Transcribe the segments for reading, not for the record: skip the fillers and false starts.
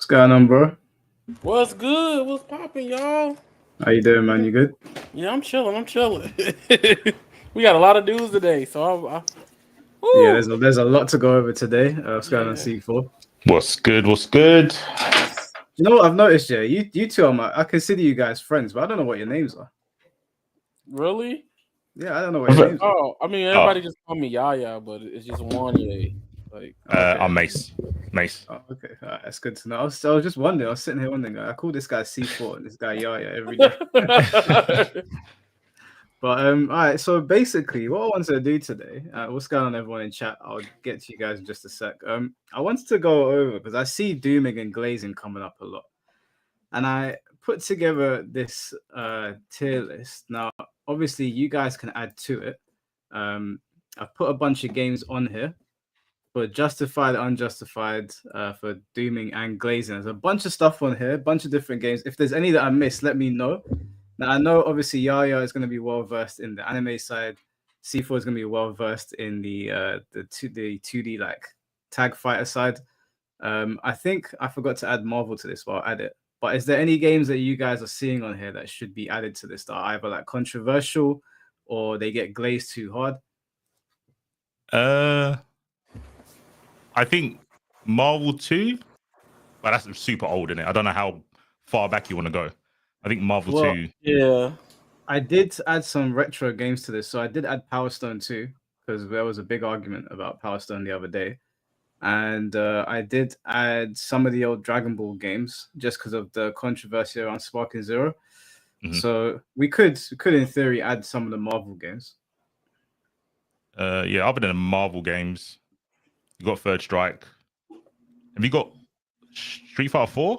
going on, bro? What's good? What's popping, y'all? How you doing, man? You good? Yeah, I'm chilling. I'm chilling. We got a lot of news today, so Yeah, woo, there's a lot to go over today. What's going on, yeah. C4? What's good? What's good? You know what I've noticed, yeah? You two are I consider you guys friends, but I don't know what your names are. Really? Yeah, I don't know what your names are. Oh, I mean, everybody just call me Yaya, but it's just Wanye. Like, Okay. I'm Mace. Mace. Oh, okay. All right, that's good to know. I was just wondering. I was sitting here wondering. I call this guy C4 and this guy Yaya every day. But all right. So basically, what I wanted to do today, what's going on, everyone in chat? I'll get to you guys in just a sec. I wanted to go over because I see dooming and glazing coming up a lot, and I put together this tier list. Now, obviously, you guys can add to it. I've put a bunch of games on here for justified, unjustified, for dooming and glazing. There's a bunch of stuff on here, a bunch of different games. If there's any that I missed, let me know. Now I know obviously Yaya is going to be well versed in the anime side. C4 is going to be well versed in the 2D like tag fighter side. I think I forgot to add Marvel to this, but I'll add it. But is there any games that you guys are seeing on here that should be added to this that are either like controversial or they get glazed too hard? I think Marvel 2, but that's super old, isn't it? I don't know how far back you want to go. I think Marvel 2. Yeah. I did add some retro games to this. So I did add Power Stone 2 because there was a big argument about Power Stone the other day. And I did add some of the old Dragon Ball games just because of the controversy around Sparking Zero. Mm-hmm. So we could in theory add some of the Marvel games. Yeah, other than the Marvel games, you got Third Strike. Have you got Street Fighter 4?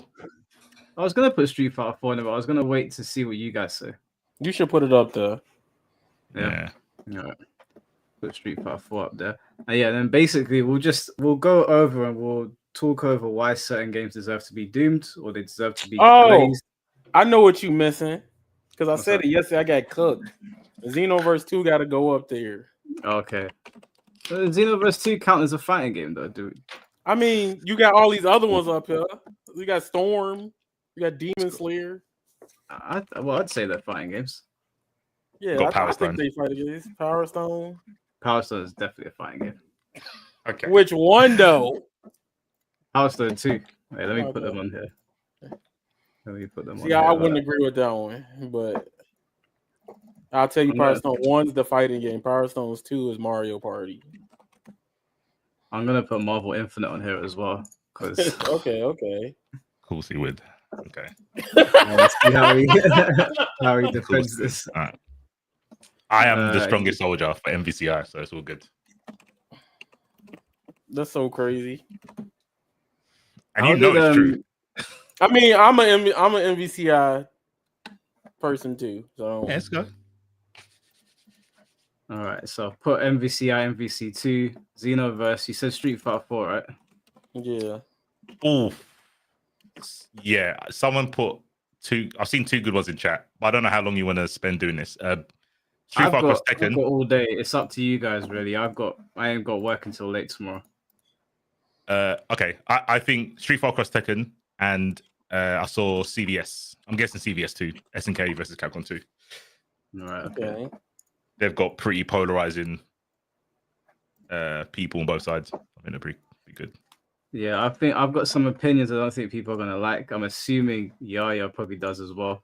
I was gonna put Street Fighter 4 in it, but I was gonna wait to see what you guys say. You should put it up there. Yeah. All right. Put Street Fighter 4 up there. And yeah, then basically we'll go over and we'll talk over why certain games deserve to be doomed or they deserve to be glazed. I know what you missing. Because I said it yesterday, I got cooked. Xenoverse 2 gotta go up there. Okay. Xenoverse 2 count as a fighting game though, dude. I mean, you got all these other ones up here. You got Storm, you got Demon Slayer. I'd say they're fighting games. Yeah, I think they fight against Power Stone. Power Stone is definitely a fighting game. Okay. Which one though? Power Stone 2. Wait, let me put them on here. Yeah, I wouldn't agree with that one, but I'll tell you, Power Stone 1's the fighting game. Power Stone 2 is Mario Party. I'm gonna put Marvel Infinite on here as well. Cause okay. Cool, see with. Okay. Let's see how he defends this. Right. I am the strongest soldier for MVCI, so it's all good. That's so crazy. And you know it's true. I mean, I'm an MVCI person too. So yeah, let's go. All right, so put MVCI, MVC2, Xenoverse. You said Street Fighter 4, right? Yeah. Oh, yeah. Someone put 2. I've seen 2 good ones in chat, but I don't know how long you want to spend doing this. Street Fighter Tekken. I've got all day. It's up to you guys, really. I ain't got work until late tomorrow. Okay. I think Street Fighter Cross Tekken and I saw CVS. I'm guessing CVS 2, SNK versus Capcom 2. All right. Okay. They've got pretty polarizing people on both sides. I think they're pretty good. Yeah, I think I've got some opinions I don't think people are gonna like. I'm assuming Yaya probably does as well.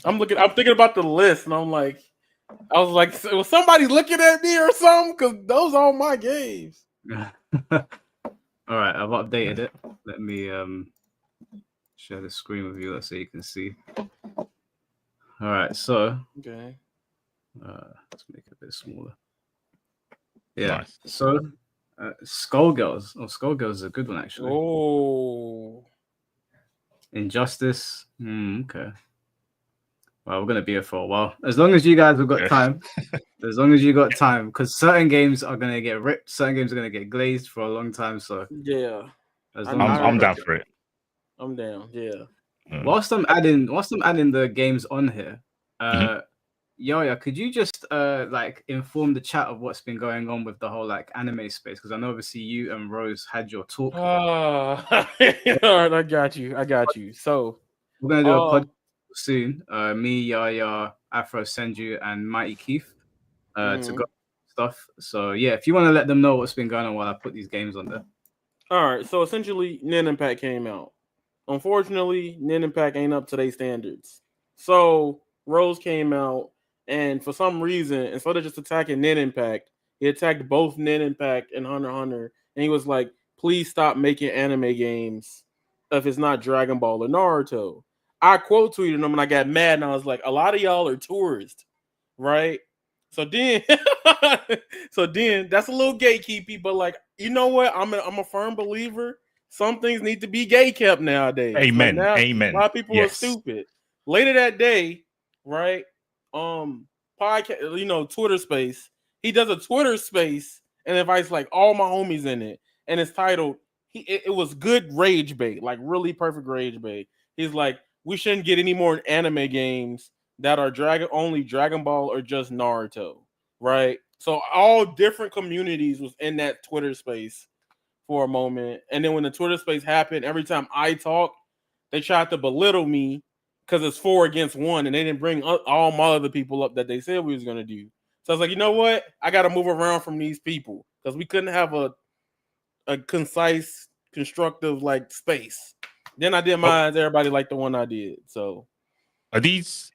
I'm thinking about the list, and I was like, was somebody looking at me or something? Because those are all my games. All right, I've updated it. Let me share the screen with you so you can see. All right, so okay, let's make it a bit smaller. Yeah, nice. So Skullgirls. Oh, Skullgirls is a good one actually. Oh, Injustice. Okay. Well, we're gonna be here for a while. As long as you guys have got time. As long as you got time, because certain games are gonna get ripped, certain games are gonna get glazed for a long time. So yeah, I'm down for it. I'm down. Yeah. Whilst I'm adding the games on here, Yaya, could you just like inform the chat of what's been going on with the whole like anime space? Because I know obviously you and Rose had your talk. All right, I got you. So we're gonna do a podcast soon. Me, Yaya, Afro Senju, and Mighty Keith to go stuff. So yeah, if you want to let them know what's been going on while I put these games on there. All right, so essentially, Nin Impact came out. Unfortunately, Nin Impact ain't up to their standards. So Rose came out, and for some reason, instead of just attacking Nin Impact, he attacked both Nin Impact and Hunter x Hunter, and he was like, "Please stop making anime games if it's not Dragon Ball or Naruto." I quote tweeted him, and I got mad, and I was like, "A lot of y'all are tourists, right?" So then, that's a little gatekeepy, but like, you know what? I'm a firm believer. Some things need to be gay kept nowadays. Amen. Like now, Amen. A lot of people are stupid. Later that day, right? Podcast, Twitter space. He does a Twitter space and invites like all my homies in it, and it's titled. It was good rage bait, like really perfect rage bait. He's like, we shouldn't get any more anime games that are Dragon Ball or just Naruto, right? So all different communities was in that Twitter space for a moment, and then when the Twitter space happened, every time I talk, they tried to belittle me because it's 4 against 1, and they didn't bring all my other people up that they said we was gonna do. So I was like, you know what? I got to move around from these people because we couldn't have a concise, constructive like space. Then I did mine. Everybody liked the one I did. So are these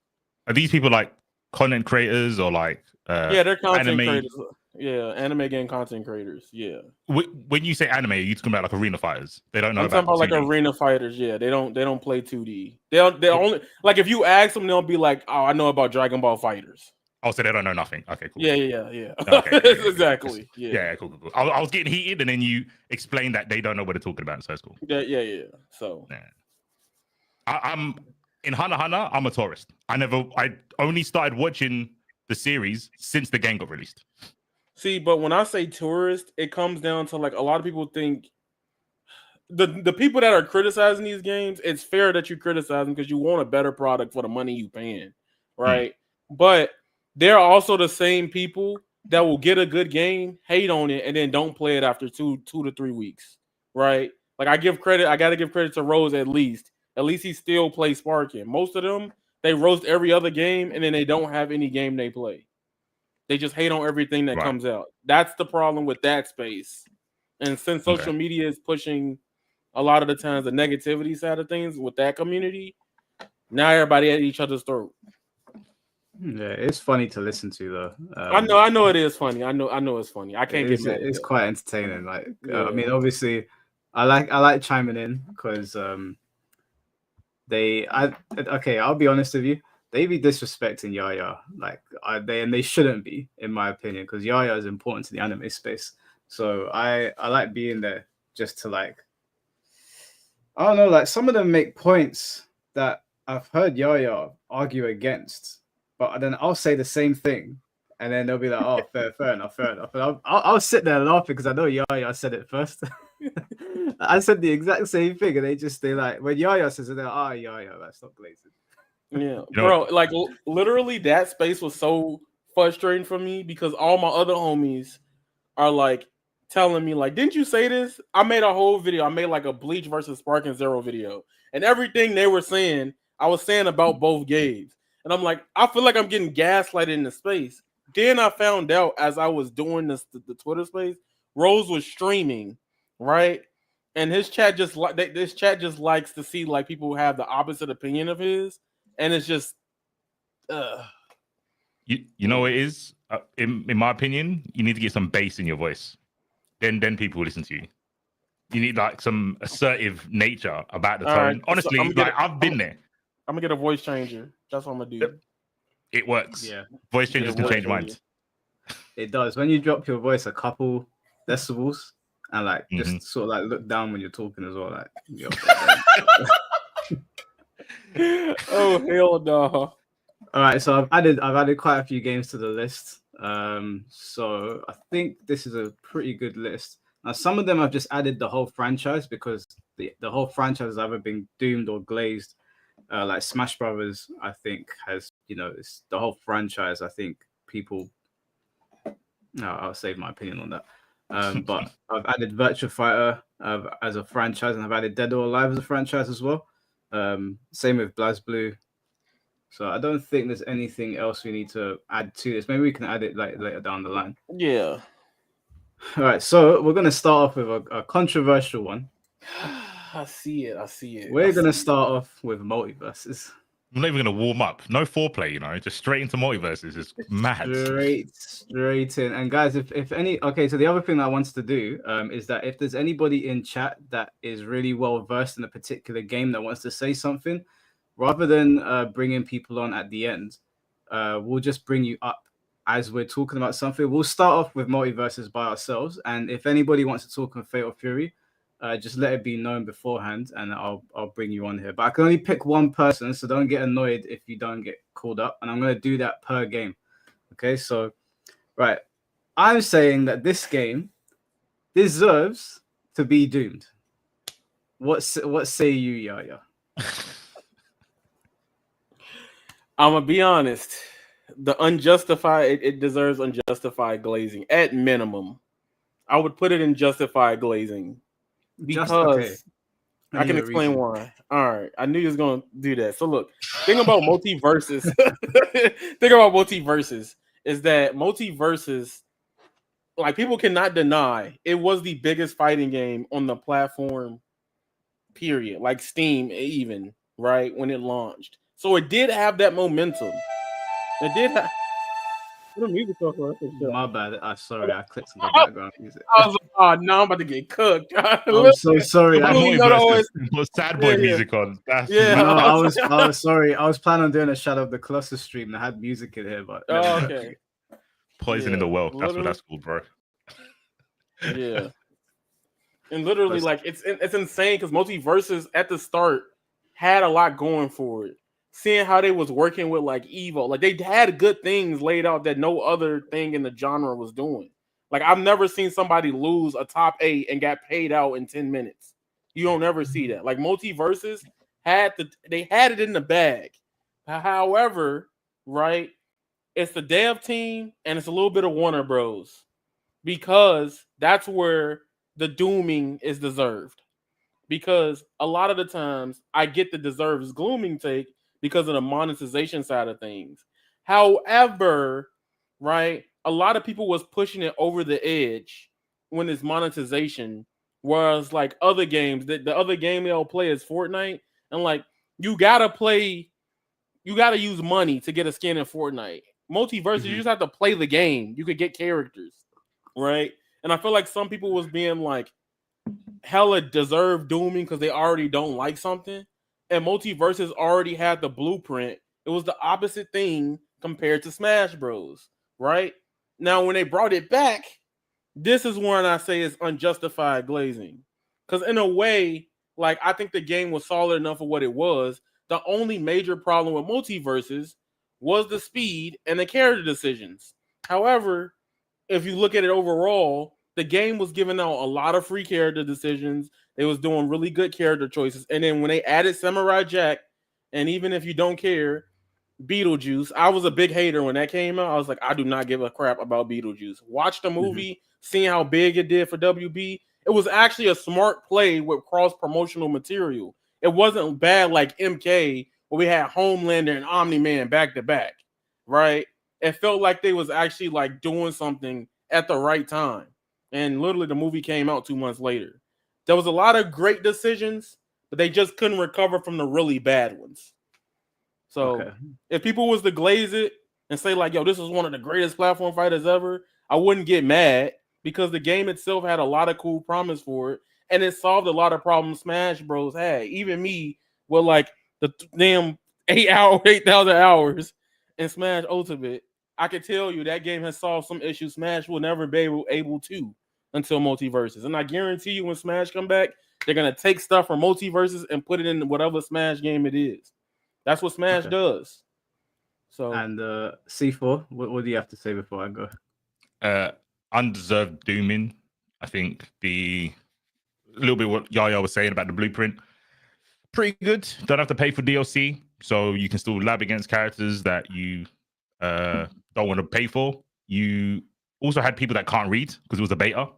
people like content creators or like yeah, they're content creators. Yeah, anime game content creators. Yeah. When you say anime, are you talking about like arena fighters? They don't know. I'm talking about like arena fighters. Yeah, they don't play 2D. They only like if you ask them, they'll be like, "Oh, I know about Dragon Ball Fighters." Oh, so they don't know nothing. Okay, cool. Yeah. Okay, exactly. Yeah, cool. I was getting heated, and then you explained that they don't know what they're talking about, so it's cool. Yeah. So I'm in Hunter x Hunter. I'm a tourist. I only started watching the series since the game got released. See, but when I say tourist, it comes down to like a lot of people think the people that are criticizing these games, it's fair that you criticize them because you want a better product for the money you paying, right? But they're also the same people that will get a good game, hate on it, and then don't play it after two to 3 weeks, right? Like I got to give credit to Rose at least. At least he still plays Sparking. Most of them, they roast every other game, and then they don't have any game they play. They just hate on everything that comes out. That's the problem with that space. And since social media is pushing a lot of the times the negativity side of things with that community, now everybody at each other's throat. Yeah, it's funny to listen to though. I know it is funny. I know it's funny. I can't get mad. It's quite entertaining. Like, I mean, obviously, I like chiming in because I'll be honest with you. They be disrespecting Yaya, like they shouldn't be, in my opinion, because Yaya is important to the anime space. So I like being there just to like, I don't know, like some of them make points that I've heard Yaya argue against, but then I'll say the same thing, and then they'll be like, "Oh, fair enough." And I'll sit there laughing because I know Yaya said it first. I said the exact same thing, and they like when Yaya says it, they're like, Yaya, that's not glazed. Yeah, bro. Like literally, that space was so frustrating for me because all my other homies are like telling me, like, "Didn't you say this?" I made a whole video. I made like a Bleach versus Sparking Zero video, and everything they were saying, I was saying about both games. And I'm like, I feel like I'm getting gaslighted in the space. Then I found out as I was doing the Twitter space, Rose was streaming, right? And his chat just likes to see like people who have the opposite opinion of his. And it's just, you know what it is? In my opinion, you need to get some bass in your voice. Then people will listen to you. You need like some assertive nature about the tone. Right, honestly, so I've been there. I'm gonna get a voice changer. That's what I'm gonna do. It works. Yeah, voice changers can change minds. It does. When you drop your voice a couple decibels and like just sort of like look down when you're talking as well, like. Oh hell no! All right, so I've added quite a few games to the list. So I think this is a pretty good list. Now, some of them I've just added the whole franchise because the whole franchise has either been doomed or glazed. Like Smash Brothers, I think has it's the whole franchise. I think people. No, I'll save my opinion on that. But I've added Virtua Fighter as a franchise, and I've added Dead or Alive as a franchise as well. Same with BlazBlue. So I don't think there's anything else we need to add to this. Maybe we can add it later down the line. Yeah. All right, so we're gonna start off with a controversial one. I see it. We're gonna start off with Multiverses. I'm not even going to warm up. No foreplay, just straight into Multiverses is mad. Straight in. And guys, if any, okay, so the other thing I wanted to do is that if there's anybody in chat that is really well versed in a particular game that wants to say something, rather than bringing people on at the end, we'll just bring you up as we're talking about something. We'll start off with Multiverses by ourselves, and if anybody wants to talk on Fatal Fury, just let it be known beforehand, and I'll bring you on here. But I can only pick one person, so don't get annoyed if you don't get called up. And I'm going to do that per game. Okay, so, right. I'm saying that this game deserves to be doomed. What say you, Yaya? I'm going to be honest. It deserves unjustified glazing. At minimum, I would put it in justified glazing. Because I can explain why. All right. I knew you was going to do that. So look, thing about Multiverses is that Multiverses, like, people cannot deny it was the biggest fighting game on the platform, period. Like Steam even, right, when it launched. So it did have that momentum. It did have... What music My bad. Sorry, I clicked some background music. I was like, oh no, I'm about to get cooked. I'm so sorry. Put sad boy music on. I was sorry. I was planning on doing a Shadow of the Colossus stream that had music in here, but okay. Poison in the world. That's what that's called, bro. Yeah. And literally, like, it's insane because Multiverses at the start had a lot going for it. Seeing how they was working with like Evo, like they had good things laid out that no other thing in the genre was doing. Like I've never seen somebody lose a top 8 and got paid out in 10 minutes. You don't ever see that. Like Multiverses they had it in the bag. However, right, it's the dev team and it's a little bit of Warner Bros. Because that's where the dooming is deserved. Because a lot of the times I get the deserves glooming take because of the monetization side of things. However, right, a lot of people was pushing it over the edge when it's monetization, whereas like other games, the other game they'll play is Fortnite, and like you gotta use money to get a skin in Fortnite. Multiverse, you just have to play the game. You could get characters, right? And I feel like some people was being like hella deserved dooming because they already don't like something. And Multiverses already had the blueprint. It was the opposite thing compared to Smash Bros. Right? Now, when they brought it back, this is when I say it's unjustified glazing. Because in a way, like, I think the game was solid enough for what it was. The only major problem with Multiverses was the speed and the character decisions. However, if you look at it overall, the game was giving out a lot of free character decisions. They was doing really good character choices. And then when they added Samurai Jack, and even if you don't care, Beetlejuice, I was a big hater when that came out. I was like, I do not give a crap about Beetlejuice. Watch the movie, seeing how big it did for WB. It was actually a smart play with cross-promotional material. It wasn't bad like MK, where we had Homelander and Omni-Man back-to-back, right? It felt like they was actually like doing something at the right time. And literally the movie came out 2 months later. There was a lot of great decisions, but they just couldn't recover from the really bad ones. So if people was to glaze it and say like, yo, this is one of the greatest platform fighters ever, I wouldn't get mad because the game itself had a lot of cool promise for it. And it solved a lot of problems Smash Bros had. Even me with like the damn 8,000 hours in Smash Ultimate, I can tell you that game has solved some issues Smash will never be able to until Multiverses. And I guarantee you when Smash come back, they're going to take stuff from Multiverses and put it in whatever Smash game it is. That's what Smash does. So, and C4, what do you have to say before I go? Undeserved dooming. I think a little bit what Yaya was saying about the blueprint. Pretty good. Don't have to pay for DLC. so you can still lab against characters that you don't want to pay for. You also had people that can't read because it was a beta.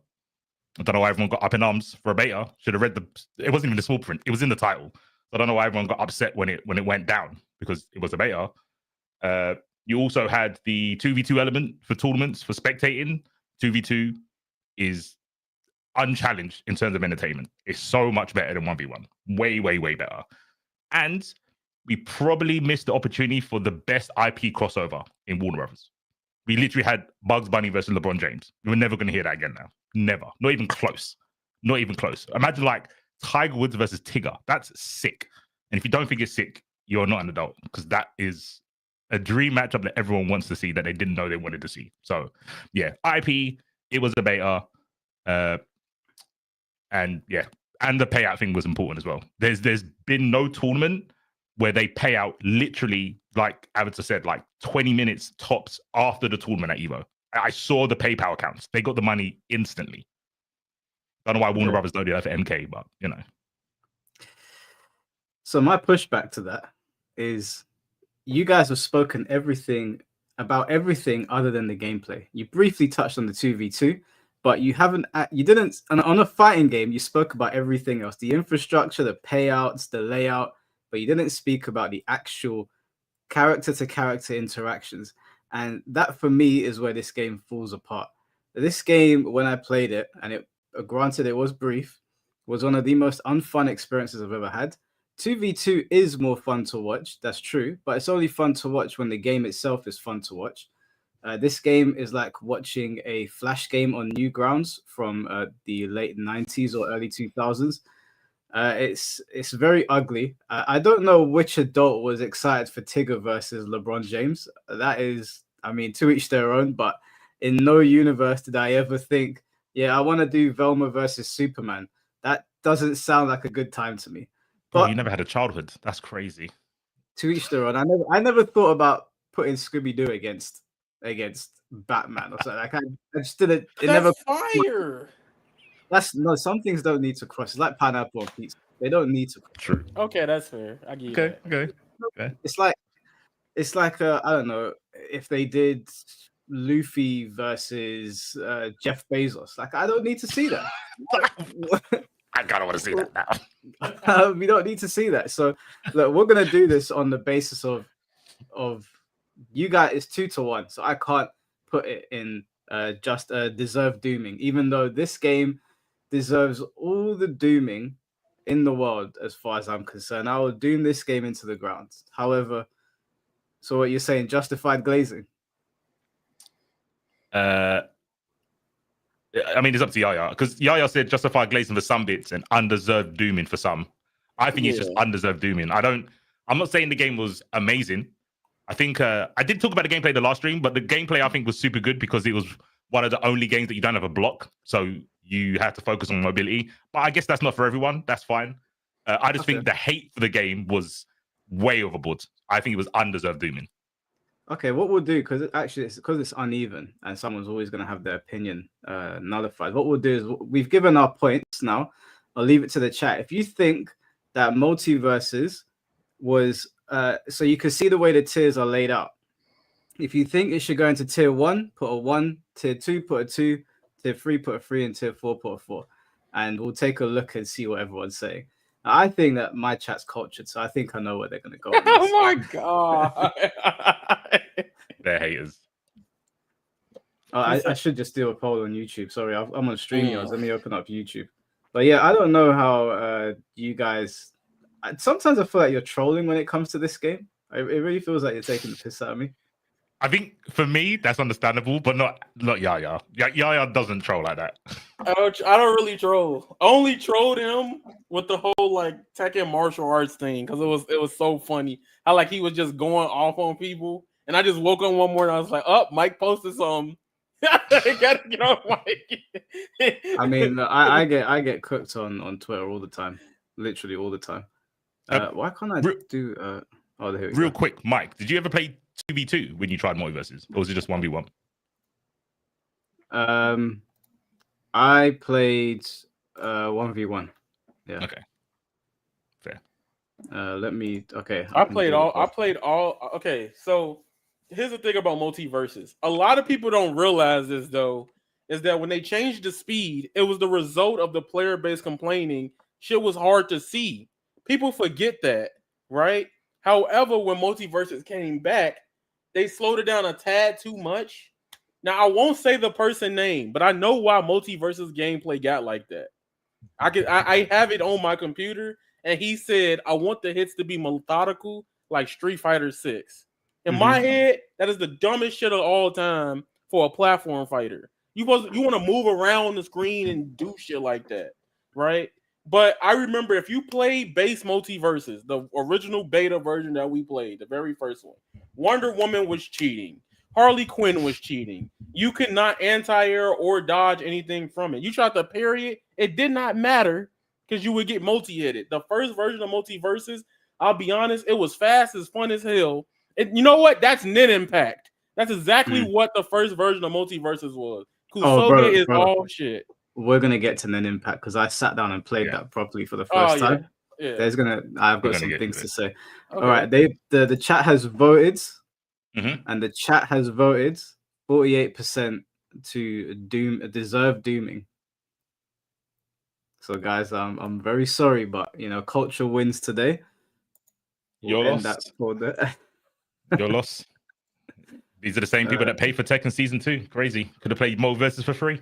I don't know why everyone got up in arms for a beta. Should have read the. It wasn't even the small print. It was in the title. So I don't know why everyone got upset when it went down because it was a beta. You also had the 2v2 element for tournaments for spectating. 2v2 is unchallenged in terms of entertainment. It's so much better than 1v1. Way, way, way better. And we probably missed the opportunity for the best IP crossover in Warner Brothers. We literally had Bugs Bunny versus LeBron James. We're never going to hear that again now. Never. Not even close. Not even close. Imagine like Tiger Woods versus Tigger. That's sick. And if you don't think it's sick, you're not an adult because that is a dream matchup that everyone wants to see that they didn't know they wanted to see. So, yeah, IP, it was a beta. And yeah, and the payout thing was important as well. There's been no tournament where they pay out literally, like Avatar said, like 20 minutes tops after the tournament at Evo. I saw the PayPal accounts. They got the money instantly. Don't know why Warner Brothers don't do that for MK, but you know. So my pushback to that is you guys have spoken about everything other than the gameplay. You briefly touched on the 2v2, but you didn't, on a fighting game, you spoke about everything else, the infrastructure, the payouts, the layout, but you didn't speak about the actual character-to-character interactions. And that, for me, is where this game falls apart. This game, when I played it, and granted it was brief, was one of the most unfun experiences I've ever had. 2v2 is more fun to watch, that's true, but it's only fun to watch when the game itself is fun to watch. This game is like watching a Flash game on Newgrounds from the late 90s or early 2000s. It's very ugly. I don't know which adult was excited for Tigger versus LeBron James. That is, I mean, to each their own, but in no universe did I ever think, yeah, I want to do Velma versus Superman. That doesn't sound like a good time to me. Bro, But you never had a childhood. That's crazy. to each their own. I never thought about putting Scooby-Doo against Batman or something. Like I just didn't. It That's never. fire. Some things don't need to cross. It's like pineapple on pizza. They don't need to cross. True. Okay, that's fair. I get you. Okay. It's like I don't know if they did Luffy versus Jeff Bezos. Like I don't need to see that. I kind of want to see that now. We don't need to see that. So look, we're gonna do this on the basis of you guys. It's 2-1, so I can't put it in just deserved dooming, even though this game deserves all the dooming in the world as far as I'm concerned. I will doom this game into the ground. However, so what you're saying, justified glazing? I mean, it's up to Yaya because Yaya said justified glazing for some bits and undeserved dooming for some. I think it's just undeserved dooming. I'm not saying the game was amazing. I think I did talk about the gameplay the last stream, but the gameplay I think was super good because it was one of the only games that you don't have a block, so you have to focus on mobility. But I guess that's not for everyone. That's fine. I just think the hate for the game was way overboard. I think it was undeserved dooming. Okay, what we'll do, because it's uneven and someone's always going to have their opinion nullified. What we'll do is we've given our points now. I'll leave it to the chat. If you think that Multiverses was so you can see the way the tiers are laid out. If you think it should go into tier 1, put a 1, tier 2, put a 2, tier 3, put a 3, and tier 4, put a 4. And we'll take a look and see what everyone's saying. Now, I think that my chat's cultured, so I think I know where they're going to go. Oh my god. They're haters. I should just do a poll on YouTube. Sorry, I'm on StreamYards. Let me open up YouTube. But yeah, I don't know how you guys. Sometimes I feel like you're trolling when it comes to this game. It really feels like you're taking the piss out of me. I think for me that's understandable, but not Yaya. Yaya doesn't troll like that. I don't really troll. I only trolled him with the whole like Tekken martial arts thing because it was so funny. How like he was just going off on people, and I just woke up one morning. I was like, "Oh, Mike posted something. I gotta get off Mike." I mean, I get cooked on Twitter all the time, literally all the time. Why can't I do? Oh, there we go. Real quick, Mike, did you ever play 2v2 when you tried Multiverses, or was it just 1v1? I played 1v1. Yeah. Okay. Fair. Let me. Okay, I can played do the all. I poll. played all. Okay, so here's the thing about multiverses. A lot of people don't realize this though, is that when they changed the speed, it was the result of the player base complaining shit was hard to see. People forget that, right? However, when multiverses came back, they slowed it down a tad too much. Now I won't say the person name, but I know why multiverses gameplay got like that. I have it on my computer, and he said I want the hits to be methodical, like Street Fighter 6. In my head, that is the dumbest shit of all time for a platform fighter. You want to move around the screen and do shit like that, right? But I remember if you play base multiverses, the original beta version that we played, the very first one, Wonder Woman was cheating. Harley Quinn was cheating. You could not anti-air or dodge anything from it. You tried to parry it did not matter because you would get multi-hitted. The first version of Multiverses, I'll be honest, it was fast as fun as hell. And you know what? That's Net Impact. That's exactly what the first version of Multiverses was. Kusoge is all shit. We're gonna get to Nen Impact because I sat down and played that properly for the first time. Yeah. I've got some things to say. Okay. All right, the chat has voted, and the chat has voted 48% to deserve dooming. So guys, I'm very sorry, but culture wins today. You're lost. You're lost. These are the same people that pay for Tekken Season 2. Crazy. Could have played Multiverses for free.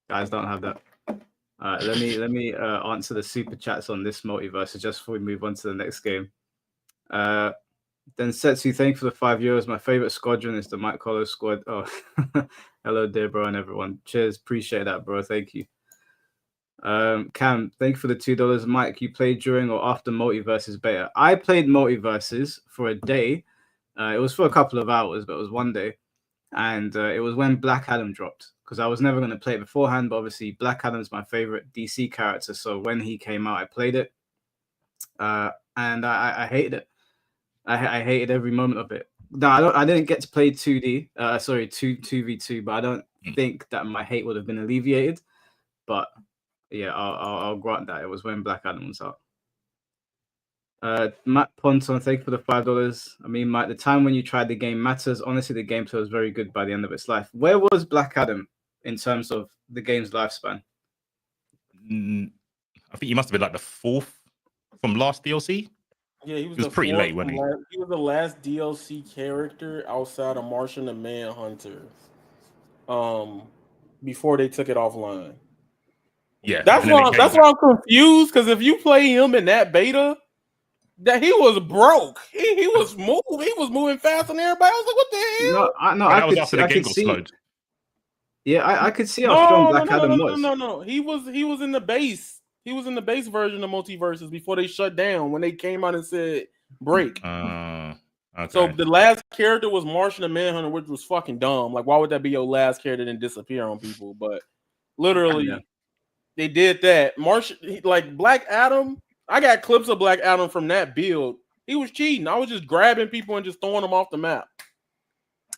Guys don't have that. All right, let me answer the super chats on this multiverse just before we move on to the next game. Then Setsu, thank you for the €5. My favorite squadron is the Mike Collo squad. Oh, hello, dear bro, and everyone. Cheers, appreciate that, bro. Thank you. Cam, thank you for the $2. Mike, you played during or after Multiverses beta? I played Multiverses for a day. It was for a couple of hours, but it was one day, and it was when Black Adam dropped. Because I was never going to play it beforehand, but obviously Black Adam's my favorite DC character. So when he came out, I played it, and I hated it. I hated every moment of it. No, I didn't get to play 2D. 2v2, but I don't think that my hate would have been alleviated. But yeah, I'll grant that it was when Black Adam was out. Matt Ponton, thank you for the $5. I mean, Mike, the time when you tried the game matters. Honestly, the gameplay was very good by the end of its life. Where was Black Adam in terms of the game's lifespan? I think he must have been like the 4th from last DLC. Yeah, he was pretty late, wasn't he? He was the last DLC character outside of Martian the Manhunter. Before they took it offline. Yeah, that's why I'm confused. Because if you play him in that beta, that he was broke. He was moving faster than everybody. I was like, what the hell? No, I could see. Yeah, I could see how strong Black Adam was. No. He was in the base. He was in the base version of Multiverses before they shut down when they came out and said break. Okay. So the last character was Martian the Manhunter, which was fucking dumb. Like, why would that be your last character and disappear on people? But literally, they did that. Martian, like Black Adam. I got clips of Black Adam from that build. He was cheating. I was just grabbing people and just throwing them off the map.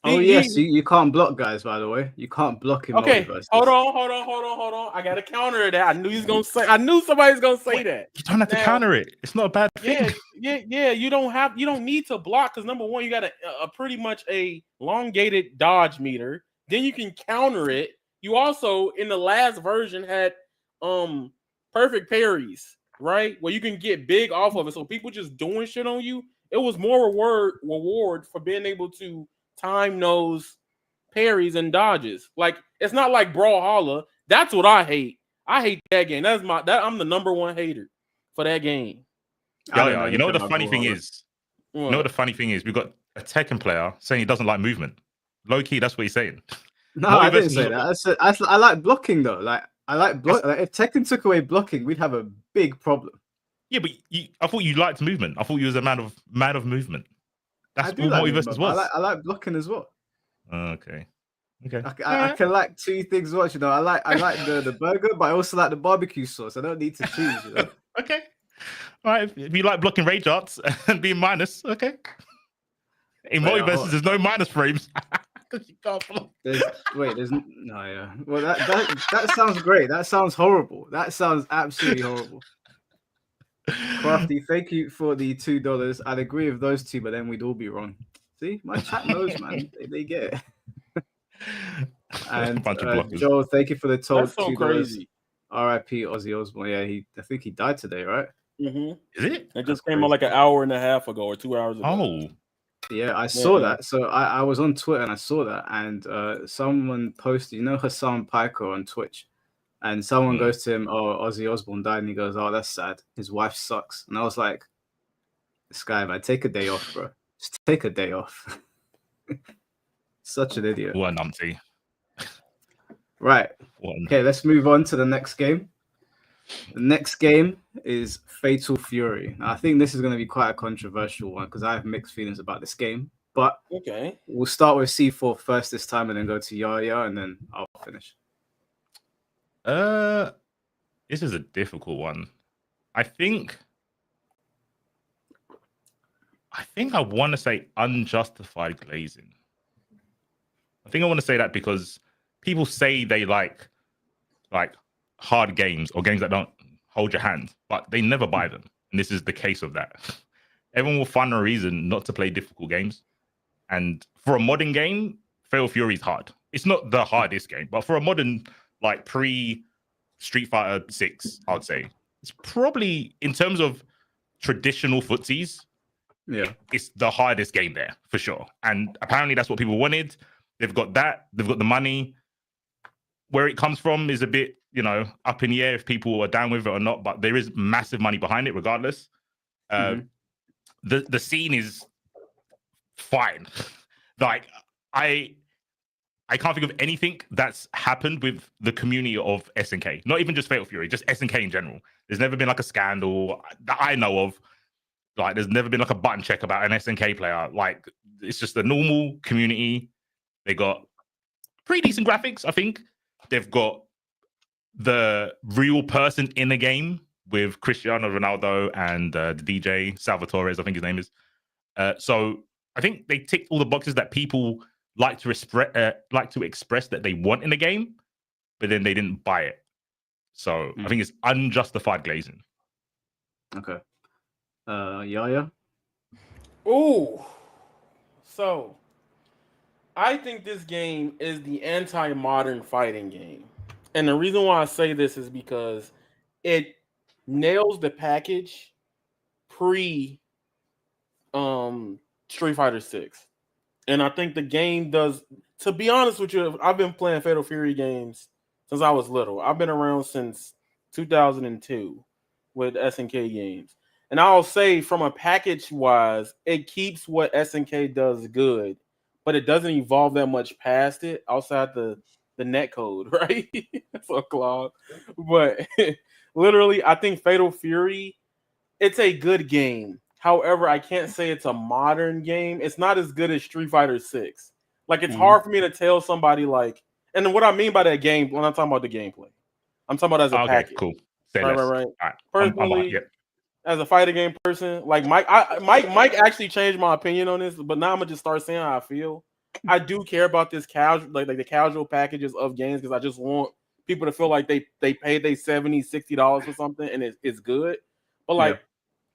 You can't block guys, by the way. You can't block him. Okay, hold on. I got to counter that. I knew somebody's gonna say that. You don't have to counter it. It's not a bad thing. Yeah. You don't need to block because number one, you got a pretty much a elongated dodge meter. Then you can counter it. You also in the last version had perfect parries, right? Where you can get big off of it. So people just doing shit on you. It was more reward for being able to time those parries and dodges. Like, it's not like Brawlhalla. That's what I hate. I hate that game. I'm the number one hater for that game. Yeah. You know what the funny thing is? You know what the funny thing is? We've got a Tekken player saying he doesn't like movement. Low key, that's what he's saying. No, I didn't say that. I like blocking though. Like, I like block. Like, if Tekken took away blocking, we'd have a big problem. Yeah, but I thought you liked movement. I thought you was a man of movement. That's what Multiverses was. I like blocking as well. Okay. I can like two things. What I like the burger, but I also like the barbecue sauce. I don't need to choose. Okay. All right. If you like blocking rage arts and being minus, okay. In Multiverses, there's no minus frames. You can't block. There's no. Yeah. Well, that sounds great. That sounds horrible. That sounds absolutely horrible. Crafty, thank you for the $2. I'd agree with those two, but then we'd all be wrong. See, my chat knows, man. They get it. And Bunch of blockers. Joel, thank you for the total That's so $2. crazy. R.I.P. Ozzy Osbourne. Yeah, I think he died today, right? Mm-hmm. Is it? It just That's came out like an hour and a half ago or 2 hours ago. Oh, Yeah, I saw Yeah. that. So I was on Twitter and I saw that, and someone posted, Hassan Piker on Twitch, and someone goes to him, "Oh, Ozzy Osbourne died," and he goes, "Oh, that's sad. His wife sucks." And I was like, "This guy, man, take a day off, bro. Just take a day off." Such an idiot. what a numpty. Right. What a Okay, let's move on to the next game. The next game is Fatal Fury. Now, I think this is going to be quite a controversial one because I have mixed feelings about this game. But Okay. we'll start with C4 first this time and then go to Yaya and then I'll finish. This is a difficult one. I think I want to say unjustified glazing. I think I want to say that because people say they like hard games or games that don't hold your hand, but they never buy them. And this is the case of that. Everyone will find a reason not to play difficult games. And for a modern game, Fatal Fury is hard. It's not the hardest game, but for a modern, like pre Street Fighter 6, I would say it's probably, in terms of traditional footsies, Yeah, it's the hardest game there for sure. And apparently that's what people wanted. They've got that. They've got the money. Where it comes from is a bit, up in the air if people are down with it or not. But there is massive money behind it, regardless. The scene is fine. Like I can't think of anything that's happened with the community of SNK. Not even just Fatal Fury, just SNK in general. There's never been like a scandal that I know of. Like, there's never been like a button check about an SNK player. Like, it's just a normal community. They got pretty decent graphics, I think. They've got the real person in the game with Cristiano Ronaldo and the DJ Salvatore, I think his name is. So I think they ticked all the boxes that people like to express that they want in the game, but then they didn't buy it. So I think it's unjustified glazing. Okay. Yaya? Ooh. So, I think this game is the anti-modern fighting game. And the reason why I say this is because it nails the package pre Street Fighter 6. And I think the game does, to be honest with you, I've been playing Fatal Fury games since I was little. I've been around since 2002 with SNK games. And I'll say from a package wise, it keeps what SNK does good, but it doesn't evolve that much past it outside the net code, right? So Claude. But literally, I think Fatal Fury, it's a good game. However, I can't say it's a modern game. It's not as good as Street Fighter 6. Like, it's hard for me to tell somebody, like, and what I mean by that game, when I'm talking about the gameplay, I'm talking about as a package. Cool. Say right. All right. Personally, as a fighting game person, like Mike actually changed my opinion on this, but now I'm gonna just start saying how I feel. I do care about this casual, like the casual packages of games, because I just want people to feel like they paid they $70, $60 for something and it's good. But like,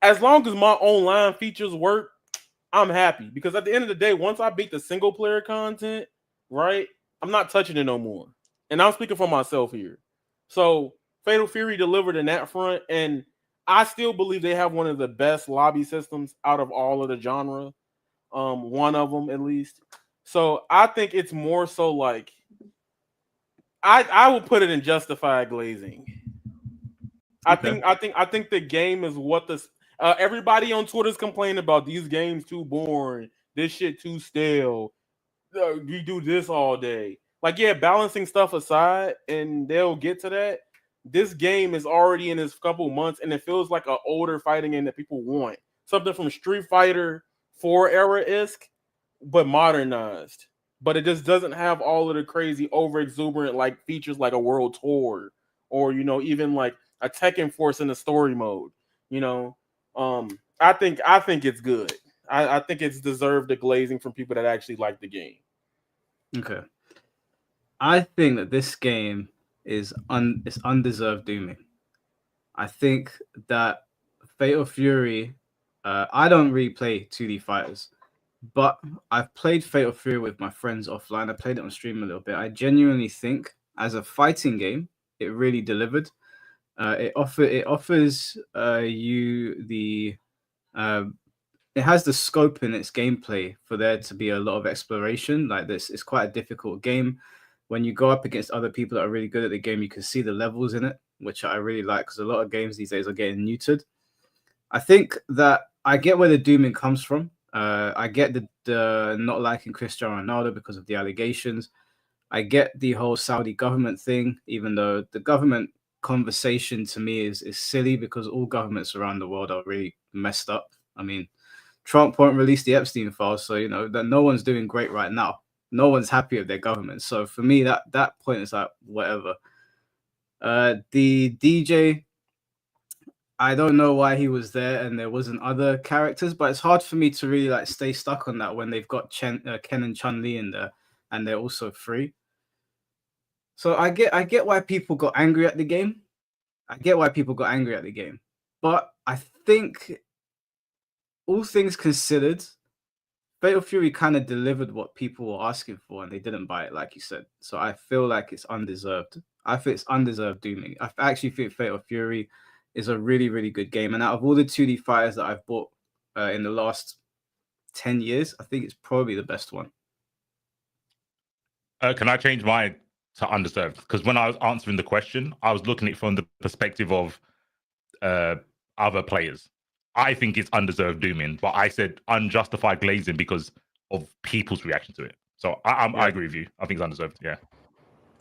as long as my online features work, I'm happy, because at the end of the day, once I beat the single player content, right, I'm not touching it no more. And I'm speaking for myself here. So Fatal Fury delivered in that front, and I still believe they have one of the best lobby systems out of all of the genre. One of them at least. So I think it's more so like I will put it in justified glazing. I think the game is what the everybody on Twitter's complaining about. These games too boring. This shit too stale. You do this all day. Like, yeah, balancing stuff aside, and they'll get to that. This game is already in its couple months, and it feels like an older fighting game that people want. Something from Street Fighter 4 era-esque, but modernized. But it just doesn't have all of the crazy, over-exuberant like features like a world tour, or even like a Tekken Force in the story mode. I think it's good. I think it's deserved the glazing from people that actually like the game. Okay. I think that this game is undeserved dooming. I think that Fatal Fury. I don't really play 2D fighters, but I've played Fatal Fury with my friends offline. I played it on stream a little bit. I genuinely think, as a fighting game, it really delivered. It offers you the it has the scope in its gameplay for there to be a lot of exploration. Like this, it's quite a difficult game. When you go up against other people that are really good at the game, you can see the levels in it, which I really like because a lot of games these days are getting neutered. I think that I get where the dooming comes from. I get the not liking Cristiano Ronaldo because of the allegations. I get the whole Saudi government thing, even though the government conversation to me is silly because all governments around the world are really messed up. I mean, Trump won't release the Epstein files, so you know that no one's doing great right now. No one's happy with their government. So for me, that point is like whatever. The DJ, I don't know why he was there and there wasn't other characters, but it's hard for me to really like stay stuck on that when they've got Ken and Chun-Li in there and they're also free. So I get why people got angry at the game. I get why people got angry at the game. But I think all things considered, Fatal Fury kind of delivered what people were asking for and they didn't buy it, like you said. So I feel like it's undeserved. I think it's undeserved dooming. I actually think Fatal Fury is a really, really good game. And out of all the 2D fighters that I've bought in the last 10 years, I think it's probably the best one. Can I change mine to undeserved? Because when I was answering the question, I was looking at it from the perspective of other players. I think it's undeserved dooming, but I said unjustified glazing because of people's reaction to it. So I agree with you. I think it's undeserved. Yeah.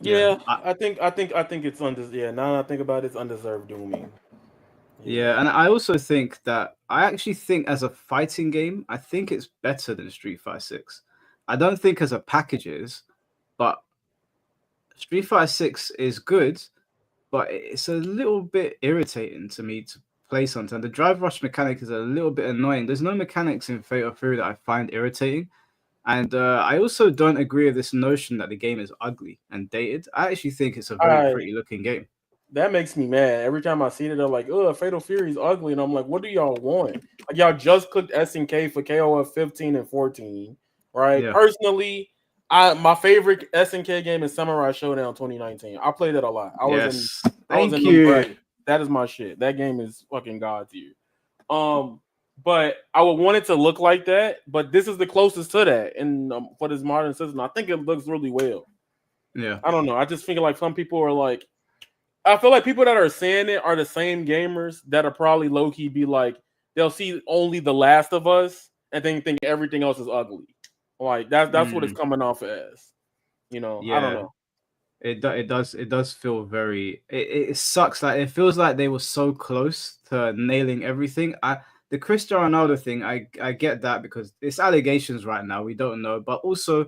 Yeah, I think it's undeserved. Yeah, now that I think about it, it's undeserved dooming. Yeah, and I also think that I actually think as a fighting game, I think it's better than Street Fighter 6. I don't think as a package is, but Street Fighter 6 is good, but it's a little bit irritating to me to play sometimes. The drive rush mechanic is a little bit annoying. There's no mechanics in Fatal Fury that I find irritating. And I also don't agree with this notion that the game is ugly and dated. I actually think it's a very pretty looking game. That makes me mad. Every time I see it, they're like, "Oh, Fatal Fury is ugly," and I'm like, "What do y'all want? Like, y'all just cooked SNK for KOF 15 and 14, right?" Yeah. Personally, my favorite SNK game is Samurai Showdown 2019. I played it a lot. I was Thank in you. that is my shit. That game is fucking god tier. But I would want it to look like that. But this is the closest to that, and for this modern system, I think it looks really well. Yeah. I don't know. I just think like some people are like. I feel like people that are saying it are the same gamers that are probably low key be like they'll see only The Last of Us and then think everything else is ugly. Like that's what it's coming off as. You know, Yeah. I don't know. It does feel very it sucks. Like it feels like they were so close to nailing everything. The Cristiano Ronaldo thing, I get that because it's allegations right now. We don't know, but also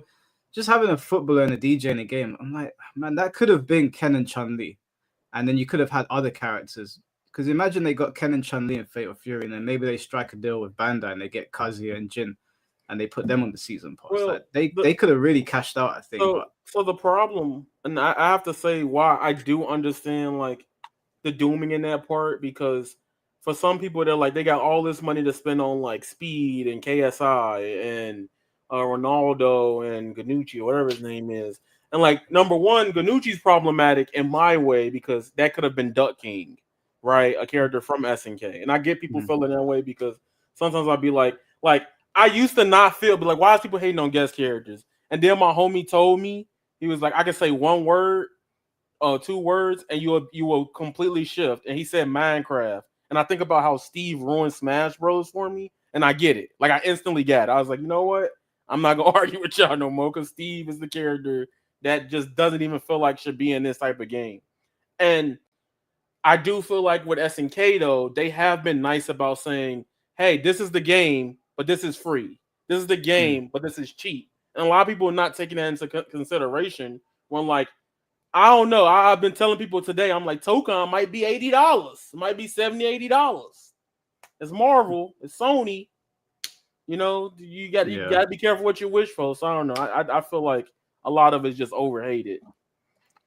just having a footballer and a DJ in a game, I'm like, man, that could have been Ken and Chun-Li. And then you could have had other characters. Because imagine they got Ken and Chun-Li in Fatal Fury, and then maybe they strike a deal with Bandai and they get Kazuya and Jin, and they put them on the season pass. Well, like they could have really cashed out, I think. So the problem, and I have to say why I do understand like the dooming in that part, because for some people they're like they got all this money to spend on like Speed and KSI and Ronaldo and Ganucci, whatever his name is. And like number one, Ganucci's problematic in my way because that could have been Duck King, right? A character from SNK. And I get people feeling that way because sometimes I'll be like I used to not feel, but like, why is people hating on guest characters? And then my homie told me, he was like, I can say one word, 2 words, and you will completely shift. And he said Minecraft. And I think about how Steve ruined Smash Bros for me, and I get it. Like I instantly got it. I was like, you know what? I'm not gonna argue with y'all no more because Steve is the character that just doesn't even feel like should be in this type of game. And I do feel like with SNK though, they have been nice about saying, hey, this is the game, but this is free. This is the game, but this is cheap. And a lot of people are not taking that into consideration when like, I don't know. I've been telling people today, I'm like, Tokon might be $80. It might be $70, $80. It's Marvel. It's Sony. You know, you got to be careful what you wish for. So I don't know. I feel like a lot of it's just overhated.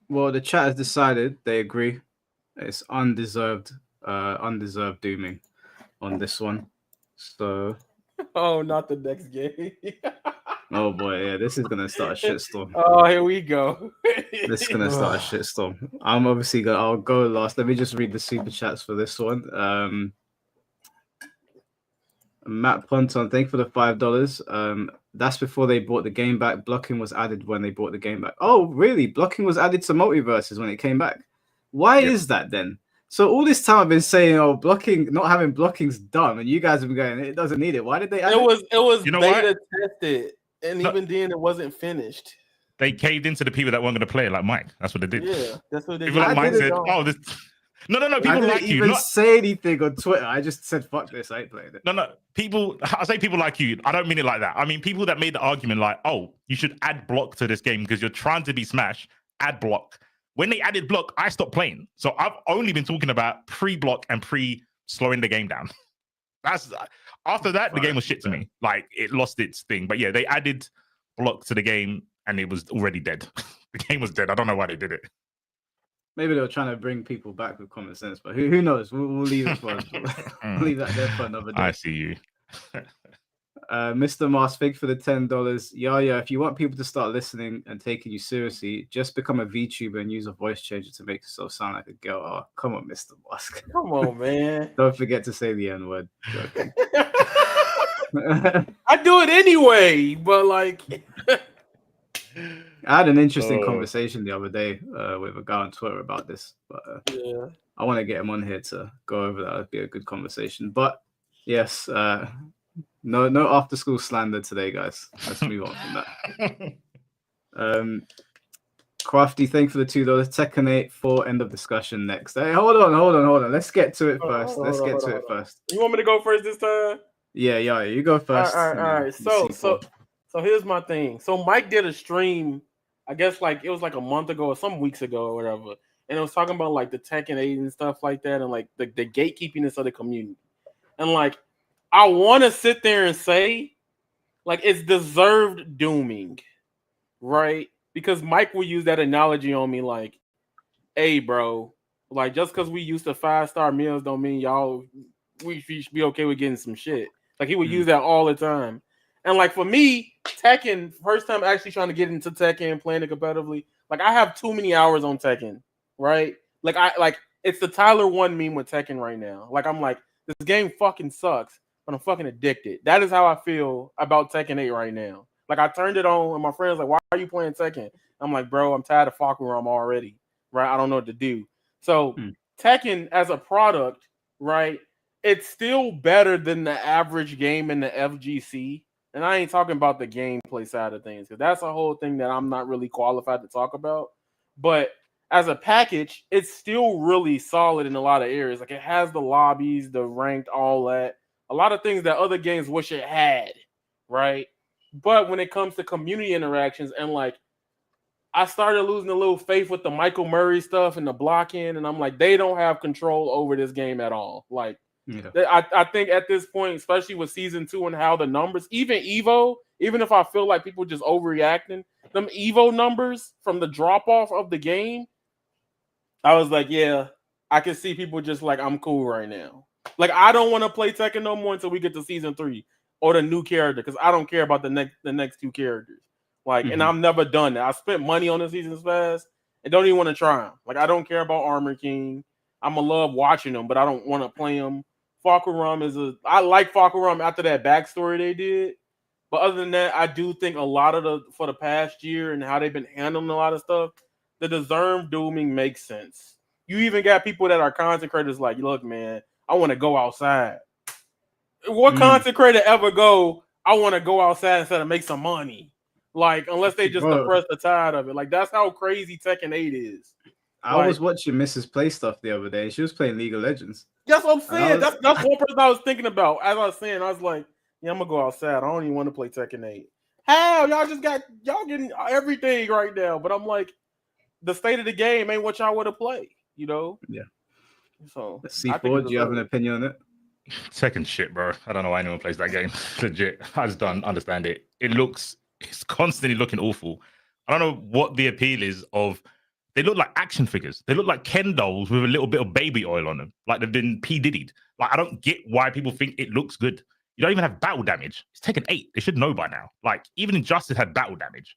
Well, the chat has decided they agree. It's undeserved dooming. on this one. So, Oh, not the next game. oh boy, yeah, this is gonna start a shitstorm. Oh, here we go. This is gonna start a shitstorm. I'm obviously gonna. I'll go last. Let me just read the super chats for this one. Matt Ponton, thank you for the $5. That's before they brought the game back. Blocking was added when they brought the game back. Oh, really? Blocking was added to Multiverses when it came back. Why is that then? So all this time I've been saying, oh, blocking, not having blocking's dumb, and you guys have been going, it doesn't need it. Why did they add it? It was You know beta tested, and No. even then it wasn't finished. They caved into the people that weren't going to play it, like Mike. That's what they did. Yeah, that's what they People did. like Mike said, Wrong. "Oh, this." No. I People didn't like you. even Not say anything on Twitter. I just said, fuck this. I ain't playing it. no. People. I say people like you. I don't mean it like that. I mean people that made the argument like, "Oh, you should add block to this game because you're trying to be Smash. Add block." When they added block, I stopped playing. So I've only been talking about pre-block and pre-slowing the game down. That's after that, the game was shit to me. Like it lost its thing. But yeah, they added block to the game and it was already dead. The game was dead. I don't know why they did it. Maybe they were trying to bring people back with common sense, but who knows? We'll leave it for we'll leave that there for another day. I see you. Mr. Mars, thank you for the $10. Yeah, if you want people to start listening and taking you seriously, just become a VTuber and use a voice changer to make yourself sound like a girl. Oh, come on, Mr. Musk. Come on, man. Don't forget to say the N-word. I do it anyway, but like I had an interesting conversation the other day with a guy on Twitter about this, but yeah. I want to get him on here to go over that. It'd be a good conversation. But yes, no after school slander today, guys. Let's move on from that. Crafty, thank you for the $2. Tekken 8 4 end of discussion next. Hey, hold on. Let's get to it first. Let's get to it first. You want me to go first this time? Yeah, you go first. All right. So here's my thing. So Mike did a stream, I guess like it was like a month ago or some weeks ago or whatever, and it was talking about like the Tekken 8 and stuff like that, and like the gatekeepiness of the community. And like I want to sit there and say, like it's deserved dooming, right? Because Mike will use that analogy on me, like, "Hey, bro, like just because we used to 5-star meals don't mean we should be okay with getting some shit." Like he would use that all the time. And like for me, Tekken, first time actually trying to get into Tekken, playing it competitively, like I have too many hours on Tekken, right? Like it's the Tyler 1 meme with Tekken right now. Like I'm like, this game fucking sucks, but I'm fucking addicted. That is how I feel about Tekken 8 right now. Like I turned it on and my friend's like, "Why are you playing Tekken?" I'm like, "Bro, I'm tired of Fakuram already, right? I don't know what to do." So Tekken as a product, right? It's still better than the average game in the FGC. And I ain't talking about the gameplay side of things because that's a whole thing that I'm not really qualified to talk about. But as a package, it's still really solid in a lot of areas. Like it has the lobbies, the ranked, all that. A lot of things that other games wish it had, right? But when it comes to community interactions and like I started losing a little faith with the Michael Murray stuff and the blocking, and I'm like, they don't have control over this game at all. Like I think at this point, especially with season 2 and how the numbers, even Evo, even if I feel like people just overreacting, them Evo numbers from the drop off of the game, I was like, yeah, I can see people just like, I'm cool right now. Like I don't want to play Tekken no more until we get to season 3 or the new character because I don't care about the next 2 characters. Like, and I've never done that. I spent money on the seasons pass and don't even want to try them. Like I don't care about Armor King. I'm gonna love watching them, but I don't want to play them. Fakuram I like Fakuram after that backstory they did. But other than that, I do think a lot of for the past year and how they've been handling a lot of stuff, the deserved dooming makes sense. You even got people that are content creators like, look, man, I want to go outside. What content creator ever go, I want to go outside instead of make some money? Like, unless they just depress the tide of it. Like, that's how crazy Tekken 8 is. I was watching Mrs. Play stuff the other day. She was playing League of Legends. That's what I'm saying. That's one person I was thinking about. As I was saying, I was like, yeah, I'm gonna go outside. I don't even want to play Tekken 8. How y'all getting everything right now? But I'm like, the state of the game ain't what y'all want to play, you know? Yeah. So C4, do you have an opinion on it? Tekken shit, bro. I don't know why anyone plays that game. Legit. I just don't understand it. It's constantly looking awful. I don't know what the appeal is of. They look like action figures. They look like Ken dolls with a little bit of baby oil on them. Like they've been P. Diddy'd. Like, I don't get why people think it looks good. You don't even have battle damage. It's Tekken 8. They should know by now. Like, even Injustice had battle damage.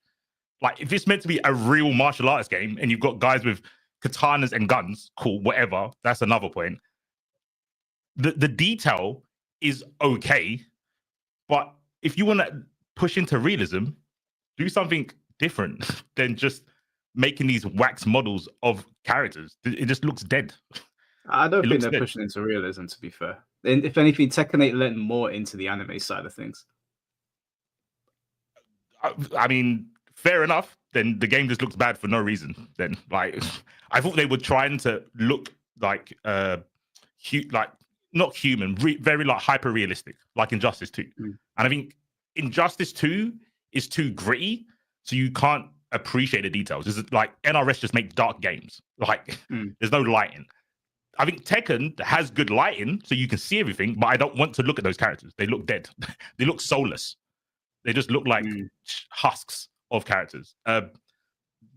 Like, if it's meant to be a real martial arts game and you've got guys with katanas and guns, cool, whatever. That's another point. The detail is okay, but if you want to push into realism, do something different than just making these wax models of characters. It just looks dead. I don't think they're pushing into realism, to be fair. And if anything, Tekken 8 lent more into the anime side of things. I mean, fair enough. Then the game just looks bad for no reason. Then, like, I thought they were trying to look like, not human, very like hyper realistic, like Injustice 2. And I think Injustice 2 is too gritty, so you can't appreciate the details. It's like NRS just make dark games. Like, there's no lighting. I think Tekken has good lighting, so you can see everything, but I don't want to look at those characters. They look dead. They look soulless. They just look like husks of characters.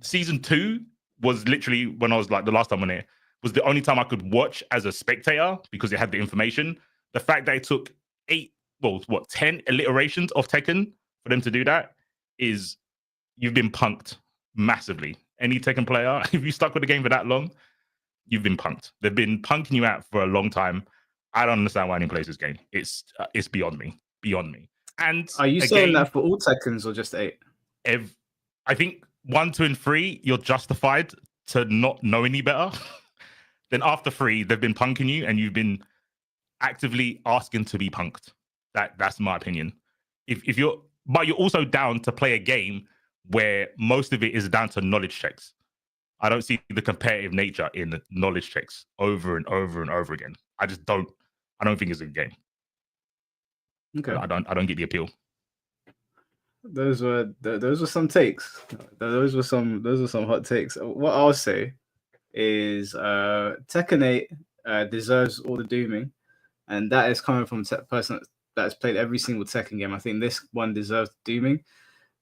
Season 2 was literally, when I was like, the last time on it, was the only time I could watch as a spectator because it had the information. The fact that it took 10 alliterations of Tekken for them to do that is, you've been punked massively. Any Tekken player, if you stuck with the game for that long, you've been punked. They've been punking you out for a long time. I don't understand why anyone plays this game. It's beyond me. And are you saying that for all Tekkens or just 8? I think 1, 2, and 3, you're justified to not know any better. Then after 3, they've been punking you, and you've been actively asking to be punked. That's my opinion. But you're also down to play a game where most of it is down to knowledge checks. I don't see the competitive nature in the knowledge checks over and over and over again. I don't think it's a game. Okay. I don't get the appeal. Those were some takes. Those were some hot takes. What I'll say is Tekken 8 deserves all the dooming, and that is coming from a person that has played every single Tekken game. I think this one deserves dooming.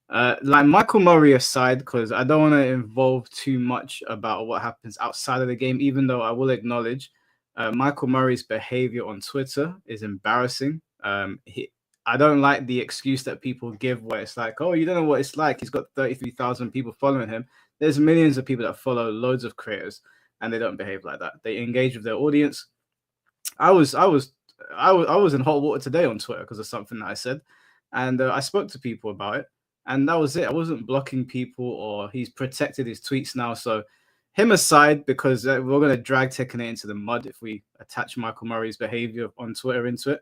Like Michael Murray aside, because I don't want to involve too much about what happens outside of the game, even though I will acknowledge Michael Murray's behavior on Twitter is embarrassing. I don't like the excuse that people give where it's like, oh, you don't know what it's like. He's got 33,000 people following him. There's millions of people that follow loads of creators, and they don't behave like that. They engage with their audience. I was in hot water today on Twitter because of something that I said, and I spoke to people about it, and that was it. I wasn't blocking people, or he's protected his tweets now. So him aside, because we're going to drag Tekken 8 into the mud if we attach Michael Murray's behavior on Twitter into it.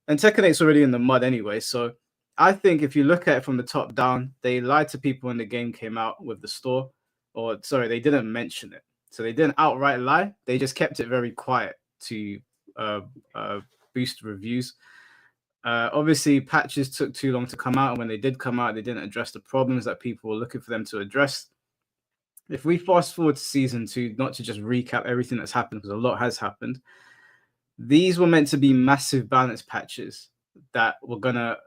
And Tekken 8's already in the mud anyway. So I think if you look at it from the top down, they lied to people when the game came out with the store. Or, sorry, they didn't mention it. So they didn't outright lie. They just kept it very quiet to boost reviews. Obviously, patches took too long to come out. And when they did come out, they didn't address the problems that people were looking for them to address. If we fast forward to Season 2, not to just recap everything that's happened, because a lot has happened, these were meant to be massive balance patches that were going to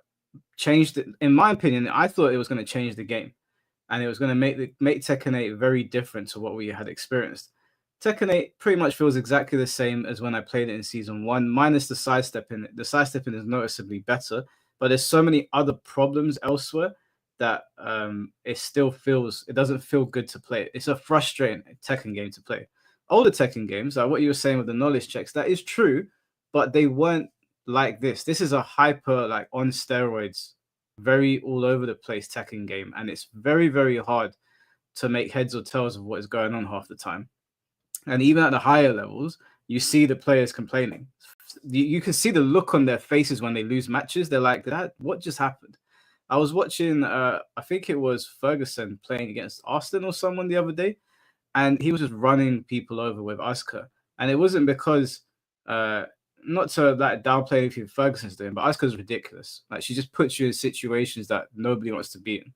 change in my opinion, I thought it was going to change the game, and it was going to make Tekken 8 very different to what we had experienced. Tekken 8 pretty much feels exactly the same as when I played it in Season 1, minus the sidestepping. The sidestepping is noticeably better, but there's so many other problems elsewhere that it doesn't feel good to play. It's a frustrating Tekken game to play. Older Tekken games, like what you were saying with the knowledge checks, that is true, but they weren't like this. This is a hyper, like on steroids, very all over the place Tekken game, and it's very, very hard to make heads or tails of what is going on half the time. And even at the higher levels, you see the players complaining. You can see the look on their faces when they lose matches. They're like, what just happened? I was watching, I think it was Ferguson playing against Austin or someone the other day, and he was just running people over with Asuka. And it wasn't because, not to like downplay anything Ferguson's doing, but Asuka's ridiculous. Like, she just puts you in situations that nobody wants to be in.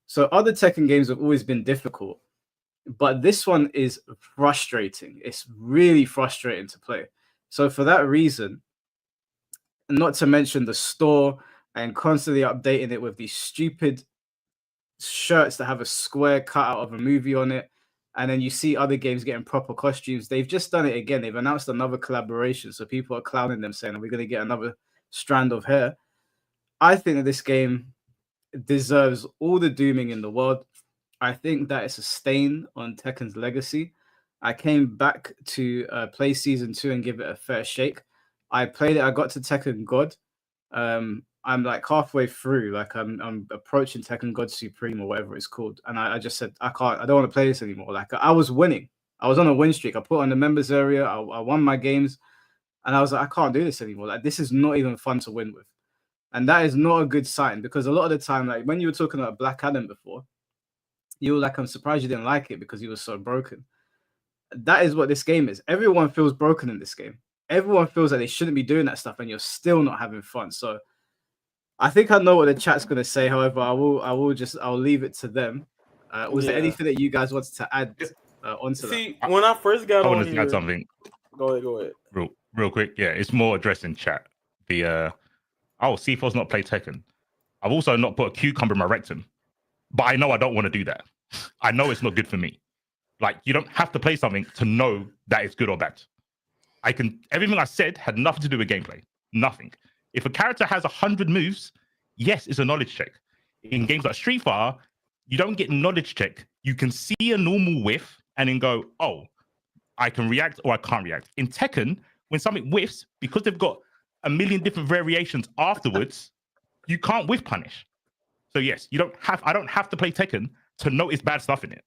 So other Tekken games have always been difficult, but this one is frustrating. It's really frustrating to play. So for that reason, not to mention the store and constantly updating it with these stupid shirts that have a square cutout of a movie on it, And then you see other games getting proper costumes. They've just done it again. They've announced another collaboration. So people are clowning them, saying, we're going to get another strand of hair. I think that this game deserves all the dooming in the world. I think that it's a stain on Tekken's legacy. I came back to play season 2 and give it a fair shake. I played it. I got to Tekken God. I'm like halfway through. Like I'm approaching Tekken God Supreme or whatever it's called. And I just said, I don't want to play this anymore. Like I was winning. I was on a win streak. I put on the members area. I won my games. And I was like, I can't do this anymore. Like this is not even fun to win with. And that is not a good sign, because a lot of the time, like when you were talking about Black Adam before, you were like, I'm surprised you didn't like it because he was so broken. That is what this game is. Everyone feels broken in this game. Everyone feels like they shouldn't be doing that stuff, and you're still not having fun. So I think I know what the chat's going to say. However, I'll leave it to them. Was there anything that you guys wanted to add onto that? When I first got on wanted here, to add something. Go ahead. Real quick. Yeah, it's more addressing chat. The C4's not play Tekken. I've also not put a cucumber in my rectum, but I know I don't want to do that. I know it's not good for me. Like, you don't have to play something to know that it's good or bad. Everything I said had nothing to do with gameplay. Nothing. If a character has 100 moves, yes, it's a knowledge check. In games like Street Fighter, you don't get knowledge check. You can see a normal whiff and then go, oh, I can react or I can't react. In Tekken, when something whiffs, because they've got a million different variations afterwards, you can't whiff punish. So yes, I don't have to play Tekken to notice bad stuff in it.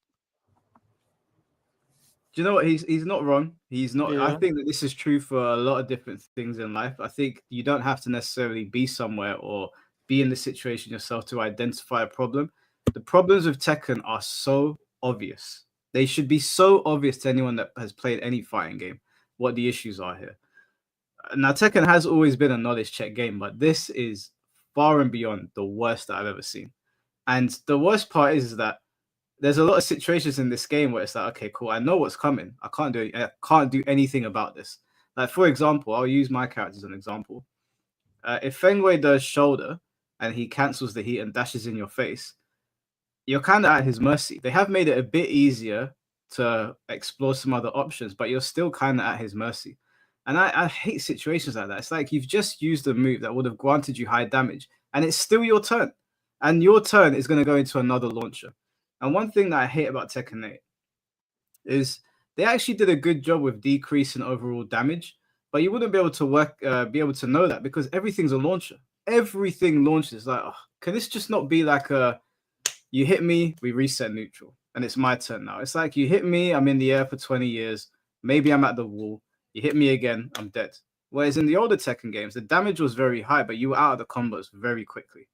Do you know what? He's not wrong. He's not. Yeah. I think that this is true for a lot of different things in life. I think you don't have to necessarily be somewhere or be in the situation yourself to identify a problem. The problems with Tekken are so obvious. They should be so obvious to anyone that has played any fighting game what the issues are here. Now, Tekken has always been a knowledge check game, but this is far and beyond the worst that I've ever seen. And the worst part is that there's a lot of situations in this game where it's like, okay, cool, I know what's coming. I can't do anything about this. Like, for example, I'll use my character as an example. If Fengwei does shoulder and he cancels the heat and dashes in your face, you're kind of at his mercy. They have made it a bit easier to explore some other options, but you're still kind of at his mercy. And I hate situations like that. It's like you've just used a move that would have granted you high damage, and it's still your turn. And your turn is going to go into another launcher. And one thing that I hate about Tekken 8 is they actually did a good job with decreasing overall damage, but you wouldn't be able to be able to know that because everything's a launcher. Everything launches. Like, oh, can this just not be like you hit me, we reset neutral, and it's my turn now? It's like you hit me, I'm in the air for 20 years. Maybe I'm at the wall. You hit me again, I'm dead. Whereas in the older Tekken games, the damage was very high, but you were out of the combos very quickly.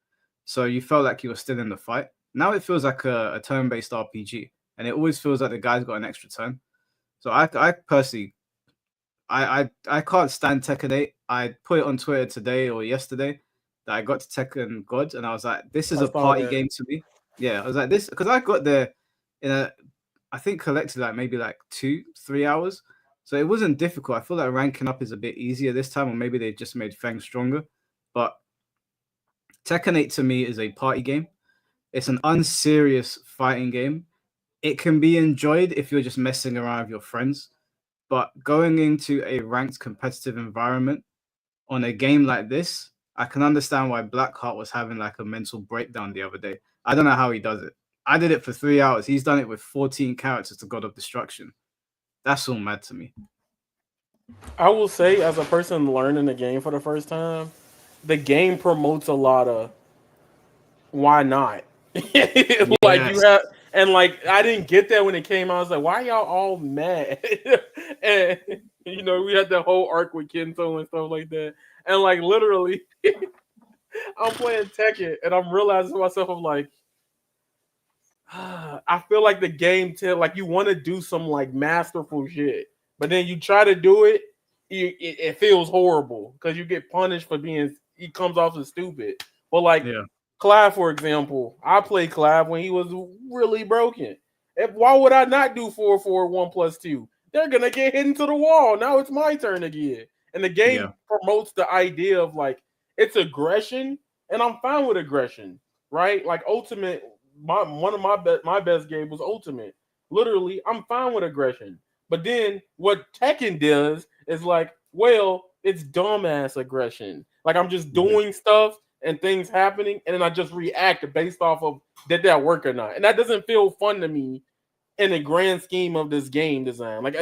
So you felt like you were still in the fight. Now it feels like a turn-based RPG, and it always feels like the guy's got an extra turn. So I personally, I can't stand Tekken 8. I put it on Twitter today or yesterday that I got to Tekken God, and I was like, this is a party game to me. Yeah, I was like, this, because I got there in I think collected like maybe like 2-3 hours. So it wasn't difficult. I feel like ranking up is a bit easier this time, or maybe they just made Feng stronger. But Tekken 8 to me is a party game. It's an unserious fighting game. It can be enjoyed if you're just messing around with your friends. But going into a ranked competitive environment on a game like this, I can understand why Blackheart was having like a mental breakdown the other day. I don't know how he does it. I did it for 3 hours. He's done it with 14 characters to God of Destruction. That's all mad to me. I will say, as a person learning the game for the first time, the game promotes a lot of why not? Like you have, and like I didn't get that when it came out. I was like, why y'all all mad? And you know, we had that whole arc with Kento and stuff like that. And like literally, I'm playing Tekken and I'm realizing to myself, I'm like, I feel like the game like you want to do some like masterful shit, but then you try to do it, it feels horrible because you get punished for he comes off as stupid. But like Clive, for example, I played Clive when he was really broken. Why would I not do 4-4-1+2? They're gonna get hit into the wall. Now it's my turn again. And the game promotes the idea of like it's aggression, and I'm fine with aggression, right? Like Ultimate. One of my best game was Ultimate. literally, I'm fine with aggression. But then what Tekken does is like, well, it's dumbass aggression. Like I'm just doing stuff and things happening, and then I just react based off of did that work or not. And that doesn't feel fun to me in the grand scheme of this game design. Like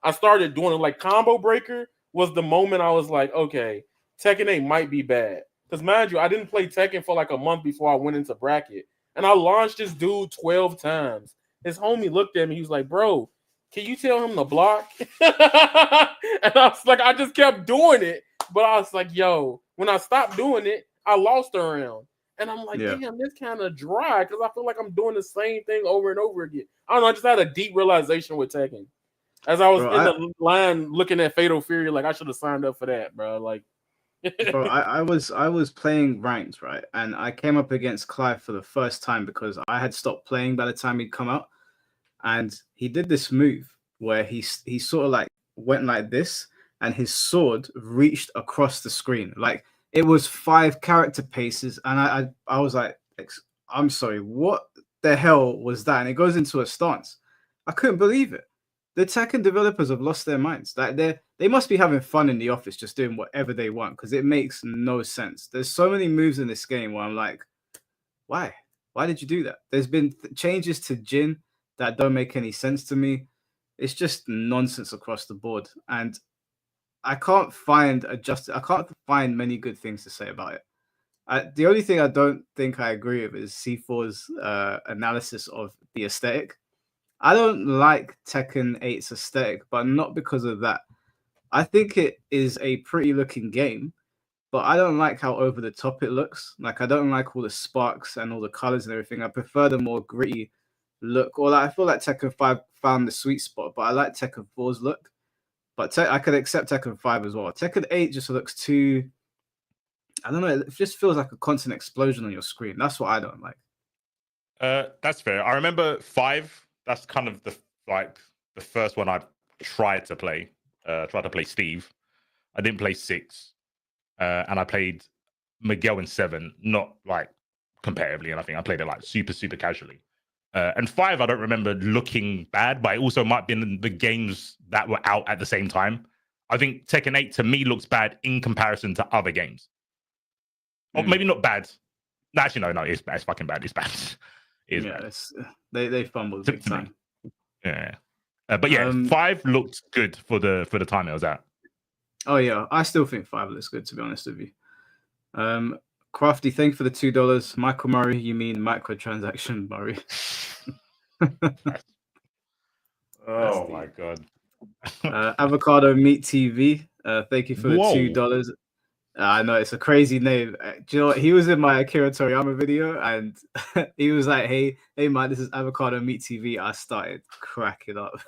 I started doing it. Like Combo Breaker was the moment I was like, okay, Tekken 8 might be bad. Because mind you, I didn't play Tekken for like a month before I went into bracket. And I launched this dude 12 times. His homie looked at me, he was like, bro, can you tell him to block? And I was like, I just kept doing it. But I was like, yo, when I stopped doing it, I lost a round. And I'm like, damn, this kind of dry because I feel like I'm doing the same thing over and over again. I don't know. I just had a deep realization with Tekken. As I was the line looking at Fatal Fury, like I should have signed up for that, bro. Like, bro, I was playing ranked, right? And I came up against Clive for the first time because I had stopped playing by the time he'd come out. And he did this move where he sort of like went like this and his sword reached across the screen. Like it was 5 character paces. And I was like, I'm sorry, what the hell was that? And it goes into a stance. I couldn't believe it. The Tekken developers have lost their minds. Like they must be having fun in the office just doing whatever they want because it makes no sense. There's so many moves in this game where I'm like, why? Why did you do that? There's been changes to Jin that don't make any sense to me. It's just nonsense across the board. And I can't find many good things to say about it. The only thing I don't think I agree with is C4's analysis of the aesthetic. I don't like Tekken 8's aesthetic, but not because of that. I think it is a pretty looking game, but I don't like how over the top it looks. Like I don't like all the sparks and all the colors and everything. I prefer the more gritty look. Or I feel like Tekken 5 found the sweet spot, but I like Tekken 4's look. But I could accept Tekken 5 as well. Tekken 8 just looks too, I don't know, it just feels like a constant explosion on your screen. That's what I don't like. That's fair. I remember 5. That's kind of the first one I tried to play. Tried to play Steve. I didn't play 6. And I played Miguel in 7, not like competitively, and I think I played it like super, super casually. And 5, I don't remember looking bad, but it also might have been the games that were out at the same time. I think Tekken 8 to me looks bad in comparison to other games. Or maybe not bad. No, actually, no, it's bad. It's fucking bad. It's bad. It is bad. They fumbled big time. Yeah. But yeah, 5 looked good for the time it was at. Oh yeah, I still think 5 looks good, to be honest with you. Crafty, thank you for the $2. Michael Murray, you mean microtransaction Murray? Oh my god. Avocado Meat TV, thank you for the $2. I know it's a crazy name. Do you know what? He was in my Akira Toriyama video and he was like, hey man, this is Avocado Meat TV. I started cracking up.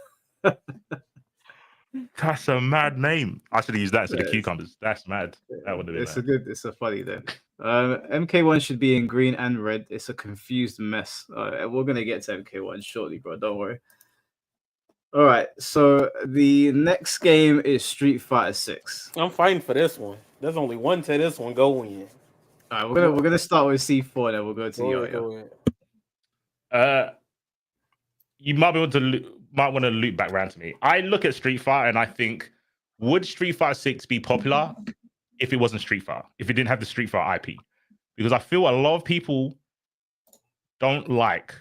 That's a mad name. I should have used that instead of cucumbers. That's mad. That would have been it's a funny name. MK1 should be in green and red. It's a confused mess. We're gonna get to MK1 shortly, bro. Don't worry. All right, so the next game is Street Fighter 6. I'm fighting for this one. There's only one to this one. Go in. All right, we're gonna start with C4, then we'll go to Yo-Yo. You might want to loop back around to me. I look at Street Fighter and I think, would Street Fighter 6 be popular if it wasn't Street Fighter? If it didn't have the Street Fighter IP? Because I feel a lot of people don't like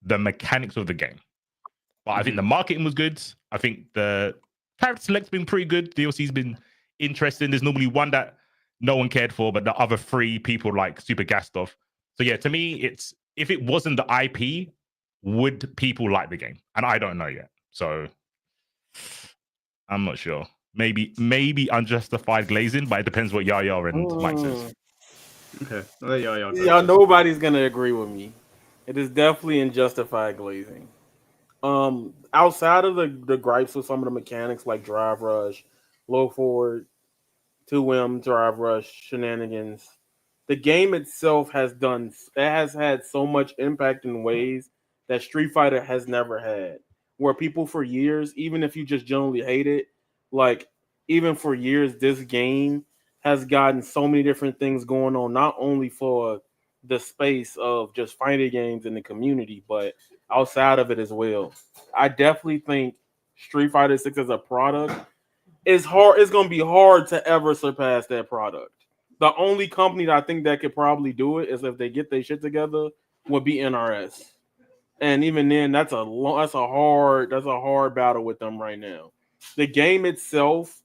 the mechanics of the game. But I think the marketing was good. I think the character select's been pretty good. DLC's been interesting. There's normally one that no one cared for, but the other 3 people like super gassed off. So yeah, to me, it's if it wasn't the IP, would people like the game? And I don't know yet. So I'm not sure. Maybe unjustified glazing, but it depends what Yaya and Mike says. Okay. Let Yaya go. Yeah, nobody's gonna agree with me. It is definitely unjustified glazing. Outside of the gripes with some of the mechanics like drive rush, low forward, 2M drive rush shenanigans, the game itself has had so much impact in ways that Street Fighter has never had. Where people for years, even if you just generally hate it, like even for years, this game has gotten so many different things going on, not only for the space of just fighting games in the community, but outside of it as well. I definitely think Street Fighter 6 as a product is hard. It's gonna be hard to ever surpass that product. The only company that I think that could probably do it is if they get their shit together would be NRS. And even then, that's a hard battle with them right now. The game itself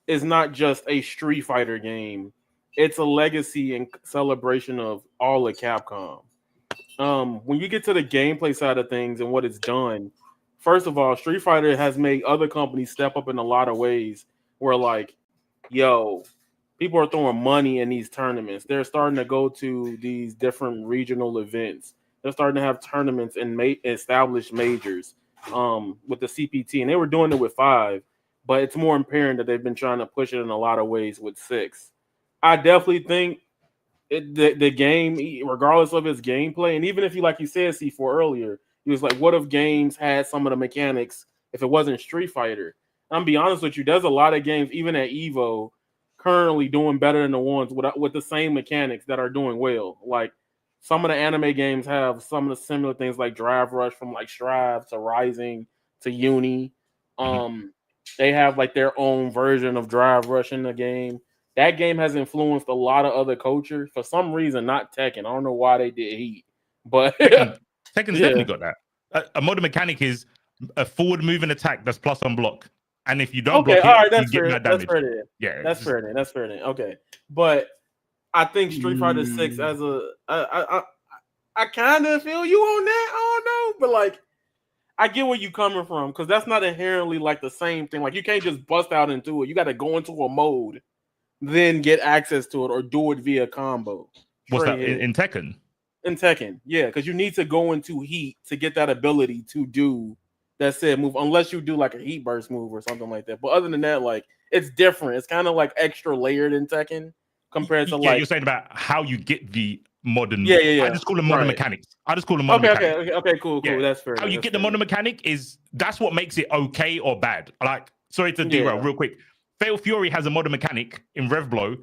is not just a Street Fighter game; it's a legacy and celebration of all of Capcom. When you get to the gameplay side of things and what it's done, first of all, Street Fighter has made other companies step up in a lot of ways. Where like, yo, people are throwing money in these tournaments. They're starting to go to these different regional events. They're starting to have tournaments and established majors with the CPT, and they were doing it with 5, but it's more apparent that they've been trying to push it in a lot of ways with 6. I definitely think the game, regardless of its gameplay, and even if you, like you said, C4 earlier, he was like, what if games had some of the mechanics if it wasn't Street Fighter? I'm be honest with you, there's a lot of games, even at Evo, currently doing better than the ones with the same mechanics that are doing well. Like some of the anime games have some of the similar things like Drive Rush from like Strive to Rising to Uni. They have like their own version of Drive Rush in the game. That game has influenced a lot of other culture. For some reason, not Tekken. I don't know why they did Heat, but Tekken's Yeah. definitely got that. A modern mechanic is a forward moving attack that's plus on block, and if you don't okay, block all right, it, you that's get fair. mad That's damage. fair then. Yeah, That's fair then. That's fair then. Okay, but I think Street Fighter 6 as I kind of feel you on that. I don't know, but like I get where you coming from because that's not inherently like the same thing. Like you can't just bust out into it. You got to go into a mode, then get access to it or do it via combo. What's that Straight in Tekken? in Tekken, yeah, because you need to go into heat to get that ability to do that said move, unless you do like a heat burst move or something like that. But other than that, like it's different. It's kind of like extra layered in Tekken compared to Yeah, like you're saying about how you get the modern. yeah. I just call them modern Right. mechanics. I just call them modern mechanics. Okay, cool. Yeah. That's fair. How you That's get the fair. modern mechanic is that's what makes it okay or bad. Like, sorry to derail Yeah. real quick. Fatal Fury has a modern mechanic in Revblow,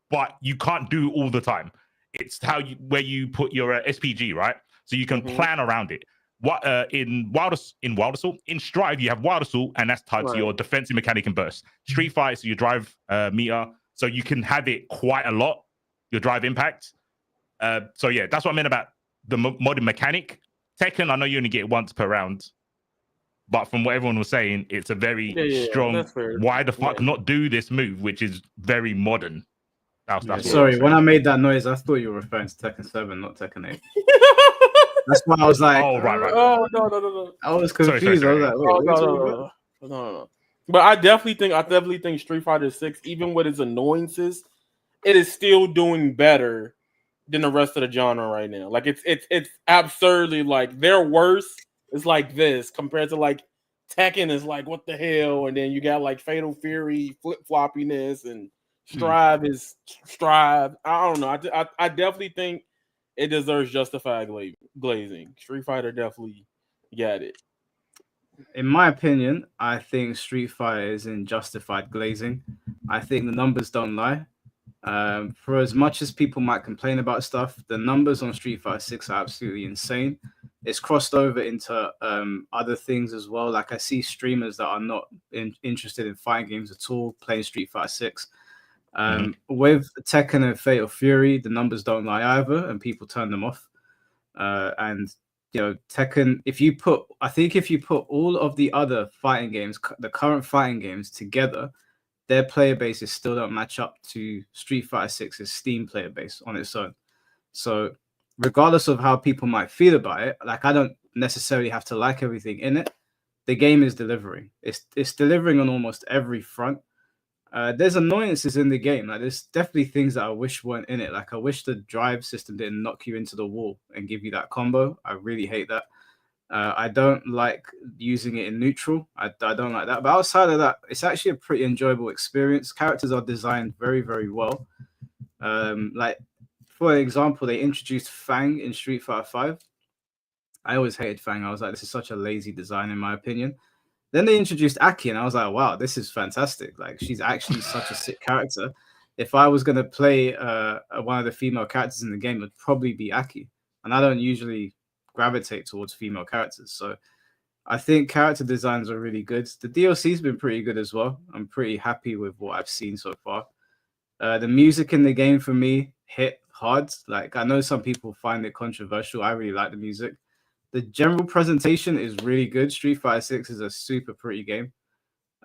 but you can't do all the time. It's where you put your SPG, right? So you can plan around it. What in Wild Assault, in Strive, you have Wild Assault, and that's tied to your defensive mechanic and burst. Street Fighter, so your drive meter, so you can have it quite a lot. Your drive impact. So yeah, that's what I meant about the modern mechanic. Tekken, I know you only get it once per round, but from what everyone was saying, it's a very strong. That's fair. Why the fuck not do this move, which is very modern? That's sorry, when I made that noise, I thought you were referring to Tekken 7, not Tekken 8. That's why I was like, oh right. Oh no. I was confused. Sorry. I was like, No. But I definitely think Street Fighter 6, even with its annoyances, it is still doing better than the rest of the genre right now. Like it's absurdly like their worst is like this compared to like Tekken is like what the hell, and then you got like Fatal Fury flip floppiness and Strive is Strive. I don't know. I definitely think it deserves justified glazing. Street Fighter definitely got it. in my opinion, I think Street Fighter is in justified glazing. I think the numbers don't lie. For as much as people might complain about stuff, the numbers on Street Fighter 6 are absolutely insane. It's crossed over into other things as well. Like I see streamers that are not interested in fighting games at all playing Street Fighter 6. With Tekken and Fatal Fury, the numbers don't lie either, and people turn them off. And you know, Tekken, if you put all of the other fighting games, the current fighting games together, their player bases still don't match up to Street Fighter 6's Steam player base on its own. So regardless of how people might feel about it, like I don't necessarily have to like everything in it. The game is delivering. It's delivering on almost every front. There's annoyances in the game. Like there's definitely things that I wish weren't in it. Like I wish the drive system didn't knock you into the wall and give you that combo. I really hate that. I don't like using it in neutral. I don't like that. But outside of that, it's actually a pretty enjoyable experience. Characters are designed very, very well. Like for example, they introduced Fang in Street Fighter 5. I always hated Fang. I was like, this is such a lazy design in my opinion. Then they introduced Aki, and I was like, wow, this is fantastic. Like, she's actually such a sick character. if I was gonna play one of the female characters in the game, it would probably be Aki, and I don't usually gravitate towards female characters, so I think character designs are really good. The DLC's been pretty good as well. I'm pretty happy with what I've seen so far. The music in the game for me hit hard. Like I know some people find it controversial. I really like the music. The general presentation is really good. Street Fighter 6 is a super pretty game.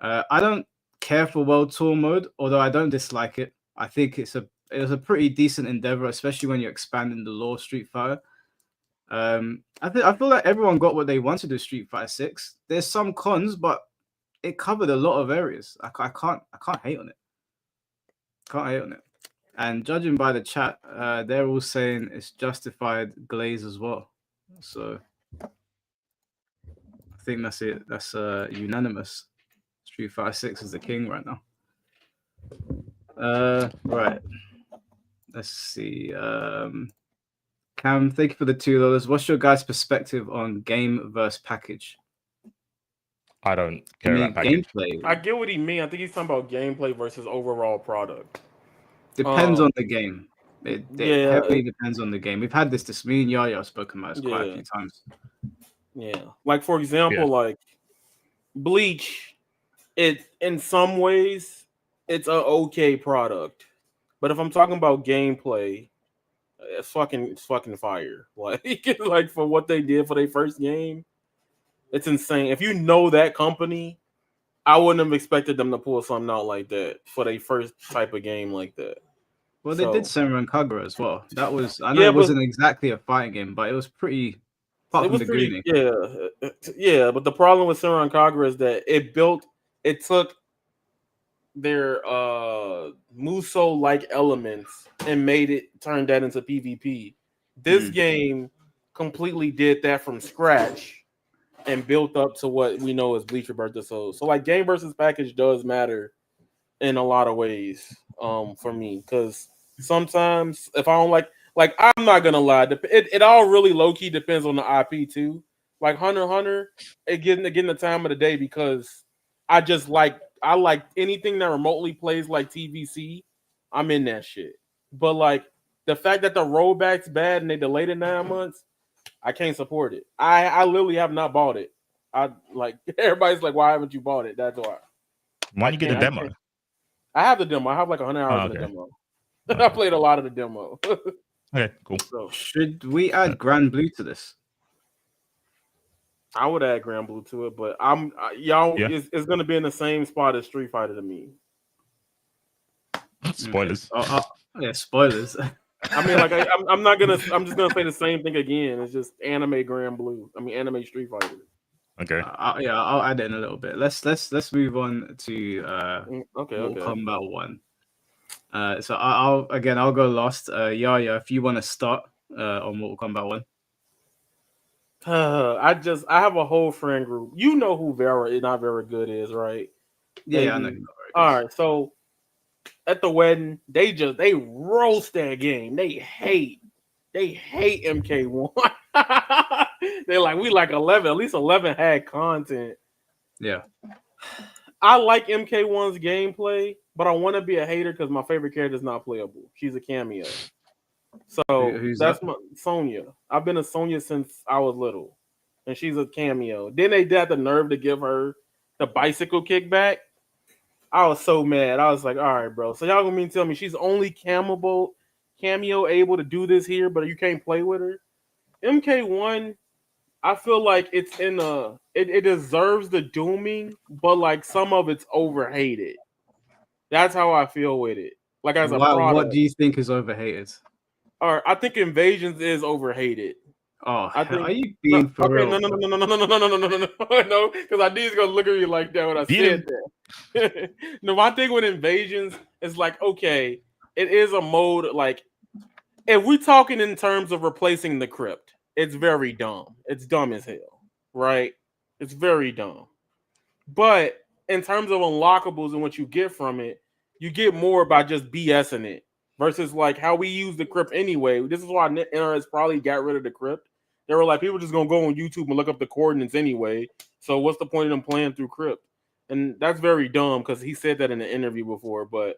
I don't care for World Tour mode, although I don't dislike it. I think it was a pretty decent endeavor, especially when you're expanding the lore of Street Fighter. I feel like everyone got what they wanted with Street Fighter 6. There's some cons, but it covered a lot of areas. I can't hate on it. Can't hate on it. And judging by the chat, they're all saying it's justified glaze as well. So I think that's it. That's unanimous. Street Fighter 6 is the king right now. Right. Let's see. Cam, thank you for the $2. What's your guys' perspective on game versus package? I don't care about package. Gameplay. I get what he means. I think he's talking about gameplay versus overall product. Depends on the game. It heavily depends on the game. We've had this. Me and Yaya have spoken about this quite a few times. Yeah, like for example, like Bleach. It in some ways it's an okay product, but if I'm talking about gameplay, it's fucking fire. Like for what they did for their first game, it's insane. If you know that company, I wouldn't have expected them to pull something out like that for their first type of game like that. Well, they did Senran Kagura as well. That was it wasn't exactly a fighting game, but it was pretty. Apart from the greening. Yeah. But the problem with Senran Kagura is that it took their Muso-like elements and turned that into PvP. This game completely did that from scratch and built up to what we know as Bleach Rebirth Soul. So like game versus package does matter in a lot of ways for me, because sometimes if I don't like I'm not gonna lie, it all really low-key depends on the IP too. Like Hunter x Hunter, getting the time of the day because I like anything that remotely plays like TVC. I'm in that shit. But like the fact that the rollback's bad and they delayed it 9 months, I can't support it. I literally have not bought it. I like everybody's like, why haven't you bought it? That's why. Why you get the demo? I have the demo. I have like 100 hours in the demo. I played a lot of the demo. Okay, cool. So should we add Grand Blue to this? I would add Grand Blue to it, but it's going to be in the same spot as Street Fighter to me. Spoilers. Yeah, spoilers. I mean, like I'm just gonna say the same thing again. It's just anime Grand Blue. I mean, anime Street Fighter. Okay. I'll add it in a little bit. Let's move on to Mortal Kombat 1. So I'll go last. Yaya, if you want to start on Mortal Kombat 1. I have a whole friend group. You know who Not Very Good is, right? Yeah, I know. All right, so at the wedding, they roast that game. They hate MK1. They're like, we like 11. At least 11 had content. Yeah. I like MK1's gameplay, but I want to be a hater because my favorite character is not playable. She's a cameo. So that's my Sonya. I've been a Sonya since I was little, and she's a cameo. Then they had the nerve to give her the bicycle kickback. I was so mad. I was like, all right, bro. So y'all gonna mean tell me she's only cameo able to do this here, but you can't play with her? MK1, I feel like it's it deserves the dooming, but like some of it's overhated. That's how I feel with it. Like as a product. What do you think is overhated? All right, I think Invasions is overhated. Oh, are you being for real? No, because I knew he's gonna look at me like that when I said that. No, my thing with Invasions is like, okay, it is a mode. Like, if we're talking in terms of replacing the crypt, it's very dumb. It's dumb as hell, right? It's very dumb. But in terms of unlockables and what you get from it, you get more by just BSing it versus like how we use the crypt anyway. This is why NRS probably got rid of the crypt. They were like, people just gonna go on YouTube and look up the coordinates anyway. So what's the point of them playing through crypt? And that's very dumb because he said that in an interview before. But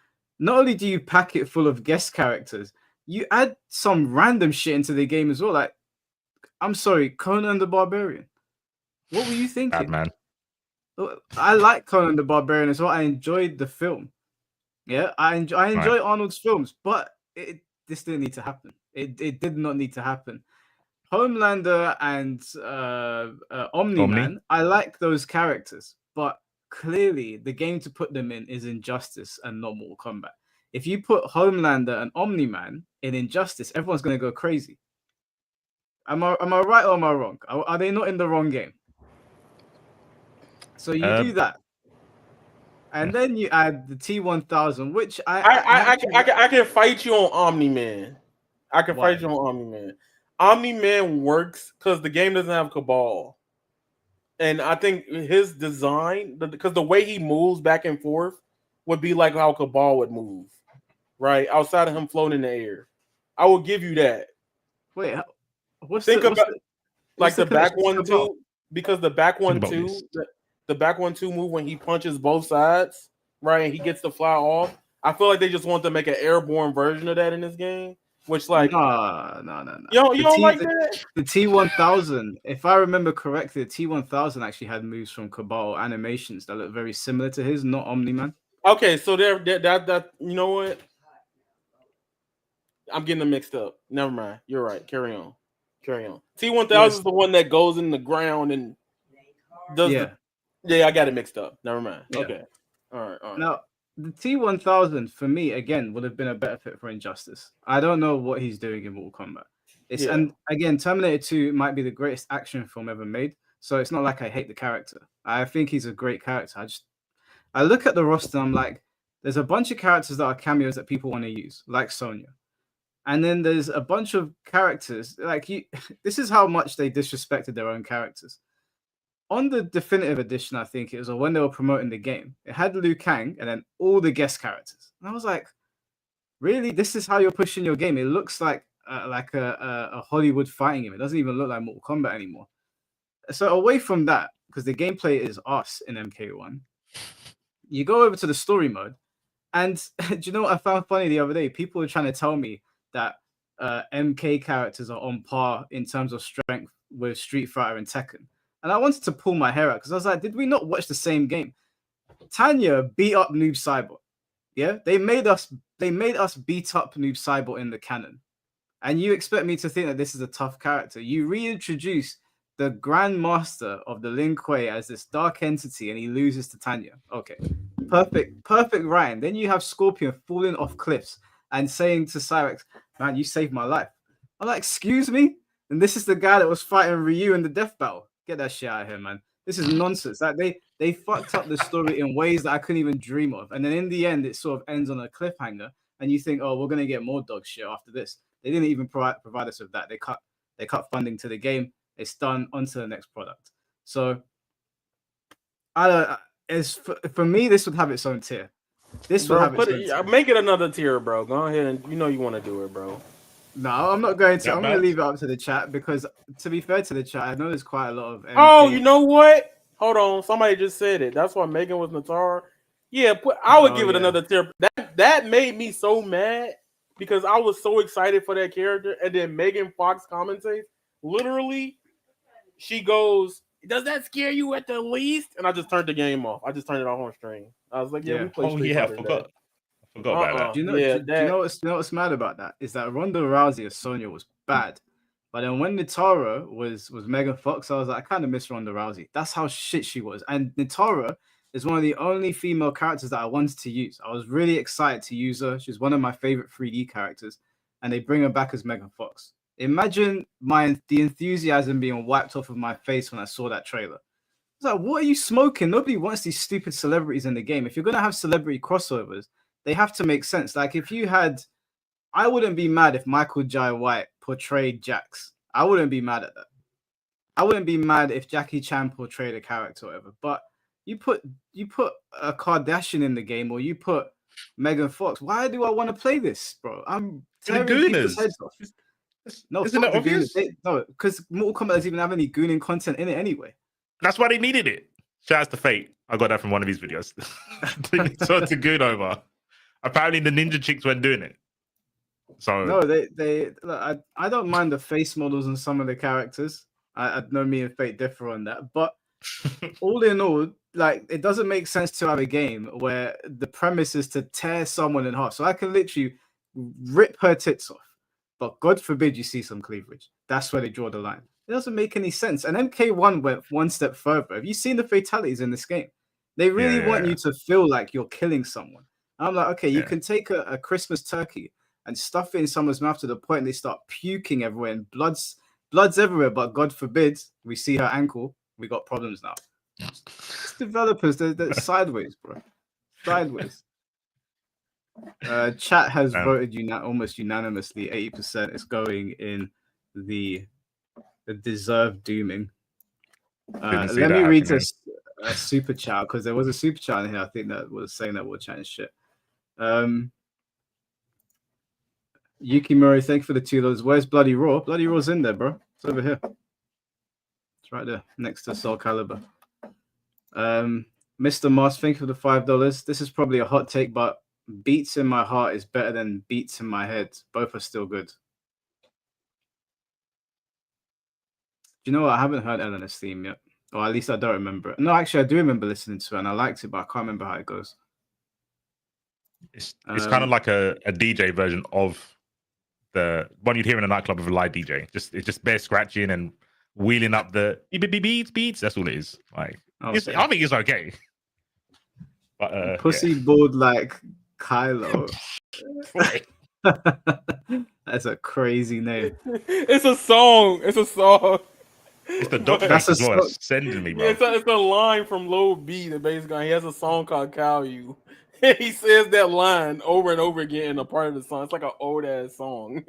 not only do you pack it full of guest characters, you add some random shit into the game as well. Like, I'm sorry, Conan the Barbarian. What were you thinking? Bad man. I like Conan the Barbarian as well. I enjoyed the film. Yeah, I enjoy Arnold's films, but this didn't need to happen. It did not need to happen. Homelander and Omni-Man, I like those characters, but clearly the game to put them in is Injustice and not Mortal Kombat. If you put Homelander and Omni-Man in Injustice, everyone's going to go crazy. Am I right or am I wrong? Are they not in the wrong game? So you do that. And then you add the T1000, which I can fight you on Omni-Man. I can fight you on Omni-Man. Omni-Man works because the game doesn't have Cabal. And I think his design, because the way he moves back and forth would be like how Cabal would move, right? Outside of him floating in the air. I will give you that. Wait, the back 1-2, because the back 1-2, the back 1-2 move when he punches both sides, right, and he gets to fly off. I feel like they just want to make an airborne version of that in this game, which like no. You don't like that? The T1000, if I remember correctly, the T1000 actually had moves from Cabal animations that look very similar to his, not Omni-Man. Okay, so that you know what? I'm getting them mixed up. Never mind. You're right. Carry on. T1000 is the one that goes in the ground and does Yeah, I got it mixed up. Never mind. Yeah. Okay. All right. Now, the T1000 for me again would have been a better fit for Injustice. I don't know what he's doing in Mortal Kombat. And again, Terminator 2 might be the greatest action film ever made. So it's not like I hate the character. I think he's a great character. I look at the roster, I'm like, there's a bunch of characters that are cameos that people want to use, like Sonya. And then there's a bunch of characters like this is how much they disrespected their own characters. On the definitive edition, I think it was, or when they were promoting the game, it had Liu Kang and then all the guest characters. And I was like, really? This is how you're pushing your game? It looks like a Hollywood fighting game. It doesn't even look like Mortal Kombat anymore. So away from that, because the gameplay is us in MK1, you go over to the story mode. And do you know what I found funny the other day? People were trying to tell me that MK characters are on par in terms of strength with Street Fighter and Tekken. And I wanted to pull my hair out because I was like, did we not watch the same game? Tanya beat up Noob Saibot. Yeah, they made us beat up Noob Saibot in the canon. And you expect me to think that this is a tough character. You reintroduce the Grandmaster of the Lin Kuei as this dark entity and he loses to Tanya. Okay. Perfect Ryan. Then you have Scorpion falling off cliffs and saying to Cyrex, man, you saved my life. I'm like, excuse me? And this is the guy that was fighting Ryu in the death battle. Get that shit out of here, man. This is nonsense. Like they fucked up the story in ways that I couldn't even dream of. And then in the end, it sort of ends on a cliffhanger. And you think, oh, we're gonna get more dog shit after this. They didn't even provide us with that. They cut funding to the game. It's done onto the next product. So for me, this would have its own tier. This would have its own tier. Make it another tier, bro. Go ahead and you want to do it, bro. No, I'm not going to. I'm going to leave it up to the chat because, to be fair to the chat, I know there's quite a lot of. Oh, you know what? Hold on. Somebody just said it. That's why Megan was Natara. Yeah, I would give it another tier. That made me so mad because I was so excited for that character. And then Megan Fox commentates. Literally, she goes, "Does that scare you at the least?" And I just turned the game off. I just turned it off on stream. I was like, "Yeah, we play Street Fighter." I forgot about that. Do you know what's mad about that? Is that Ronda Rousey as Sonya was bad. But then when Nitara was Megan Fox, I was like, I kind of miss Ronda Rousey. That's how shit she was. And Nitara is one of the only female characters that I wanted to use. I was really excited to use her. She's one of my favorite 3D characters. And they bring her back as Megan Fox. Imagine the enthusiasm being wiped off of my face when I saw that trailer. I was like, what are you smoking? Nobody wants these stupid celebrities in the game. If you're going to have celebrity crossovers, they have to make sense. Like if you had, I wouldn't be mad if Michael Jai White portrayed Jax. I wouldn't be mad at that. I wouldn't be mad if Jackie Chan portrayed a character or whatever. But you put a Kardashian in the game or you put Megan Fox. Why do I want to play this, bro? I'm tearing people's heads off. No, isn't that obvious? No, because Mortal Kombat doesn't even have any gooning content in it anyway. That's why they needed it. Shout out to Fate. I got that from one of his videos. So to goon over. apparently the ninja chicks weren't doing it. So No, I don't mind the face models and some of the characters. I know me and Fate differ on that, but all in all, like it doesn't make sense to have a game where the premise is to tear someone in half. So I can literally rip her tits off, but God forbid you see some cleavage. That's where they draw the line. It doesn't make any sense. And MK1 went one step further. Have you seen the fatalities in this game? They really want you to feel like you're killing someone. I'm like, okay, you can take a Christmas turkey and stuff it in someone's mouth to the point they start puking everywhere and blood's everywhere. But God forbid we see her ankle, we got problems now. It's developers, they're sideways, bro. Sideways. Chat has voted almost unanimously. 80% is going in the deserved dooming. Let me read this super chat because there was a super chat in here. I think that was saying that we're chatting shit. Yuki Murray, thank you for the $2. Where's Bloody Raw? Bloody Raw's in there, bro. It's over here. It's right there next to Soul Calibur. Mr. Moss, thank you for the $5. This is probably a hot take, but Beats in My Heart is better than Beats in My Head. Both are still good. Do you know what? I haven't heard Eleanor's theme yet. Or at least I don't remember it. No, actually, I do remember listening to it and I liked it, but I can't remember how it goes. It's kind of like a DJ version of the one you'd hear in a nightclub with a live DJ. It's just bare scratching and wheeling up the beats. That's all it is. Like, I think it's okay. But Pussy bored like Kylo. That's a crazy name. It's a song. It's the doctor that's sending me, bro. It's a line from Lil B that basically he has a song called Cow You. He says that line over and over again in a part of the song. It's like an old ass song.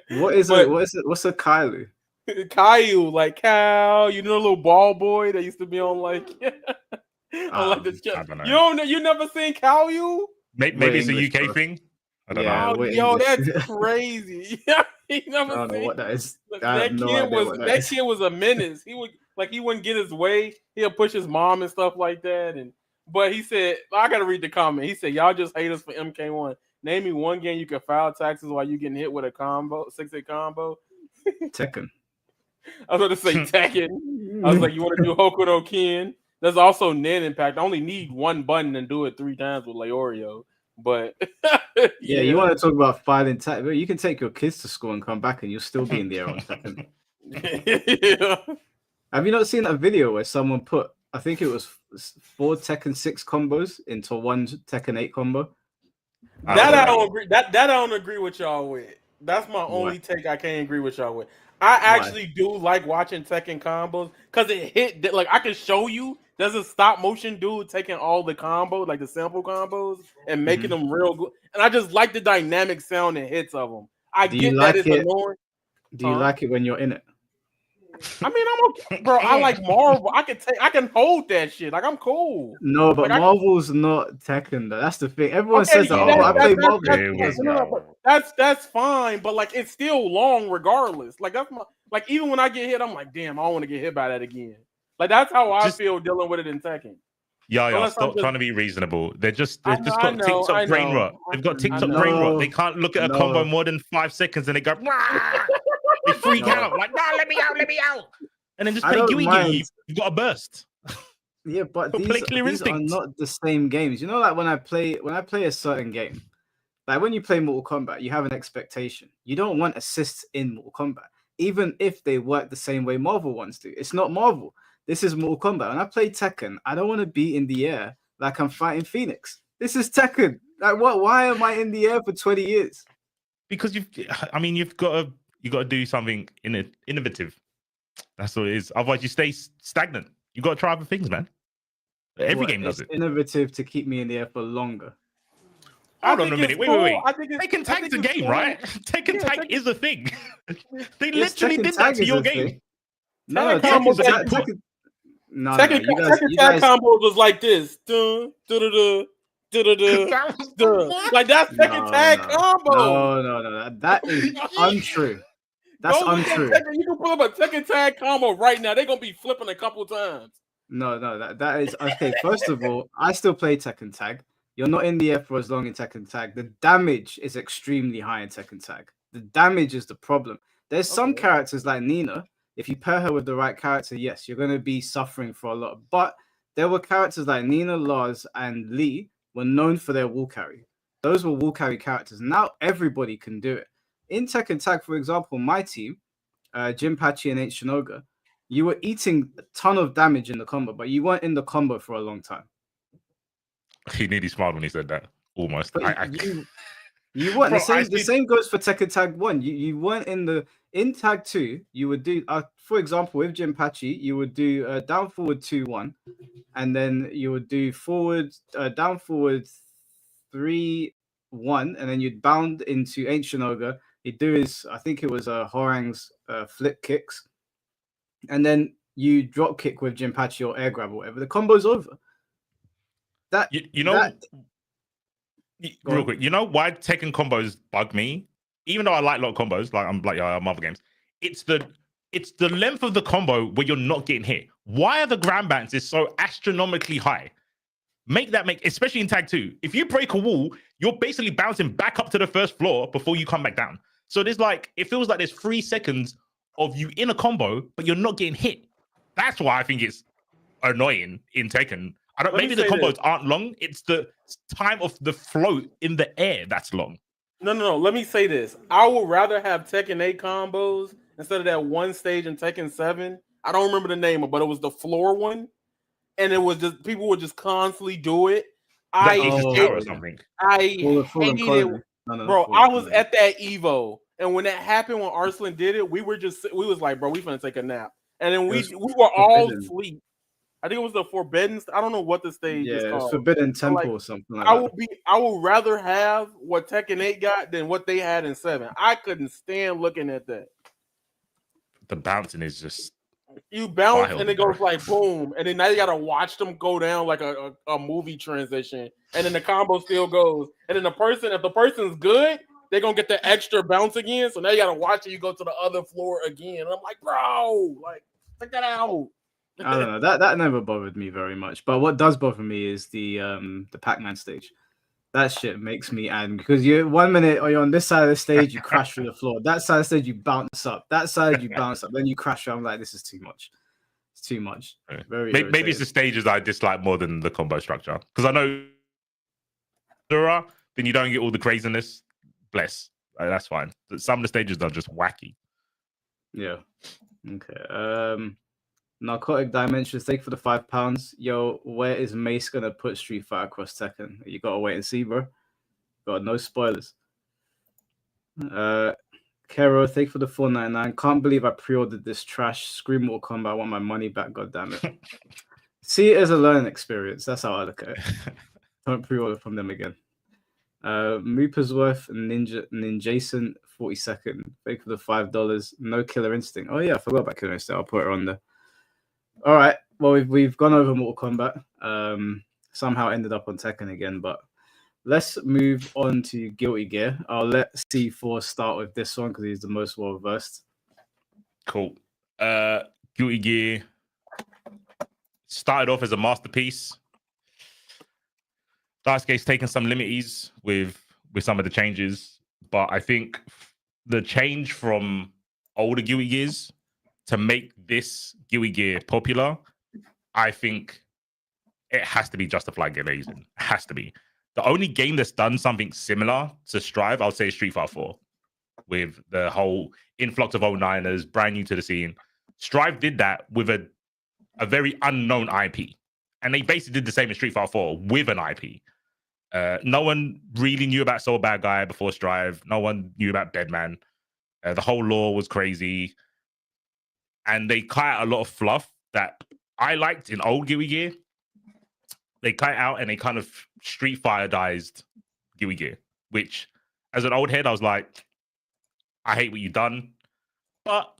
What is it? What's a Kylo? Caillou, like cow. You know, the little ball boy that used to be on like. On like the you never seen Caillou? Maybe it's a UK thing. I don't know. Yo, that's crazy. He never I don't know what that is. That kid was a menace. He wouldn't get his way. He'll push his mom and stuff like that. But he said, I gotta read the comment. He said, y'all just hate us for MK1. Name me one game you can file taxes while you getting hit with a combo, 6-hit combo. Tekken. I was going to say Tekken. I was like, you want to do Hokuto no Ken? There's also Nen Impact. I only need one button and do it 3 times with Leorio. But yeah, you want to talk about filing tax? You can take your kids to school and come back, and you'll still be in the air on Tekken. Have you not seen that video where someone put, I think it was 4 Tekken 6 combos into 1 Tekken 8 combo? That I don't agree. That I don't agree with y'all with. That's my only take. I can't agree with y'all with. I actually do like watching Tekken combos because it hit. Like I can show you. There's a stop motion dude taking all the combos, like the sample combos, and making them real good. And I just like the dynamic sound and hits of them. I get that it's annoying. Do you like it when you're in it? I mean, I'm okay, bro. I like Marvel. I can hold that shit. Like I'm cool. No, but like, Marvel's not Tekken though. That's the thing. Everyone says that. I play Marvel. That's fine, but like it's still long regardless. Like that's my even when I get hit, I'm like, damn, I don't want to get hit by that again. Like that's how I feel dealing with it in Tekken. Yeah, stop trying to be reasonable. They've just got TikTok brain rot. They've got TikTok brain rot. They can't look at a combo more than 5 seconds and they go, they freak out. Like, let me out. And then just play Yui. You've got a burst. Yeah, but these are not the same games. You know, like when I play a certain game, like when you play Mortal Kombat, you have an expectation. You don't want assists in Mortal Kombat, even if they work the same way Marvel ones do. It's not Marvel. This is Mortal Kombat. When I play Tekken, I don't want to be in the air like I'm fighting Phoenix. This is Tekken. Like what? Why am I in the air for 20 years? Because you've got to do something innovative. That's what it is. Otherwise, you stay stagnant. You got to try other things, man. Every game does it. Innovative to keep me in the air for longer. Hold on a minute. Wait. Tekken Tag's a game, right? Tekken Tag is a thing. They literally did that to your game. No, Tekken Tag combos was like this. Like that's Tekken Tag combo. No. That is untrue. That's untrue. You can pull up a Tekken Tag combo right now. They're gonna be flipping a couple times. No, that is okay. First of all, I still play Tekken Tag. You're not in the air for as long in Tekken Tag. The damage is extremely high in Tekken Tag. The damage is the problem. There's some characters like Nina. If you pair her with the right character, yes, you're going to be suffering for a lot. But there were characters like Nina, Lars, and Lee were known for their wall carry. Those were wall carry characters. Now everybody can do it. In Tekken Tag, for example, my team, Jinpachi and H Shinoga, you were eating a ton of damage in the combo, but you weren't in the combo for a long time. He nearly smiled when he said that. Almost. You weren't. Bro, the same goes for Tekken Tag 1. You weren't in Tag 2. You would do, for example, with Jinpachi, you would do down forward 2-1, and then you would do forward down forward 3-1, and then you'd bound into Ancient Shinoga. He'd do his, I think it was Horang's flip kicks, and then you drop kick with Jinpachi or air grab or whatever. The combo's over. That real quick, you know why Tekken combos bug me? Even though I like a lot of combos, like I'm like other games, it's the length of the combo where you're not getting hit. Why are the ground bounces so astronomically high? Especially in Tag 2. If you break a wall, you're basically bouncing back up to the first floor before you come back down. So it feels like there's 3 seconds of you in a combo, but you're not getting hit. That's why I think it's annoying in Tekken. Maybe the combos aren't long. It's the time of the float in the air that's long. No. Let me say this. I would rather have Tekken 8 combos instead of that one stage in Tekken 7. I don't remember the name, but it was the floor one. And it was just, people would just constantly do it. I hated it. Bro, I was at that Evo. And when that happened, when Arslan did it, we was like, bro, we finna take a nap. And then we were all asleep. I think it was the Forbidden. I don't know what the stage is called. Forbidden Temple or something like that. I would rather have what Tekken 8 got than what they had in 7. I couldn't stand looking at that. The bouncing is just you bounce wild, and it goes like boom, and then now you gotta watch them go down like a movie transition, and then the combo still goes, and then if the person's good, they're gonna get the extra bounce again. So now you gotta watch it. You go to the other floor again. And I'm like, bro, like check that out. I don't know. That never bothered me very much. But what does bother me is the Pac-Man stage. That shit makes me angry because you 1 minute or you're on this side of the stage, you crash through the floor. That side of the stage, you bounce up. That side, you bounce up. Then you crash. I'm like, this is too much. It's too much. Maybe it's the stages I dislike more than the combo structure because I know then you don't get all the craziness. Bless. That's fine. Some of the stages are just wacky. Yeah. Okay. Narcotic Dimensions, thank you for the £5. Yo, where is Mace gonna put Street Fighter across Tekken? You gotta wait and see, bro. Got no spoilers. Kero, thank you for the $4.99. Can't believe I pre-ordered this trash. Scream Mortal Kombat. I want my money back. God damn it. See it as a learning experience. That's how I look at it. Don't pre-order from them again. Moopersworth Ninjason 42nd. Thank you for the $5. No Killer Instinct. Oh yeah, I forgot about Killer Instinct. I'll put it on there. All right. Well, we've gone over Mortal Kombat. Somehow ended up on Tekken again, but let's move on to Guilty Gear. I'll let C4 start with this one because he's the most well versed. Cool. Guilty Gear started off as a masterpiece. Daisuke's taken some liberties with some of the changes, but I think the change from older Guilty Gears to make this Guilty Gear popular, I think it has to be Justified Glazing. It has to be. The only game that's done something similar to Strive, I would say, is Street Fighter 4, with the whole influx of 09ers, brand new to the scene. Strive did that with a very unknown IP. And they basically did the same in Street Fighter 4 with an IP. No one really knew about Soul Bad Guy before Strive. No one knew about Deadman. The whole lore was crazy. And they cut out a lot of fluff that I liked in old Guilty Gear. They cut out and they kind of Street Fighter-ized Guilty Gear, which, as an old head, I was like, I hate what you've done. But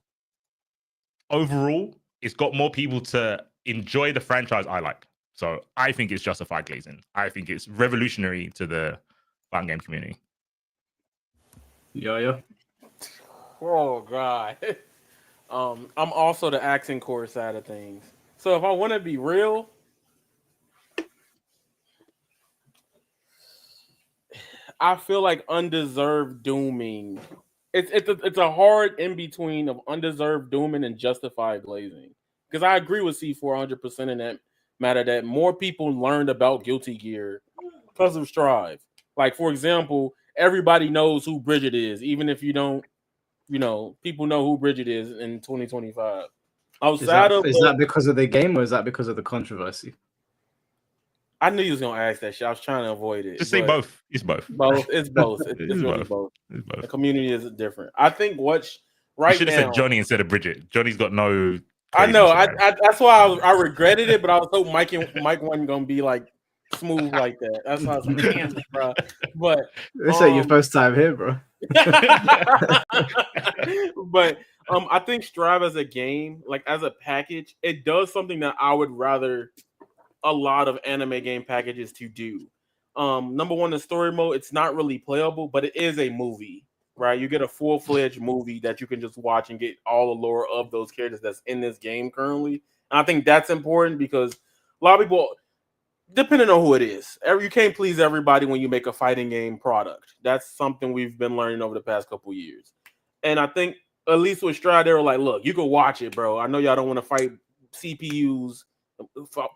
overall, it's got more people to enjoy the franchise I like. So I think it's Justified Glazing. I think it's revolutionary to the fan game community. Yeah. Oh, God. I'm also the accent core side of things. So if I want to be real, I feel like undeserved dooming. It's a hard in between of undeserved dooming and justified glazing. Because I agree with C4 100% in that matter that more people learned about Guilty Gear because of Strive. Like, for example, everybody knows who Bridget is, even if you don't, people know who Bridget is in 2025. Outside of is that because of the game or is that because of the controversy? I knew you was gonna ask that shit. I was trying to avoid it. Just say both. It's both. Both. It's both. It's really both. It's both. The community is different. I think what's right you should now. have said Johnny instead of Bridget. Johnny's got no. I know. That's why I regretted it, but I was hoping Mike wasn't gonna be like smooth like that. That's why I was like, damn, bro. But this ain't your first time here, bro. But I think Strive as a game, like as a package, it does something that I would rather a lot of anime game packages to do. Number one, the story mode, it's not really playable, but it is a movie, right? You get a full-fledged movie that you can just watch and get all the lore of those characters that's in this game currently. And I think that's important because a lot of people, depending on who it is, you can't please everybody when you make a fighting game product. That's something we've been learning over the past couple years. And I think at least with Stride, they were like, look, you can watch it, bro. I know y'all don't want to fight CPUs,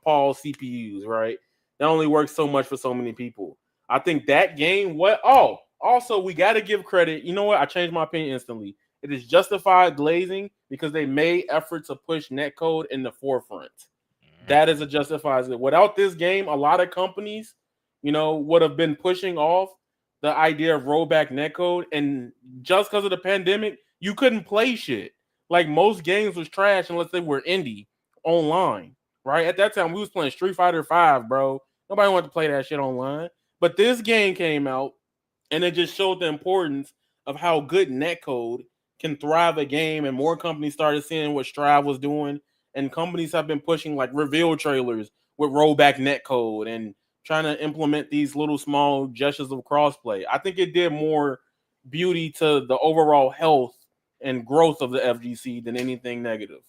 Paul CPUs, right? That only works so much for so many people. I think that game, also we got to give credit. You know what? I changed my opinion instantly. It is justified glazing because they made effort to push netcode in the forefront. That is a justified. Without this game, a lot of companies, would have been pushing off the idea of rollback netcode, and just because of the pandemic, you couldn't play shit. Like most games was trash unless they were indie online. Right at that time, we was playing Street Fighter 5, bro. Nobody wanted to play that shit online. But this game came out, and it just showed the importance of how good netcode can thrive a game. And more companies started seeing what Strive was doing, and companies have been pushing like reveal trailers with rollback netcode and trying to implement these little small gestures of crossplay. I think it did more beauty to the overall health and growth of the FGC than anything negative.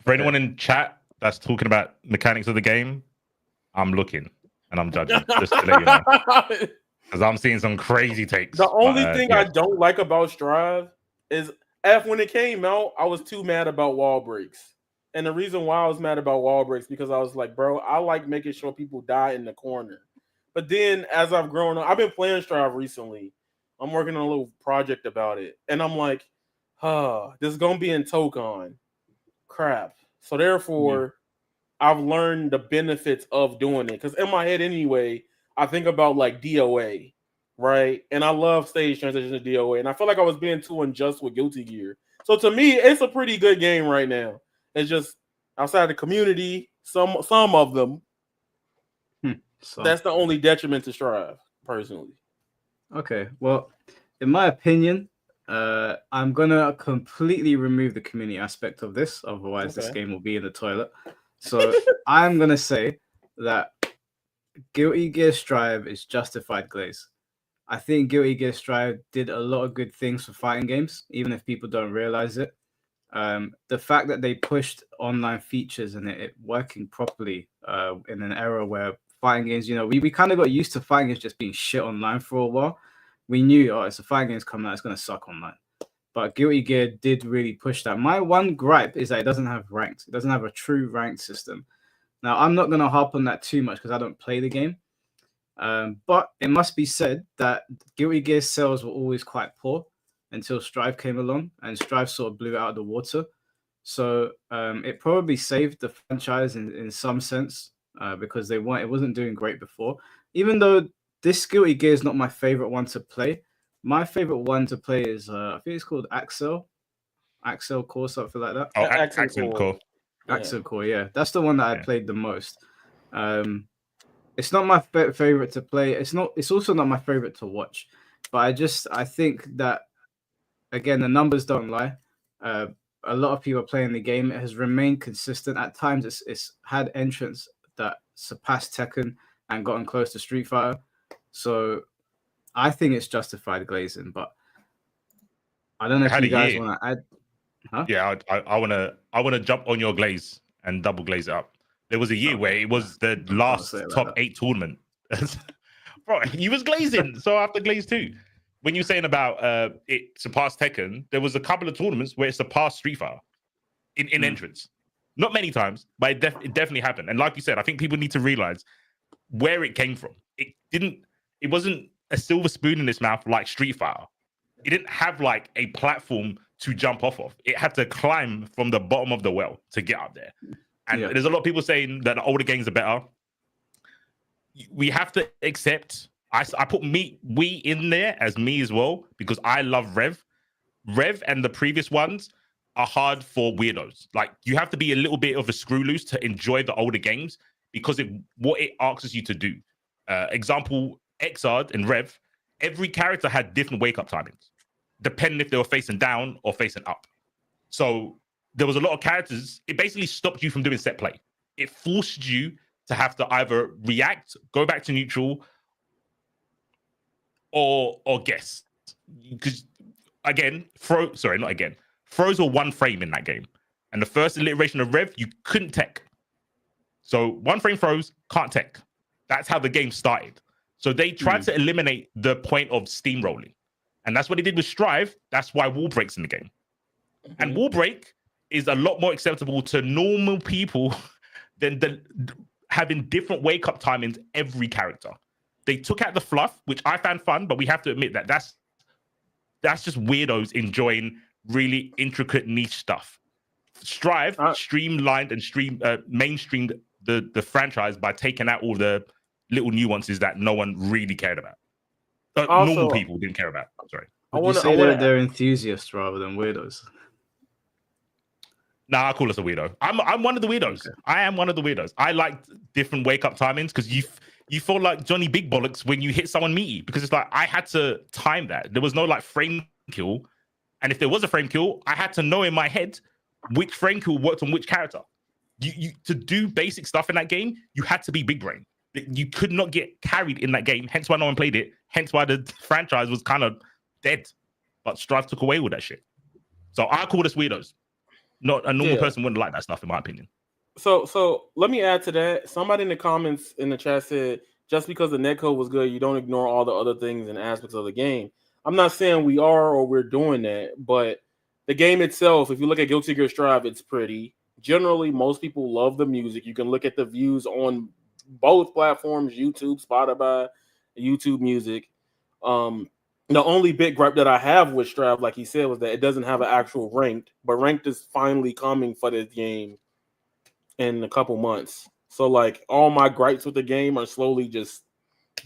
For anyone in chat that's talking about mechanics of the game, I'm looking and I'm judging, just to let you know. Because I'm seeing some crazy takes. The only thing I don't like about Strive is when it came out, I was too mad about wall breaks. And the reason why I was mad about wall breaks because I was like, bro, I like making sure people die in the corner. But then as I've grown up, I've been playing Strive recently. I'm working on a little project about it. And I'm like, this is going to be in Tokon. Crap. So therefore, I've learned the benefits of doing it. Because in my head anyway, I think about like DOA, right? And I love stage transition to DOA. And I feel like I was being too unjust with Guilty Gear. So to me, it's a pretty good game right now. It's just outside the community, some of them. That's the only detriment to Strive, personally. Okay, well, in my opinion, I'm gonna completely remove the community aspect of this. Otherwise, this game will be in the toilet. So I'm gonna say that Guilty Gear Strive is justified glaze. I think Guilty Gear Strive did a lot of good things for fighting games, even if people don't realize it. The fact that they pushed online features and it working properly in an era where fighting games, we kind of got used to fighting games just being shit online for a while. We knew, it's a fighting game's coming out, it's going to suck online. But Guilty Gear did really push that. My one gripe is that it doesn't have ranked. It doesn't have a true ranked system. Now, I'm not going to harp on that too much because I don't play the game. But it must be said that Guilty Gear sales were always quite poor until Strive came along, and Strive sort of blew it out of the water. So it probably saved the franchise in some sense because it wasn't doing great before. Even though this Guilty Gear is not my favorite one to play. My favorite one to play is I think it's called Axel Core, something like that. Oh, Axel Core. Axel Core, yeah. That's the one that I played the most. It's not my favorite to play. It's also not my favorite to watch. But I think that, again, the numbers don't lie. A lot of people playing the game. It has remained consistent. At times, it's had entrants that surpassed Tekken and gotten close to Street Fighter. So I think it's justified glazing, but I don't know if you guys want to add. Huh? Yeah, I want to jump on your glaze and double glaze it up. There was a year where it was the last top 8 tournament bro, he was glazing. So after Glaze 2, when you're saying about it surpassed Tekken, there was a couple of tournaments where it surpassed Street Fighter in entrance. Not many times, but it definitely happened. And like you said, I think people need to realize where it came from. It wasn't a silver spoon in its mouth like Street Fighter. It didn't have like a platform to jump off of. It had to climb from the bottom of the well to get up there. And there's a lot of people saying that the older games are better. We have to accept. I put we in there as me as well because I love Rev. Rev and the previous ones are hard for weirdos. Like you have to be a little bit of a screw loose to enjoy the older games because what it asks you to do. Example, Xrd and Rev, every character had different wake-up timings, depending if they were facing down or facing up. So there was a lot of characters. It basically stopped you from doing set play. It forced you to have to either react, go back to neutral, or guess. Because throws were one frame in that game. And the first iteration of Rev, you couldn't tech. So one frame throws, can't tech. That's how the game started. So they tried to eliminate the point of steamrolling. And that's what they did with Strive. That's why wall breaks in the game. And wall break is a lot more acceptable to normal people than having different wake-up timings every character. They took out the fluff, which I found fun, but we have to admit that that's just weirdos enjoying really intricate niche stuff. Strive streamlined and mainstreamed the franchise by taking out all the little nuances that no one really cared about. Normal people didn't care about. Sorry. Would you say they're enthusiasts rather than weirdos? Nah, I call us a weirdo. I'm one of the weirdos. Okay. I am one of the weirdos. I like different wake-up timings because you feel like Johnny Big Bollocks when you hit someone meaty because it's like I had to time that. There was no like frame kill. And if there was a frame kill, I had to know in my head which frame kill worked on which character. You to do basic stuff in that game, you had to be big brain. You could not get carried in that game. Hence why no one played it. Hence why the franchise was kind of dead. But Strive took away all that shit. So I call us weirdos. Not a normal person wouldn't like that stuff, in my opinion. So let me add to that. Somebody in the comments in the chat said, just because the netcode was good, you don't ignore all the other things and aspects of the game. I'm not saying we are or we're doing that, but the game itself, if you look at Guilty Gear Strive, it's pretty. Generally, most people love the music. You can look at the views on both platforms, YouTube, Spotify, YouTube Music. The only big gripe that I have with Strive, like he said, was that it doesn't have an actual ranked, but ranked is finally coming for this game in a couple months. So like all my gripes with the game are slowly just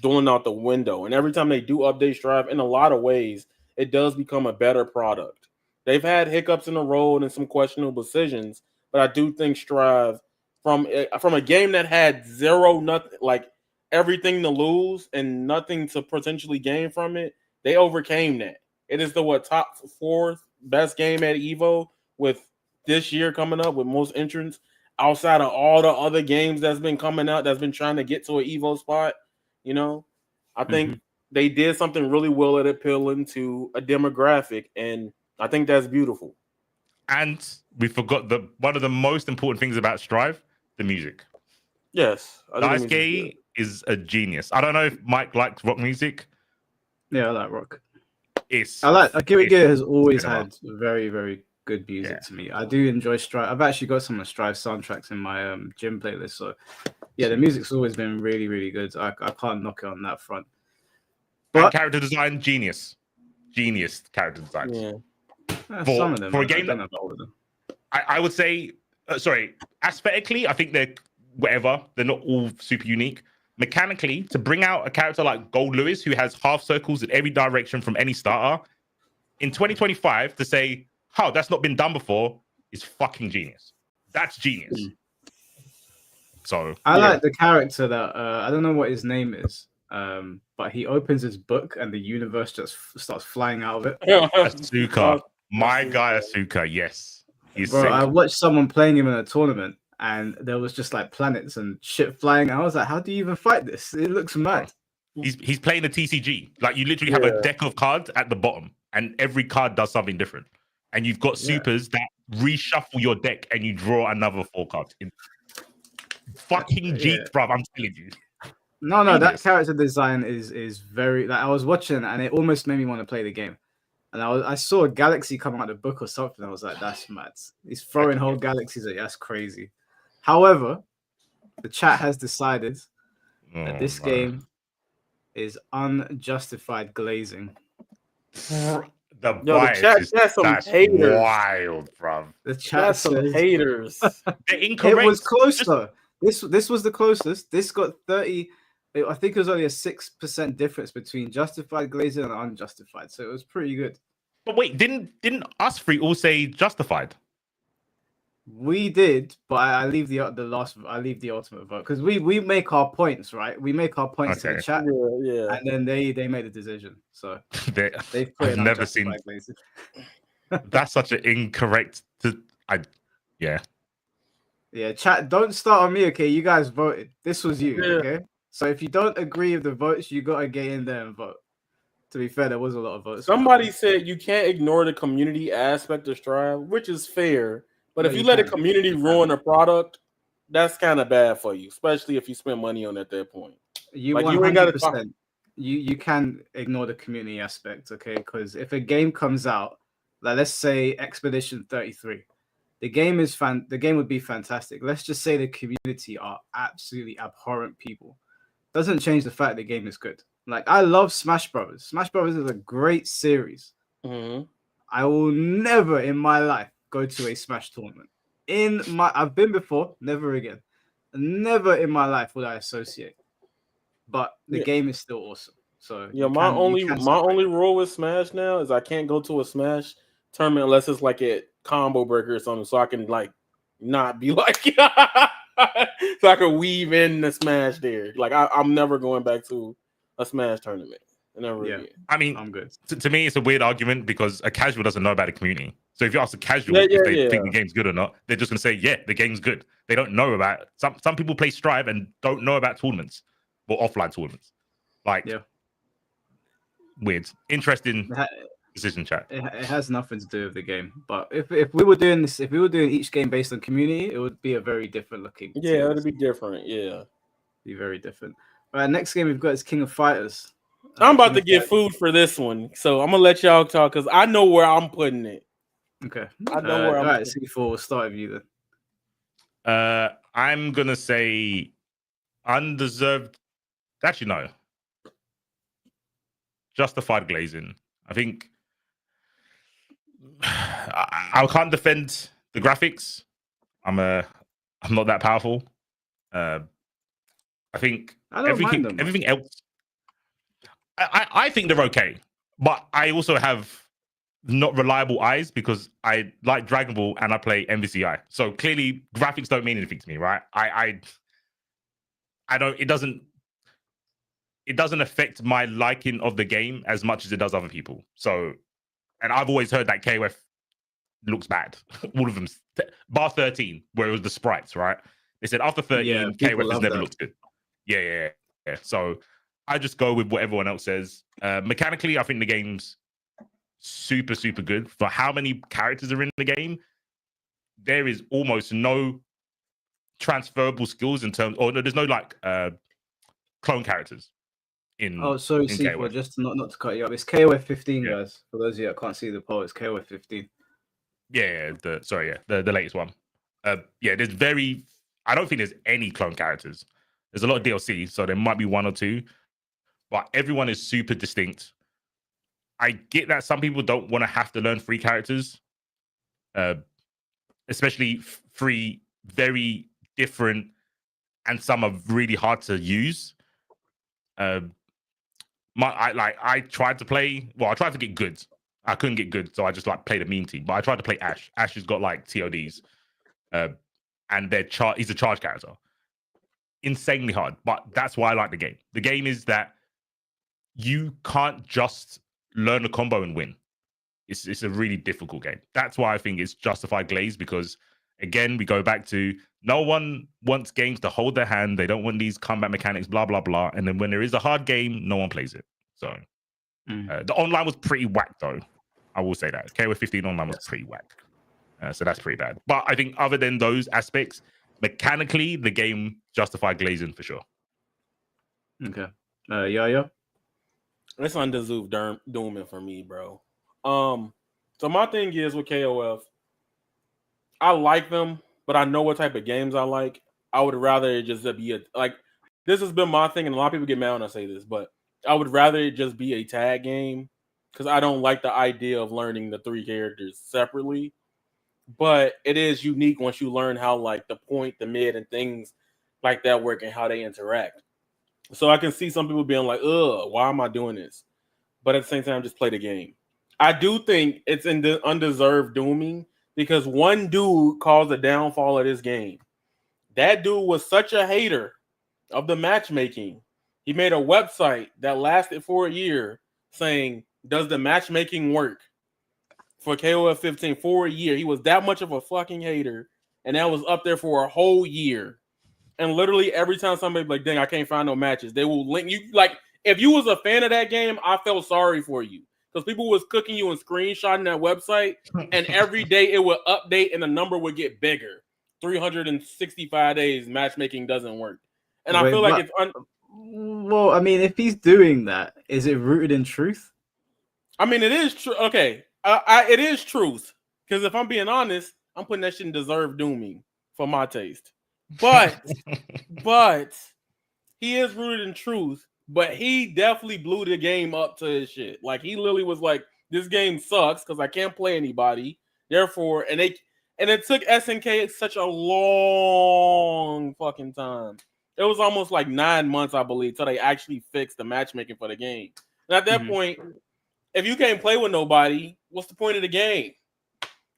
going out the window. And every time they do update Strive, in a lot of ways, it does become a better product. They've had hiccups in the road and some questionable decisions, but I do think Strive, from a game that had nothing, like everything to lose and nothing to potentially gain from it, they overcame that. It is the top 4th best game at Evo, with this year coming up with most entrants outside of all the other games that's been coming out that's been trying to get to an Evo spot. You know, I think they did something really well at appealing to a demographic, and I think that's beautiful. And we forgot one of the most important things about Strive, the music. Yes. Daisuke is a genius. I don't know if Mike likes rock music. Yeah, I like rock. Guilty Gear has always had very, very good music to me. I do enjoy Strive. I've actually got some of Strive soundtracks in my gym playlist. So yeah, the music's always been really, really good. I can't knock it on that front. But and character design, genius character design. Yeah, some of them. For a game that I would say, aesthetically, I think they're whatever. They're not all super unique. Mechanically, to bring out a character like Gold Lewis, who has half circles in every direction from any starter, in 2025, to say, "Oh, that's not been done before," is fucking genius. That's genius. So I like the character that I don't know what his name is, but he opens his book and the universe just starts flying out of it. Asuka, my guy Asuka, yes, he's sick. I watched someone playing him in a tournament, and there was just like planets and shit flying. I was like, how do you even fight this? It looks mad. He's playing a TCG. Like you literally have a deck of cards at the bottom, and every card does something different. And you've got supers that reshuffle your deck, and you draw another 4 cards. Fucking Jeep, bruv, I'm telling you. No, that Genius. character design is very like I was watching and it almost made me want to play the game. And I saw a galaxy come out of the book or something. I was like, that's mad. He's throwing whole galaxies at you. That's crazy. However, the chat has decided that this game is unjustified glazing. The Yo, the bias chat is got some that's haters. wild, bro. The chat That's some says haters. They're incorrect. it was closer. This was the closest. This got 30. I think it was only a 6% difference between justified glazing and unjustified. So it was pretty good. But wait, didn't us three all say justified? We did, but I leave the last. I leave the ultimate vote because we make our points, right? We make our points to the Okay. chat, Yeah. and then they made a decision. So they've put I've in never seen unjustified glazing. that's such an incorrect. Yeah, chat. Don't start on me, okay? You guys voted. This was you, Yeah. okay? So if you don't agree with the votes, you gotta get in there and vote. To be fair, there was a lot of votes. Somebody said you can't ignore the community aspect of Strive, which is fair. But No, if you you let a can. community You ruin a product, that's kind of bad for you, especially if you spend money on it at that point. You Like, you ain't gotta 100%. You can ignore the community aspect, okay? Because if a game comes out, like let's say Expedition 33, the game would be fantastic. Let's just say the community are absolutely abhorrent people. Doesn't change the fact the game is good. Like I love Smash Brothers. Smash Brothers is a great series. Mm-hmm. I will never in my life go to a Smash tournament. I've been before, never again. Never in my life would I associate. But the game is still awesome. So yeah, my only rule with Smash now is I can't go to a Smash tournament unless it's like a combo breaker or something, so I can like not be like so I can weave in the Smash there. Like I'm never going back to a Smash tournament. Never again. I mean, I'm good. To me, it's a weird argument because a casual doesn't know about the community. So if you ask a casual if they think the game's good or not, they're just gonna say, yeah, the game's good. They don't know about some people play Strive and don't know about tournaments or offline tournaments. Like weird. Interesting decision chat. It has nothing to do with the game. But if we were doing this, if we were doing each game based on community, it would be a very different looking. Yeah, it'd be different. Yeah. Be very different. All right, next game we've got is King of Fighters. I'm about to get food for this one, so I'm gonna let y'all talk because I know where I'm putting it. Okay, I know where I'm. All right, C4, we'll start with you then. I'm gonna say undeserved. Actually, no. Justified glazing. I think I can't defend the graphics. I'm not that powerful. I think everything else. I think they're okay, but I also have not reliable eyes because I like Dragon Ball and I play MVCI. So clearly, graphics don't mean anything to me, right? I don't. It doesn't affect my liking of the game as much as it does other people. So, and I've always heard that KOF looks bad. All of them, bar 13, where it was the sprites, right? They said after 13, KOF has never looked good. Yeah. So I just go with what everyone else says. Mechanically, I think the game's super, super good. For how many characters are in the game, there is almost no transferable skills in terms, or no, there's no like clone characters. Sorry, C4, just not to cut you up. It's KOF 15, guys. For those of you that can't see the poll, it's KOF 15. Yeah, the latest one. There's I don't think there's any clone characters. There's a lot of DLC, so there might be one or two, but everyone is super distinct. I get that some people don't want to have to learn 3 characters, especially 3 very different, and some are really hard to use. I tried to play. Well, I tried to get good. I couldn't get good, so I just like played a meme team. But I tried to play Ash. Ash has got like TODs, and he's a charge character. Insanely hard, but that's why I like the game. The game is that you can't just learn a combo and win. It's a really difficult game. That's why I think it's justified glaze, because again, we go back to no one wants games to hold their hand. They don't want these combat mechanics, blah, blah, blah. And then when there is a hard game, no one plays it. So the online was pretty whack, though. I will say that. KOF 15 online was pretty whack. So that's pretty bad. But I think other than those aspects, mechanically, the game justified glazing for sure. Okay. Yeah. It's undeserved dooming for me, bro. So my thing is with KOF, I like them, but I know what type of games I like. I would rather it just be like this has been my thing, and a lot of people get mad when I say this, but I would rather it just be a tag game because I don't like the idea of learning the 3 characters separately. But it is unique once you learn how like the point, the mid, and things like that work and how they interact. So I can see some people being like, "Ugh, why am I doing this?" But at the same time, just play the game. I do think it's in the undeserved dooming because one dude caused the downfall of this game. That dude was such a hater of the matchmaking. He made a website that lasted for a year saying, "Does the matchmaking work?" for KOF 15 for a year. He was that much of a fucking hater, and that was up there for a whole year. And literally every time somebody like, "Dang, I can't find no matches," they will link you. Like, if you was a fan of that game, I felt sorry for you because people was cooking you and screenshotting that website, and every day it would update and the number would get bigger. 365 days matchmaking doesn't work, and I Wait, feel like but it's well, I mean, if he's doing that, is it rooted in truth? I mean, it is true. Okay, it is truth because if I'm being honest, I'm putting that shit in deserved dooming for my taste. But he is rooted in truth. But he definitely blew the game up to his shit. Like he literally was like, "This game sucks because I can't play anybody." Therefore, and it took SNK such a long fucking time. It was almost like 9 months, I believe, till they actually fixed the matchmaking for the game. And at that point, if you can't play with nobody, what's the point of the game?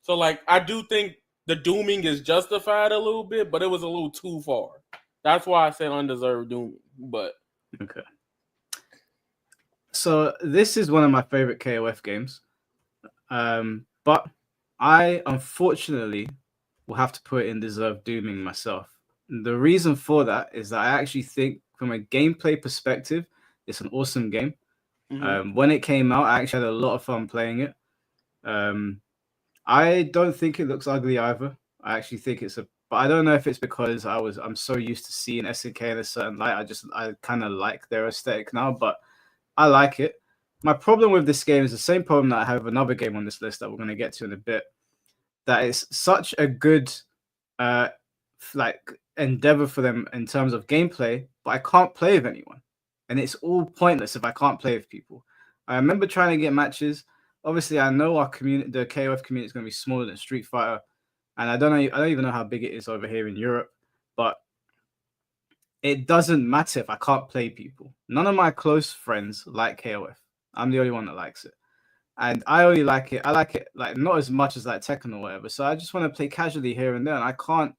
So, like, I do think the dooming is justified a little bit, but it was a little too far. That's why I said undeserved dooming. But Okay. So this is one of my favorite KOF games, but I unfortunately will have to put in deserved dooming myself. The reason for that is that I actually think, from a gameplay perspective, it's an awesome game. When it came out, I actually had a lot of fun playing it. I don't think it looks ugly either. I actually think but I don't know if it's because I'm so used to seeing SNK in a certain light. I kind of like their aesthetic now, but I like it. My problem with this game is the same problem that I have with another game on this list that we're going to get to in a bit. That it's such a good like endeavor for them in terms of gameplay, but I can't play with anyone, and it's all pointless if I can't play with people. I remember trying to get matches. Obviously, I know our community, the KOF community, is going to be smaller than Street Fighter, and I don't even know how big it is over here in Europe, but it doesn't matter if I can't play people. None of my close friends like KOF. I'm the only one that likes it. And I only like it. I like it like not as much as like Tekken or whatever. So I just want to play casually here and there, and I can't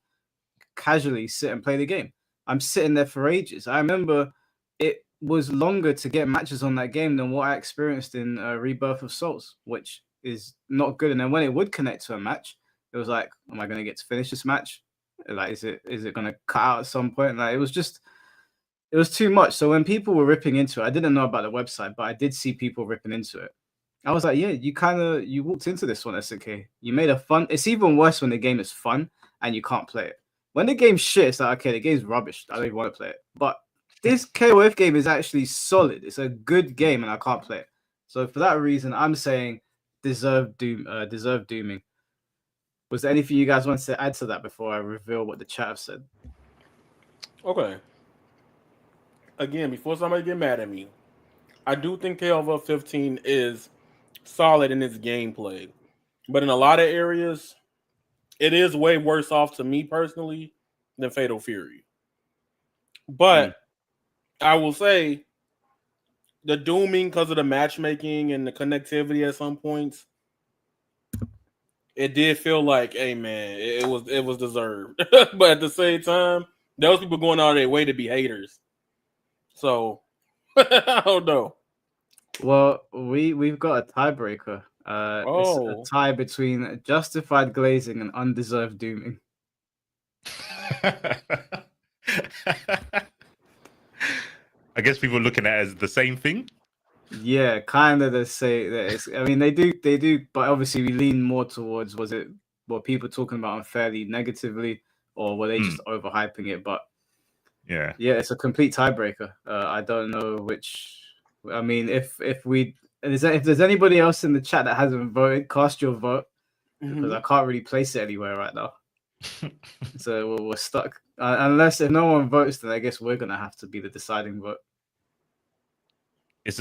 casually sit and play the game. I'm sitting there for ages. I remember it was longer to get matches on that game than what I experienced in Rebirth of Souls, which is not good. And then when it would connect to a match, it was like, am I going to get to finish this match? Like, is it going to cut out at some point? Like, it was too much. So when people were ripping into it, I didn't know about the website, but I did see people ripping into it. I was like, yeah, you walked into this one, SNK. You made a fun. It's even worse when the game is fun and you can't play it. When the game's shit, it's like, okay, the game's rubbish. I don't even want to play it. But this KOF game is actually solid. It's a good game, and I can't play it. So for that reason, I'm saying deserve dooming. Was there anything you guys wanted to add to that before I reveal what the chat have said? okay. Again, before somebody get mad at me, I do think KOF 15 is solid in its gameplay. But in a lot of areas, it is way worse off to me personally than Fatal Fury. But I will say the dooming because of the matchmaking and the connectivity at some points, it did feel like, hey man, it was deserved. But at the same time, those people going out of their way to be haters. So I don't know. Well, we've got a tiebreaker. It's a tie between justified glazing and undeserved dooming. I guess people are looking at it as the same thing. Yeah, kind of the say that. I mean, they do, but obviously we lean more towards were people talking about unfairly negatively, or were they just overhyping it? But Yeah. Yeah, it's a complete tiebreaker. I don't know which. I mean, if there's anybody else in the chat that hasn't voted, cast your vote because I can't really place it anywhere right now. So we're stuck. Unless if no one votes, then I guess we're gonna have to be the deciding vote. It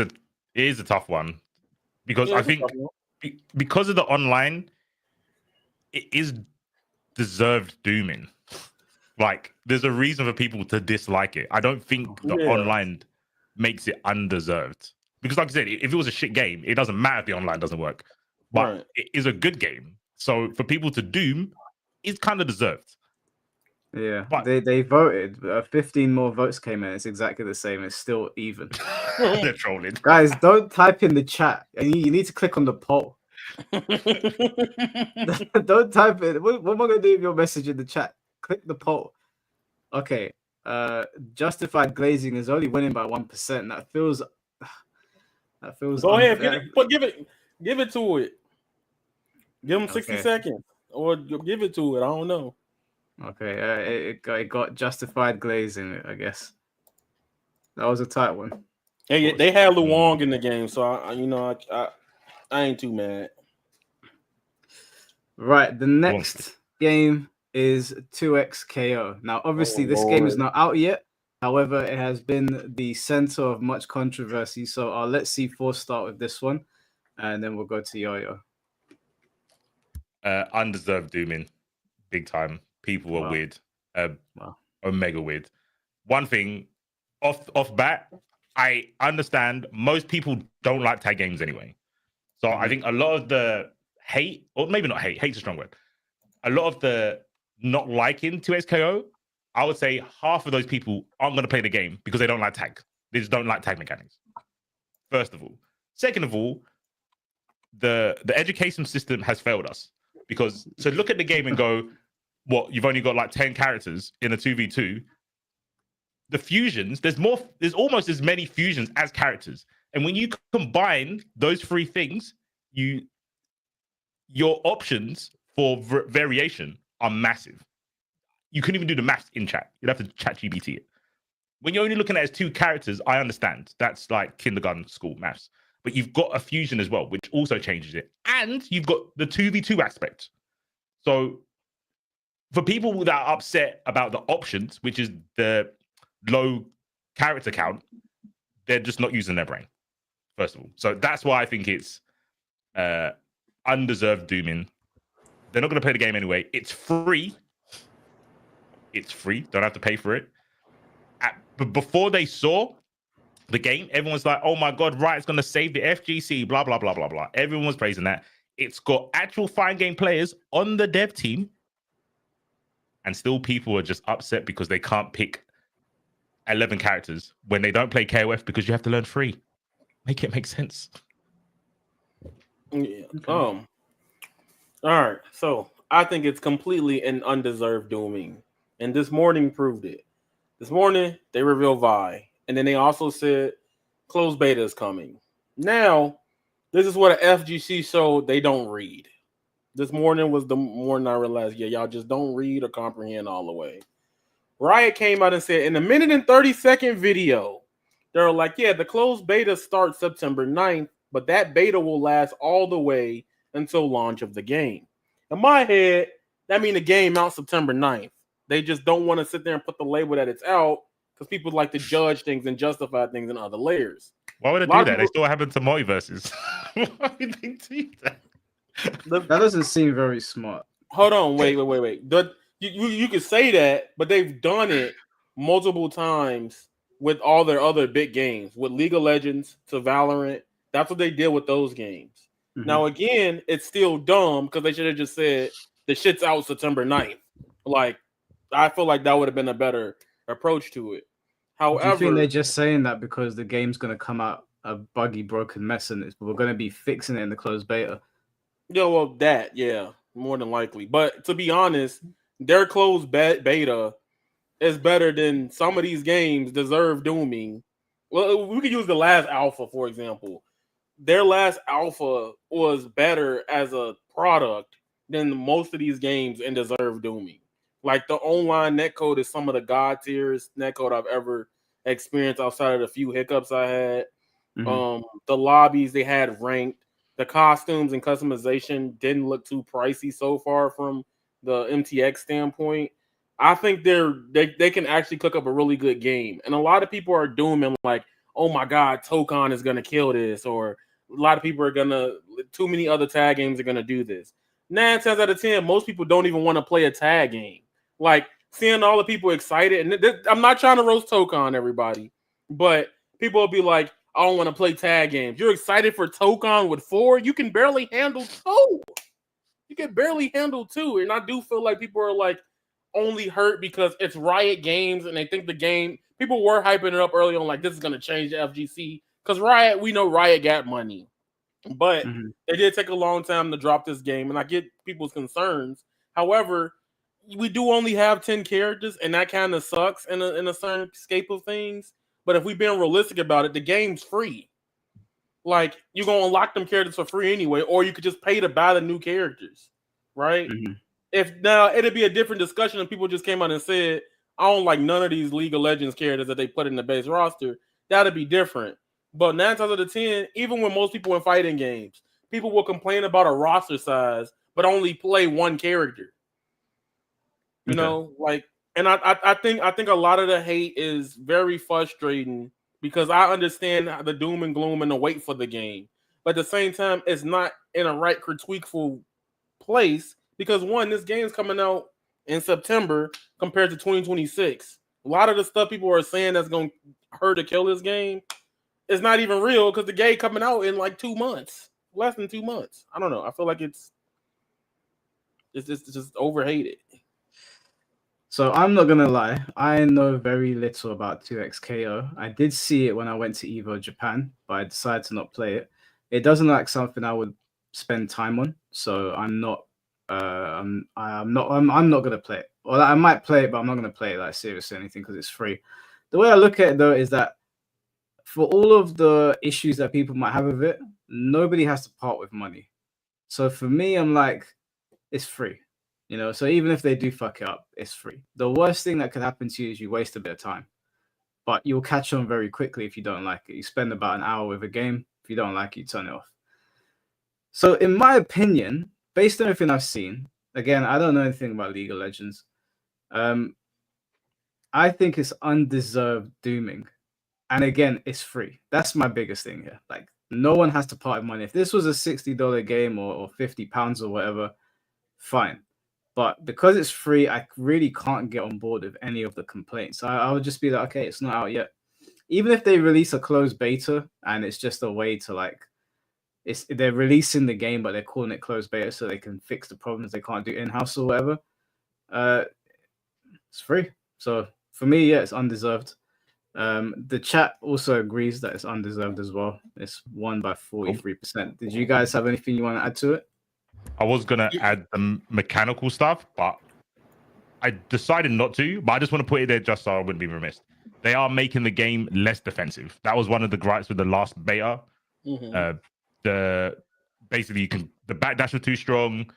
is a tough one because I think because of the online, it is deserved dooming. Like, there's a reason for people to dislike it. I don't think the online makes it undeserved. Because, like I said, if it was a shit game, it doesn't matter if the online doesn't work. But it is a good game. So for people to doom, it's kind of deserved. Yeah, but they voted. 15 more votes came in. It's exactly the same. It's still even. They're trolling. Guys, don't type in the chat. You need to click on the poll. Don't type it. What am I going to do with your message in the chat? Click the poll. Okay. Justified glazing is only winning by 1%. That feels. Go ahead. Give it to it. Give them 60 seconds, or give it to it. I don't know. Okay. It got justified glazing, I guess. That was a tight one. Hey, they had Luong in the game, so I ain't too mad. Right, the next game is 2XKO. Now, obviously, this game is not out yet. However, it has been the center of much controversy. So I'll let C4 start with this one, and then we'll go to Yo-Yo. Undeserved dooming, big time. People were weird, mega weird. One thing, off bat, I understand most people don't like tag games anyway. So I think a lot of the hate, or maybe not hate, hate's a strong word. A lot of the not liking 2XKO, I would say half of those people aren't going to play the game because they don't like tag. They just don't like tag mechanics. First of all. Second of all, the education system has failed us. Because so look at the game and go, what, you've only got like 10 characters in a 2v2. The fusions, there's almost as many fusions as characters. And when you combine those three things, your options for variation are massive. You couldn't even do the maths in chat. You'd have to chat GPT it. When you're only looking at it as two characters, I understand. That's like kindergarten school maths. But you've got a fusion as well, which also changes it. And you've got the 2v2 aspect. So for people that are upset about the options, which is the low character count, they're just not using their brain, first of all. So that's why I think it's undeserved dooming. They're not going to play the game anyway. It's free. It's free. Don't have to pay for it. But before they saw the game, everyone's like, oh my God, Riot's going to save the FGC, blah, blah, blah, blah, blah. Everyone was praising that. It's got actual fine game players on the dev team. And still people are just upset because they can't pick 11 characters when they don't play KOF because you have to learn free. Make it make sense. Yeah. All right. So I think it's completely an undeserved dooming. And this morning proved it. This morning, they revealed Vi. And then they also said closed beta is coming. Now, this is what an FGC showed they don't read. This morning was the morning I realized, y'all just don't read or comprehend all the way. Riot came out and said in a minute and 30-second video, they're like, the closed beta starts September 9th, but that beta will last all the way until launch of the game. In my head, that means the game out September 9th. They just don't want to sit there and put the label that it's out because people like to judge things and justify things in other layers. Why would they do that? They still happen to multiverses. Why would they do that? That doesn't seem very smart. Hold on, wait. You could say that, but they've done it multiple times with all their other big games, with League of Legends to Valorant. That's what they did with those games. Mm-hmm. Now, again, it's still dumb because they should have just said the shit's out September 9th. Like, I feel like that would have been a better approach to it. However, do you think they're just saying that because the game's going to come out a buggy, broken mess and we're going to be fixing it in the closed beta? Yeah, well, more than likely. But to be honest, their closed beta is better than some of these games deserve dooming. Well, we could use the last alpha, for example. Their last alpha was better as a product than most of these games and deserve dooming. Like the online netcode is some of the god tiers netcode I've ever experienced outside of the few hiccups I had. The lobbies they had ranked, the costumes and customization didn't look too pricey so far from the MTX standpoint. I think they can actually cook up a really good game, and a lot of people are dooming like, oh my god, Tokon is gonna kill this, or a lot of people are gonna too many other tag games are gonna do this. 9 times out of 10, most people don't even want to play a tag game. Like seeing all the people excited, and I'm not trying to roast Tokon, everybody, but people will be like, I don't want to play tag games. You're excited for Tokon with 4? You can barely handle 2. You can barely handle 2. And I do feel like people are like only hurt because it's Riot Games and they think the game, people were hyping it up early on like this is going to change the FGC. Because Riot, we know Riot got money. But they did take a long time to drop this game, and I get people's concerns. However, we do only have 10 characters, and that kind of sucks in a certain scape of things. But if we're being realistic about it, the game's free. Like, you're going to unlock them characters for free anyway, or you could just pay to buy the new characters, right? If now, it'd be a different discussion if people just came out and said, I don't like none of these League of Legends characters that they put in the base roster. That'd be different. But 9 times out of 10, even when most people in fighting games, people will complain about a roster size, but only play one character. You know, like, and I think a lot of the hate is very frustrating because I understand the doom and gloom and the wait for the game, but at the same time, it's not in a right critiqueful place because one, this game's coming out in September compared to 2026. A lot of the stuff people are saying that's going to hurt to kill this game. It's not even real because the game coming out in like 2 months, less than 2 months. I don't know. I feel like it's just overhated. So I'm not gonna lie. I know very little about 2XKO. I did see it when I went to Evo Japan, but I decided to not play it. It doesn't look like something I would spend time on. So I'm not. I'm not gonna play it. Well, I might play it, but I'm not gonna play it like seriously or anything because it's free. The way I look at it though is that for all of the issues that people might have with it, nobody has to part with money. So for me, I'm like, it's free. You know, so even if they do fuck it up, it's free. The worst thing that could happen to you is you waste a bit of time. But you'll catch on very quickly if you don't like it. You spend about an hour with a game. If you don't like it, you turn it off. So in my opinion, based on everything I've seen, again, I don't know anything about League of Legends. I think it's undeserved dooming. And again, it's free. That's my biggest thing here. Like, no one has to part with money. If this was a $60 game or £50 or whatever, fine. But because it's free, I really can't get on board with any of the complaints. I would just be like, okay, it's not out yet. Even if they release a closed beta and it's just a way to like, they're releasing the game, but they're calling it closed beta so they can fix the problems they can't do in-house or whatever. It's free. So for me, yeah, it's undeserved. The chat also agrees that it's undeserved as well. It's won by 43%. Did you guys have anything you want to add to it? I was gonna add the mechanical stuff, but I decided not to. But I just want to put it there just so I wouldn't be remiss. They are making the game less defensive. That was one of the gripes with the last beta. The backdash was too strong,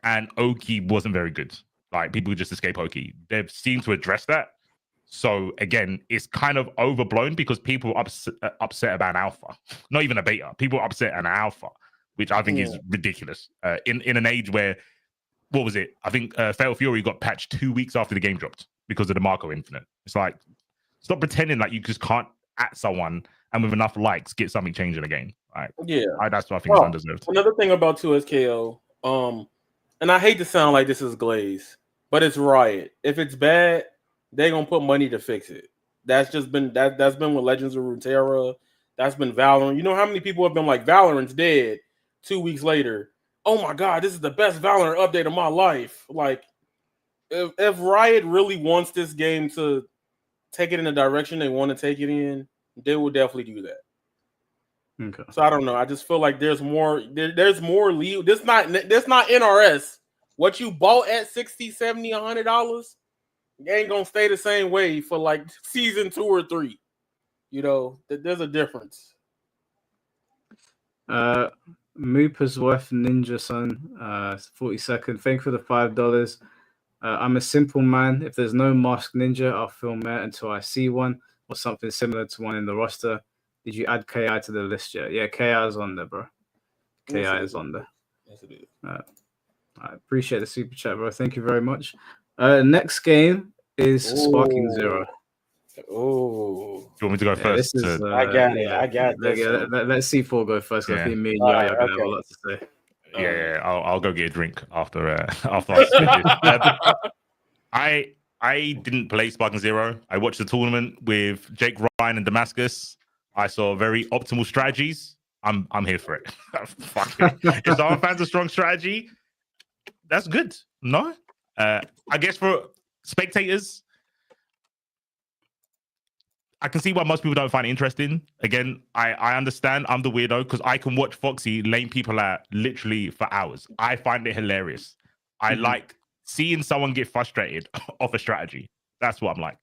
and Oki wasn't very good. Like people would just escape Oki. They've seemed to address that. So again, it's kind of overblown because people are upset about an alpha, not even a beta. People are upset at an alpha, which I think is ridiculous. In an age where, what was it? I think Fatal Fury got patched 2 weeks after the game dropped because of the Marco Infinite. It's like, stop pretending like you just can't at someone and with enough likes get something changed in the game. Right? That's what I think is undeserved. Another thing about 2SKO, and I hate to sound like this is Glaze, but it's Riot. If it's bad, they're gonna put money to fix it. That's just been that's been with Legends of Runeterra. That's been Valorant. You know how many people have been like, Valorant's dead 2 weeks later. Oh my god, this is the best Valorant update of my life. Like, if Riot really wants this game to take it in the direction they want to take it in, they will definitely do that. Okay. So I don't know. I just feel like there's more. There's more lead. This not NRS. What you bought at $60, $70, $100, it ain't gonna stay the same way for like season 2 or 3. You know, there's a difference. Mooper's worth Ninja Son, 42nd. Thank you for the $5. I'm a simple man. If there's no masked ninja, I'll film it until I see one or something similar to one in the roster. Did you add KI to the list yet? Yeah, KI is on there, bro. KI is on there. Yes, it is. I appreciate the super chat, bro. Thank you very much. Next game is Sparking Zero. Oh, Do you want me to go first? This is, I got it. I got this. Let's C4 go first. Because I Yeah. think me and Yaya are gonna have a lot to say. Yeah, I'll go get a drink after after I spit this. I didn't play Sparking Zero. I watched the tournament with Jake Ryan and Damascus. I saw very optimal strategies. I'm here for it. Fuck it. If someone fans a strong strategy, that's good. No, I guess for spectators, I can see why most people don't find it interesting. Again, I understand. I'm the weirdo because I can watch Foxy lane people out literally for hours. I find it hilarious. I like seeing someone get frustrated off a strategy. That's what I'm like.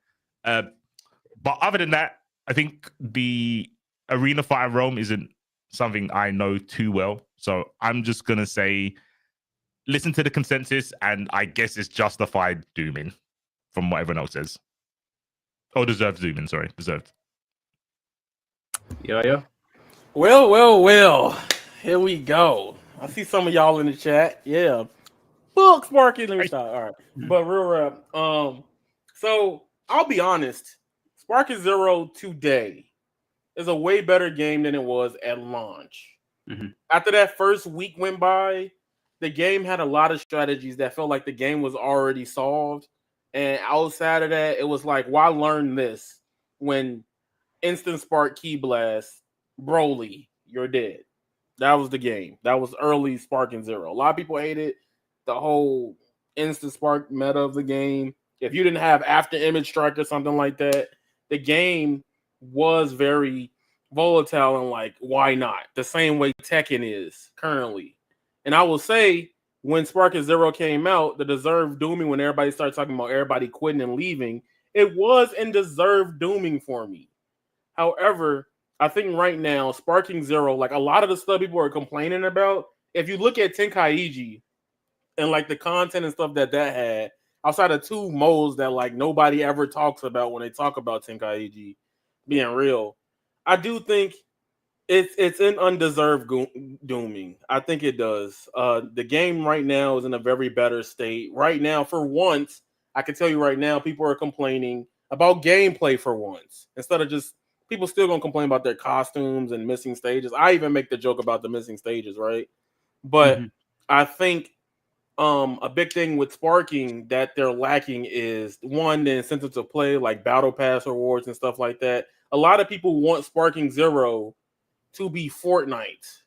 But other than that, I think the arena fighter realm isn't something I know too well. So I'm just gonna say, listen to the consensus, and I guess it's justified dooming from what everyone else says. Oh, deserved zooming. Sorry, deserved. Yeah. Well. Here we go. I see some of y'all in the chat. Yeah. Fuck Sparky. Let me stop. All right. But real rap. So I'll be honest. Sparky Zero today is a way better game than it was at launch. After that first week went by, the game had a lot of strategies that felt like the game was already solved. And outside of that, it was like, why learn this when instant spark key blast, Broly, you're dead. That was the game. That was early Sparking Zero. A lot of people hated the whole instant spark meta of the game. If you didn't have after image strike or something like that, the game was very volatile and like, why not? The same way Tekken is currently. And I will say, when Sparking Zero came out, the deserved dooming, when everybody started talking about everybody quitting and leaving, it was in deserved dooming for me. However, I think right now, Sparking Zero, like a lot of the stuff people are complaining about, if you look at Tenkaichi and like the content and stuff that had, outside of two modes that like nobody ever talks about when they talk about Tenkaichi being real, I do think it's an undeserved dooming. I think it does. The game right now is in a very better state. Right now, for once, I can tell you right now, people are complaining about gameplay for once. Instead of just, people still gonna complain about their costumes and missing stages. I even make the joke about the missing stages, right? But I think a big thing with Sparking that they're lacking is, one, the incentive to play, like battle pass rewards and stuff like that. A lot of people want Sparking Zero to be Fortnite,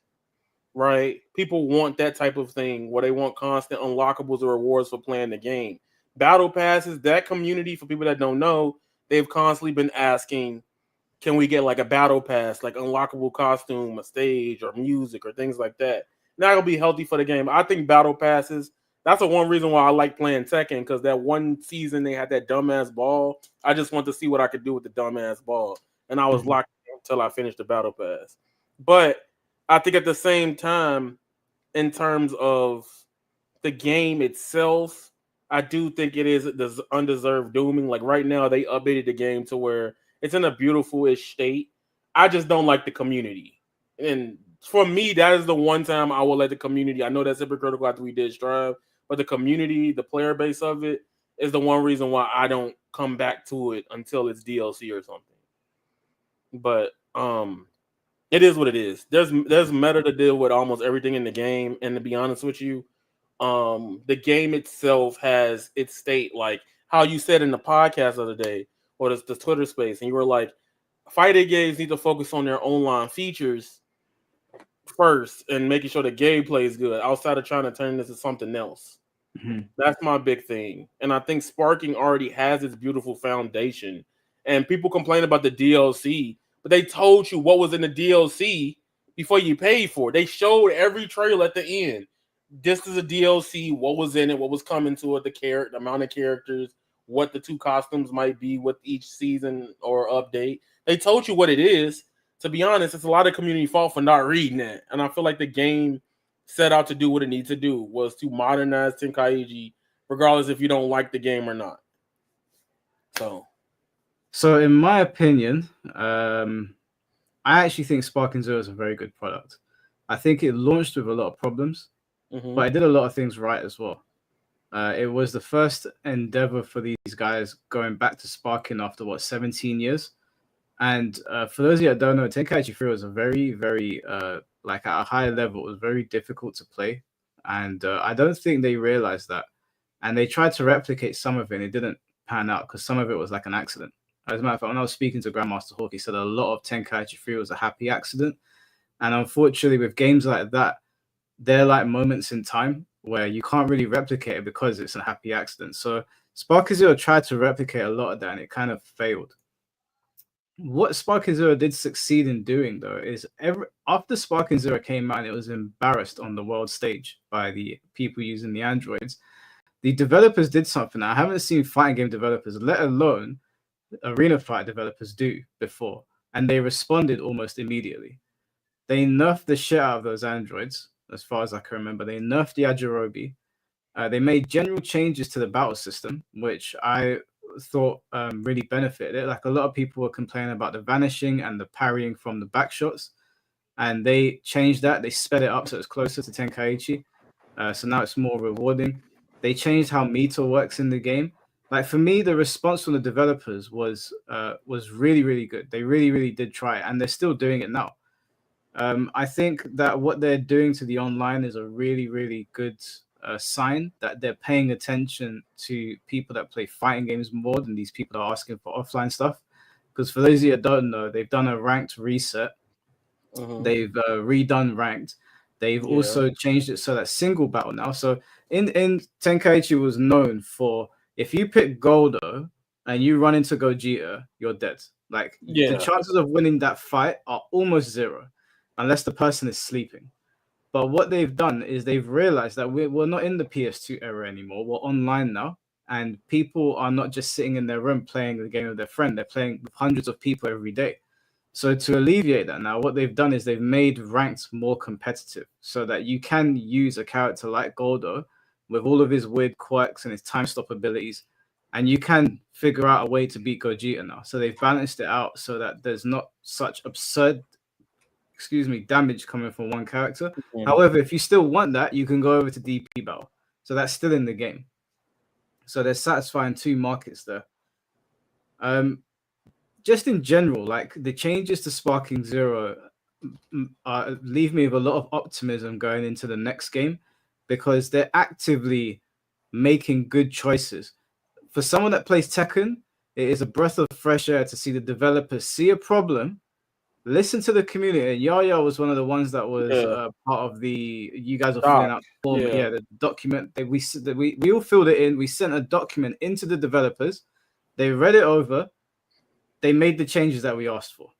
right? People want that type of thing where they want constant unlockables or rewards for playing the game. Battle passes, that community, for people that don't know, they've constantly been asking, can we get like a battle pass, like unlockable costume, a stage, or music, or things like that? That'll be healthy for the game. I think battle passes, that's the one reason why I like playing Tekken, because that one season they had that dumbass ball. I just want to see what I could do with the dumbass ball. And I was locked until I finished the battle pass. But I think at the same time, in terms of the game itself, I do think it is the undeserved dooming. Like right now, they updated the game to where it's in a beautiful-ish state. I just don't like the community. And for me, that is the one time I will let the community, I know that's hypocritical after we did Strive, but the community, the player base of it, is the one reason why I don't come back to it until it's DLC or something. But it is what it is. There's meta to deal with almost everything in the game, and to be honest with you, the game itself has its state, like how you said in the podcast the other day, or the Twitter space, and you were like, fighting games need to focus on their online features first and making sure the gameplay is good outside of trying to turn this into something else. That's my big thing. And I think Sparking already has its beautiful foundation. And people complain about the DLC, but they told you what was in the DLC before you paid for it. They showed every trailer at the end. This is a DLC, what was in it, what was coming to it, the amount of characters, what the two costumes might be with each season or update. They told you what it is. To be honest, it's a lot of community fault for not reading that. And I feel like the game set out to do what it needs to do, was to modernize Tenkaichi, regardless if you don't like the game or not. So in my opinion, I actually think Sparking Zero is a very good product. I think it launched with a lot of problems, but it did a lot of things right as well. It was the first endeavor for these guys going back to Sparking after 17 years. And for those of you that don't know, Tenkaichi 3 was a very, very like at a higher level. It was very difficult to play, and I don't think they realized that. And they tried to replicate some of it, and it didn't pan out because some of it was like an accident. As a matter of fact, when I was speaking to Grandmaster Hawk, he said a lot of Tenkaichi 3 was a happy accident. And unfortunately, with games like that, they're like moments in time where you can't really replicate it because it's a happy accident. So Sparking Zero tried to replicate a lot of that, and it kind of failed. What Sparking Zero did succeed in doing, though, is after Sparking Zero came out and it was embarrassed on the world stage by the people using the androids, the developers did something I haven't seen fighting game developers, let alone arena fight developers, do before, and they responded almost immediately. They nerfed the shit out of those androids, as far as I can remember. They nerfed the Yajirobe. They made general changes to the battle system, which I thought really benefited it. Like a lot of people were complaining about the vanishing and the parrying from the back shots, and they changed that. They sped it up so it's closer to Tenkaichi. So now it's more rewarding. They changed how meter works in the game. Like for me, the response from the developers was really, really good. They really, really did try it, and they're still doing it now. I think that what they're doing to the online is a really, really good sign that they're paying attention to people that play fighting games more than these people that are asking for offline stuff. Because for those of you that don't know, they've done a ranked reset. They've redone ranked. They've also changed it so that single battle now. So in Tenkaichi was known for if you pick Goldo and you run into Gogeta, you're dead. Like the chances of winning that fight are almost zero, unless the person is sleeping. But what they've done is they've realized that we're not in the PS2 era anymore. We're online now, and people are not just sitting in their room playing the game with their friend. They're playing with hundreds of people every day. So to alleviate that now, what they've done is they've made ranked more competitive so that you can use a character like Goldo with all of his weird quirks and his time stop abilities, and you can figure out a way to beat Gogeta now. So they've balanced it out so that there's not such absurd damage coming from one character. However, if you still want that, you can go over to DP Battle. So that's still in the game. So they're satisfying two markets there. Just in general, like the changes to Sparking Zero leave me with a lot of optimism going into the next game because they're actively making good choices. For someone that plays Tekken, it is a breath of fresh air to see the developers see a problem, listen to the community. And Yaya was one of the ones that was part of the. You guys are filling out the form. Yeah, the document that we all filled it in. We sent a document into the developers. They read it over. They made the changes that we asked for.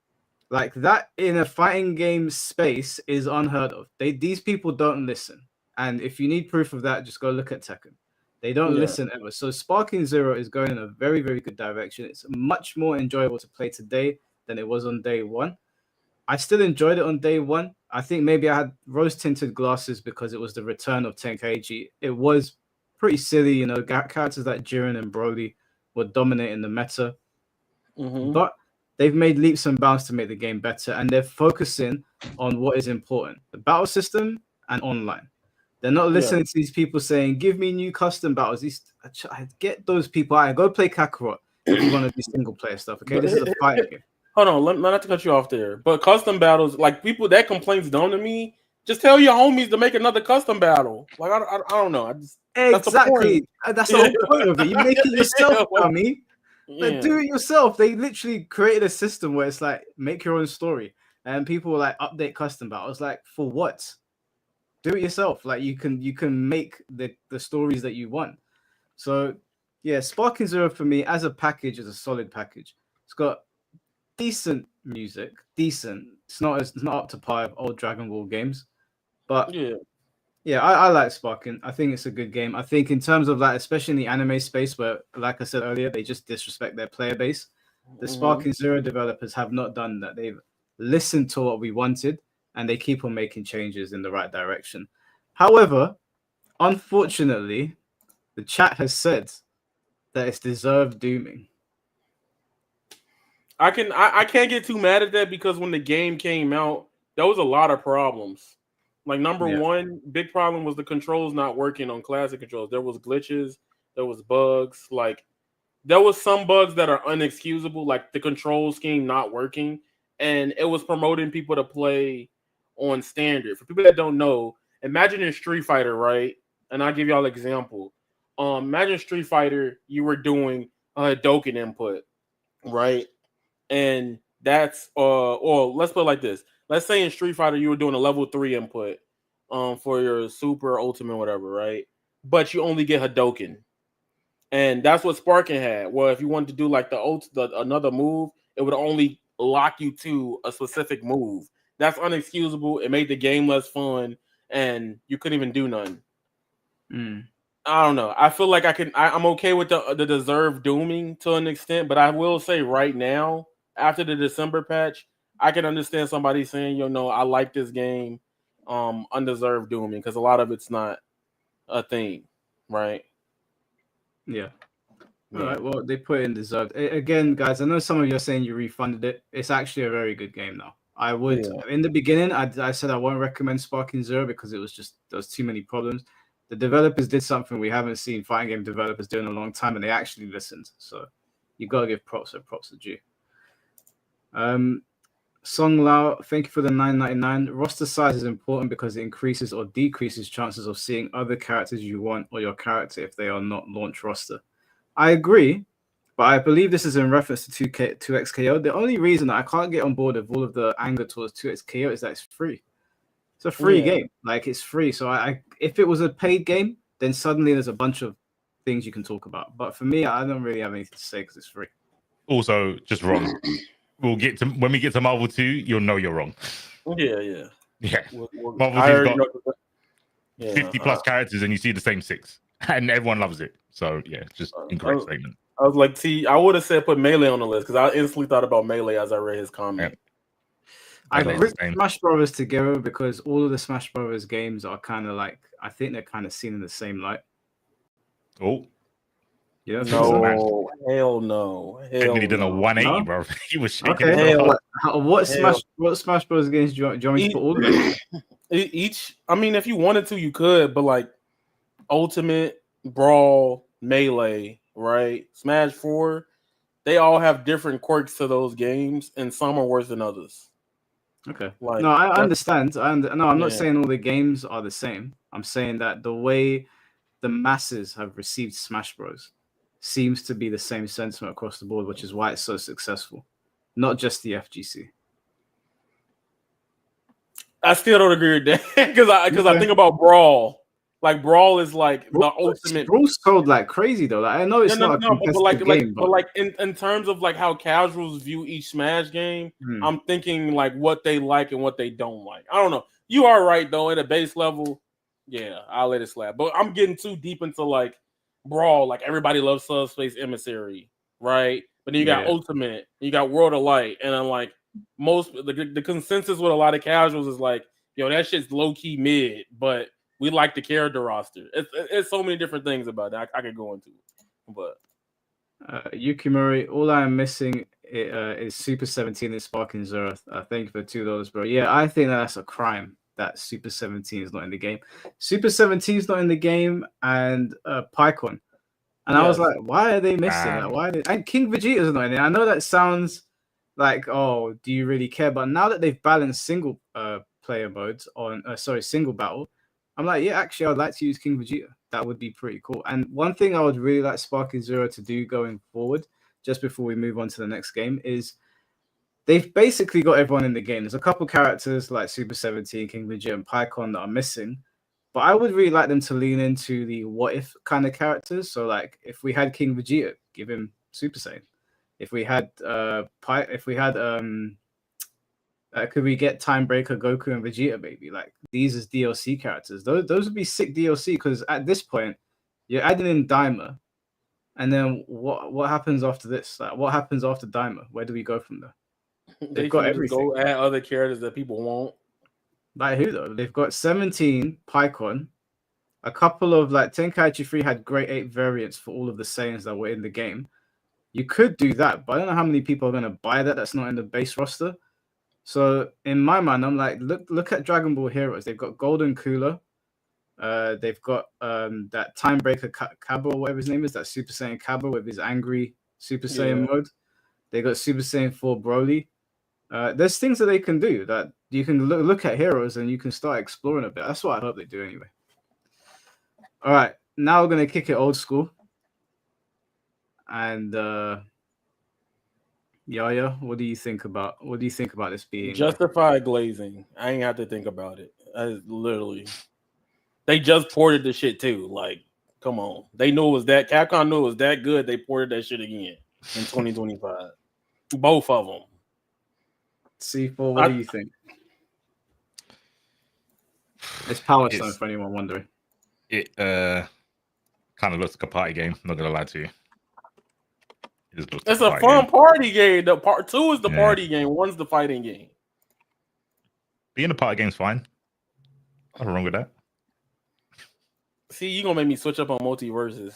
Like that in a fighting game space is unheard of. These people don't listen. And if you need proof of that, just go look at Tekken. They don't listen ever. So Sparking Zero is going in a very, very good direction. It's much more enjoyable to play today than it was on day one. I still enjoyed it on day one. I think maybe I had rose-tinted glasses because it was the return of Tenkaichi. It was pretty silly, you know, characters like Jiren and Broly were dominating the meta. But they've made leaps and bounds to make the game better, and they're focusing on what is important, the battle system and online. They're not listening to these people saying, give me new custom battles. I get those people. I go play Kakarot if you want to do single player stuff. Okay, this is a fighting game. Hold on, not to cut you off there, but custom battles, like people that complaints done to me, just tell your homies to make another custom battle. Like I don't know. Exactly. That's the whole point of it. You make it yourself, dummy. Like, do it yourself. They literally created a system where it's like make your own story, and people will like update custom battles. Like for what? Do it yourself. Like you can make the stories that you want. So yeah, Sparking Zero for me as a package is a solid package. It's got decent music, decent. It's not up to par of old Dragon Ball games, but yeah, I like Sparking. I think it's a good game. I think in terms of like, especially in the anime space, where like I said earlier, they just disrespect their player base. The Sparking Zero developers have not done that. They've listened to what we wanted, and they keep on making changes in the right direction. However, unfortunately, the chat has said that it's deserved dooming. I can't get too mad at that because when the game came out, there was a lot of problems. Like number one, big problem was the controls not working on classic controls. There was glitches, there was bugs. Like there was some bugs that are unexcusable, like the control scheme not working, and it was promoting people to play on standard. For people that don't know, imagine in Street Fighter, right? And I'll give y'all an example. Imagine Street Fighter, you were doing a Hadouken input, right? And that's or let's put it like this. Let's say in Street Fighter you were doing a level 3 input for your super ultimate whatever, right? But you only get Hadouken. And that's what Sparking had. Well, if you wanted to do like the another move, it would only lock you to a specific move. That's unexcusable. It made the game less fun and you couldn't even do nothing. I don't know. I feel like I'm okay with the deserved dooming to an extent, but I will say right now, after the December patch, I can understand somebody saying, I like this game, undeserved dooming, because a lot of it's not a thing, right? Yeah. All right. Well, they put in deserved. Again, guys, I know some of you are saying you refunded it. It's actually a very good game now. I would, in the beginning, I said I won't recommend Sparking Zero because there was too many problems. The developers did something we haven't seen fighting game developers do in a long time, and they actually listened. So you gotta give props where props are due. Song Lao, thank you for the $9.99. Roster size is important because it increases or decreases chances of seeing other characters you want or your character if they are not launch roster. I agree, but I believe this is in reference to 2XKO. The only reason that I can't get on board with all of the anger towards 2XKO is that it's free. It's a free game. Like, it's free. So if it was a paid game, then suddenly there's a bunch of things you can talk about. But for me, I don't really have anything to say because it's free. Also, just wrong. When we get to Marvel 2, you'll know you're wrong. Yeah. Marvel 2's got 50 plus characters and you see the same 6. And everyone loves it. So, yeah, just incorrect statement. I was like, I would have said put Melee on the list because I instantly thought about Melee as I read his comment. Yeah. I put Smash Brothers together because all of the Smash Brothers games are kind of like, I think they're kind of seen in the same light. Oh. Yeah, no, hell no. He done a 180, bro. He was shaking. Okay. What Smash Bros. Games do you want me to put all of them? Each, I mean, if you wanted to, you could, but like Ultimate, Brawl, Melee, right? Smash 4, they all have different quirks to those games, and some are worse than others. Okay. Like, no, I understand. I'm not saying all the games are the same. I'm saying that the way the masses have received Smash Bros. Seems to be the same sentiment across the board, which is why it's so successful. Not just the FGC. I still don't agree with that because I think about Brawl. Like Brawl is like the ultimate. Brawl sold like crazy though. Like, I know it's not a competitive game, but like in terms of like how casuals view each Smash game, I'm thinking like what they like and what they don't like. I don't know. You are right though. At a base level, yeah, I'll let it slap. But I'm getting too deep into like Brawl. Like everybody loves Subspace Emissary, right? But then you got Ultimate, you got World of Light, and I'm like most the consensus with a lot of casuals is like, yo, that shit's low key mid, but we like the character roster. It's so many different things about that I could go into. But Yukimori, all I am missing is Super 17 and Sparking Zero. Thank you for $2, bro. Yeah, I think that's a crime that Super 17 is not in the game. Super 17 is not in the game, and PyCon. And I was like, why are they missing? Like, why? And King Vegeta's not in it. I know that sounds like, oh, do you really care? But now that they've balanced single player modes on, single battle, I'm like, yeah, actually, I'd like to use King Vegeta. That would be pretty cool. And one thing I would really like Sparking Zero to do going forward, just before we move on to the next game, is they've basically got everyone in the game. There's a couple characters like Super 17, King Vegeta, and PyCon that are missing. But I would really like them to lean into the what if kind of characters. So, like, if we had King Vegeta, give him Super Saiyan. If we had could we get Timebreaker, Goku, and Vegeta, baby? Like, these as DLC characters. Those would be sick DLC, because at this point, you're adding in Daima. And then what happens after this? Like, what happens after Daima? Where do we go from there? They've got everything. Go add other characters that people want. Like who, though? They've got 17, PyCon. a couple of like Tenkaichi 3 had grade 8 variants for all of the Saiyans that were in the game. You could do that, but I don't know how many people are going to buy that. That's not in the base roster. So in my mind, I'm like, look at Dragon Ball Heroes. They've got Golden Cooler. They've got that Time Breaker Cabba, or whatever his name is, that Super Saiyan Cabba with his angry Super Saiyan mode. They got Super Saiyan 4 Broly. There's things that they can do that you can look at Heroes and you can start exploring a bit. That's what I hope they do anyway. All right, now we're gonna kick it old school. And Yaya, what do you think about this being justified glazing? I ain't have to think about it. They just ported the shit too. Like, come on, they knew it was that. Capcom knew it was that good. They ported that shit again in 2025. Both of them. C4, what do you think? It's Power Stone for anyone wondering. It kind of looks like a party game. I'm not gonna lie to you. It's a fun party game. The part 2 is the party game. 1's the fighting game. Being a party game's fine. Nothing wrong with that. See, you gonna make me switch up on Multiverses.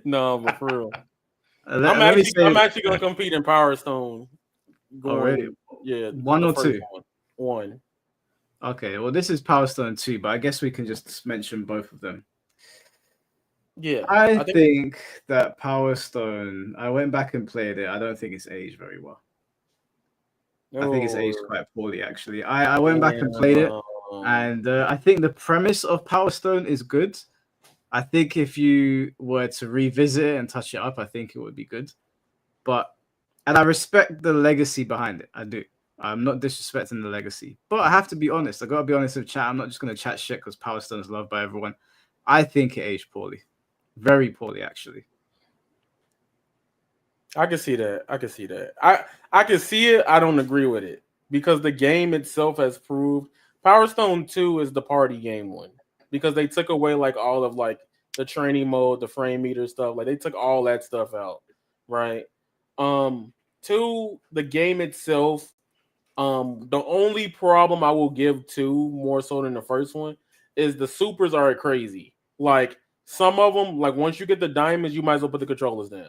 No, but for real. I'm actually gonna compete in Power Stone. Already? Yeah. 1 or 2? 1. Okay, well, this is Power Stone 2, but I guess we can just mention both of them. Yeah. I think that Power Stone, I went back and played it. I don't think it's aged very well. I think it's aged quite poorly, actually. I went back and played it, and I think the premise of Power Stone is good. I think if you were to revisit it and touch it up, I think it would be good. And I respect the legacy behind it. I do. I'm not disrespecting the legacy. But I have to be honest. I got to be honest with chat. I'm not just going to chat shit because Power Stone is loved by everyone. I think it aged poorly. Very poorly, actually. I can see that. I can see it. I don't agree with it because the game itself has proved Power Stone 2 is the party game one because they took away like all of like the training mode, the frame meter stuff. Like they took all that stuff out, right? 2, the game itself. The only problem I will give 2 more so than the first one is the supers are crazy. Like some of them, like once you get the diamonds, you might as well put the controllers down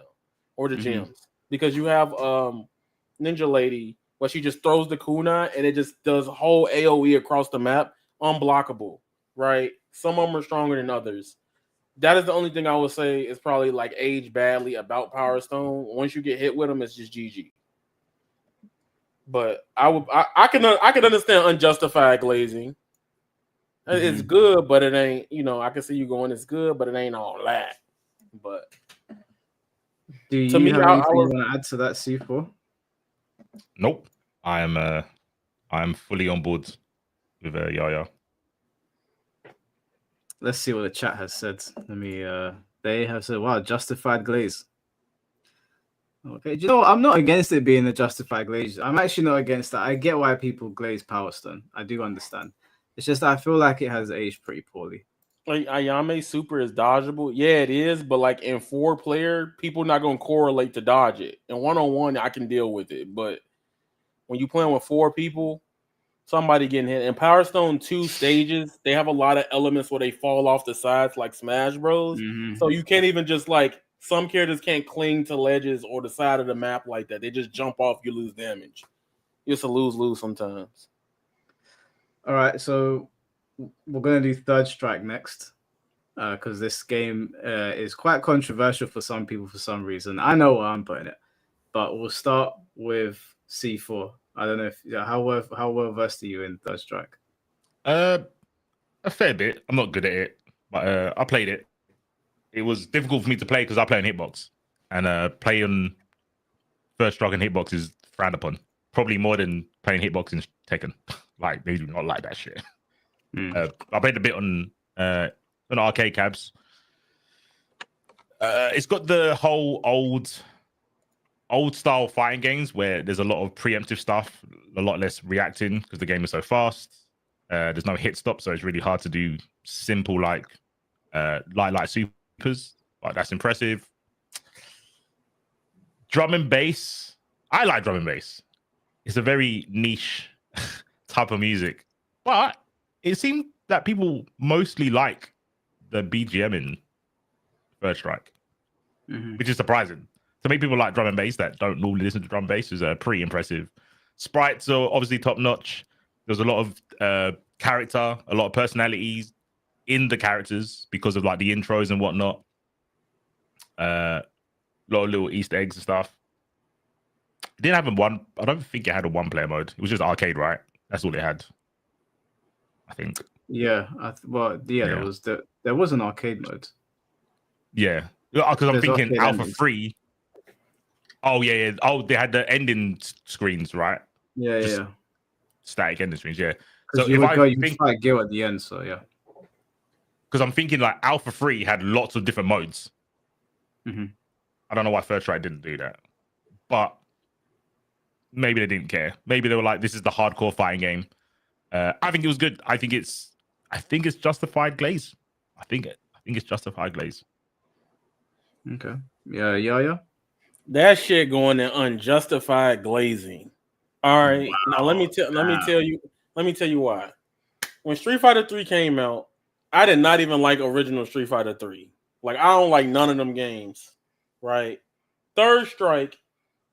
or the gems because you have Ninja Lady, where she just throws the kunai and it just does whole AOE across the map, unblockable. Right? Some of them are stronger than others. That is the only thing I would say is probably like aged badly about Power Stone. Once you get hit with them, it's just GG. But I can understand unjustified glazing. It's good, but it ain't. I can see you going. It's good, but it ain't all that. But do you have anything you want to add to that, C4? Nope. I am fully on board with Yaya. Let's see what the chat has said. They have said, wow, justified glaze. Okay, I'm not against it being a justified glaze. I'm actually not against that. I get why people glaze Power Stone. I do understand. It's just I feel like it has aged pretty poorly. Like Ayame Super is dodgeable. Yeah, it is, but like in 4-player, people not gonna correlate to dodge it. In 1-on-1, I can deal with it. But when you playing with 4 people, somebody getting hit. In Power Stone 2 stages, they have a lot of elements where they fall off the sides like Smash Bros. So you can't even just like some characters can't cling to ledges or the side of the map like that. They just jump off, you lose damage. It's a lose-lose sometimes. All right, so we're going to do Third Strike next because this game is quite controversial for some people for some reason. I know why I'm putting it, but we'll start with C4. I don't know how well versed are you in Third Strike? A fair bit. I'm not good at it, but I played it. It was difficult for me to play because I play on hitbox, and playing Third Strike and hitbox is frowned upon. Probably more than playing hitbox in Tekken. Like they do not like that shit. I played a bit on arcade cabs. It's got the whole old style fighting games where there's a lot of preemptive stuff, a lot less reacting because the game is so fast. There's no hit stop, so it's really hard to do simple like supers. Like that's impressive. Drum and bass. I like drum and bass. It's a very niche type of music, but it seemed that people mostly like the BGM in Third Strike, which is surprising. To make people like drum and bass that don't normally listen to drum and bass is pretty impressive. Sprites are obviously top notch. There's a lot of character, a lot of personalities in the characters because of like the intros and whatnot. A lot of little Easter eggs and stuff. It didn't have I don't think it had a one-player mode. It was just arcade, right? That's all it had, I think. Yeah, there was an arcade mode. Yeah, because I'm thinking Alpha endings. 3. Oh yeah. Oh, they had the ending screens, right? Yeah, Just yeah. Static ending screens, yeah. So you would fight Gil at the end, so yeah. Because I'm thinking like Alpha 3 had lots of different modes. I don't know why First Strike didn't do that, but maybe they didn't care. Maybe they were like, "This is the hardcore fighting game." I think it was good. I think it's justified glaze. I think it's justified glaze. Okay. Yeah. That shit going in unjustified glazing. All right. Wow. Now let me tell you why. When Street Fighter 3 came out, I did not even like original Street Fighter 3. Like, I don't like none of them games. Right? Third Strike,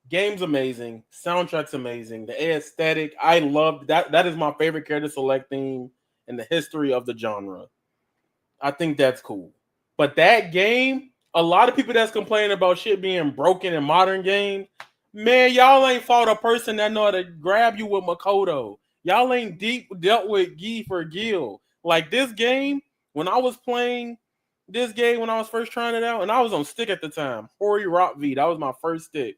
game's amazing, soundtrack's amazing, the aesthetic, I love that. That is my favorite character select theme in the history of the genre. I think that's cool. But that game, a lot of people that's complaining about shit being broken in modern games, man, y'all ain't fought a person that know how to grab you with Makoto. Y'all ain't dealt with Gi for Gil. Like this game, when I was playing this game, when I was first trying it out, and I was on stick at the time, Hori Rock V, that was my first stick.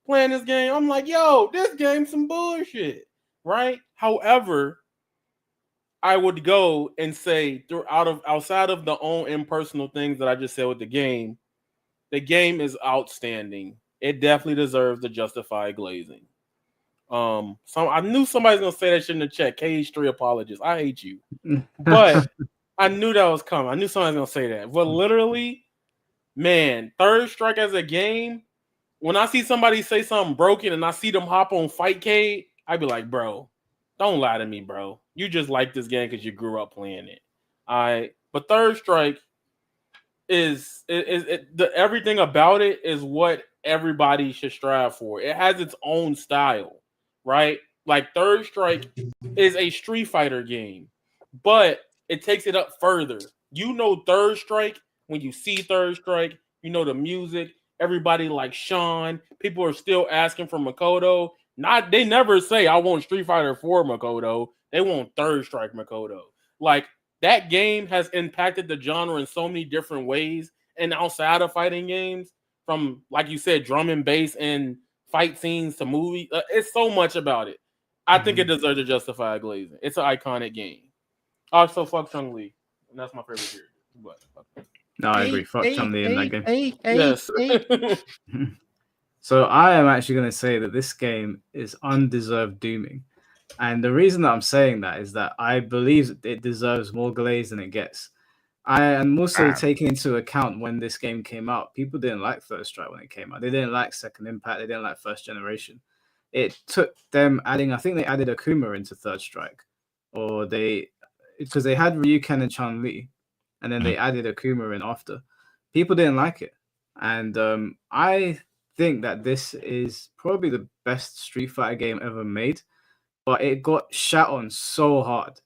Playing this game, I'm like, yo, this game's some bullshit, right? However, I would go and say outside of the own impersonal things that I just said with the game is outstanding. It definitely deserves the justified glazing. I knew somebody's gonna say that shit in the chat. KH3 apologists. I hate you. But I knew that was coming. I knew somebody's gonna say that. But literally, man, Third Strike as a game, when I see somebody say something broken and I see them hop on Fightcade, I'd be like, bro, don't lie to me, bro. You just like this game because you grew up playing it. All right. But Third Strike is everything about it is what everybody should strive for. It has its own style, right? Like Third Strike is a Street Fighter game, but it takes it up further. You know Third Strike, when you see Third Strike, you know the music. Everybody like Sean. People are still asking for Makoto. They never say I want Street Fighter 4 Makoto. They want Third Strike Makoto. Like that game has impacted the genre in so many different ways. And outside of fighting games, from like you said, drum and bass and fight scenes to movie, it's so much about it. I think it deserves to justify glazing. It's an iconic game. Also, fuck Chun-Li, and that's my favorite character. But no, I agree. Fuck Chun-Li in that game. Yes. So I am actually going to say that this game is undeserved dooming. And the reason that I'm saying that is that I believe it deserves more glaze than it gets. I am also taking into account when this game came out, people didn't like Third Strike when it came out. They didn't like Second Impact. They didn't like First Generation. It took them I think they added Akuma into Third Strike. Because they had Ryuken and Chun-Li, and then they added Akuma in after. People didn't like it. And I think that this is probably the best Street Fighter game ever made, but it got shat on so hard.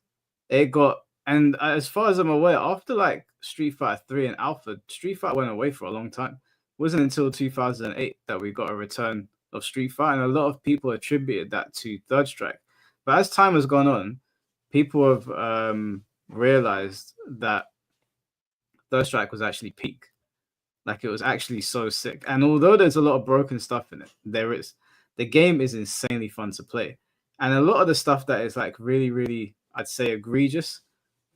And as far as I'm aware, after like Street Fighter 3 and Alpha, Street Fighter went away for a long time. It wasn't until 2008 that we got a return of Street Fighter, and a lot of people attributed that to Third Strike. But as time has gone on, people have realized that Third Strike was actually peak. Like it was actually so sick. And although there's a lot of broken stuff in it, the game is insanely fun to play. And a lot of the stuff that is like really, really, I'd say egregious,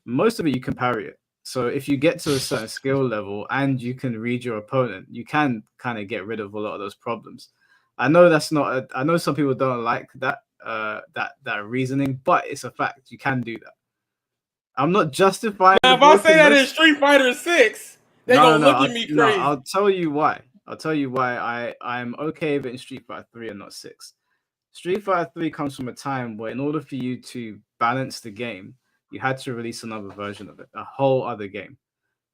most of it you can parry it. So if you get to a certain skill level and you can read your opponent, you can kind of get rid of a lot of those problems. I know I know some people don't like that reasoning, but it's a fact. You can do that. I'm not justifying. Now, if I say that in Street Fighter 6, they're gonna look at me crazy. No, I'll tell you why. I'm okay with it in Street Fighter 3 and not 6. Street Fighter 3 comes from a time where in order for you to balance the game, you had to release another version of it, a whole other game.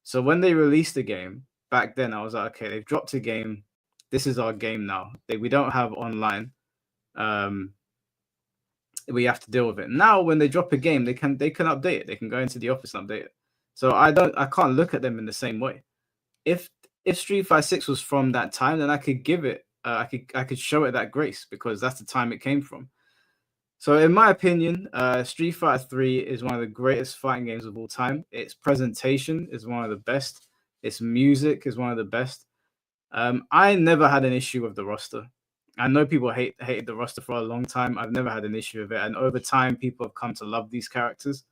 So when they released the game back then, I was like, okay, they've dropped a game. This is our game now. We don't have online. We have to deal with it. Now when they drop a game, they can update it. They can go into the office and update it. So I can't look at them in the same way. If Street Fighter 6 was from that time, then I could give it I could show it that grace because that's the time it came from. So in my opinion, Street Fighter 3 is one of the greatest fighting games of all time. Its presentation is one of the best. Its music is one of the best. I never had an issue with the roster. I know people hated the roster for a long time. I've never had an issue with it. And over time, people have come to love these characters.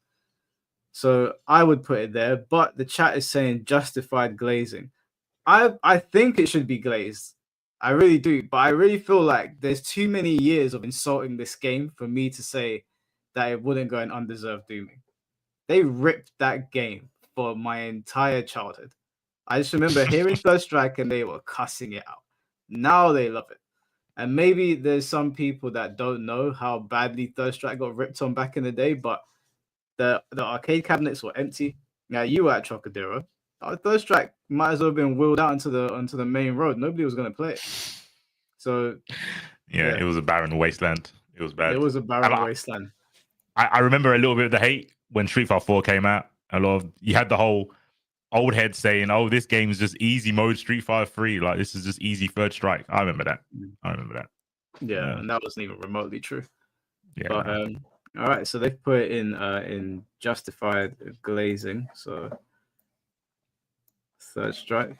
So I would put it there. But the chat is saying justified glazing. I think it should be glazed. I really do. But I really feel like there's too many years of insulting this game for me to say that it wouldn't go in undeserved dooming. They ripped that game for my entire childhood. I just remember hearing Third Strike and they were cussing it out. Now they love it. And maybe there's some people that don't know how badly Third Strike got ripped on back in the day, but the arcade cabinets were empty. Now you were at Trocadero. Third Strike might as well have been wheeled out onto the main road. Nobody was going to play it. So yeah, it was a barren wasteland. It was bad. It was a barren wasteland. I remember a little bit of the hate when Street Fighter 4 came out. You had the whole old head saying, "Oh, this game is just easy mode Street Fighter 3. Like this is just easy Third Strike." I remember that. Yeah, and that wasn't even remotely true. Yeah. But all right, so they've put it in justified glazing. So Third Strike.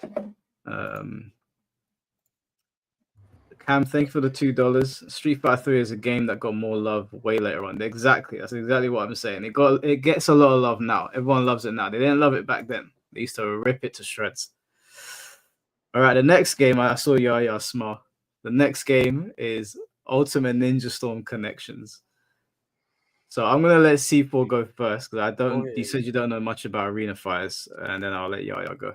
Cam, thank you for the $2. Street Fighter 3 is a game that got more love way later on. That's exactly what I'm saying. It gets a lot of love now. Everyone loves it now. They didn't love it back then. They used to rip it to shreds. All right, the next game, I saw Yaya smile. The next game is Ultimate Ninja Storm Connections. So I'm gonna let C4 go first because I don't. You said you don't know much about arena fires, and then I'll let Yaya go.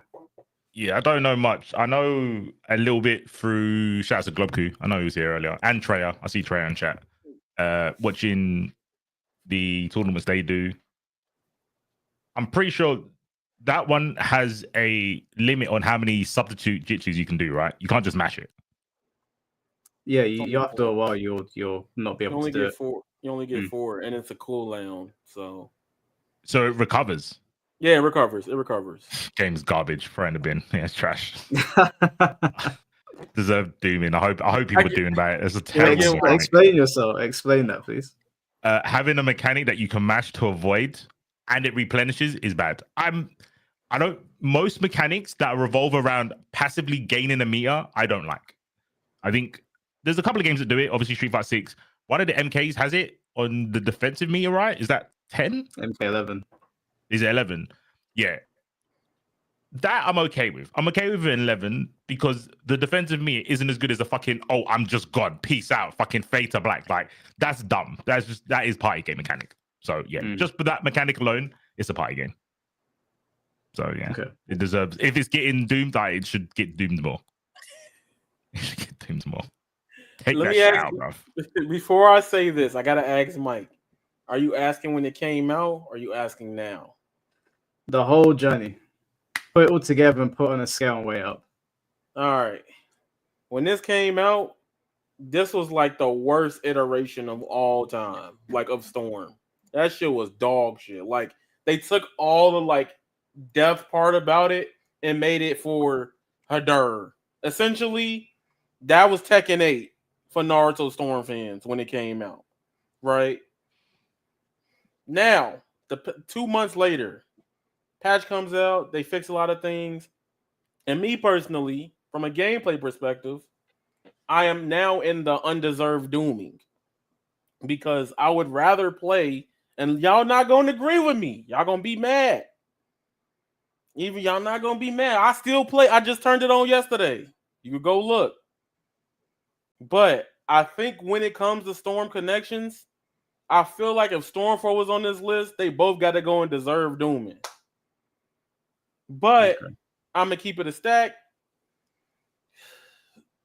Yeah, I don't know much. I know a little bit through shouts to Globku. I know he was here earlier. And Treya. I see Treya in chat. Watching the tournaments they do. I'm pretty sure that one has a limit on how many substitute jitsus you can do, right? You can't just mash it. Yeah, you after a while you'll not be able to do it. You only get 4, and it's a cooldown. So it recovers. Yeah, it recovers. Game's garbage. Throw in the bin. Yeah, it's trash. Deserve dooming. I hope people are doing that. It's a terrible. Explain yourself. Explain that, please. Having a mechanic that you can mash to avoid and it replenishes is bad. Most mechanics that revolve around passively gaining a meter, I don't like. I think there's a couple of games that do it. Obviously, Street Fighter 6. One of the MKs has it on the defensive meter, right? Is that 10? MK11. Is it 11? Yeah. That I'm okay with. I'm okay with it in 11 because the defensive meter isn't as good as the fucking, oh, I'm just gone. Peace out. Fucking fade to black. Like, that's dumb. That is party game mechanic. So, yeah, just for that mechanic alone, it's a party game. So, yeah, It deserves, if it's getting doomed, it should get doomed more. It should get doomed more. Take that shit out, bro. Before I say this, I got to ask Mike, are you asking when it came out or are you asking now? The whole journey. Put it all together and put on a scale and weigh up. All right. When this came out, this was like the worst iteration of all time, like of Storm. That shit was dog shit. Like they took all the like depth part about it and made it for Hadur. Essentially, that was Tekken 8 for Naruto Storm fans when it came out, right? Now, 2 months later, patch comes out, they fix a lot of things. And me personally, from a gameplay perspective, I am now in the undeserved dooming. Because I would rather play, and y'all not going to agree with me. Y'all going to be mad. Even y'all not going to be mad. I still play. I just turned it on yesterday. You could go look. But I think when it comes to Storm Connections, I feel like if Stormfall was on this list, they both got to go and deserve dooming. But I'm going to keep it a stack.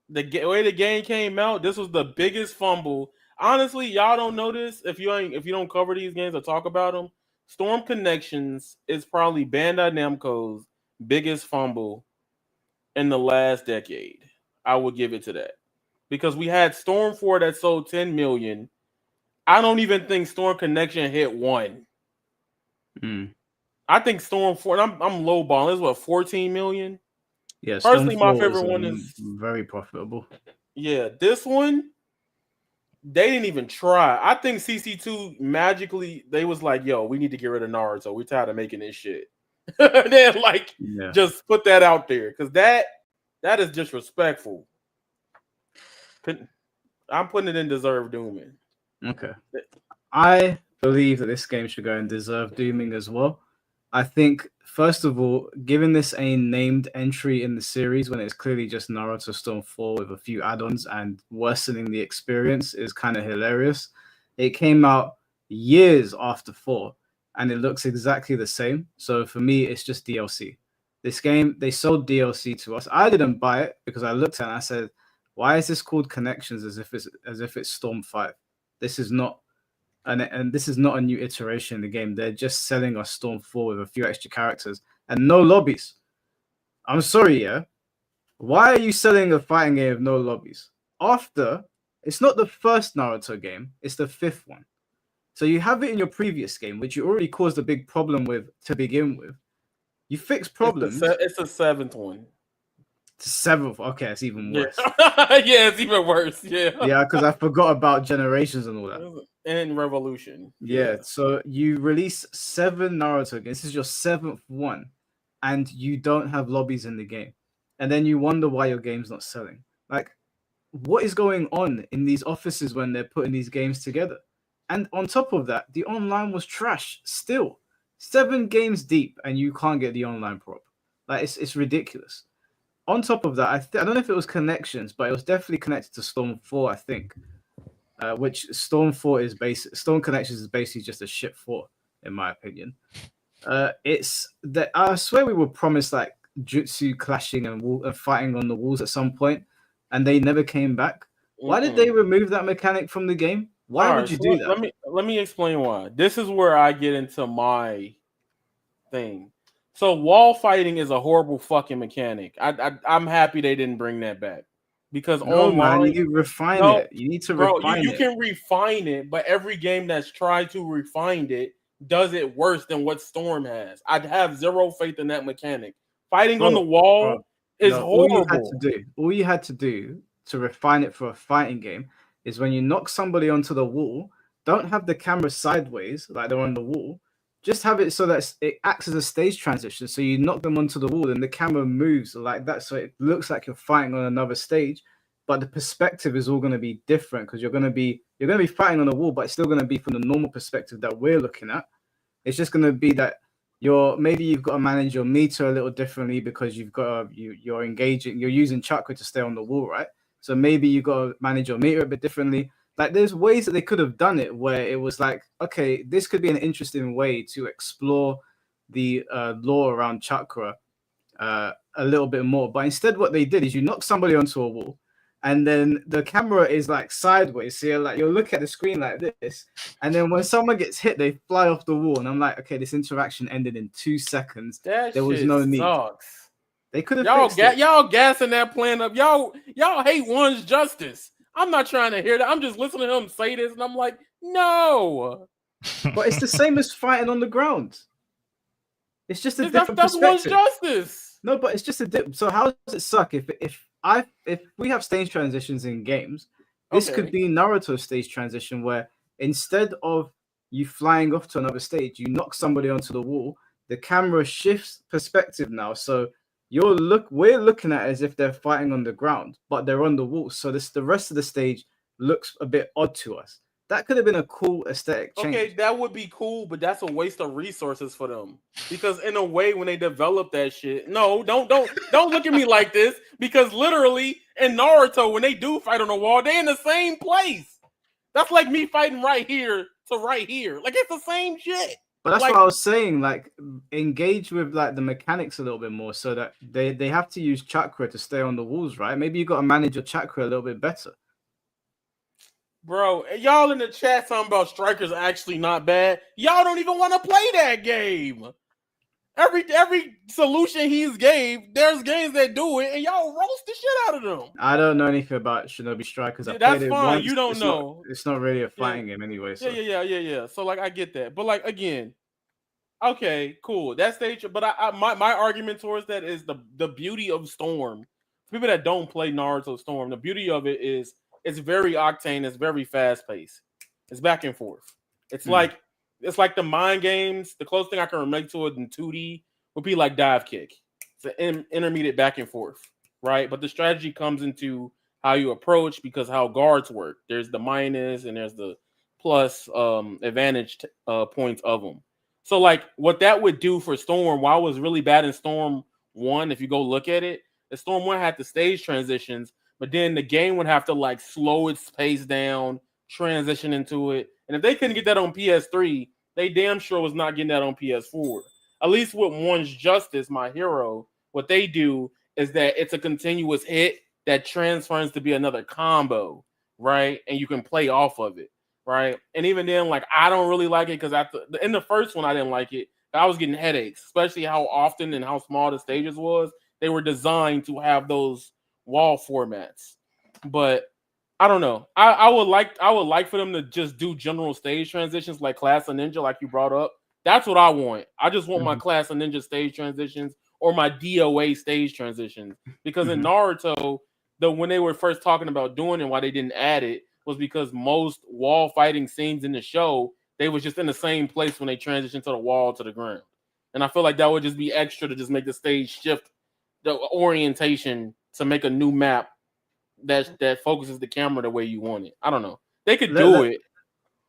The way the game came out, this was the biggest fumble. Honestly, y'all don't know this if you don't cover these games or talk about them. Storm Connections is probably Bandai Namco's biggest fumble in the last decade. I would give it to that. Because we had Storm 4 that sold 10 million. I don't even think Storm Connection hit 1. I think Storm 4, and I'm low balling, is what, 14 million? Yeah, personally, my favorite one is very profitable. Yeah, this one, they didn't even try. I think CC2 magically, they was like, yo, we need to get rid of Naruto. We're tired of making this shit. Then like just put that out there. Because that is disrespectful. I'm putting it in deserved dooming. Okay. I believe that this game should go in deserved dooming as well. I think, first of all, giving this a named entry in the series when it's clearly just Naruto Storm 4 with a few add-ons and worsening the experience is kind of hilarious. It came out years after 4, and it looks exactly the same. So for me, it's just DLC. This game, they sold DLC to us. I didn't buy it because I looked at it and I said, why is this called Connections as if it's Storm 5? This is not. And this is not a new iteration of the game. They're just selling us Storm 4 with a few extra characters and no lobbies. I'm sorry, yeah. Why are you selling a fighting game with no lobbies? After, it's not the first Naruto game, it's the 5th one. So you have it in your previous game, which you already caused a big problem with to begin with. You fix problems. It's the 7th one. 7th. Okay, it's even worse. Yeah, it's even worse. Yeah. Yeah, because I forgot about Generations and all that. And Revolution. Yeah, so you release 7 Naruto games. This is your 7th one, and you don't have lobbies in the game. And then you wonder why your game's not selling. Like, what is going on in these offices when they're putting these games together? And on top of that, the online was trash still. 7 games deep, and you can't get the online prop. Like, it's ridiculous. On top of that, I don't know if it was Connections, but it was definitely connected to Storm 4, I think. Which Storm Connections is basically just a shit 4, in my opinion. It's that I swear we were promised like jutsu clashing and fighting on the walls at some point, and they never came back. Why did they remove that mechanic from the game? Why would you do that? Let me explain why. This is where I get into my thing. So wall fighting is a horrible fucking mechanic. I'm happy they didn't bring that back. Because online, man, you refine it. You need to refine it. You can refine it, but every game that's tried to refine it does it worse than what Storm has. I'd have zero faith in that mechanic. Fighting on the wall is horrible. All you had to do to refine it for a fighting game is when you knock somebody onto the wall, don't have the camera sideways like they're on the wall. Just have it so that it acts as a stage transition. So you knock them onto the wall and the camera moves like that. So it looks like you're fighting on another stage, but the perspective is all going to be different because you're going to be fighting on a wall, but it's still going to be from the normal perspective that we're looking at. It's just going to be that you've got to manage your meter a little differently because you're engaging, you're using chakra to stay on the wall, right? So maybe you've got to manage your meter a bit differently. Like there's ways that they could have done it where it was like, okay, this could be an interesting way to explore the lore around chakra a little bit more. But instead what they did is you knock somebody onto a wall and then the camera is like sideways. So you're looking at the screen like this. And then when someone gets hit, they fly off the wall. And I'm like, okay, this interaction ended in 2 seconds. There was no need. Sucks. They could have y'all gassing that plan up. Y'all hate one's justice. I'm not trying to hear that. I'm just listening to him say this, and I'm like, no. But it's the same as fighting on the ground. It's just a different that's perspective. One's justice. No, but it's just a dip. So how does it suck if we have stage transitions in games? This could be Naruto stage transition where instead of you flying off to another stage, you knock somebody onto the wall. The camera shifts perspective now, so we're looking at it as if they're fighting on the ground, but they're on the wall. So the rest of the stage looks a bit odd to us. That could have been a cool aesthetic change. Okay, that would be cool, but that's a waste of resources for them. Because in a way, when they develop that shit, no, don't look at me like this. Because literally in Naruto, when they do fight on the wall, they're in the same place. That's like me fighting right here to right here. Like it's the same shit. But that's what I was saying. Like, engage with like the mechanics a little bit more, so that they have to use chakra to stay on the walls, right? Maybe you got to manage your chakra a little bit better. Bro, y'all in the chat talking about Strikers actually not bad. Y'all don't even want to play that game. Every solution he's gave, there's games that do it, and y'all roast the shit out of them. I don't know anything about Shinobi Strikers. I That's played it fine. once. You don't know. It's not really a fighting game anyway. So. Yeah. So like, I get that, but like again, okay, cool. That stage, but my argument towards that is the beauty of Storm. People that don't play Naruto Storm, the beauty of it is it's very octane. It's very fast paced. It's back and forth. It's like the mind games. The closest thing I can relate to it in 2D would be like Dive Kick. It's an intermediate back and forth, right? But the strategy comes into how you approach because how guards work. There's the minus and there's the plus advantage points of them. So like what that would do for Storm, while it was really bad in Storm 1, if you go look at it, the Storm 1 had the stage transitions, but then the game would have to like slow its pace down, transition into it. And if they couldn't get that on PS3, they damn sure was not getting that on PS4. At least with One's Justice, my hero, what they do is that it's a continuous hit that transfers to be another combo, right? And you can play off of it, right? And even then, like, I don't really like it because in the first one, I didn't like it. I was getting headaches, especially how often and how small the stages was. They were designed to have those wall formats, but I don't know. I would like for them to just do general stage transitions like Class of Ninja, like you brought up. That's what I want. I just want my Class of Ninja stage transitions or my DOA stage transitions. Because in Naruto, when they were first talking about doing it, why they didn't add it was because most wall fighting scenes in the show, they was just in the same place when they transitioned to the wall to the ground. And I feel like that would just be extra to just make the stage shift the orientation to make a new map that focuses the camera the way you want it. I don't know. They could do it.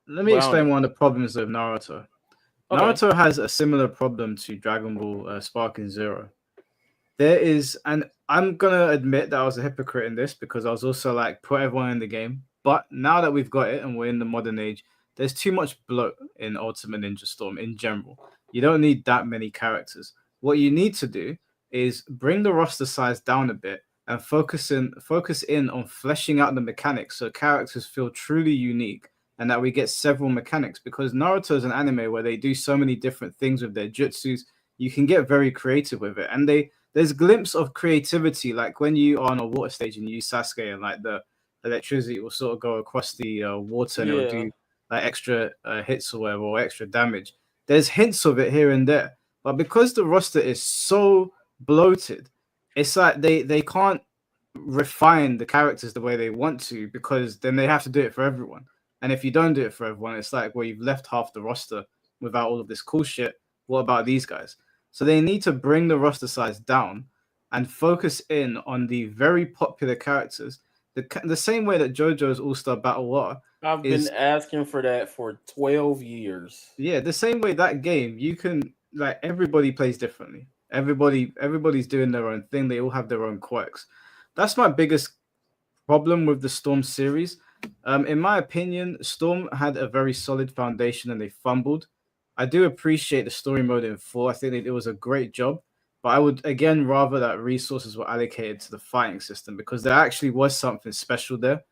Let me explain one of the problems of Naruto. Okay. Naruto has a similar problem to Dragon Ball Sparking Zero. There is, and I'm gonna admit that I was a hypocrite in this because I was also like put everyone in the game. But now that we've got it and we're in the modern age, there's too much bloat in Ultimate Ninja Storm in general. You don't need that many characters. What you need to do is bring the roster size down a bit and focus in on fleshing out the mechanics so characters feel truly unique and that we get several mechanics, because Naruto is an anime where they do so many different things with their jutsus. You can get very creative with it, and there's a glimpse of creativity, like when you are on a water stage and you use Sasuke and like the electricity will sort of go across the water and it'll do like extra hits or whatever, or extra damage. There's hints of it here and there, but because the roster is so bloated, it's like they can't refine the characters the way they want to, because then they have to do it for everyone. And if you don't do it for everyone, it's like, well, you've left half the roster without all of this cool shit. What about these guys? So they need to bring the roster size down and focus in on the very popular characters. The same way that JoJo's All-Star Battle War. I've been asking for that for 12 years. Yeah, the same way that game, you can, like, everybody plays differently. Everybody's doing their own thing. They all have their own quirks. That's my biggest problem with the Storm series. In my opinion, Storm had a very solid foundation and they fumbled. I do appreciate the story mode in 4. I think it was a great job, but I would again rather that resources were allocated to the fighting system, because there actually was something special there.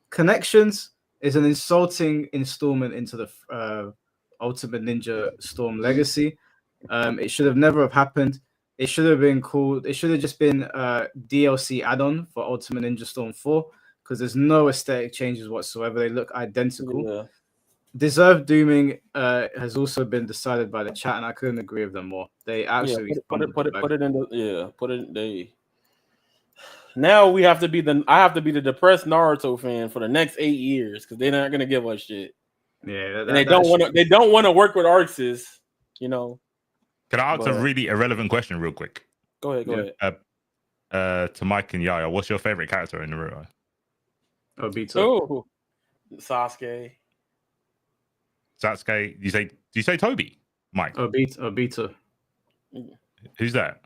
Connections is an insulting installment into the Ultimate Ninja Storm legacy. It should have never have happened. It should have been called. It should have just been a DLC add-on for Ultimate Ninja Storm 4, because there's no aesthetic changes whatsoever. They look identical. Yeah. Deserved dooming has also been decided by the chat, and I couldn't agree with them more. They absolutely put it in the Now I have to be the depressed Naruto fan for the next 8 years because they're not gonna give us shit. Yeah, and they don't want to work with Arxis, you know. Can I ask a really irrelevant question real quick? Go ahead. To Mike and Yaya, what's your favorite character in Naruto? Obito. Oh, Sasuke. Do you say Toby? Mike. Obito. Who's that?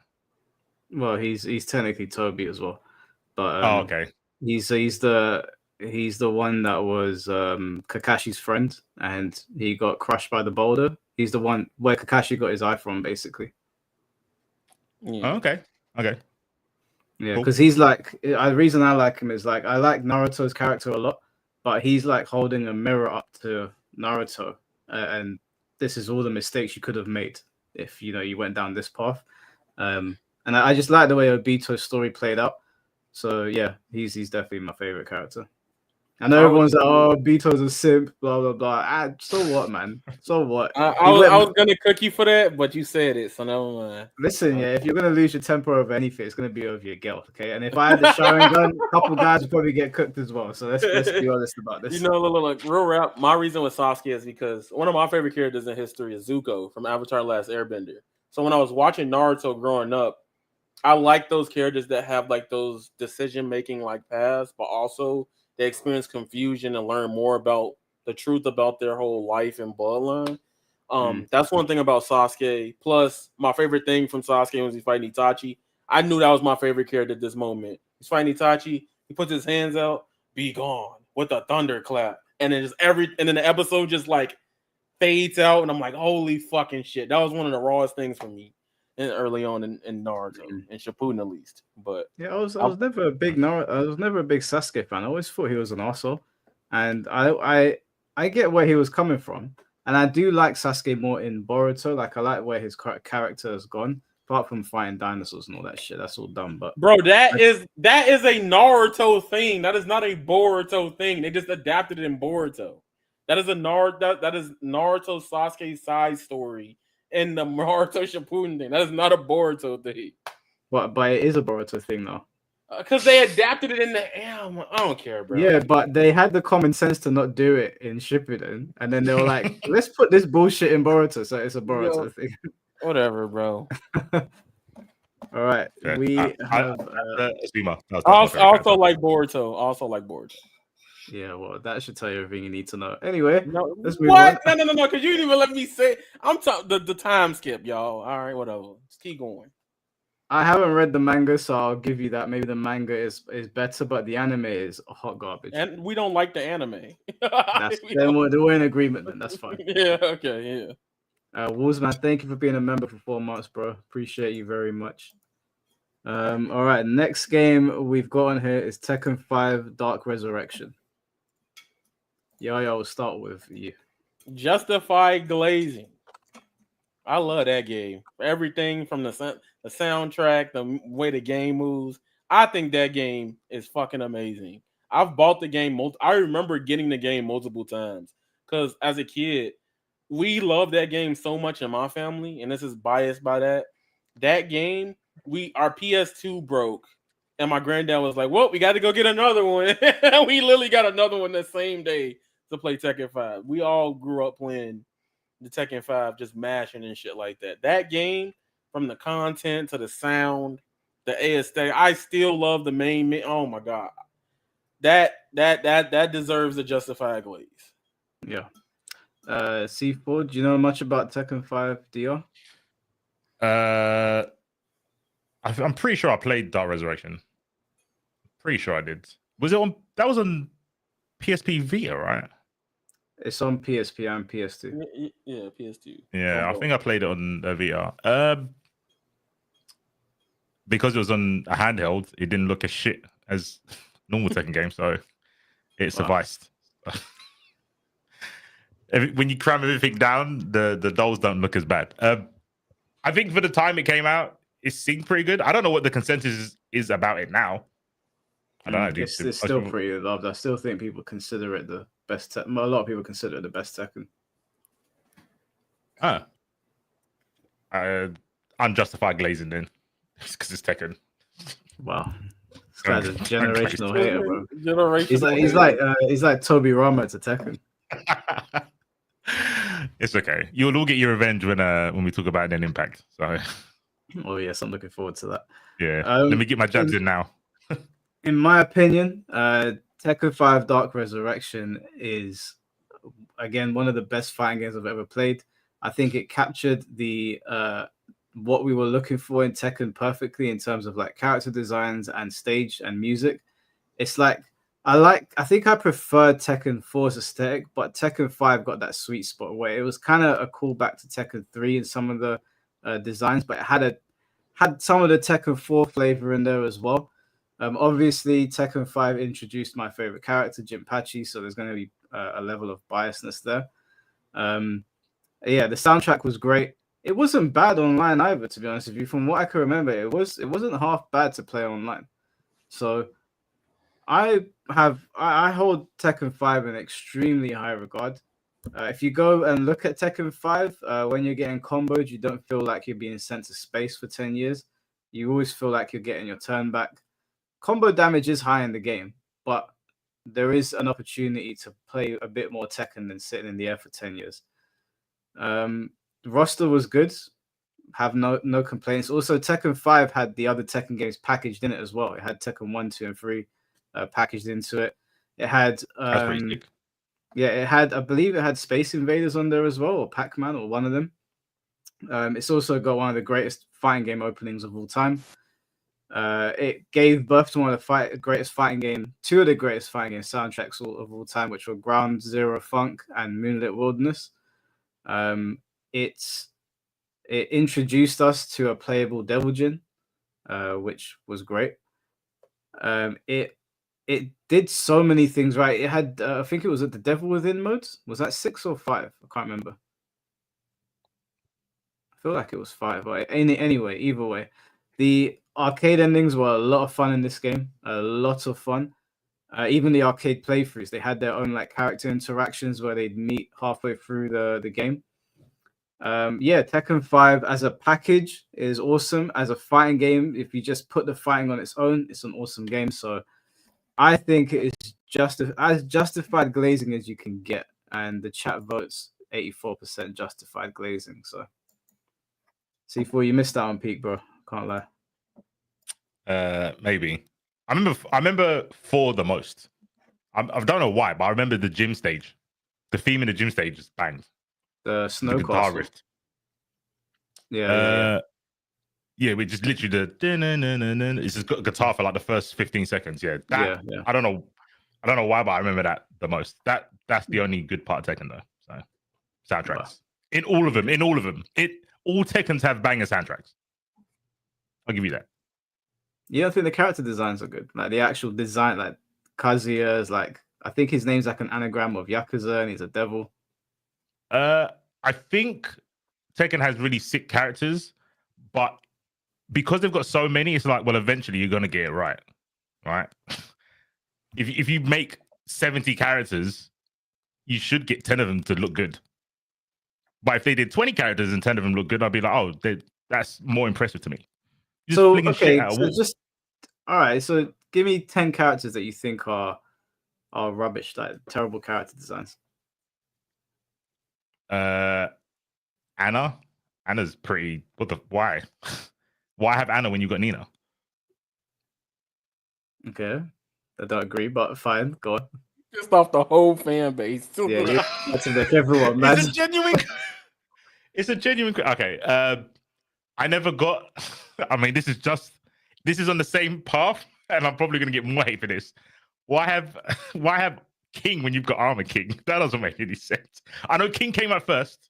Well, he's technically Toby as well, but okay. He's the one that was Kakashi's friend, and he got crushed by the boulder. He's the one where Kakashi got his eye from, basically. Yeah. Oh, okay. Yeah, because he's like, the reason I like him is like I like Naruto's character a lot, but he's like holding a mirror up to Naruto, and this is all the mistakes you could have made if you went down this path. And I just like the way Obito's story played out. So yeah, he's definitely my favorite character. I know everyone's like, "Oh, Obito's a simp," blah blah blah. So what, man? So what? I was gonna cook you for that, but you said it, so never mind. Listen, yeah, if you're gonna lose your temper over anything, it's gonna be over your girl, okay? And if I had the Sharingan, a couple guys would probably get cooked as well. So let's be honest about this. Look, real rap. My reason with Sasuke is because one of my favorite characters in history is Zuko from Avatar: Last Airbender. So when I was watching Naruto growing up, I like those characters that have like those decision making like paths, but also they experience confusion and learn more about the truth about their whole life and bloodline. That's one thing about Sasuke. Plus, my favorite thing from Sasuke was he's fighting Itachi. I knew that was my favorite character at this moment. He's fighting Itachi. He puts his hands out, be gone with a thunderclap, and then and then the episode just like fades out, and I'm like, holy fucking shit! That was one of the rawest things for me. And early on in Naruto and Shippuden at least, but yeah, I was never a big Naruto. I was never a big Sasuke fan. I always thought he was an arsehole, and I get where he was coming from, and I do like Sasuke more in Boruto. Like I like where his character has gone, apart from fighting dinosaurs and all that shit. That's all dumb. But bro, that is a Naruto thing. That is not a Boruto thing. They just adapted it in Boruto. That is that is Naruto Sasuke side story. In the Naruto Shippuden thing. That is not a Boruto thing. But it is a Boruto thing, though. Because they adapted it in the... I don't care, bro. Yeah, but they had the common sense to not do it in Shippuden. And then they were like, let's put this bullshit in Boruto. So it's a Boruto thing. Whatever, bro. All right. Yeah. We have... I also like Boruto. Yeah, well, that should tell you everything you need to know. Anyway, let's move on. on. No, because you didn't even let me say. I'm talking the time skip, y'all. All right, whatever. Just keep going. I haven't read the manga, so I'll give you that. Maybe the manga is better, but the anime is hot garbage. And we don't like the anime. Then we're in agreement. Then that's fine. Yeah. Okay. Yeah. Wolfsman, thank you for being a member for 4 months, bro. Appreciate you very much. All right. Next game we've got on here is Tekken 5 Dark Resurrection. Yeah, we'll start with you. Justified glazing. I love that game. Everything from the soundtrack, the way the game moves. I think that game is fucking amazing. I've bought the game. I remember getting the game multiple times because as a kid, we loved that game so much in my family, and this is biased by that. That game, our PS2 broke, and my granddad was like, "Well, we got to go get another one." We literally got another one the same day to play Tekken 5. We all grew up playing the Tekken 5, just mashing and shit like that. That game, from the content to the sound, the aesthetic, I still love the main. Oh my god, that deserves a justified glaze. Yeah. C4, do you know much about Tekken 5 DR? I'm pretty sure I played Dark Resurrection. Pretty sure I did. That was on PSP Vita, right? It's on PSP and PS2. Yeah, PS2. Yeah, I think I played it on Vita. Because it was on a handheld, it didn't look as shit as normal Tekken games, so it sufficed. When you cram everything down, the dolls don't look as bad. I think for the time it came out, it seemed pretty good. I don't know what the consensus is about it now. I don't know. It's still pretty loved. I still think people consider it the best. A lot of people consider it the best Tekken. Unjustified glazing then, because it's Tekken. Wow, this guy's a generational hater, bro. He's like Toby Rama to Tekken. It's okay. You'll all get your revenge when we talk about an Impact. So, oh yes, I'm looking forward to that. Yeah, let me get my jabs in now. In my opinion, Tekken 5 Dark Resurrection is, again, one of the best fighting games I've ever played. I think it captured the what we were looking for in Tekken perfectly in terms of like character designs and stage and music. It's like I think I prefer Tekken 4's aesthetic, but Tekken 5 got that sweet spot where it was kind of a callback to Tekken 3 in some of the designs, but it had some of the Tekken 4 flavor in there as well. Obviously, Tekken 5 introduced my favorite character, Jinpachi, so there's going to be a level of biasness there. Yeah, the soundtrack was great. It wasn't bad online either, to be honest with you. From what I can remember, it wasn't half bad to play online. So I hold Tekken 5 in extremely high regard. If you go and look at Tekken 5, when you're getting comboed, you don't feel like you're being sent to space for 10 years. You always feel like you're getting your turn back. Combo damage is high in the game, but there is an opportunity to play a bit more Tekken than sitting in the air for 10 years. The roster was good. Have no complaints. Also, Tekken 5 had the other Tekken games packaged in it as well. It had Tekken 1, 2, and 3 packaged into it. It had yeah, it had, I believe it had Space Invaders on there as well, or Pac-Man, or one of them. It's also got one of the greatest fighting game openings of all time. It gave birth to one of the two of the greatest fighting game soundtracks of all time, which were Ground Zero Funk and Moonlit Wilderness. It introduced us to a playable Devil Jin, which was great. It did so many things right. It had, I think it was at the Devil Within mode. Was that 6 or 5? I can't remember. I feel like it was 5. But anyway, either way, the arcade endings were a lot of fun in this game. A lot of fun. Even the arcade playthroughs, they had their own like character interactions where they'd meet halfway through the game. Yeah, Tekken 5 as a package is awesome. As a fighting game, if you just put the fighting on its own, it's an awesome game. So I think it is as justified glazing as you can get, and the chat votes 84% justified glazing. So C4, you missed out on peak, bro. Can't lie. Maybe. I remember 4 the most. I don't know why, but I remember the gym stage. The theme in the gym stage is banged. The snow the guitar castle. riff. Yeah. Yeah, we just literally it's just got guitar for like the first 15 seconds. Yeah, Yeah. I don't know why, but I remember that the most. That's the only good part of Tekken though. So soundtracks Wow. in all of them. All Tekkens have banger soundtracks. I'll give you that. You don't think the character designs are good? Like the actual design, like Kazuya is like, I think his name's like an anagram of Yakuza, and he's a devil. I think Tekken has really sick characters, but because they've got so many, it's like, well, eventually you're gonna get it right. If you make 70 characters, you should get 10 of them to look good. But if they did 20 characters and 10 of them look good, I'd be like, oh, that's more impressive to me. So okay, so just all right. So give me 10 characters that you think are rubbish, like terrible character designs. Anna's pretty. Why? Why have Anna when you got Nina? Okay, I don't agree, but fine. Go on. Pissed off the whole fan base. Yeah, that's like everyone. Man. It's a genuine. It's a genuine. Okay. I never got. I mean, this is on the same path, and I'm probably gonna get more hate for this. Why have King when you've got Armor King? That doesn't make any sense. I know King came out first,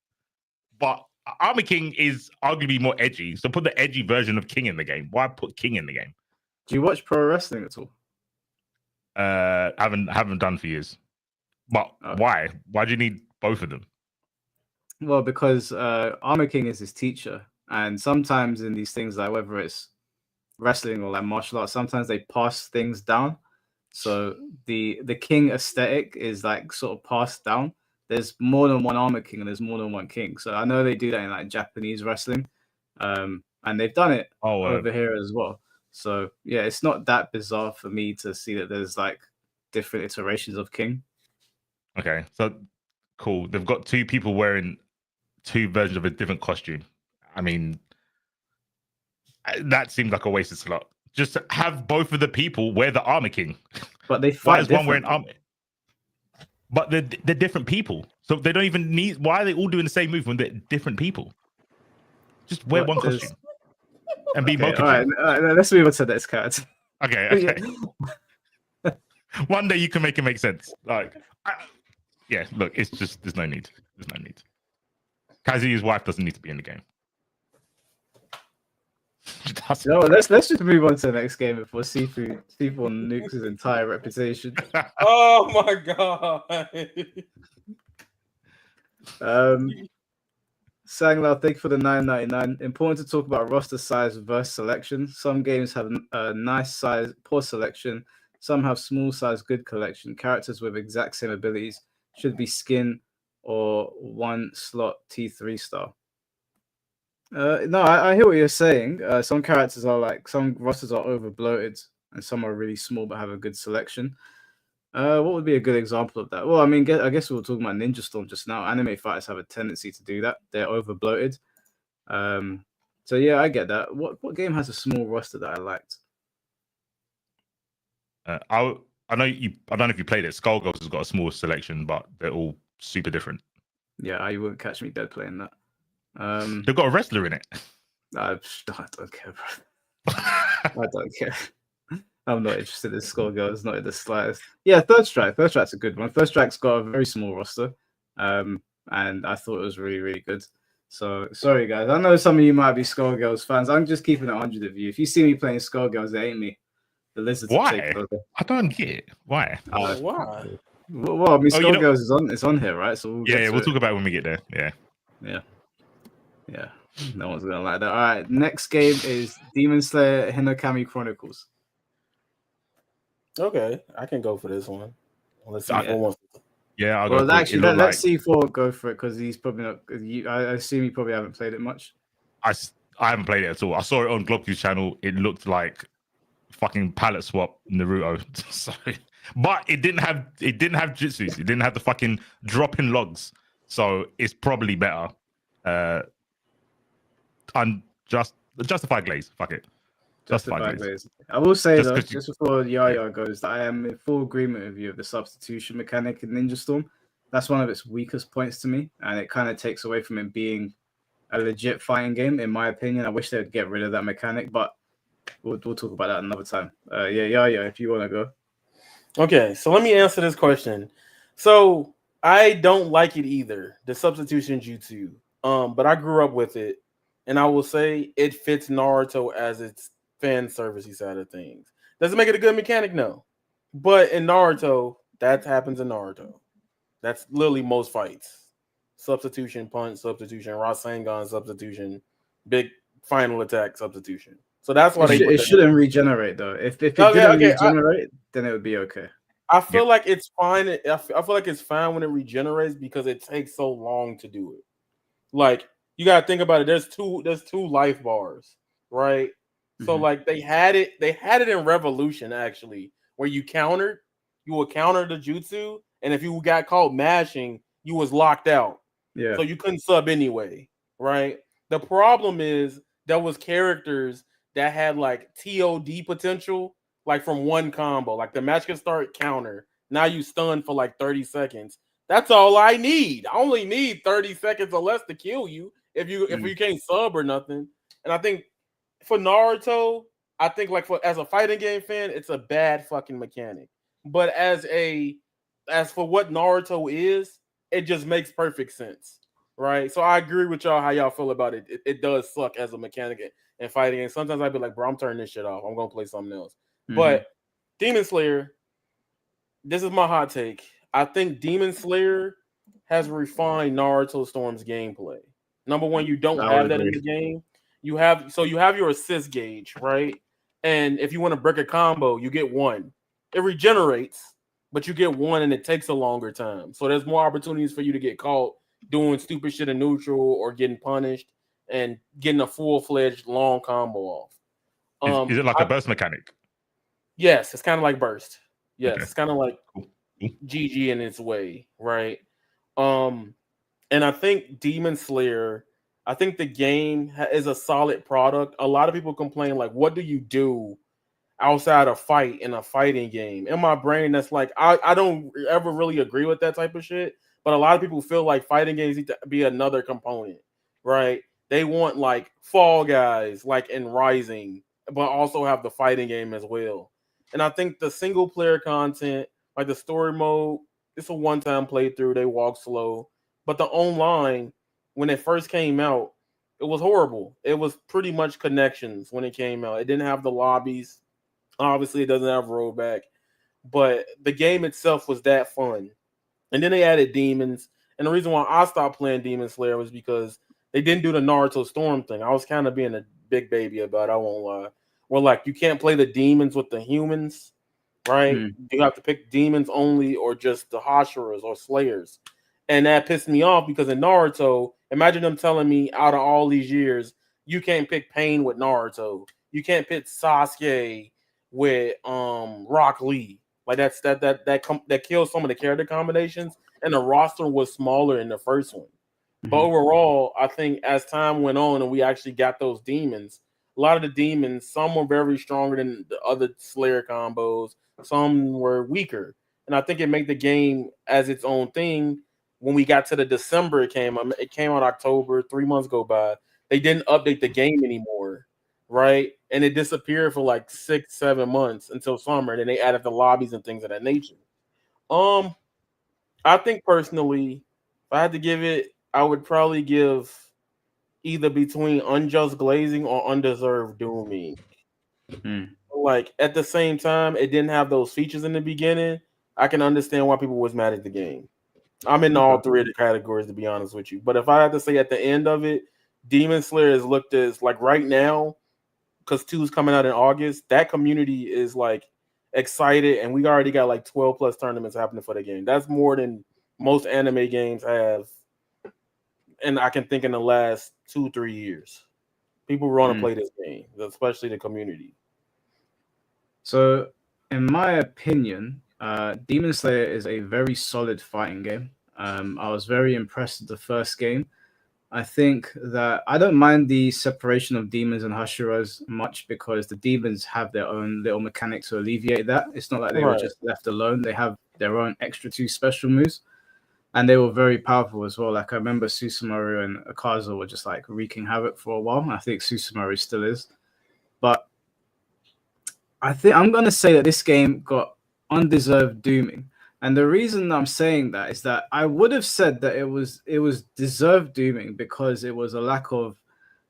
but Armor King is arguably more edgy. So put the edgy version of King in the game. Why put King in the game? Do you watch pro wrestling at all? Haven't done for years. But why? Why do you need both of them? Well, because Armor King is his teacher, and sometimes in these things, like whether it's wrestling or like martial arts, sometimes they pass things down. So the King aesthetic is like sort of passed down. There's more than one Armor King and there's more than one King. So I know they do that in like Japanese wrestling, and they've done it over here as well. So yeah, it's not that bizarre for me to see that there's like different iterations of King. Okay, so cool. They've got 2 people wearing 2 versions of a different costume. I mean, that seems like a wasted slot. Just have both of the people wear the Armor King. But they fight. Why is one wearing armor? But they're different people, so they don't even need. Why are they all doing the same move when they're different people? Just wear one costume and be Mocha. All right, let's move on to this character. Okay. One day you can make it make sense. Like, yeah, look, it's just there's no need. There's no need. Kazuya's wife doesn't need to be in the game. No, let's just move on to the next game before C4 nukes his entire reputation. Oh my god. Sanglar, thank you for the $9.99. Important to talk about roster size versus selection. Some games have a nice size, poor selection. Some have small size, good collection. Characters with exact same abilities should be skin or one slot T3 star. No, I hear what you're saying. Some characters are like, some rosters are over bloated and some are really small but have a good selection. What would be a good example of that? Well, I mean, I guess we were talking about Ninja Storm just now. Anime fighters have a tendency to do that. They're over bloated. So yeah, I get that. What game has a small roster that I liked? I know you. I don't know if you played it. Skullgirls has got a small selection, but they're all super different. Yeah, you wouldn't catch me dead playing that. They've got a wrestler in it. I don't care, bro. I don't care. I'm not interested in Skullgirls, not in the slightest. Yeah, Third Strike. Third Strike's a good one. Third Strike's got a very small roster, and I thought it was really, really good. So sorry, guys. I know some of you might be Skullgirls fans. I'm just keeping it 100 of you. If you see me playing Skullgirls, it ain't me. The lizards. Why? I don't get it. Why? Why? Well, I mean, Skullgirls is on here, right? So we'll talk about it when we get there. Yeah. No one's gonna like that. All right, next game is Demon Slayer Hinokami Chronicles. Okay, I can go for this one. Let's see. Yeah, I'll well, go. Actually, let's C4 go for it because he's probably not. I assume you probably haven't played it much. I haven't played it at all. I saw it on Globcu's channel. It looked like fucking palette swap Naruto. So, but it didn't have jutsus. It didn't have the fucking dropping logs. So it's probably better. Justify Glaze. Fuck it. Justify Glaze. I will say though, just before Yaya goes, that I am in full agreement with you of the substitution mechanic in Ninja Storm. That's one of its weakest points to me, and it kind of takes away from it being a legit fighting game, in my opinion. I wish they would get rid of that mechanic, but we'll talk about that another time. Yaya, if you want to go. Okay, so let me answer this question. So I don't like it either, the substitution jutsu. But I grew up with it, and I will say it fits Naruto as its fan servicey side of things. Does it make it a good mechanic? No. But in Naruto, that happens in Naruto. That's literally most fights. Substitution punch, substitution, Rasengan substitution, big final attack substitution. So that's why it shouldn't regenerate though. If it didn't regenerate, then it would be okay. I feel like it's fine. I feel like it's fine when it regenerates because it takes so long to do it. Like you gotta think about it. There's two life bars, right? Mm-hmm. So like they had it in Revolution actually, where you would counter the jutsu, and if you got caught mashing, you was locked out. Yeah. So you couldn't sub anyway, right? The problem is there was characters that had like TOD potential, like from one combo. Like the match can start counter. Now you stun for like 30 seconds. That's all I need. I only need 30 seconds or less to kill you if you can't sub or nothing. And I think for Naruto, I think like as a fighting game fan, it's a bad fucking mechanic. But as for what Naruto is, it just makes perfect sense, right? So I agree with y'all how y'all feel about it. It does suck as a mechanic in fighting games. Sometimes I'd be like, bro, I'm turning this shit off. I'm gonna play something else. Mm-hmm. But Demon Slayer, this is my hot take. I think Demon Slayer has refined Naruto Storm's gameplay. Number one, you don't have that in the game. You have your assist gauge, right? And if you want to break a combo, you get one. It regenerates, but you get one and it takes a longer time. So there's more opportunities for you to get caught doing stupid shit in neutral or getting punished and getting a full-fledged long combo off. Is it like a burst mechanic? Yes, it's kind of like burst. Yes, okay. It's kind of like GG in its way, right? And I think Demon Slayer, I think the game is a solid product. A lot of people complain, like, what do you do outside of fight in a fighting game? In my brain, that's like, I don't ever really agree with that type of shit. But a lot of people feel like fighting games need to be another component, right? They want like Fall Guys, like in Rising, but also have the fighting game as well. And I think the single player content, like the story mode, it's a one-time playthrough. They walk slow. But the online, when it first came out, It was horrible. It was pretty much connections when it came out. It didn't have the lobbies. Obviously, it doesn't have rollback, but the game itself was that fun. And then they added demons. And the reason why I stopped playing Demon Slayer was because they didn't do the Naruto Storm thing. I was kind of being a big baby about it, I won't lie. Well, like you can't play the demons with the humans, right? You have to pick demons only or just the Hashiras or Slayers. And that pissed me off because in Naruto, imagine them telling me out of all these years, you can't pick Pain with Naruto. You can't pick Sasuke with Rock Lee. Like that kills some of the character combinations, and the roster was smaller in the first one. But overall, I think as time went on and we actually got those demons, a lot of the demons, some were very stronger than the other Slayer combos, some were weaker. And I think it made the game as its own thing. When we got to the December, it came out October, 3 months go by. They didn't update the game anymore, right? And it disappeared for like 6-7 months until summer. And then they added the lobbies and things of that nature. I think personally, if I had to give it, I would probably give either between unjust glazing or undeserved dooming. Like at the same time, it didn't have those features in the beginning. I can understand why people was mad at the game. I'm in all three of the categories, to be honest with you. But if I had to say at the end of it, Demon Slayer is looked as like right now, because 2 is coming out in August, that community is like excited, and we already got like 12 plus tournaments happening for the game. That's more than most anime games have, and I can think in the last 2-3 years. People want to play this game, especially the community. So, in my opinion, Demon Slayer is a very solid fighting game. I was very impressed with the first game. I think that I don't mind the separation of demons and Hashiras much because the demons have their own little mechanic to alleviate that. It's not like they were just left alone. They have their own extra 2 special moves, and they were very powerful as well. Like I remember Susumaru and Akaza were just like wreaking havoc for a while. I think Susumaru still is. But I think I'm going to say that this game got undeserved dooming. And the reason I'm saying that is that I would have said that it was deserved dooming because it was a lack of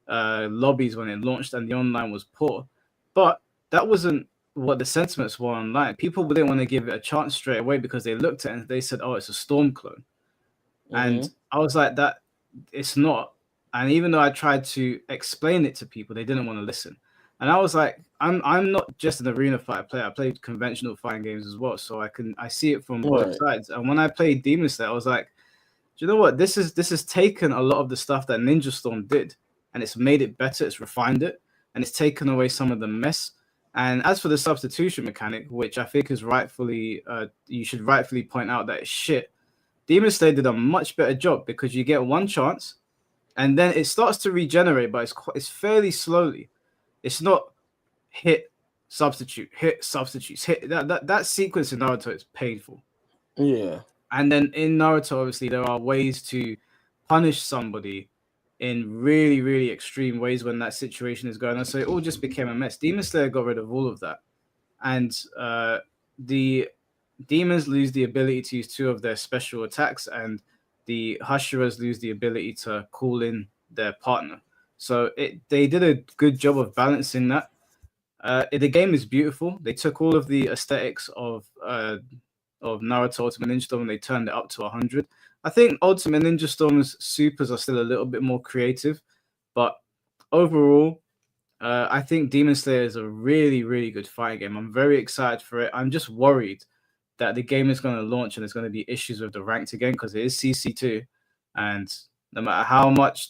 lobbies when it launched and the online was poor. But that wasn't what the sentiments were online. People didn't want to give it a chance straight away because they looked at it and they said, oh, it's a Storm clone. And I was like, that it's not. And even though I tried to explain it to people, they didn't want to listen. And I was like, I'm not just an arena fighter player. I played conventional fighting games as well, so I see it from both sides. And when I played Demon Slayer, I was like, do you know what? This has taken a lot of the stuff that Ninja Storm did, and it's made it better. It's refined it, and it's taken away some of the mess. And as for the substitution mechanic, which I think is rightfully, you should rightfully point out that it's shit. Demon Slayer did a much better job because you get one chance, and then it starts to regenerate, but it's fairly slowly. It's not hit, substitute, hit, substitutes, hit. That sequence in Naruto is painful. Yeah. And then in Naruto, obviously, there are ways to punish somebody in really, really extreme ways when that situation is going on. So it all just became a mess. Demon Slayer got rid of all of that. And the demons lose the ability to use 2 of their special attacks, and the Hashiras lose the ability to call in their partner. So they did a good job of balancing that. The game is beautiful. They took all of the aesthetics of Naruto Ultimate Ninja Storm and they turned it up to 100. I think Ultimate Ninja Storm's supers are still a little bit more creative, but overall, I think Demon Slayer is a really, really good fighting game. I'm very excited for it. I'm just worried that the game is going to launch and there's going to be issues with the ranked again because it is CC2, and no matter how much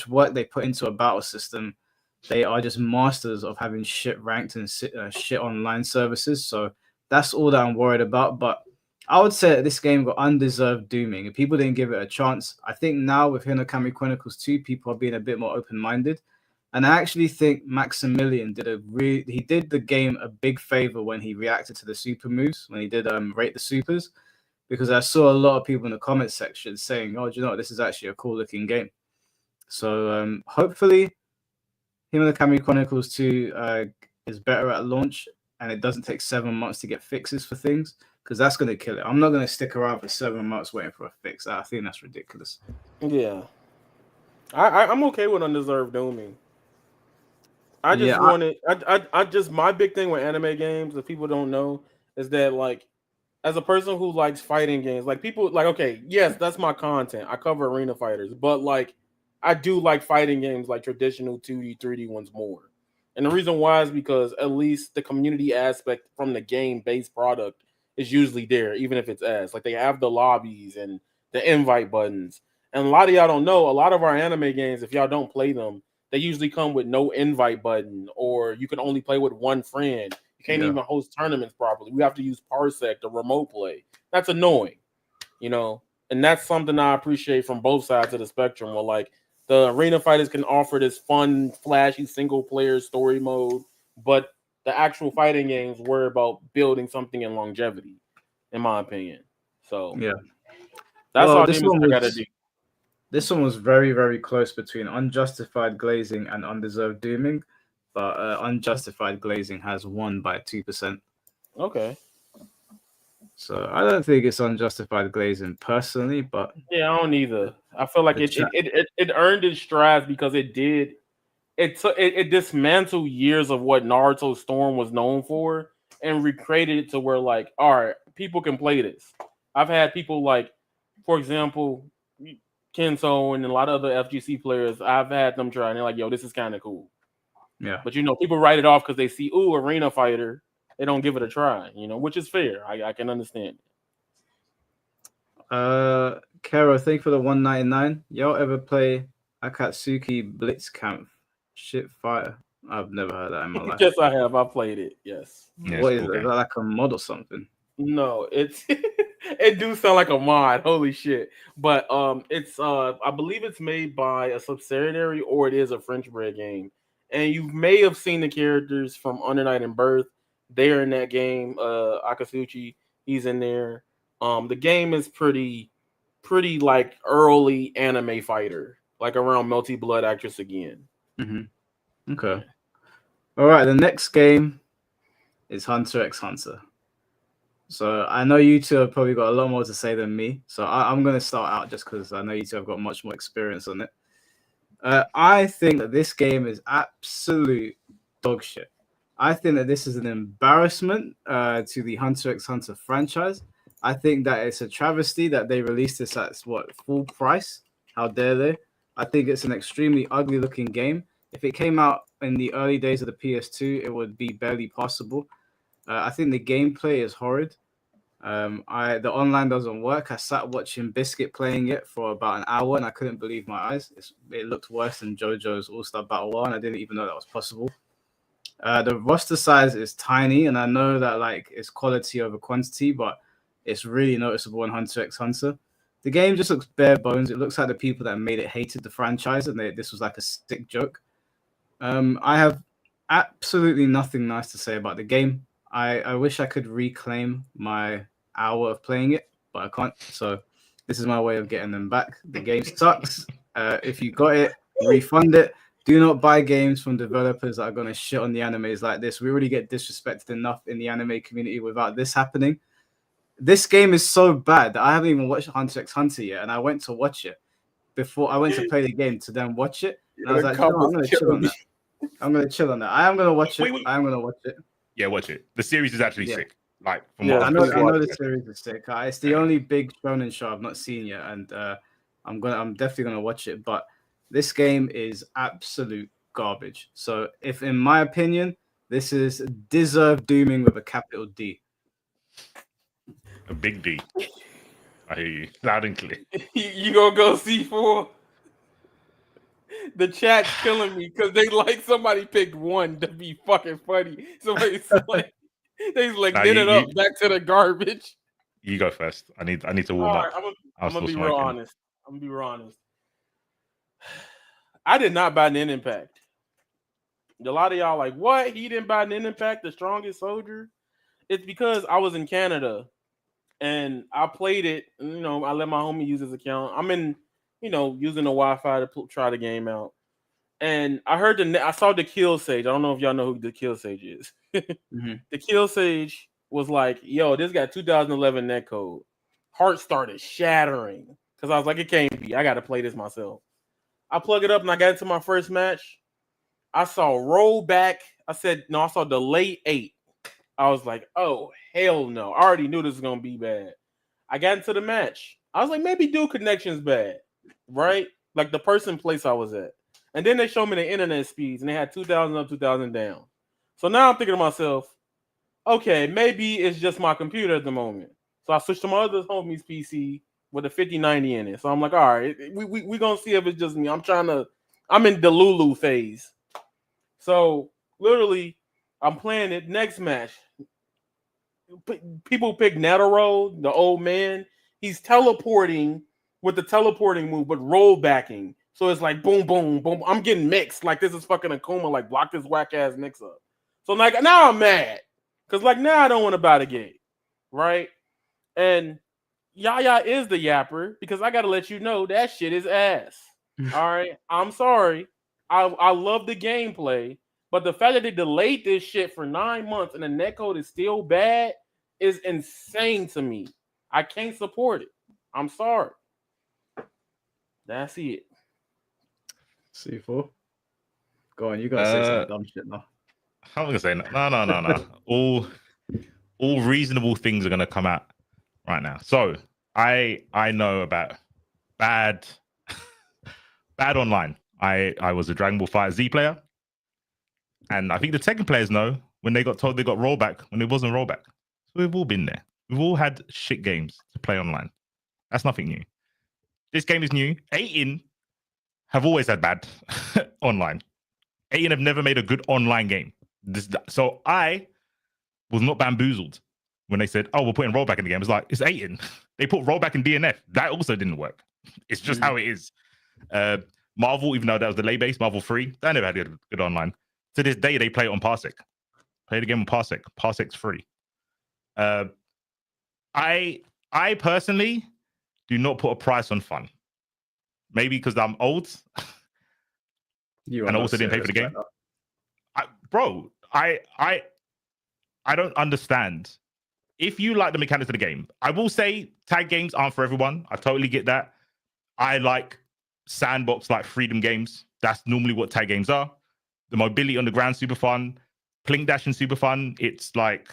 work they put into a battle system, they are just masters of having shit ranked and shit online services. So that's all that I'm worried about. But I would say that this game got undeserved dooming. If people didn't give it a chance, I think now with Hinokami Chronicles 2, people are being a bit more open-minded. And I actually think Maximilian did the game a big favor when he reacted to the super moves, when he did rate the supers, because I saw a lot of people in the comment section saying, oh, do you know what? This is actually a cool looking game. So hopefully Hinokami Chronicles 2 is better at launch and it doesn't take 7 months to get fixes for things, because that's going to kill it. I'm not going to stick around for 7 months waiting for a fix. I think that's ridiculous. Yeah. I'm okay with undeserved dooming. I just Yeah, wanted. I just my big thing with anime games, if people don't know, is that like as a person who likes fighting games, like people like okay, yes, that's my content. I cover arena fighters, but like I do like fighting games like traditional 2D, 3D ones more. And the reason why is because at least the community aspect from the game based product is usually there, even if it's ass. Like they have the lobbies and the invite buttons. And a lot of y'all don't know, a lot of our anime games, if y'all don't play them, they usually come with no invite button, or you can only play with one friend. You can't yeah. even host tournaments properly. We have to use Parsec to remote play. That's annoying, you know. And that's something I appreciate from both sides of the spectrum. Where like the arena fighters can offer this fun, flashy single player story mode, but the actual fighting games worry about building something in longevity, in my opinion. So Yeah. that's Well, all Demon Slayer got to do. this one was very, very close between unjustified glazing and undeserved dooming, but unjustified glazing has won by 2%. Okay. So I don't think it's unjustified glazing personally, but Yeah, I don't either. I feel like the chat, it earned its strides because it dismantled years of what Naruto Storm was known for and recreated it to where like, all right, people can play this. I've had people like, for example, Kenzo and a lot of other FGC players. I've had them try and they're like, yo, this is kind of cool. yeah. But people write it off because they see, ooh, arena fighter. They don't give it a try, which is fair. I can understand. Kara, thank you for the 199. Y'all ever play Akatsuki Blitz Camp? Shit fire. I've never heard that in my life. Yes, I have. I played it. Yes. Yeah, What it's is cool it? Is game. that like a mod or something? No, it's it do sound like a mod. Holy shit! But it's I believe it's made by a subsidiary or it is a French bread game, and you may have seen the characters from Under Night and Birth. They're in that game. Akatsuchi, he's in there. The game is pretty like early anime fighter, like around Melty Blood Actress again. Okay. All right. The next game is Hunter x Hunter. So I know you two have probably got a lot more to say than me. So I'm going to start out just because I know you two have got much more experience on it. I think that this game is absolute dog shit. I think that this is an embarrassment to the Hunter x Hunter franchise. I think that it's a travesty that they released this at full price. How dare they? I think it's an extremely ugly looking game. If it came out in the early days of the PS2, it would be barely passable. I think the gameplay is horrid. The online doesn't work. I sat watching Biscuit playing it for about an hour, and I couldn't believe my eyes. It looked worse than JoJo's All Star Battle 1. I didn't even know that was possible. The roster size is tiny, and I know that like it's quality over quantity, but it's really noticeable in Hunter x Hunter. The game just looks bare bones. It looks like the people that made it hated the franchise, and this was like a sick joke. I have absolutely nothing nice to say about the game. I wish I could reclaim my hour of playing it, but I can't. So this is my way of getting them back. The game sucks. If you got it, refund it. Do not buy games from developers that are going to shit on the animes like this. We already get disrespected enough in the anime community without this happening. This game is so bad that I haven't even watched Hunter x Hunter yet, and I went to watch it before I went to play the game to then watch it. And I was like, you know, I'm going to chill on that. I'm going to chill on that. I am going to watch it. I am going to watch it. Yeah, watch it. The series is actually sick. Like, from Yeah, what I I've know the series is sick. It's the only big shonen show I've not seen yet, and I'm definitely gonna watch it. But this game is absolute garbage. So, if in my opinion, this is deserved dooming with a capital D. A big D. I hear you loud and clear. You gonna go C4? The chat's killing me because they like somebody picked one to be fucking funny. Somebody's like, knit it up back to the garbage. You go first. I need to warm up. I'm gonna be real honest. I did not buy Nin Impact. A lot of y'all like, what? He didn't buy Nin Impact, the strongest soldier? It's because I was in Canada and I played it. I let my homie use his account. I'm in, using the Wi-Fi to try the game out. And I heard I saw the Kill Sage. I don't know if y'all know who the Kill Sage is. The Kill Sage was like, yo, this got 2011 netcode. Heart started shattering because I was like, it can't be. I got to play this myself. I plug it up and I got into my first match. I saw rollback. I saw delay 8. I was like, oh, hell no. I already knew this was going to be bad. I got into the match. I was like, maybe dual connection's bad, right? Like the person place I was at. And then they showed me the internet speeds and they had 2,000 up, 2,000 down. So now I'm thinking to myself, okay, maybe it's just my computer at the moment. So I switched to my other homie's PC with a 5090 in it. So I'm like, all right, we going to see if it's just me. I'm in the Lulu phase. So literally, I'm playing it next match. People pick Netero, the old man. He's teleporting with the teleporting move, but roll backing. So it's like boom, boom, boom. I'm getting mixed. Like this is fucking Akuma. Like block this whack ass mix up. So like now I'm mad because like now I don't want to buy the game, right? And Yaya is the yapper because I gotta let you know that shit is ass. All right, I'm sorry. I love the gameplay. But the fact that they delayed this shit for 9 months and the netcode is still bad is insane to me. I can't support it. I'm sorry. That's it. C4. Go on, you gotta say some dumb shit now. I'm gonna say no. all reasonable things are gonna come out right now. So I know about bad online. I was a Dragon Ball FighterZ player. And I think the Tekken players know when they got told they got rollback when it wasn't rollback. So we've all been there. We've all had shit games to play online. That's nothing new. This game is new. 8in have always had bad online. 8in have never made a good online game. So I was not bamboozled when they said, "Oh, we're putting rollback in the game." It's like, it's 8in. They put rollback in DNF. That also didn't work. It's just how it is. Marvel, even though that was the lay base, Marvel 3, they never had good online. To this day, they play it on Parsec. Play the game on Parsec. Parsec's free. I personally do not put a price on fun. Maybe because I'm old. And I also didn't pay for the game. I don't understand. If you like the mechanics of the game, I will say tag games aren't for everyone. I totally get that. I like sandbox, like freedom games. That's normally what tag games are. The mobility on the ground, super fun. Plink dashing, super fun. It's like,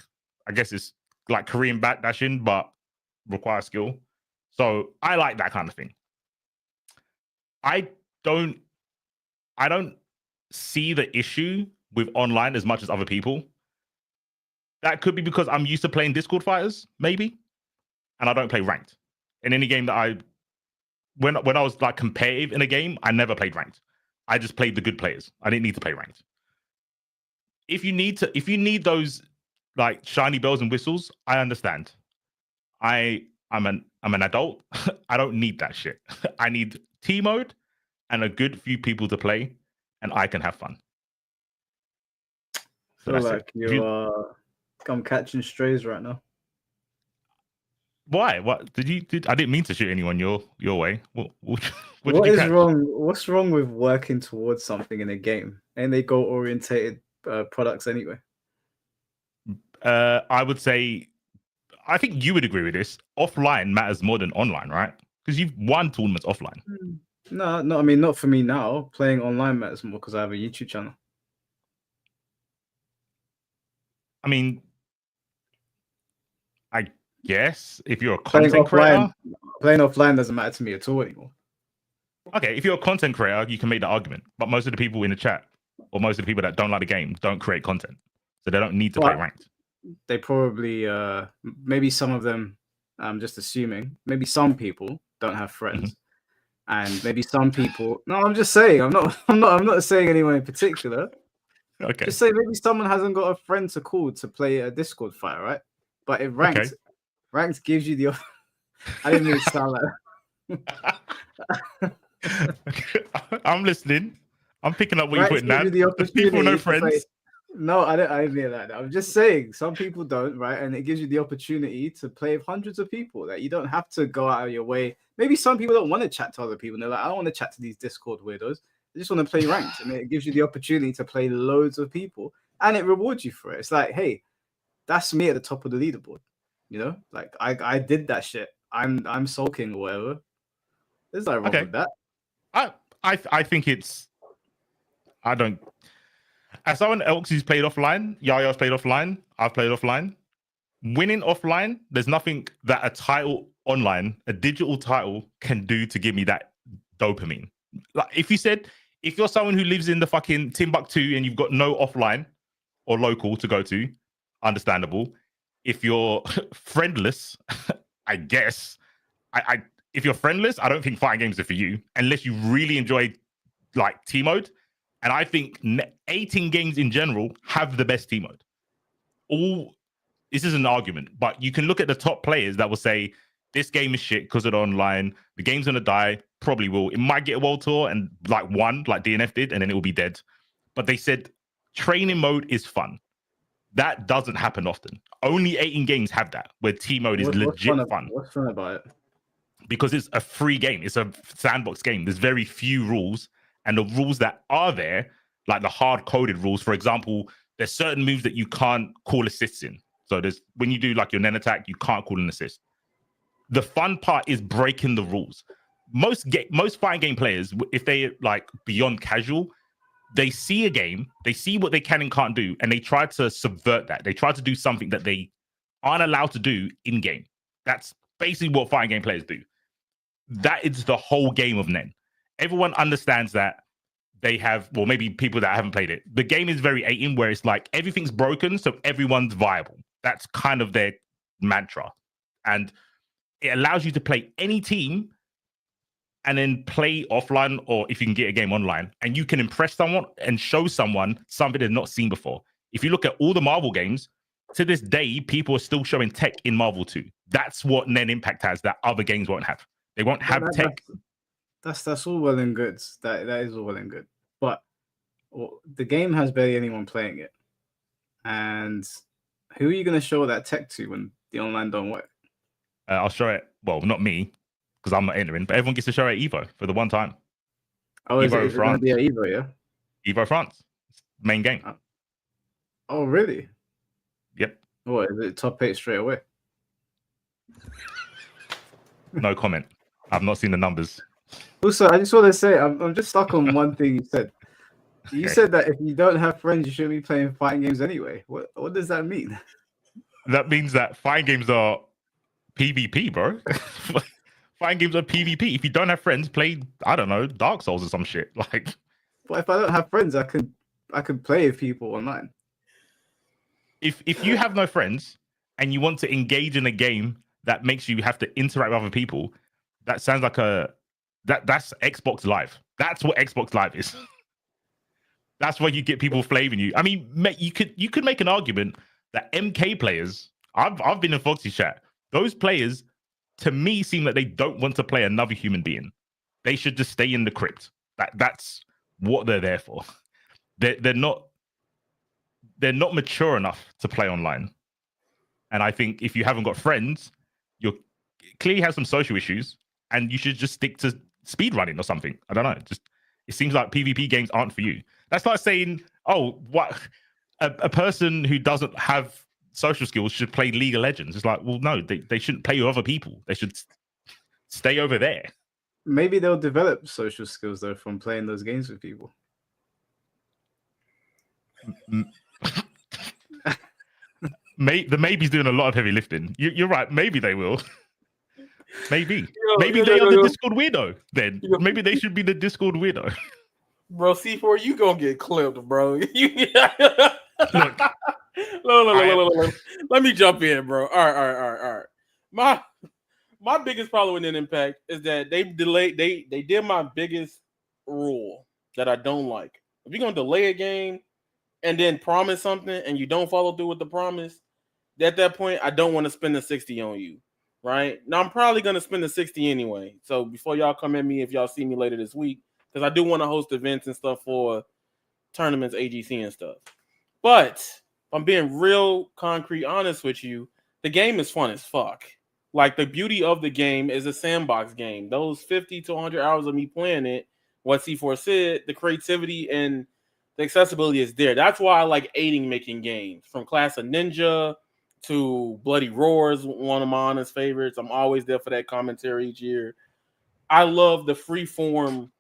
I guess it's like Korean back dashing, but requires skill. So I like that kind of thing. I don't see the issue with online as much as other people. That could be because I'm used to playing Discord fighters, maybe, and I don't play ranked. In any game that when I was like competitive in a game, I never played ranked. I just played the good players. I didn't need to play ranked. If you need those like shiny bells and whistles, I understand. I'm an adult. I don't need that shit. I need T mode and a good few people to play, and I can have fun. I feel like you are catching strays right now. Why? What did you? I didn't mean to shoot anyone your way. What is wrong? What's wrong with working towards something in a game? And they goal orientated products anyway. I would say, I think you would agree with this. Offline matters more than online, right? Because you've won tournaments offline. No. I mean, not for me now. Playing online matters more because I have a YouTube channel. I mean, I guess if you're a content creator, playing offline doesn't matter to me at all anymore. Okay, if you're a content creator, you can make the argument. But most of the people in the chat, or most of the people that don't like the game, don't create content, so they don't need to play ranked. They probably, maybe some of them. I'm just assuming. Maybe some people don't have friends, and maybe some people. No, I'm just saying. I'm not saying anyone in particular. Okay. Just say maybe someone hasn't got a friend to call to play a Discord fight, right? But if ranked gives you the. I didn't mean to sound like. I'm listening. I'm picking up what you're putting down. People no friends. No, I didn't mean that. I'm just saying some people don't, right? And it gives you the opportunity to play with hundreds of people that you don't have to go out of your way. Maybe some people don't want to chat to other people. And they're like, I don't want to chat to these Discord weirdos. I just want to play ranked. And it gives you the opportunity to play loads of people. And it rewards you for it. It's like, hey, that's me at the top of the leaderboard. You know, like I did that shit. I'm sulking or whatever. There's no wrong with that. I think it's. I don't. As someone else who's played offline, Yaya's played offline. I've played offline. Winning offline, there's nothing that a title online, a digital title, can do to give me that dopamine. Like if you're someone who lives in the fucking Timbuktu and you've got no offline or local to go to, understandable. If you're friendless, I guess. I if you're friendless, I don't think fighting games are for you unless you really enjoy like team mode. And I think 18 games in general have the best team mode. All this is an argument, but you can look at the top players that will say this game is shit because of the online. The game's gonna die. Probably will. It might get a world tour and like DNF did, and then it will be dead. But they said training mode is fun. That doesn't happen often. Only 18 games have that, where team mode is legit fun. What's fun about it? Because it's a free game. It's a sandbox game. There's very few rules, and the rules that are there, like the hard-coded rules, for example, there's certain moves that you can't call assists in. So there's when you do like your Nen attack, you can't call an assist. The fun part is breaking the rules. Most fighting game players, if they like beyond casual, they see a game, they see what they can and can't do, and they try to subvert that. They try to do something that they aren't allowed to do in game. That's basically what fighting game players do. That is the whole game of Nen. Everyone understands that they have, well, maybe people that haven't played it. The game is very 18, where it's like everything's broken, so everyone's viable. That's kind of their mantra. And it allows you to play any team and then play offline, or if you can get a game online, and you can impress someone and show someone something they've not seen before. If you look at all the Marvel games, to this day, people are still showing tech in Marvel 2. That's what Nen Impact has that other games won't have. They won't have tech. That's all well and good. That is all well and good. But the game has barely anyone playing it. And who are you going to show that tech to when the online don't work? I'll show it. Well, not me, because I'm not entering, but everyone gets to show it at Evo for the one time. Oh, is it going to be at Evo, yeah? Evo France. Main game. Oh, really? Yep. What, is it top 8 straight away? No comment. I've not seen the numbers. Also, I just want to say, I'm just stuck on one thing you said. You said that if you don't have friends, you shouldn't be playing fighting games anyway. What does that mean? That means that fighting games are PvP, bro. Fighting games are PvP. If you don't have friends, play, I don't know, Dark Souls or some shit. Like, but if I don't have friends, I could play with people online. If you have no friends and you want to engage in a game that makes you have to interact with other people, that sounds like that's Xbox Live. That's what Xbox Live is. That's where you get people flaving you. I mean, you could make an argument that MK players, I've been in Foxy chat. Those players, to me, seem like they don't want to play another human being. They should just stay in the crypt. That's what they're there for. They're not mature enough to play online. And I think if you haven't got friends, you clearly have some social issues, and you should just stick to speedrunning or something. I don't know. It seems like PvP games aren't for you. That's like saying, oh, what a person who doesn't have social skills should play League of Legends. It's like, well, no, they shouldn't play with other people. They should stay over there. Maybe they'll develop social skills though from playing those games with people. The maybe's doing a lot of heavy lifting. You're right. Maybe they will. Maybe. Maybe they are the Discord weirdo then. Maybe they should be the Discord weirdo. Bro, C4, you gonna get clipped, bro. Look, let me jump in, bro. All right. My biggest problem with Nen Impact is that they did my biggest rule that I don't like. If you're gonna delay a game and then promise something and you don't follow through with the promise, at that point, I don't want to spend the 60 on you. Right? Now I'm probably gonna spend the 60 anyway. So before y'all come at me, if y'all see me later this week, because I do want to host events and stuff for tournaments, AGC and stuff. But if I'm being real concrete honest with you, the game is fun as fuck. Like, the beauty of the game is a sandbox game. Those 50 to 100 hours of me playing it, what C4 said, the creativity and the accessibility is there. That's why I like aiding making games. From Class of Ninja to Bloody Roars, one of my honest favorites. I'm always there for that commentary each year. I love the free form.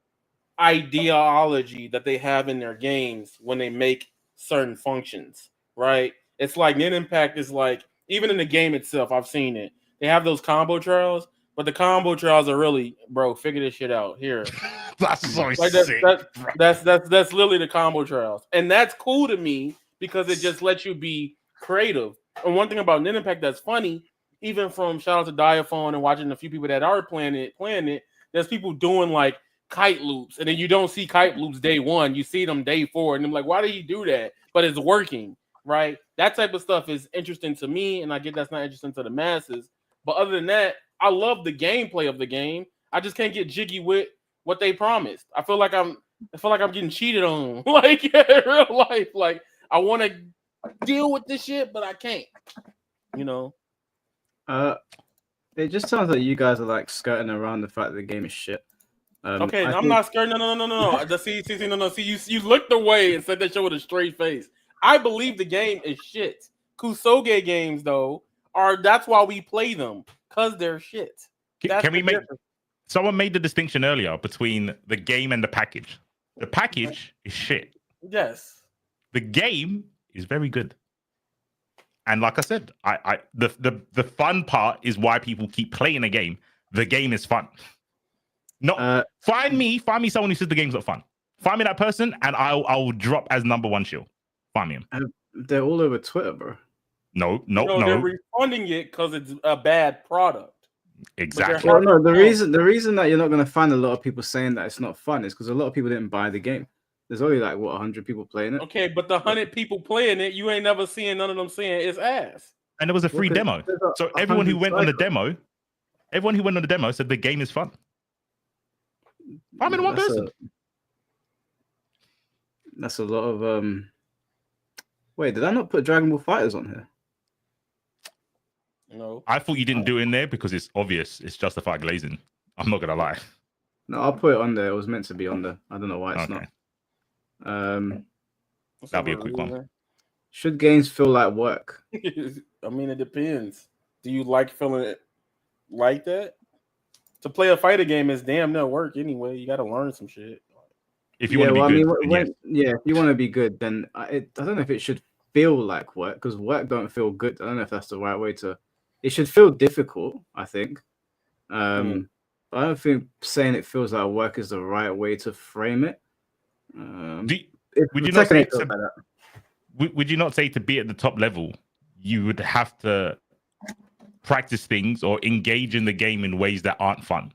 ideology that they have in their games when they make certain functions, right? It's like Nin Impact is like, even in the game itself, I've seen it. They have those combo trials, but the combo trials are really, bro, figure this shit out here. That's so Like sick. that's literally the combo trials, and that's cool to me because it just lets you be creative. And one thing about Nin Impact that's funny, even from shout out to Diaphone and watching a few people that are playing it, there's people doing like kite loops, and then you don't see kite loops day one, you see them day 4, and I'm like, why do you do that? But it's working, right? That type of stuff is interesting to me, and I get that's not interesting to the masses. But other than that, I love the gameplay of the game. I just can't get jiggy with what they promised. I feel like I'm getting cheated on, like in real life. Like I want to deal with this shit, but I can't. You know. It just sounds like you guys are like skirting around the fact that the game is shit. Okay, I'm not scared. No. See, no. See, you looked away and said that shit with a straight face. I believe the game is shit. Kusoge games, though, that's why we play them, because they're shit. Can we make... Someone made the distinction earlier between the game and the package. The package is shit. Yes. The game is very good. And like I said, the fun part is why people keep playing a game. The game is fun. No, find me someone who says the game's not fun. Find me that person, and I'll drop as number 1 shield. Find me him. They're all over Twitter, bro. No. They're refunding it because it's a bad product. Exactly. Well, no, the reason that you're not going to find a lot of people saying that it's not fun is because a lot of people didn't buy the game. There's only like 100 people playing it. Okay, but the 100 people playing it, you ain't never seeing none of them saying it's ass. And it was a free demo, so everyone who went on the demo said the game is fun. I'm in one person. That's a lot of Wait, did I not put Dragon Ball Fighters on here? No. I thought you didn't do it in there because it's obvious. It's justified glazing. I'm not gonna lie. No, I'll put it on there. It was meant to be on there. I don't know why it's not. That'll be a quick one. Should games feel like work? I mean, it depends. Do you like feeling it like that? To play a fighter game is damn near work anyway. You got to learn some shit. If you want to be good, if you want to be good, then I don't know if it should feel like work, because work don't feel good. I don't know if that's the right way to. It should feel difficult, I think. I don't think saying it feels like work is the right way to frame it. Would you not say to be at the top level, you would have to practice things or engage in the game in ways that aren't fun?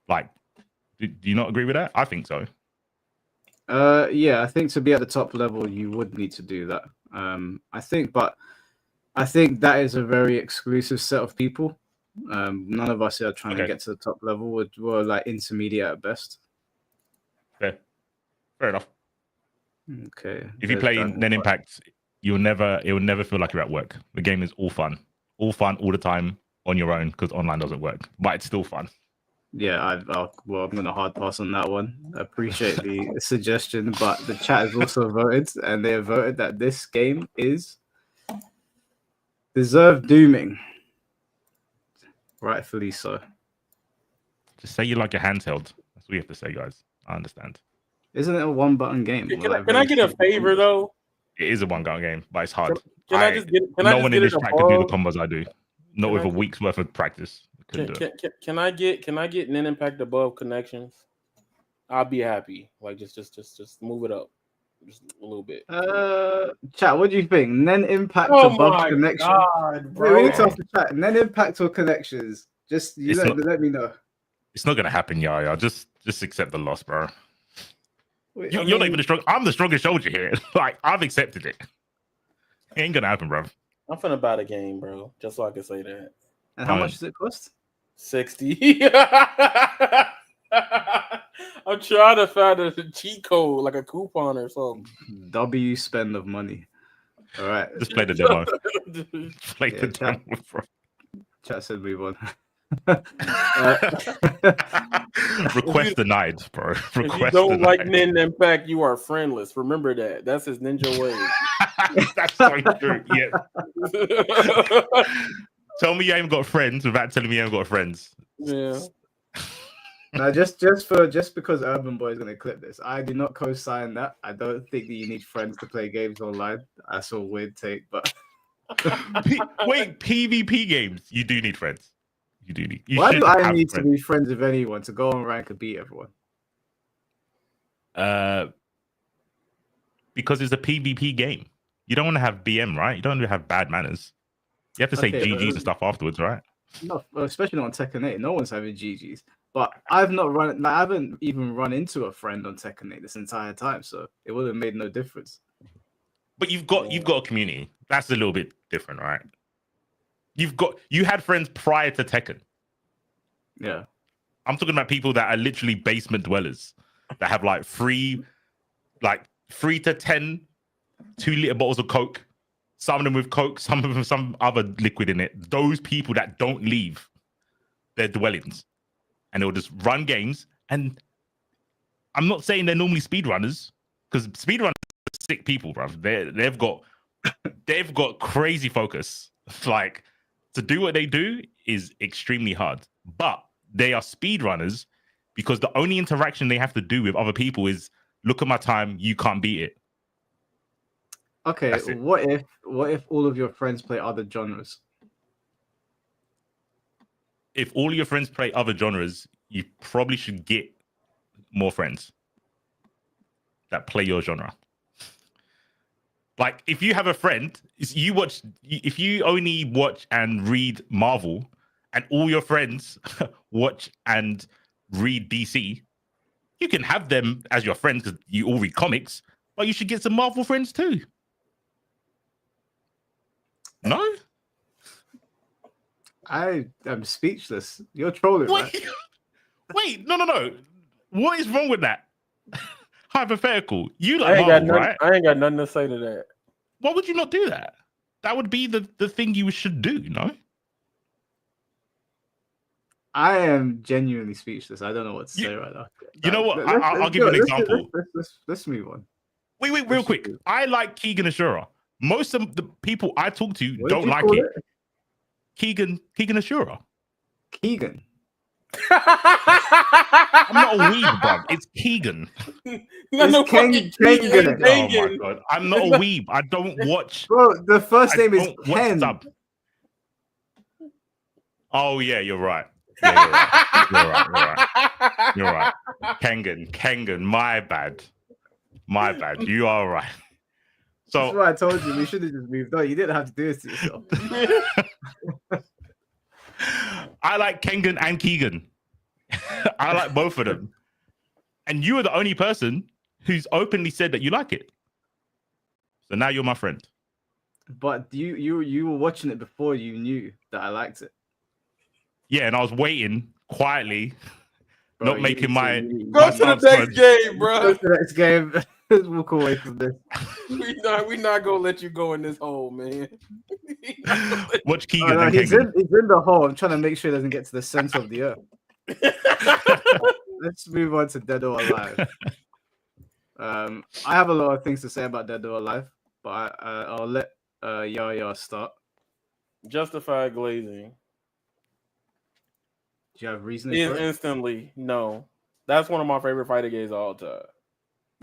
Like, do you not agree with that? I think so. Yeah, I think to be at the top level, you would need to do that. I think that is a very exclusive set of people. None of us are trying to get to the top level. We're like intermediate at best. Fair enough. Okay. If you play Nen Impact, it will never feel like you're at work. The game is all fun all the time on your own, because online doesn't work, but it's still fun. Yeah, I'm going to hard pass on that one. I appreciate the suggestion, but the chat has also voted, and they have voted that this game is deserved dooming. Rightfully so. Just say you like your handheld. That's what you have to say, guys. I understand. Isn't it a one-button game? Can I get a favor, though? It is a one-button game, but it's hard. No one in this chat can do the combos I do. Not with a week's worth of practice. Can I get Nen Impact above connections? I'll be happy. Like just move it up just a little bit. Chat, what do you think? Nen Impact above connections? God, bro. We need to ask the chat. Nen Impact or connections? Let me know. It's not gonna happen, Yaya. Just accept the loss, bro. You're not even the strong. I'm the strongest soldier here. Like, I've accepted it. It ain't gonna happen, bro. I'm finna buy the game, bro, just so I can say that. And how much does it cost? 60. I'm trying to find a cheat code, like a coupon or something. W spend of money. All right. Just play the demo. Play the demo, bro. Chat said move on. Request denied, bro. Request if you don't denied. like Nen Impact, you are friendless. Remember that. That's his ninja way. That's so true. Yeah. Tell me you ain't got friends without telling me you ain't got friends. Yeah. Now, just because Urban Boy is going to clip this, I do not co-sign that. I don't think that you need friends to play games online. That's a weird take, but Wait, PvP games, you do need friends. You do need. You why should do I have need friends. to be friends with anyone to go on rank and beat everyone? Because it's a PvP game. You don't want to have BM, right? You don't want to have bad manners. You have to say Okay, GGs and stuff afterwards, right? No, especially not on Tekken 8. No one's having GGs. But I haven't even run into a friend on Tekken 8 this entire time, so it would have made no difference. But you've got a community. That's a little bit different, right? You had friends prior to Tekken. Yeah. I'm talking about people that are literally basement dwellers that have like 3 to 10 2-liter bottles of Coke. Some of them with Coke, some of them with some other liquid in it. Those people that don't leave their dwellings and they'll just run games. And I'm not saying they're normally speedrunners, because speedrunners are sick people, bro. They've got crazy focus. Like, to do what they do is extremely hard. But they are speedrunners because the only interaction they have to do with other people is look at my time, you can't beat it. Okay, what if all of your friends play other genres? If all your friends play other genres, you probably should get more friends that play your genre. Like, if you have a friend, if you only watch and read Marvel and all your friends watch and read DC, you can have them as your friends because you all read comics, but you should get some Marvel friends too. No? I am speechless. You're trolling, right? Wait, no. What is wrong with that? Hypothetical. You I like ain't Marvel, got nothing, right? I ain't got nothing to say to that. Why would you not do that? That would be the thing you should do, no? I am genuinely speechless. I don't know what to say right now. You know what? I'll give you an example. Let's move on. Wait, real quick. I like Keegan Ashura. Most of the people I talk to What don't did you like call it. it? Keegan Ashura. Keegan. I'm not a weeb, bro. It's Keegan. It's Keegan. Oh my god. I'm not a weeb. I don't watch. Bro, the first name is watch Ken. sub. Oh yeah, you're right. Yeah, you're right. Kengan. My bad. You are right. So that's why I told you we should have just moved on. You didn't have to do this to yourself. I like Kengan and Keegan. I like both of them. And you are the only person who's openly said that you like it. So now you're my friend. But you were watching it before you knew that I liked it. Yeah, and I was waiting quietly, Bro, not making my... Go to the next game, bro. Go to the next game. Let's walk away from this. We not gonna let you go in this hole, man. Watch Keegan no, and he's Kengan. in the hole. I'm trying to make sure he doesn't get to the center of the earth. Let's move on to Dead or Alive. I have a lot of things to say about Dead or Alive, but I'll let Yaya start. Justified glazing. Do you have reasoning for it? Instantly, no. That's one of my favorite fighting games of all time.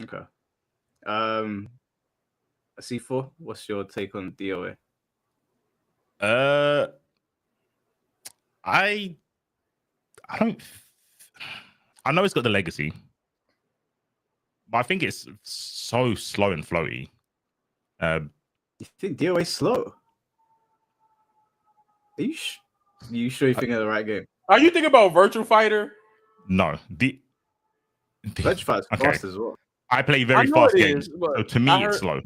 Okay. C4, what's your take on DOA? I don't. I know it's got the legacy, but I think it's so slow and floaty. You think DOA's slow? Are you sure you're thinking of the right game? Are you thinking about Virtual Fighter? No, Virtual Fighter's fast as well. I play very fast it games, is, but so to me it's slow.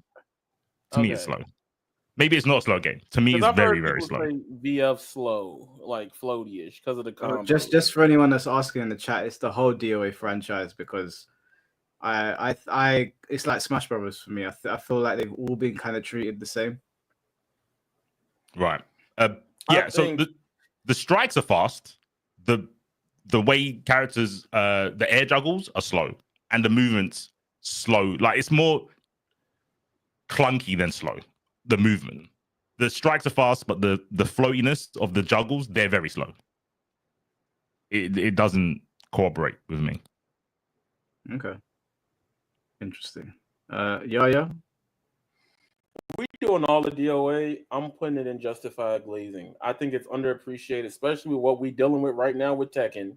To me, it's slow. Maybe it's not a slow game. To me, it's very, very slow. Say VF slow, like floaty-ish, because of the combo. Just for anyone that's asking in the chat, it's the whole DOA franchise because I it's like Smash Brothers for me. I feel like they've all been kind of treated the same. Right. So the strikes are fast. The way characters the air juggles are slow, and the movements slow. Like, it's more clunky than slow. The movement, the strikes are fast, but the floatiness of the juggles, they're very slow. It doesn't cooperate with me. Okay. Interesting. Yeah. We doing all the DOA. I'm putting it in justified glazing. I think it's underappreciated, especially with what we dealing with right now with Tekken.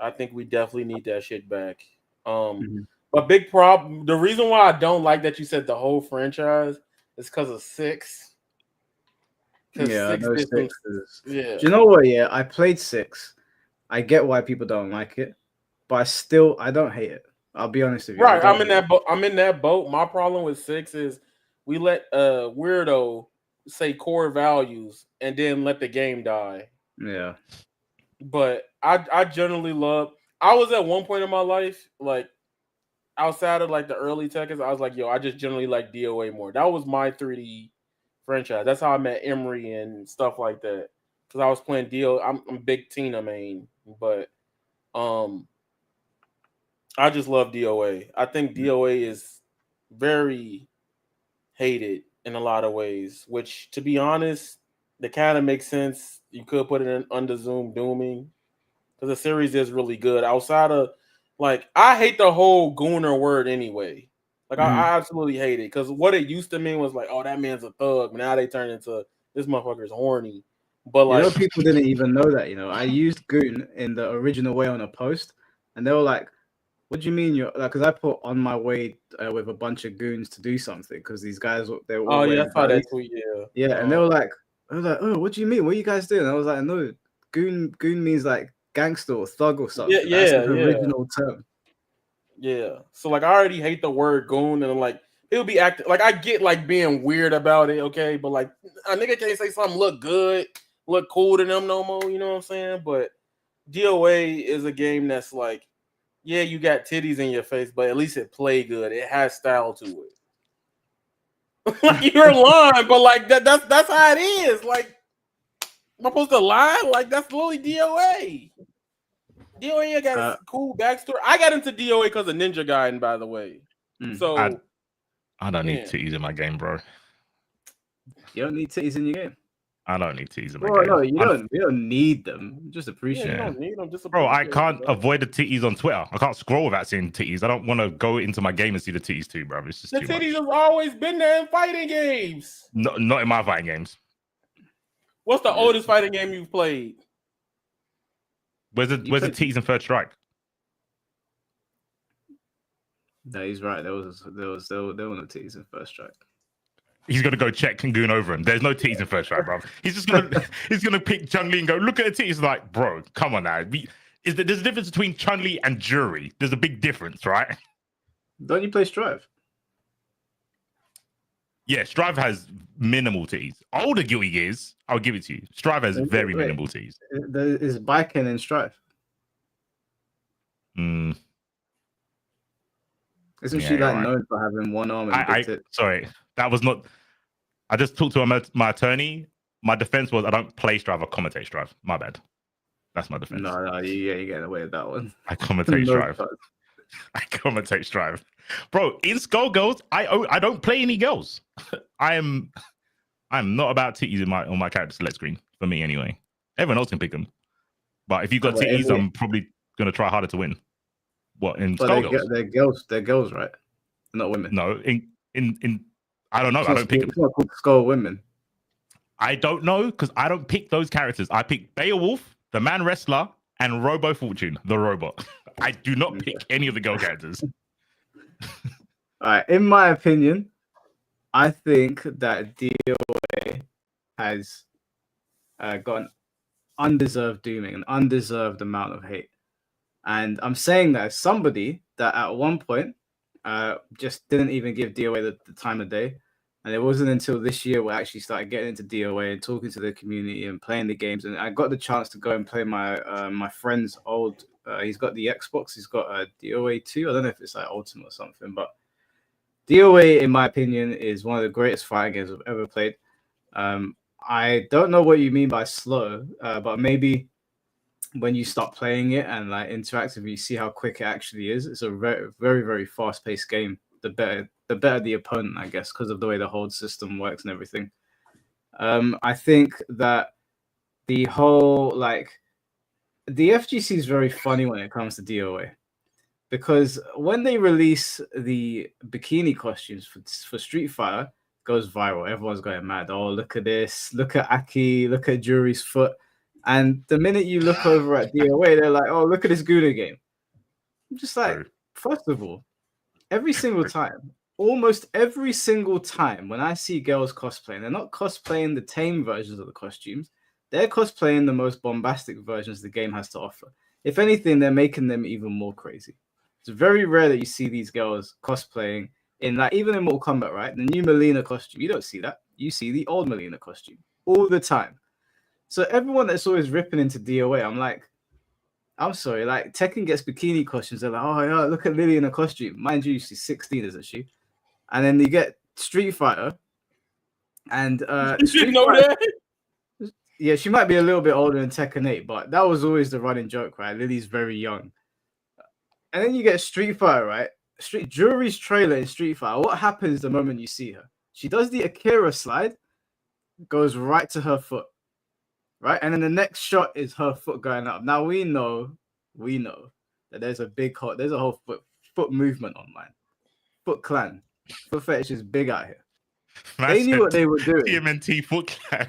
I think we definitely need that shit back. But big problem. The reason why I don't like that you said the whole franchise is because of 6. Yeah, Six no did some- 6 is. yeah. Do you know what? Yeah, I played 6. I get why people don't like it, but I don't hate it. I'll be honest with you. Right, I'm in that boat. I'm in that boat. My problem with 6 is we let a weirdo say core values and then let the game die. Yeah. But I generally love. I was at one point in my life, like outside of like the early Tekkens, I was like, yo, I just generally like DOA more. That was my 3D franchise. That's how I met Emery and stuff like that. Because I was playing DO. I'm big Tina main, but I just love DOA. I think DOA is very hated in a lot of ways, which, to be honest, that kind of makes sense. You could put it in under Zoom Dooming because the series is really good. Outside of, like, I hate the whole Gooner word anyway. Like, I absolutely hate it because what it used to mean was like, oh, that man's a thug. But now they turn into this motherfucker's horny. But like, people didn't even know that. I used Goon in the original way on a post, and they were like, "What do you mean you're like?" Because I put on my way with a bunch of goons to do something because these guys they were all oh yeah, I wearing saw that baddies. tweet. Yeah, and they were like, "Oh, what do you mean? What are you guys doing?" I was like, "No, goon means like gangster or thug or something. That's the original term." Yeah. So like I already hate the word goon and like he'll be acting like I get like being weird about it, okay, but like a nigga can't say something look good, look cool to them no more, you know what I'm saying? But DOA is a game that's like, yeah, you got titties in your face, but at least it play good. It has style to it. Like you're lying, but like that's how it is. Like, am I supposed to lie? Like that's literally DOA. DOA got a cool backstory. I got into DOA because of Ninja Gaiden, by the way. So I don't need titties in my game, bro. You don't need titties in your game. I don't need titties in my game. No, you don't. You don't need them. Just appreciate. You don't need them. Just bro, I can't avoid the titties on Twitter. I can't scroll without seeing titties. I don't want to go into my game and see the titties too, bro. It's just the too titties much. have always been there in fighting games. No, not in my fighting games. What's the oldest fighting game you've played? Where's the titties in Third Strike? No, he's right. There were no titties in First Strike. He's gonna go check Kangoon over him. There's no titties in First Strike, bro. He's just gonna pick Chun-Li and go look at the titties. Like, bro, come on now. There's a difference between Chun-Li and Jury. There's a big difference, right? Don't you play Strive? Yeah, Strive has minimal titties. Older Guilty Gears, I'll give it to you. Strive has very minimal titties. There is Biken in Strive. Isn't she like known for having one arm and big tits? Sorry, that was not. I just talked to my attorney. My defense was I don't play Strive, I commentate Strive. My bad. That's my defense. No, you get away with that one. I commentate Strive. I commentate Strive. Bro, in Skullgirls, I don't play any girls. I'm not about titties on my character select screen, for me anyway. Everyone else can pick them. But if you've got titties, I'm probably gonna try harder to win. What in Skullgirls? They're girls, right? They're not women. No, in I don't know. I don't pick them. It's not called Skull Women. I don't know because I don't pick those characters. I pick Beowulf, the man wrestler, and Robo Fortune, the robot. I do not pick any of the girl characters. All right, in my opinion, I think that DOA has got an undeserved dooming, an undeserved amount of hate. And I'm saying that as somebody that at one point just didn't even give DOA the time of day. And it wasn't until this year where I actually started getting into DOA and talking to the community and playing the games. And I got the chance to go and play my friend's old. He's got the Xbox. He's got a DOA 2. I don't know if it's like Ultimate or something, but DOA, in my opinion, is one of the greatest fighting games I've ever played. I don't know what you mean by slow, but maybe when you start playing it and like interactively, you see how quick it actually is. It's a very, very, very fast-paced game. The better the opponent, I guess, because of the way the hold system works and everything. I think that the whole like the FGC is very funny when it comes to DOA. Because when they release the bikini costumes for Street Fighter, goes viral. Everyone's going mad. Oh, look at this. Look at Aki. Look at Jury's foot. And the minute you look over at DOA, they're like, oh, look at this Guna game. I'm just like, first of all, every single time, almost every single time when I see girls cosplaying, they're not cosplaying the tame versions of the costumes. They're cosplaying the most bombastic versions the game has to offer. If anything, they're making them even more crazy. It's very rare that you see these girls cosplaying in like even in Mortal Kombat, right? The new Melina costume, you don't see that. You see the old Melina costume all the time. So everyone that's always ripping into DOA, I'm like, I'm sorry, like Tekken gets bikini costumes. They're like, oh yeah, look at Lily in a costume. Mind you, she's 16, isn't she? And then you get Street Fighter, and you know that? Yeah, she might be a little bit older than Tekken 8, but that was always the running joke, right? Lily's very young. And then you get Street Fighter, right? Jury's trailer in Street Fighter. What happens the moment you see her? She does the Akira slide, goes right to her foot, right? And then the next shot is her foot going up. Now we know that there's a whole foot movement online. Foot Clan. Foot fetish is big out here. They knew what they were doing. TMNT Foot Clan.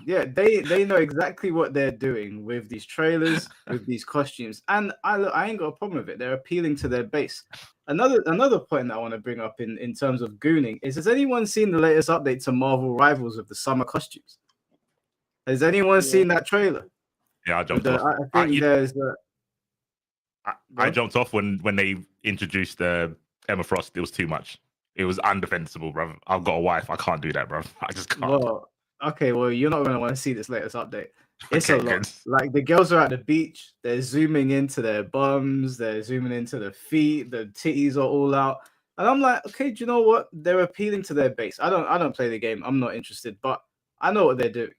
Yeah, they know exactly what they're doing with these trailers, with these costumes, and I ain't got a problem with it. They're appealing to their base. Another point that I want to bring up in terms of gooning is: has anyone seen the latest update to Marvel Rivals of the summer costumes? Has anyone seen that trailer? Yeah, I jumped off. I think there's. I jumped off when they introduced Emma Frost. It was too much. It was undefensible, bro. I've got a wife. I can't do that, bro. I just can't. Well, okay, well, you're not going to want to see this latest update. It's a lot. Good. Like, the girls are at the beach. They're zooming into their bums. They're zooming into the feet. The titties are all out. And I'm like, okay, do you know what? They're appealing to their base. I don't play the game. I'm not interested. But I know what they're doing.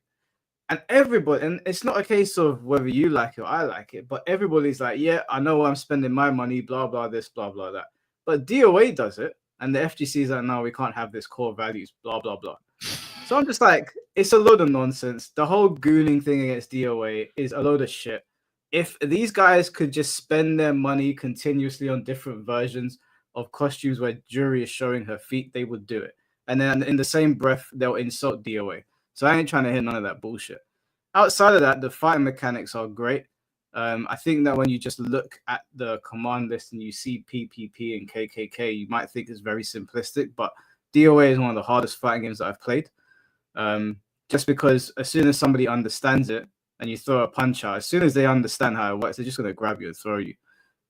And everybody, and it's not a case of whether you like it or I like it, but everybody's like, yeah, I know I'm spending my money, blah, blah, this, blah, blah, that. But DOA does it. And the FGC is like, no, we can't have this core values, blah, blah, blah. So I'm just like, it's a load of nonsense. The whole gooning thing against DOA is a load of shit. If these guys could just spend their money continuously on different versions of costumes where Jury is showing her feet, they would do it. And then in the same breath, they'll insult DOA. So I ain't trying to hear none of that bullshit. Outside of that, the fighting mechanics are great. I think that when you just look at the command list and you see PPP and KKK, you might think it's very simplistic, but DOA is one of the hardest fighting games that I've played. Just because as soon as somebody understands it and you throw a punch out, as soon as they understand how it works, they're just going to grab you and throw you.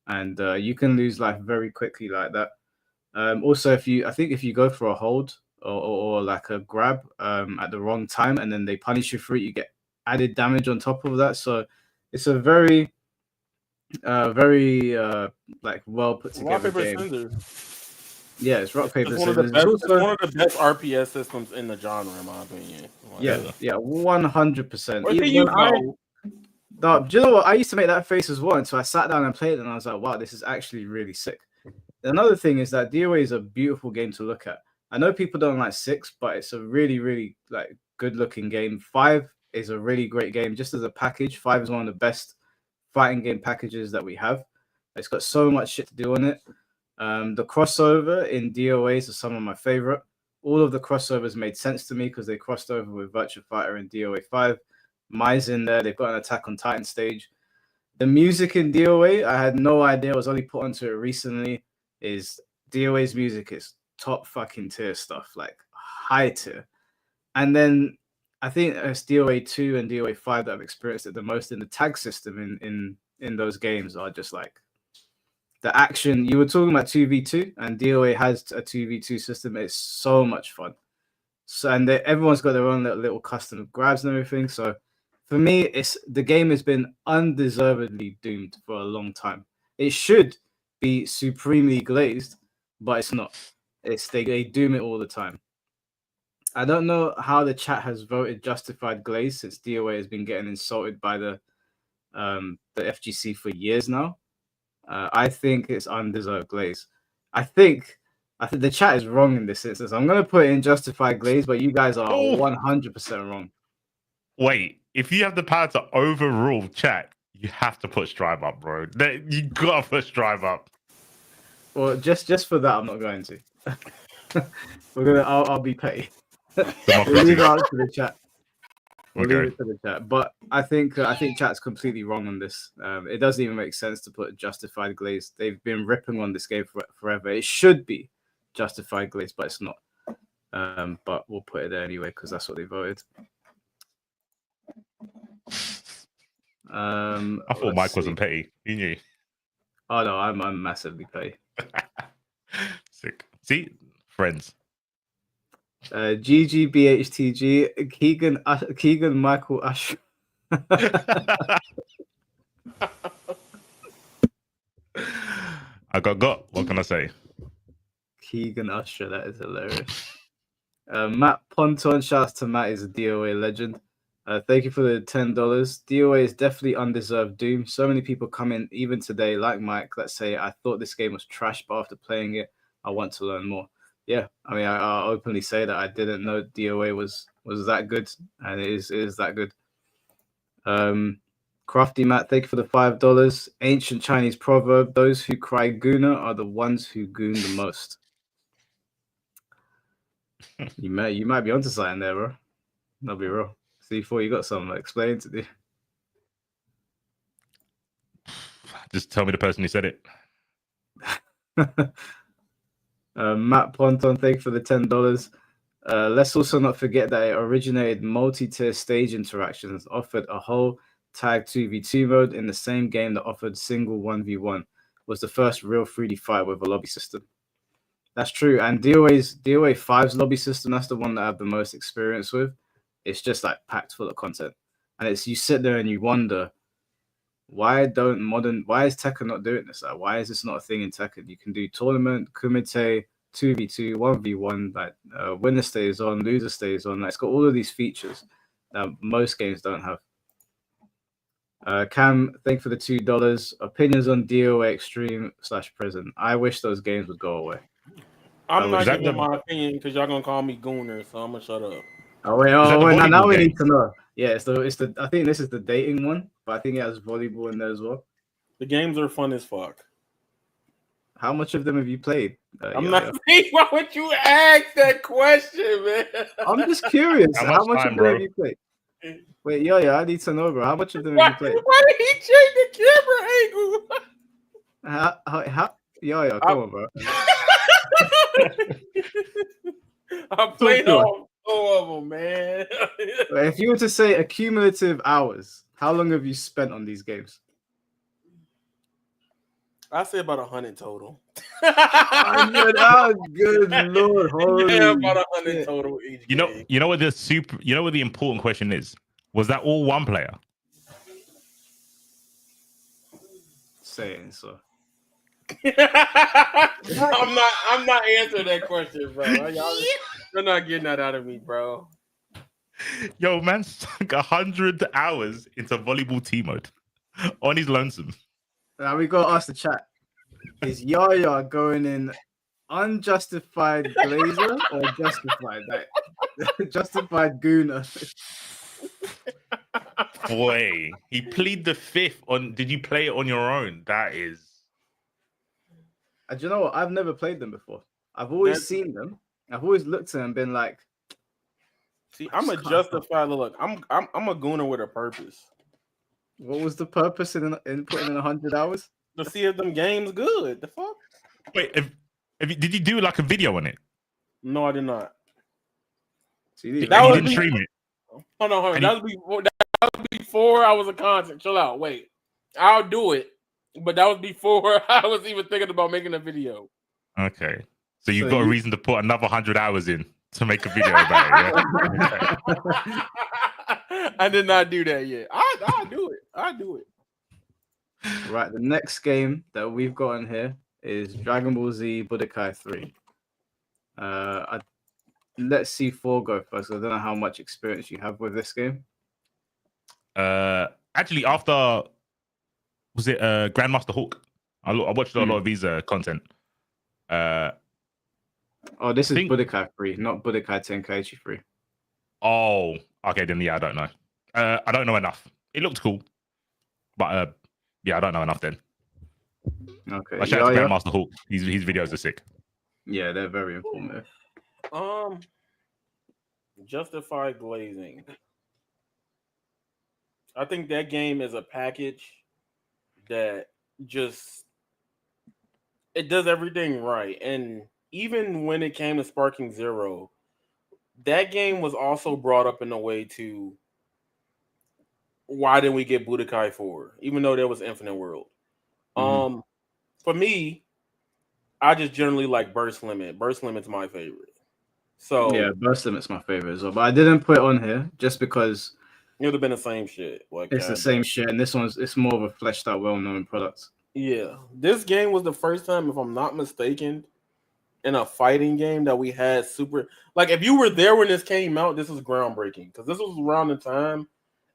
And you can lose life very quickly like that. Also, if you go for a hold or like a grab at the wrong time and then they punish you for it, you get added damage on top of that. So it's a very like well put together game. Scissors. Yeah, it's rock paper scissors. It's one of the best RPS systems in the genre, in my opinion. Yeah, 100%. Do you know what? I used to make that face as well, and so I sat down and played it, and I was like, wow, this is actually really sick. Another thing is that DOA is a beautiful game to look at. I know people don't like 6, but it's a really, really like good-looking game. 5 is a really great game, just as a package. 5 is one of the best fighting game packages that we have. It's got so much shit to do on it. The crossover in DOAs are some of my favorite. All of the crossovers made sense to me because they crossed over with Virtua Fighter and DOA 5. Mai's in there. They've got an Attack on Titan stage. The music in DOA, I had no idea. I was only put onto it recently. Is DOA's music is top fucking tier stuff, like high tier. And then I think it's DOA 2 and DOA 5 that I've experienced it the most in the tag system in those games are just like the action. You were talking about 2v2 and DOA has a 2v2 system. It's so much fun. So and everyone's got their own little custom grabs and everything. So for me, the game has been undeservedly doomed for a long time. It should be supremely glazed, but it's not. They doom it all the time. I don't know how the chat has voted justified glaze since DOA has been getting insulted by the FGC for years now. I think it's undeserved glaze. I think the chat is wrong in this instance. I'm going to put it in justified glaze, but you guys are 100% wrong. Wait, if you have the power to overrule chat, You have to put Strive up, bro. You gotta put Strive up. Well, just for that, I'm not going to. I'll be petty. We'll Democracy. leave it out to the chat. We'll leave Okay. it to the chat. But I think chat's completely wrong on this. It doesn't even make sense to put justified glazed. They've been ripping on this game forever. It should be justified glazed, but it's not. But we'll put it there anyway because that's what they voted. I thought Mike wasn't petty. You knew. Oh no, I'm massively petty. Sick. See, friends. GGBHTG Keegan Michael Asher. I got. What can I say? Keegan Usher, that is hilarious. Matt Ponton, shouts to Matt, is a DOA legend. Thank you for the $10. DOA is definitely undeserved doom. So many people come in, even today, like Mike, that say, I thought this game was trash, but after playing it, I want to learn more. Yeah, I mean, I'll openly say that I didn't know DOA was that good, and it is that good. Crafty Matt, thank you for the $5. Ancient Chinese proverb, those who cry Guna are the ones who goon the most. You might be onto something there, bro. I'll be real. C4, you got something to explain to do. Just tell me the person who said it. Matt Ponton, thank you for the $10. Let's also not forget that it originated multi-tier stage interactions, offered a whole tag 2v2 mode in the same game that offered single 1v1. Was the first real 3D fight with a lobby system. That's true. And DOA 5's lobby system, that's the one that I have the most experience with. It's just like packed full of content. And it's you sit there and you wonder, why is Tekken not doing this? Like, why is this not a thing in Tekken? You can do tournament, kumite, 2v2, 1v1, like winner stays on, loser stays on. Like, it's got all of these features that most games don't have. Cam, thank you for the $2. Opinions on DOA Extreme / Prison. I wish those games would go away. I'm not giving my opinion because y'all gonna call me Gooner, so I'm gonna shut up. Oh wait, now we need to know. Yeah, it's the. I think this is the dating one, but I think it has volleyball in there as well. The games are fun as fuck. How much of them have you played? I'm not. Why would you ask that question, man? I'm just curious. How much of them have you played? Wait, I need to know, bro. How much of them have you played? Why did he change the camera angle? Come on, bro. I played all 4 of them, man. If you were to say accumulative hours, how long have you spent on these games? I say about 100 total. 100 hours, good lord, holy yeah, about 100 total each. You know what the important question is? Was that all one player? Saying so. I'm not answering that question, bro. You're not getting that out of me, bro. Yo, man sunk 100 hours into volleyball team mode on his lonesome. Now we got to ask the chat: is Yaya going in unjustified Glazer or justified? Like justified Guna? Boy, he plead the fifth on. Did you play it on your own? That is. Do you know what? I've never played them before. I've always seen them. I've always looked at them and been like, "See, I'm a justified look. I'm a Gooner with a purpose." What was the purpose in putting in 100 hours? To see if them games good. The fuck? Wait, did you do like a video on it? No, I did not. You didn't stream it. Hold on. That was before I was a content. Chill out. Wait, I'll do it, but that was before I was even thinking about making a video. Okay, so you've got a reason to put another 100 hours in to make a video about it. Yeah? I did not do that yet. I'll do it. Right, the next game that we've got in here is Dragon Ball Z Budokai 3. Let's see C4 go first. I don't know how much experience you have with this game. Actually, after was it Grandmaster Hawk? I watched a lot of his content. This is Budokai 3, not Budokai Tenkaichi 3. Oh, okay, then yeah, I don't know. I don't know enough. It looked cool. But yeah, I don't know enough then. Okay. But shout out to Yeah. Grandmaster Hawk. His videos are sick. Yeah, they're very informative. Justified glazing. I think that game is a package that just it does everything right. And even when it came to Sparking Zero, that game was also brought up in a way to why didn't we get Budokai 4, even though there was Infinite World. For me, I just generally like Burst Limit. Burst Limit's my favorite. So yeah, Burst Limit's my favorite as well. But I didn't put it on here just because it would have been the same shit. Like it's the same shit, and this one's it's more of a fleshed out, well-known product. Yeah, this game was the first time, if I'm not mistaken, in a fighting game that we had super. Like, if you were there when this came out, this was groundbreaking because this was around the time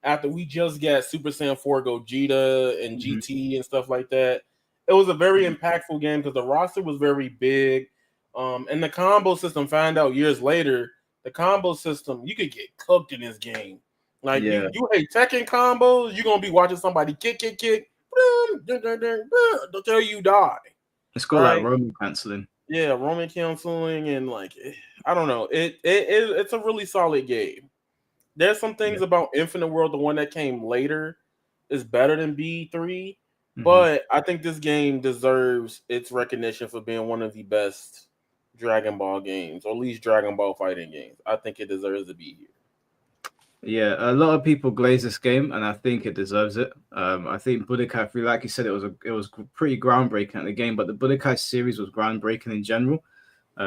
after we just got Super Saiyan 4 Gogeta and GT and stuff like that. It was a very impactful game because the roster was very big, and the combo system. Found out years later, the combo system you could get cooked in this game. Like you hate Tekken combos, you're gonna be watching somebody kick, until you die. It's got like roaming canceling. Yeah, roaming canceling and like I don't know. It's a really solid game. There's some things about Infinite World, the one that came later, is better than B3, but I think this game deserves its recognition for being one of the best Dragon Ball games, or at least Dragon Ball fighting games. I think it deserves to be here. Yeah, a lot of people glaze this game, and I think it deserves it. I think Budokai 3, like you said, it was pretty groundbreaking at the game, but the Budokai series was groundbreaking in general.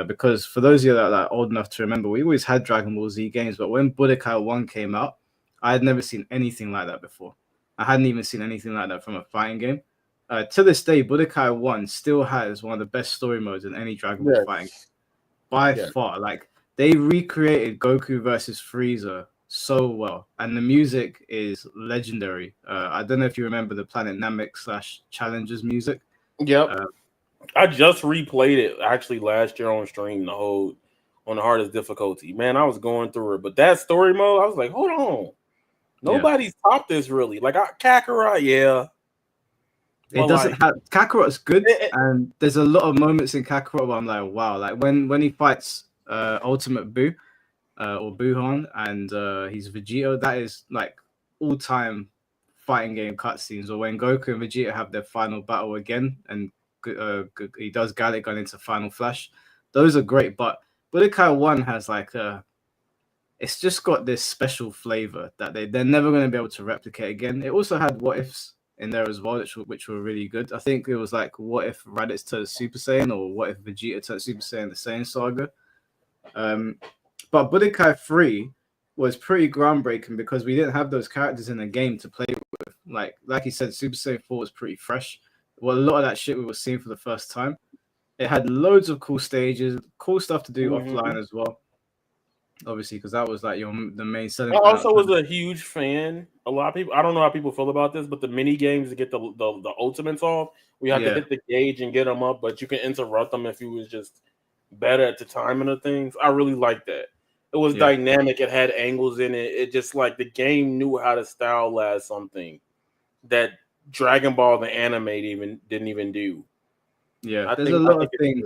Because for those of you that are like, old enough to remember, we always had Dragon Ball Z games, but when Budokai 1 came out, I had never seen anything like that before. I hadn't even seen anything like that from a fighting game. To this day, Budokai 1 still has one of the best story modes in any Dragon Ball fighting game. By far. Like, they recreated Goku versus Frieza so well, and the music is legendary. I don't know if you remember the Planet Namek / Challengers music. Yep. I just replayed it actually last year on stream, on the hardest difficulty. Man, I was going through it, but that story mode, I was like, hold on, nobody's topped this really. Like Kakarot, it doesn't have Kakarot's good, and there's a lot of moments in Kakarot where I'm like, wow, like when he fights Ultimate Buu. Or Buhan, and he's Vegeta. That is like all-time fighting game cutscenes. Or when Goku and Vegeta have their final battle again, and he does Gallic Gun into Final Flash. Those are great, but Budokai 1 has like it's just got this special flavor that they're never going to be able to replicate again. It also had what ifs in there as well, which were really good. I think it was like what if Raditz turned Super Saiyan, or what if Vegeta turned Super Saiyan the Saiyan Saga. But Budokai 3 was pretty groundbreaking because we didn't have those characters in the game to play with. Like you said, Super Saiyan 4 was pretty fresh. Well, a lot of that shit we were seeing for the first time. It had loads of cool stages, cool stuff to do offline as well. Obviously, because that was like the main selling. I also was a huge fan. A lot of people, I don't know how people feel about this, but the mini games to get the ultimates off, we have to hit the gauge and get them up, but you can interrupt them if you was just better at the timing of things. I really like that. It was dynamic. It had angles in it. It just like the game knew how to stylize something that Dragon Ball the anime didn't even do. Yeah, there's a lot of things.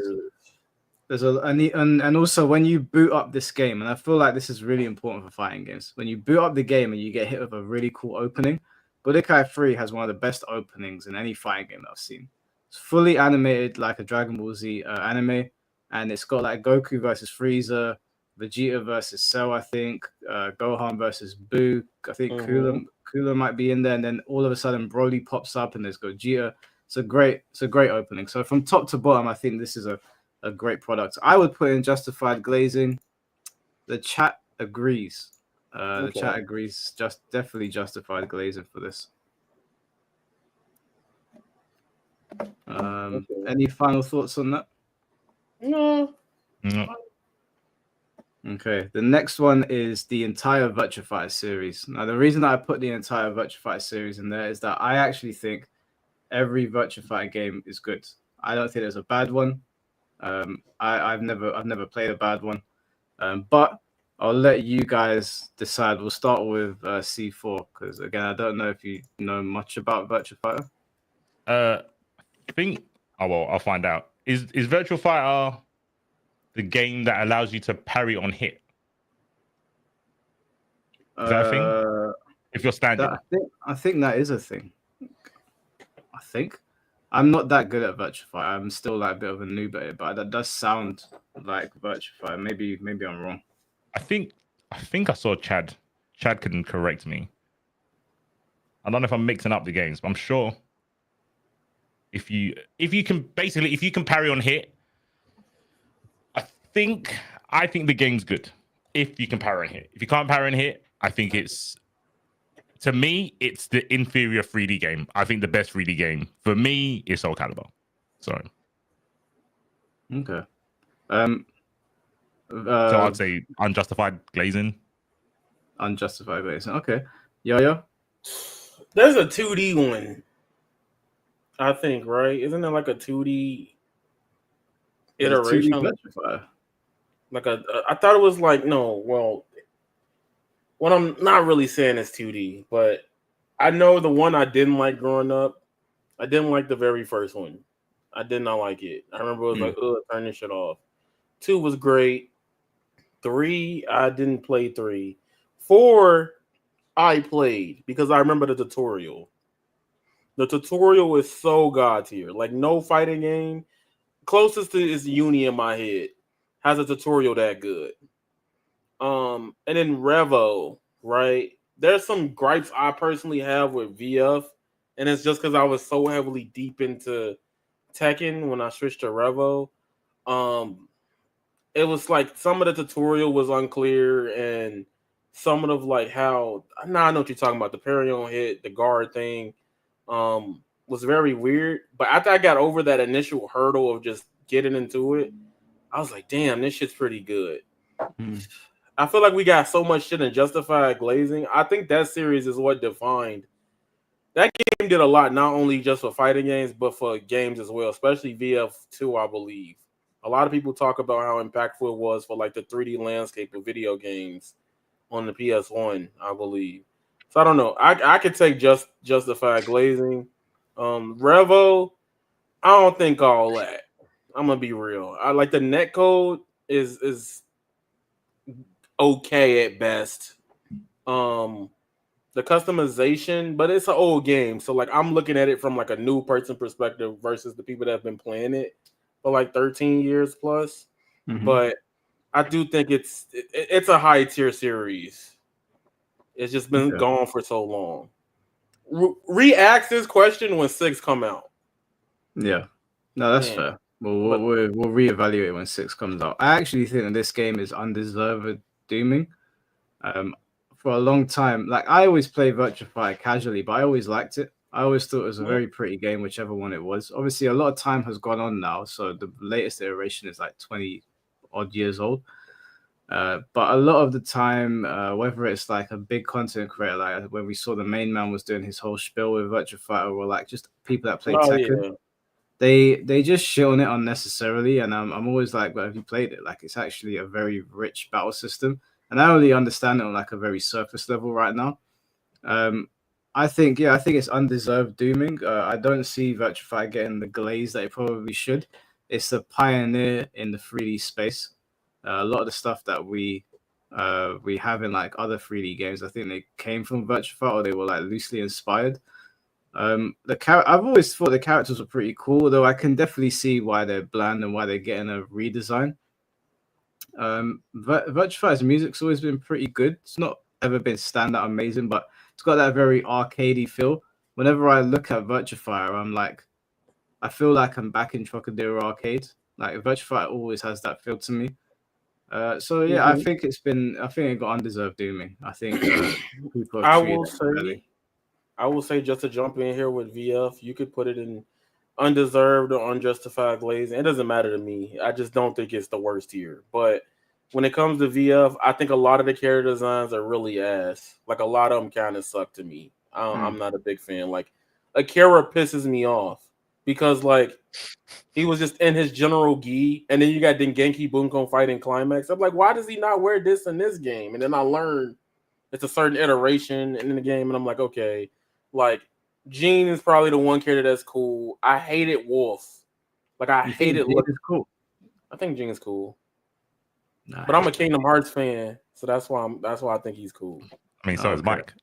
There's and also when you boot up this game, and I feel like this is really important for fighting games. When you boot up the game and you get hit with a really cool opening, Budokai 3 has one of the best openings in any fighting game that I've seen. It's fully animated like a Dragon Ball Z anime, and it's got like Goku versus Frieza, Vegeta versus Cell, I think, Gohan versus Buu. I think Cooler might be in there, and then all of a sudden Broly pops up and there's Gogeta. It's a great opening. So from top to bottom, I think this is a great product. I would put in justified glazing. The chat agrees. The chat agrees. Definitely justified glazing for this. Any final thoughts on that? No. Okay, the next one is the entire Virtua Fighter series. Now, the reason I put the entire Virtua Fighter series in there is that I actually think every Virtua Fighter game is good. I don't think there's a bad one. I've never played a bad one. But I'll let you guys decide. We'll start with C4 because again, I don't know if you know much about Virtua Fighter. I think. Oh well, I'll find out. Is Virtual Fighter the game that allows you to parry on hit? Is that a thing? If you're standing, I think that is a thing. I think I'm not that good at Virtua Fighter. I'm still like a bit of a noob at it, but that does sound like Virtua Fighter. Maybe I'm wrong. I think I saw Chad. Chad can correct me. I don't know if I'm mixing up the games, but I'm sure if you can parry on hit, I think the game's good. If you can parry on hit. If you can't parry on hit, I think to me, it's the inferior 3D game. I think the best 3D game for me is Soul Calibur. Sorry. Okay. So I'd say unjustified glazing. Unjustified glazing. Okay. Yo. There's a 2D one, I think, right? Isn't it like a 2D iteration? 2D Virtua Fighter. Like I thought it was like no. Well, what I'm not really saying is 2D, but I know the one I didn't like growing up. I didn't like the very first one. I did not like it. I remember it was like, turn this shit off. 2 was great. 3, I didn't play 3. 4, I played because I remember the tutorial. The tutorial is so god tier. Like no fighting game closest to is Uni in my head has a tutorial that good. And then Revo, right? There's some gripes I personally have with VF, and it's just because I was so heavily deep into Tekken when I switched to Revo. It was like some of the tutorial was unclear, and some of like how I know what you're talking about. The parry on hit, the guard thing, was very weird. But after I got over that initial hurdle of just getting into it, I was like, damn, this shit's pretty good. I feel like we got so much shit in Justified Glazing. I think that series is what defined. That game did a lot, not only just for fighting games, but for games as well, especially VF2, I believe. A lot of people talk about how impactful it was for like the 3D landscape of video games on the PS1, I believe. So I don't know. I could take Justified Glazing. Revo, I don't think all that. I'm gonna be real. I like the netcode is okay at best. The customization, but it's an old game, so like I'm looking at it from like a new person perspective versus the people that have been playing it for like 13 years plus. But I do think it's a high tier series. It's just been gone for so long. Re-ask this question when 6 come out. Yeah, no, that's fair. We'll reevaluate when 6 comes out. I actually think that this game is undeserved dooming. For a long time, like I always play Virtua Fighter casually, but I always liked it. I always thought it was a very pretty game, whichever one it was. Obviously, a lot of time has gone on now, so the latest iteration is like 20 odd years old. But a lot of the time, whether it's like a big content creator, like when we saw the main man was doing his whole spiel with Virtua Fighter, or like just people that play Tekken, they just shit on it unnecessarily. And I'm always like, well, have you played it? Like it's actually a very rich battle system. And I only understand it on like a very surface level right now. I think it's undeserved dooming. I don't see Virtua Fighter getting the glaze that it probably should. It's a pioneer in the 3D space. A lot of the stuff that we have in like other 3D games, I think they came from Virtua Fighter, or they were like loosely inspired. I've always thought the characters were pretty cool, though I can definitely see why they're bland and why they're getting a redesign. Virtua Fighter's music's always been pretty good. It's not ever been standout amazing, but it's got that very arcadey feel. Whenever I look at Virtua Fighter, I'm like, I feel like I'm back in Trocadero Arcade. Like Virtua Fighter always has that feel to me. So yeah, I think it got undeserved dooming. I think people have I will say just to jump in here with VF, you could put it in undeserved or unjustified glazing. It doesn't matter to me. I just don't think it's the worst here. But when it comes to VF, I think a lot of the character designs are really ass. Like a lot of them kind of suck to me. I'm not a big fan. Like Akira pisses me off because like he was just in his general gi, and then you got Dengenki Bunko fighting climax. I'm like, why does he not wear this in this game? And then I learned it's a certain iteration in the game, and I'm like, okay, like Gene is probably the one character that's cool. I hated Wolf. Like I hated. Cool. I think Gene is cool. Nah, But I'm a Kingdom Hearts fan, so that's why I think he's cool. I mean, so is Mike.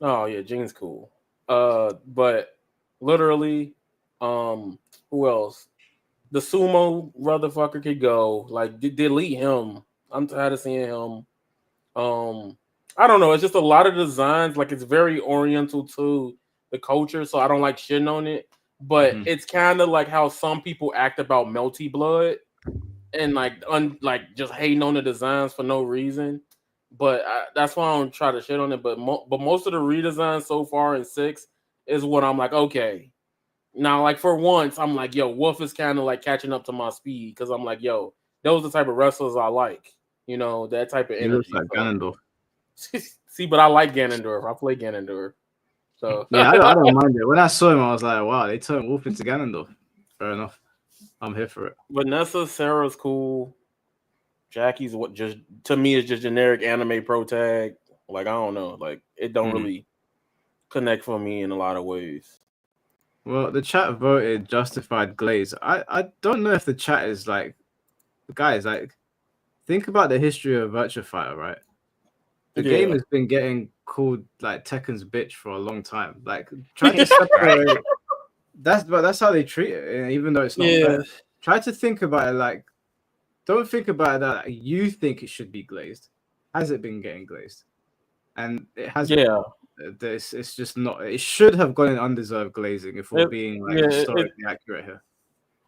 Oh yeah, Gene's cool. But literally, who else? The sumo motherfucker could go. Like delete him. I'm tired of seeing him. I don't know. It's just a lot of designs. Like it's very oriental to the culture, so I don't like shitting on it. But it's kind of like how some people act about Melty Blood. And like just hating on the designs for no reason, but that's why I don't try to shit on it. But most of the redesigns so far in 6 is what I'm like, okay. Now, like for once, I'm like, yo, Wolf is kind of like catching up to my speed because I'm like, yo, those are the type of wrestlers I like. You know, that type of energy. He looks like Ganondorf. See, but I like Ganondorf. I play Ganondorf. So yeah, I don't mind it. When I saw him, I was like, wow, they turned Wolf into Ganondorf. Fair enough. I'm here for it. Vanessa, Sarah's cool. Jackie's what just to me is just generic anime pro tag. Like I don't know, like it don't really connect for me in a lot of ways. Well, the chat voted justified Glaze. I don't know if the chat is like, guys, like think about the history of Virtua Fighter, right? The game has been getting called like Tekken's bitch for a long time. Like try to separate. That's how they treat it, even though it's not fair. Try to think about it like, don't think about it that you think it should be glazed. Has it been getting glazed? And it hasn't. Yeah. It's just not. It should have gone in undeserved glazing if we're being like historically accurate here.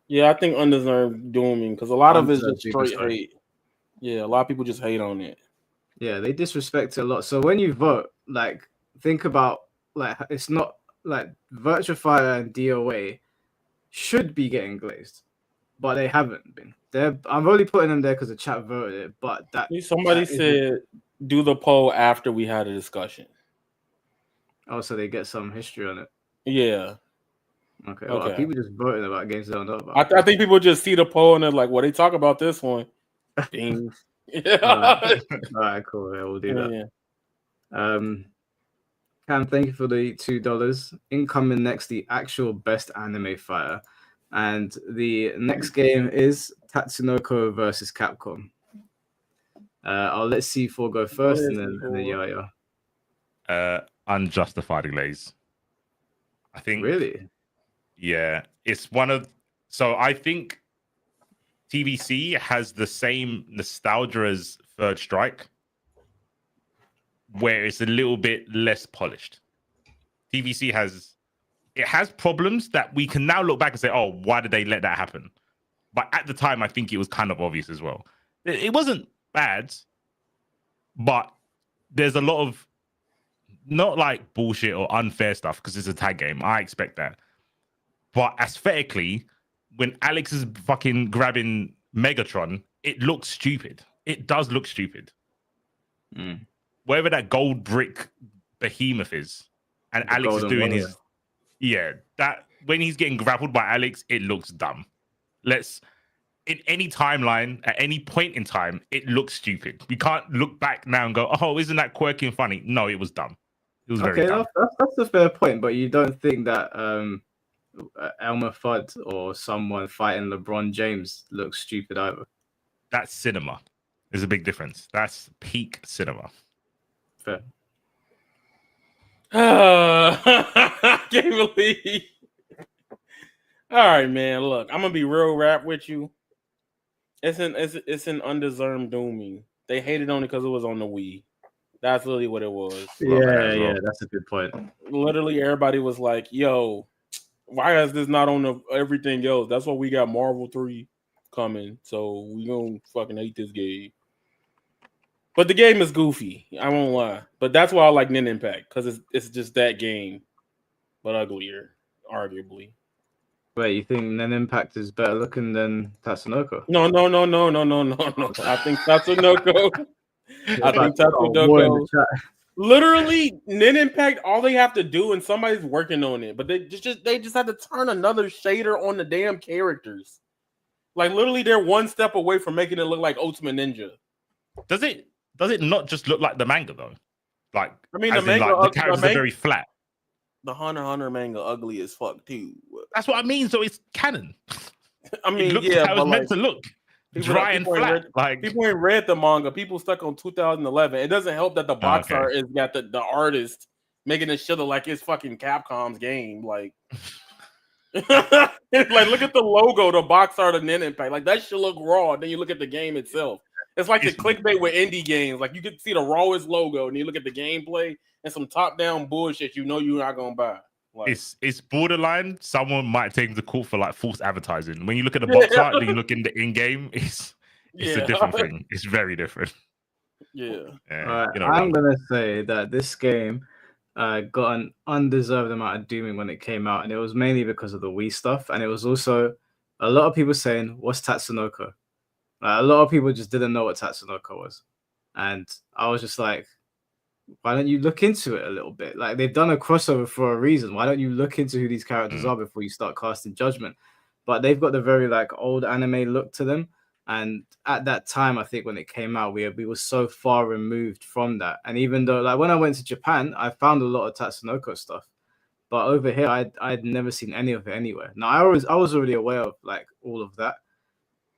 Yeah, I think undeserved dooming because a lot of it's just straight hate. Yeah, a lot of people just hate on it. Yeah, they disrespect it a lot. So when you vote, like think about like it's not like Virtua Fighter and DOA should be getting glazed, but they haven't been. I'm only putting them there because the chat voted it. But somebody said do the poll after we had a discussion. Oh, so they get some history on it. Yeah. Okay. Well, people just voting about games they don't know about. I think people just see the poll and they're like, "Well, they talk about this one." Ding. Yeah. All right. Cool. Yeah, we'll do that. Yeah. Cam, thank you for the $2. Incoming next, the actual best anime fighter, and the next game is Tatsunoko versus Capcom. I'll let C4 go first, and then Yaya. Unjustified glaze. I think. Really? Yeah, it's one of. So I think TVC has the same nostalgia as Third Strike, where it's a little bit less polished. TVC has problems that we can now look back and say, oh, why did they let that happen? But at the time, I think it was kind of obvious as well. It wasn't bad, but there's a lot of not like bullshit or unfair stuff because it's a tag game. I expect that. But aesthetically, when Alex is fucking grabbing Megatron, it looks stupid. It does look stupid. Wherever that gold brick behemoth is, and the Alex is doing his... Yeah, that when he's getting grappled by Alex, it looks dumb. In any timeline, at any point in time, it looks stupid. We can't look back now and go, oh, isn't that quirky and funny? No, it was dumb. It was very dumb. That's a fair point, but you don't think that Elmer Fudd or someone fighting LeBron James looks stupid either? That's cinema. There's a big difference. That's peak cinema. Fair. I can't believe. All right, man. Look, I'm gonna be real rap with you. It's an undeserved dooming. They hated on it because it was on the Wii. That's literally what it was. Yeah, that's a good point. Literally, everybody was like, "Yo, why is this not on everything else?" That's why we got Marvel 3 coming. So we gonna fucking hate this game. But the game is goofy. I won't lie. But that's why I like Nin Impact because it's just that game, but uglier, arguably. Wait, you think Nin Impact is better looking than Tatsunoko? No. I think Tatsunoko. Literally, Nin Impact, all they have to do, and somebody's working on it, but they just have to turn another shader on the damn characters. Like literally, they're one step away from making it look like Ultimate Ninja. Does it not just look like the manga though? Like, I mean, as the in, manga, like, the characters are very flat. The Hunter x Hunter manga ugly as fuck too. That's what I mean. So it's canon. I mean, it looks yeah, how but it's meant to look. Dry and flat. Like, people ain't read the manga. People stuck on 2011. It doesn't help that the box art is got the artist making this shit look like it's fucking Capcom's game. Like, like look at the logo, the box art of Nin Impact. Like that shit look raw. Then you look at the game itself. It's like the clickbait with indie games. Like you can see the rawest logo, and you look at the gameplay and some top-down bullshit. You know you're not gonna buy. Like, it's borderline. Someone might take them to court for like false advertising. When you look at the box art, then you look in the in-game. It's a different thing. It's very different. Yeah. Right, I'm gonna say that this game got an undeserved amount of dooming when it came out, and it was mainly because of the Wii stuff, and it was also a lot of people saying, "What's Tatsunoko?" A lot of people just didn't know what Tatsunoko was, and I was just like, why don't you look into it a little bit? Like they've done a crossover for a reason. Why don't you look into who these characters are before you start casting judgment? But they've got the very like old anime look to them. And at that time, I think when it came out, we were so far removed from that. And even though like when I went to Japan, I found a lot of Tatsunoko stuff. But over here, I'd never seen any of it anywhere. Now I was already aware of like all of that,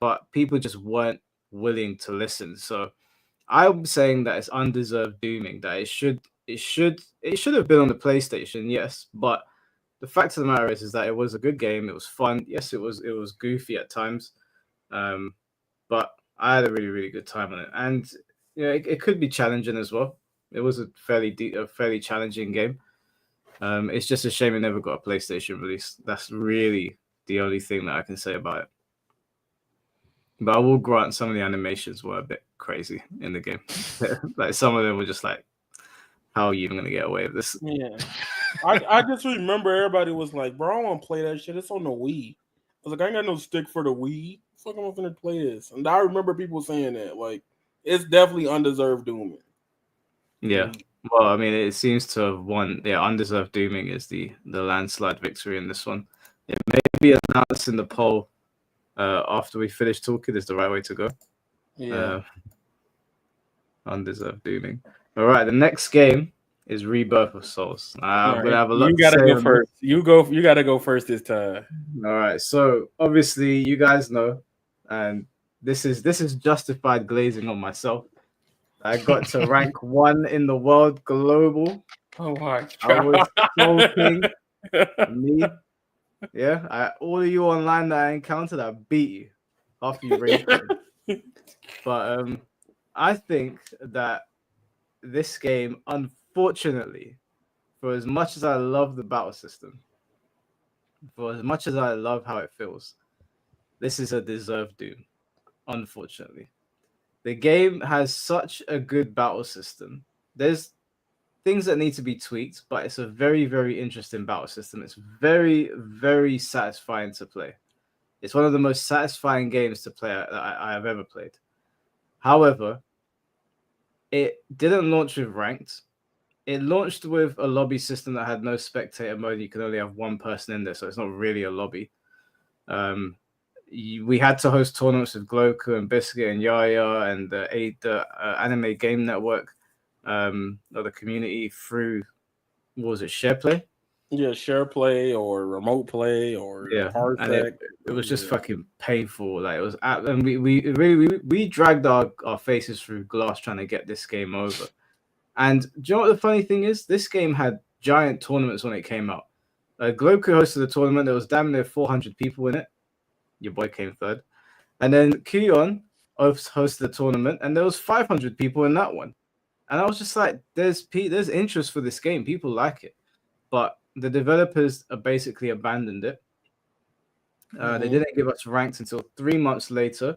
but people just weren't willing to listen. So I'm saying that it's undeserved dooming. That it should have been on the PlayStation, yes. But the fact of the matter is that it was a good game. It was fun. Yes, it was goofy at times, but I had a really really good time on it. And it could be challenging as well. It was a fairly challenging game. It's just a shame it never got a PlayStation release. That's really the only thing that I can say about it. But I will grant some of the animations were a bit crazy in the game. Like some of them were just like, how are you even gonna get away with this? Yeah. I just remember everybody was like, bro, I want to play that shit. It's on the Wii. I was like, I ain't got no stick for the Wii. Fuck, I'm gonna play this. And I remember people saying that. Like, it's definitely undeserved dooming. Yeah. Well, I mean, it seems to have won. Yeah, undeserved dooming is the landslide victory in this one. It may be announced in the poll after we finish talking is the right way to go. Yeah. Undeserved dooming. All right, the next game is Rebirth of Souls. I'm gonna have a lot. You gotta go first. You gotta go first this time. All right. So obviously, you guys know, and this is justified glazing on myself. I got to rank 1 in the world global. Oh my God. I was smoking me. Yeah, all of you online that I encountered, I beat you after you ranked me. But I think that this game, unfortunately, for as much as I love the battle system, for as much as I love how it feels, this is a deserved doom, unfortunately. The game has such a good battle system. There's things that need to be tweaked, but it's a very, very interesting battle system. It's very, very satisfying to play. It's one of the most satisfying games to play that I have ever played. However, it didn't launch with ranked. It launched with a lobby system that had no spectator mode. You can only have one person in there, so it's not really a lobby. We had to host tournaments with Gloku and Biscuit and Yaya and the Anime Game Network, or the community through, what was it, SharePlay? Yeah, SharePlay or remote play or and it was just fucking painful. Like it was, and we dragged our faces through glass trying to get this game over. And do you know what the funny thing is? This game had giant tournaments when it came out. Gloku hosted the tournament. There was damn near 400 people in it. Your boy came third. And then Kuyon hosted the tournament, and there was 500 people in that one. And I was just like, there's interest for this game. People like it. But the developers basically abandoned it. They didn't give us ranked until 3 months later.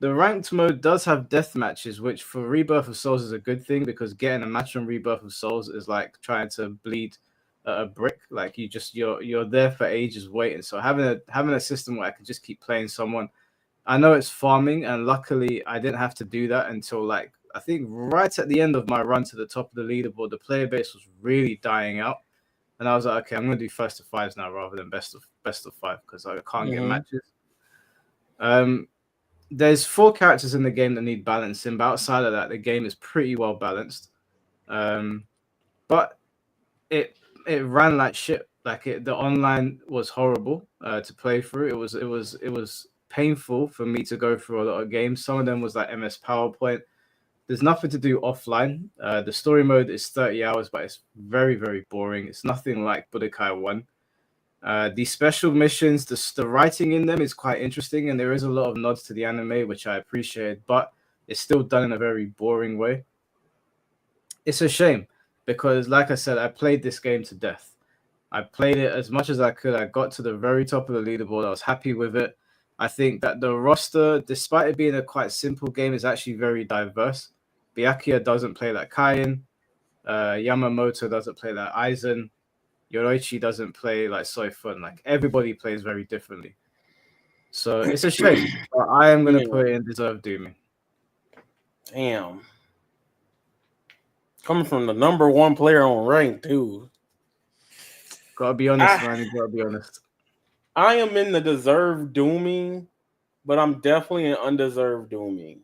The ranked mode does have death matches, which for Rebirth of Souls is a good thing, because getting a match on Rebirth of Souls is like trying to bleed a brick. Like you're there for ages waiting. So having a system where I can just keep playing someone, I know it's farming, and luckily I didn't have to do that until like I think right at the end of my run to the top of the leaderboard, the player base was really dying out. And I was like, okay, I'm gonna do first to fives now rather than best of five because I can't get matches. There's 4 characters in the game that need balancing, but outside of that, the game is pretty well balanced. But it ran like shit. Like the online was horrible to play through. It was painful for me to go through a lot of games. Some of them was like MS PowerPoint. There's nothing to do offline. The story mode is 30 hours, but it's very, very boring. It's nothing like Budokai 1. The special missions, the writing in them is quite interesting, and there is a lot of nods to the anime, which I appreciate, but it's still done in a very boring way. It's a shame because, like I said, I played this game to death. I played it as much as I could. I got to the very top of the leaderboard. I was happy with it. I think that the roster, despite it being a quite simple game, is actually very diverse. Byakuya doesn't play like Kaien. Yamamoto doesn't play like Aizen. Yoroichi doesn't play like Soifun. Like everybody plays very differently. So it's a shame. But I am going to put it in Deserve Dooming. Damn. Coming from the number 1 player on rank, too. Gotta be honest, man. You gotta be honest. I am in the Deserve Dooming, but I'm definitely in Undeserved Dooming.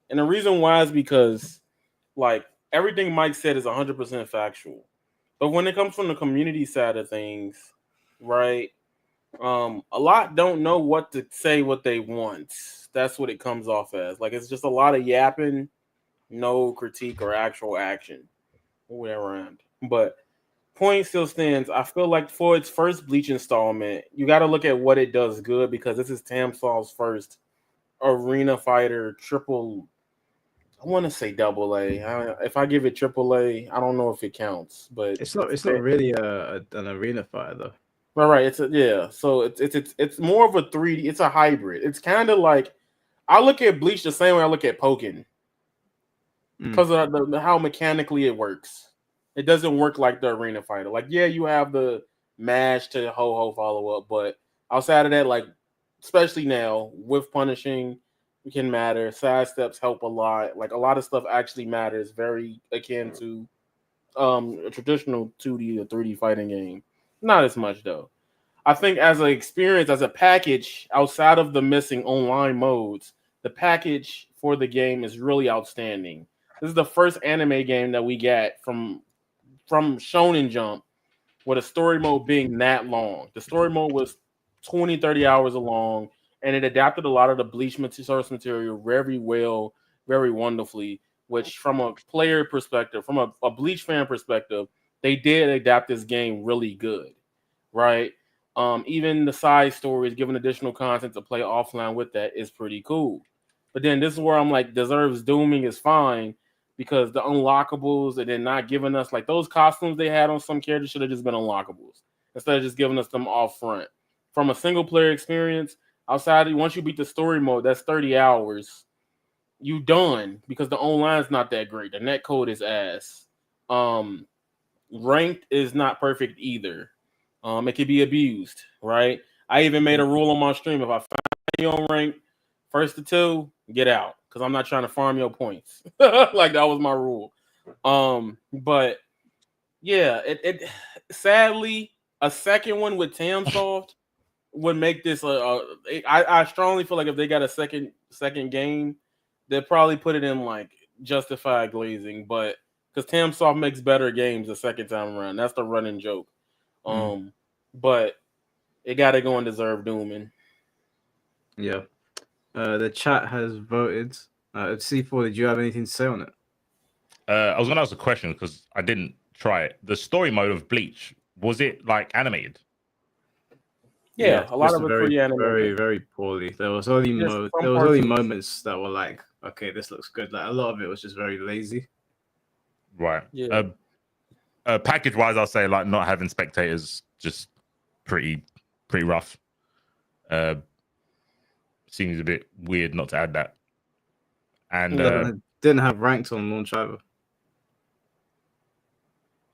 And the reason why is because, like, everything Mike said is 100% factual. But when it comes from the community side of things, right, a lot don't know what to say, what they want. That's what it comes off as. Like, it's just a lot of yapping, no critique or actual action. Way around. But point still stands. I feel like for its first Bleach installment, you got to look at what it does good because this is Tamsol's first arena fighter triple. I want to say double A. If I give it triple A, I don't know if it counts, but it's not really an arena fighter though. Right. So it's more of a 3D. It's a hybrid. It's kind of like I look at Bleach the same way I look at Pokken because of how mechanically it works. It doesn't work like the arena fighter. Like, yeah, you have the mash to ho follow up, but outside of that, like especially now with punishing. It can matter. Side steps help a lot. Like a lot of stuff actually matters. Very akin to a traditional 2D or 3D fighting game. Not as much though. I think as an experience, as a package, outside of the missing online modes, the package for the game is really outstanding. This is the first anime game that we get from Shonen Jump with a story mode being that long. The story mode was 20, 30 hours long. And it adapted a lot of the Bleach source material very well, very wonderfully, which from a player perspective, from a Bleach fan perspective, they did adapt this game really good, right? Even the side stories, giving additional content to play offline with that is pretty cool. But then this is where I'm like, Deserves Dooming is fine because the unlockables and then not giving us, like those costumes they had on some characters should have just been unlockables instead of just giving us them off front. From a single player experience, outside, once you beat the story mode, that's 30 hours. You done because the online's not that great. The net code is ass. Ranked is not perfect either. It can be abused, right? I even made a rule on my stream. If I find you on rank, first to 2, get out. Because I'm not trying to farm your points. Like that was my rule. But yeah, it sadly, a second one with Tamsoft would make this I strongly feel like if they got a second game, they'll probably put it in like justified glazing, but because Tamsoft makes better games the second time around. That's the running joke. But it gotta go and Deserve Dooming. Yeah. The chat has voted. C4, did you have anything to say on it? I was gonna ask a question because I didn't try it. The story mode of Bleach, was it like animated? Yeah, a lot of it very, pretty animated. very, very poorly. There was only moments that were like, okay, this looks good. Like a lot of it was just very lazy. Right. Yeah. Package wise, I'll say like not having spectators just pretty rough. Seems a bit weird not to add that. And didn't have ranked on launch either.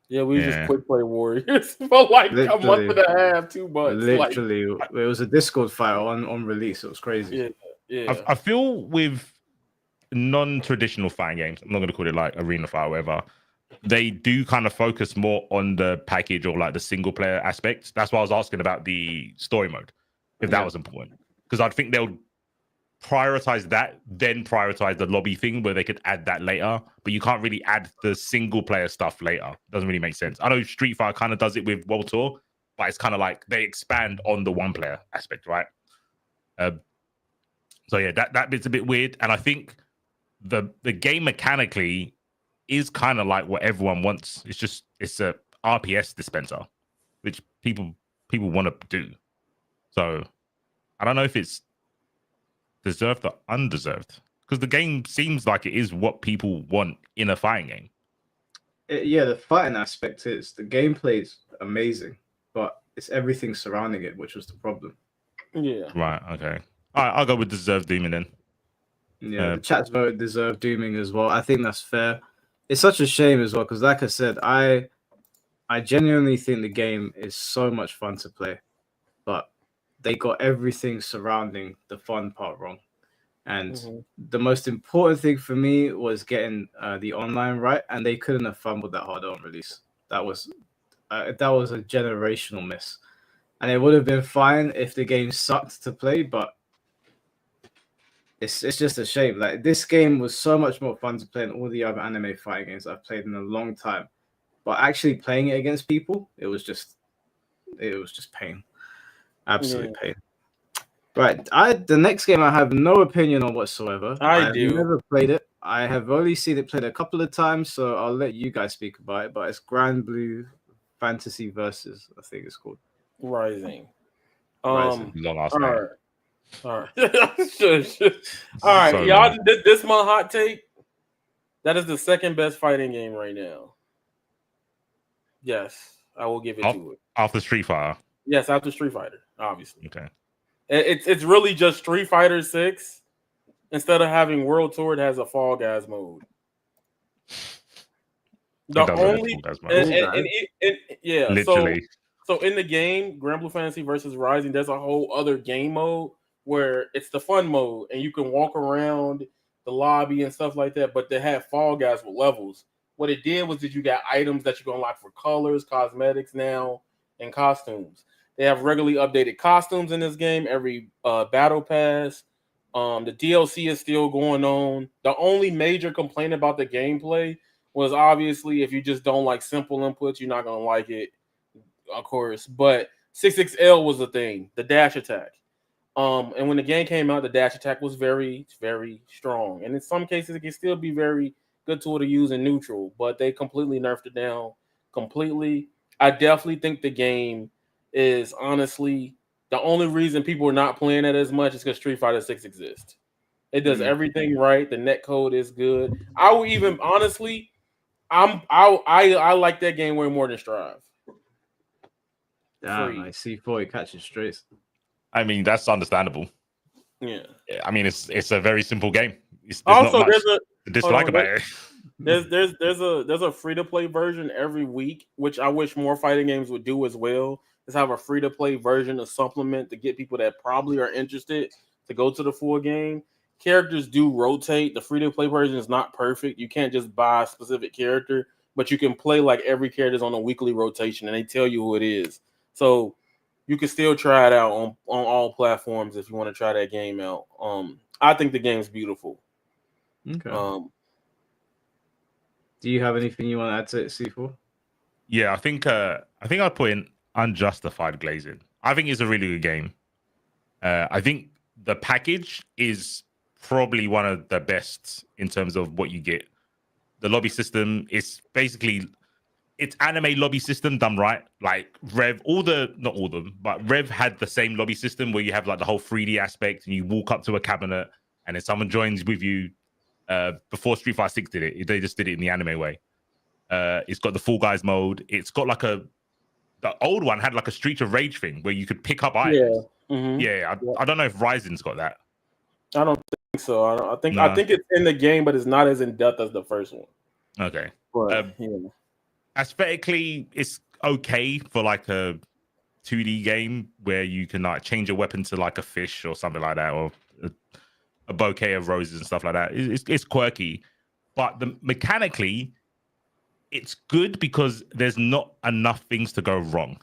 Yeah, we just quick play warriors for like a month and a half, 2 months. Literally, it was a Discord file on release. It was crazy. Yeah. I feel with non-traditional fighting games, I'm not going to call it like arena fight or whatever, they do kind of focus more on the package or like the single player aspect. That's why I was asking about the story mode, if that was important, because I'd think they'll prioritize that, then prioritize the lobby thing where they could add that later, but you can't really add the single player stuff later. Doesn't really make sense. I know Street Fighter kind of does it with World Tour, but it's kind of like they expand on the one player aspect, right? So yeah, that bit's a bit weird, and I think the game mechanically is kind of like what everyone wants. It's a RPS dispenser, which people want to do. So I don't know if it's deserved or undeserved, because the game seems like it is what people want in a fighting game. Yeah, the fighting aspect is, the gameplay is amazing, but it's everything surrounding it, which was the problem. Yeah. Right. Okay. All right. I'll go with deserved dooming then. Yeah, the chat's vote deserved dooming as well. I think that's fair. It's such a shame as well, because like I said, I genuinely think the game is so much fun to play, but they got everything surrounding the fun part wrong. And the most important thing for me was getting the online right, and they couldn't have fumbled that hard on release. That was a generational miss, and it would have been fine if the game sucked to play, but it's just a shame. Like, this game was so much more fun to play than all the other anime fighting games I've played in a long time. But actually playing it against people, it was just pain, absolute pain. Right, the next game I have no opinion on whatsoever. I've never played it. I have only seen it played a couple of times, so I'll let you guys speak about it. But it's Grand Blue Fantasy Versus, I think it's called. Rising. Long last name. All right. All right, so y'all. This my hot take. That is the second best fighting game right now. Yes, I will give it to it. After Street Fighter. Yes, after Street Fighter, obviously. Okay. It's really just Street Fighter 6. Instead of having World Tour, it has a Fall Guys mode. Literally. So in the game, Grand Blue Fantasy versus Rising, there's a whole other game mode where it's the fun mode, and you can walk around the lobby and stuff like that. But they have Fall Guys with levels. What it did was that you got items that you can unlock for colors, cosmetics now, and costumes. They have regularly updated costumes in this game every battle pass. The DLC is still going on. The only major complaint about the gameplay was obviously if you just don't like simple inputs, you're not going to like it, of course. But 6XL was the thing, the dash attack. And when the game came out, the dash attack was very, very strong. And in some cases, it can still be very good tool to use in neutral, but they completely nerfed it down completely. I definitely think the game is honestly the only reason people are not playing it as much is because Street Fighter 6 exists. It does everything right. The net code is good. I will even honestly, I like that game way more than Strive. Damn, I see C4 catching strays. I mean, that's understandable. Yeah. I mean, it's a very simple game. There's also, not much to dislike about it. There's a free to play version every week, which I wish more fighting games would do as well. Is have a free to play version, a supplement to get people that probably are interested to go to the full game. Characters do rotate. The free to play version is not perfect. You can't just buy a specific character, but you can play like every character is on a weekly rotation, and they tell you who it is. So you can still try it out on all platforms if you want to try that game out. I think the game's beautiful. Okay. Do you have anything you want to add to it, C4? Yeah, I think I'd put in Unjustified Glazing. I think it's a really good game. I think the package is probably one of the best in terms of what you get. The lobby system is basically it's anime lobby system done right. Like Rev, not all of them, but Rev had the same lobby system where you have like the whole 3D aspect and you walk up to a cabinet and then someone joins with you. Before Street Fighter 6 did it, they just did it in the anime way. It's got the Fall Guys mode. It's got like the old one had like a Street of Rage thing where you could pick up items. Yeah. I don't know if Rising's got that. I don't think so. I think it's in the game, but it's not as in depth as the first one. Okay. But, aesthetically, it's okay for like a 2D game where you can like change your weapon to like a fish or something like that, or a bouquet of roses and stuff like that. It's quirky, but mechanically, it's good because there's not enough things to go wrong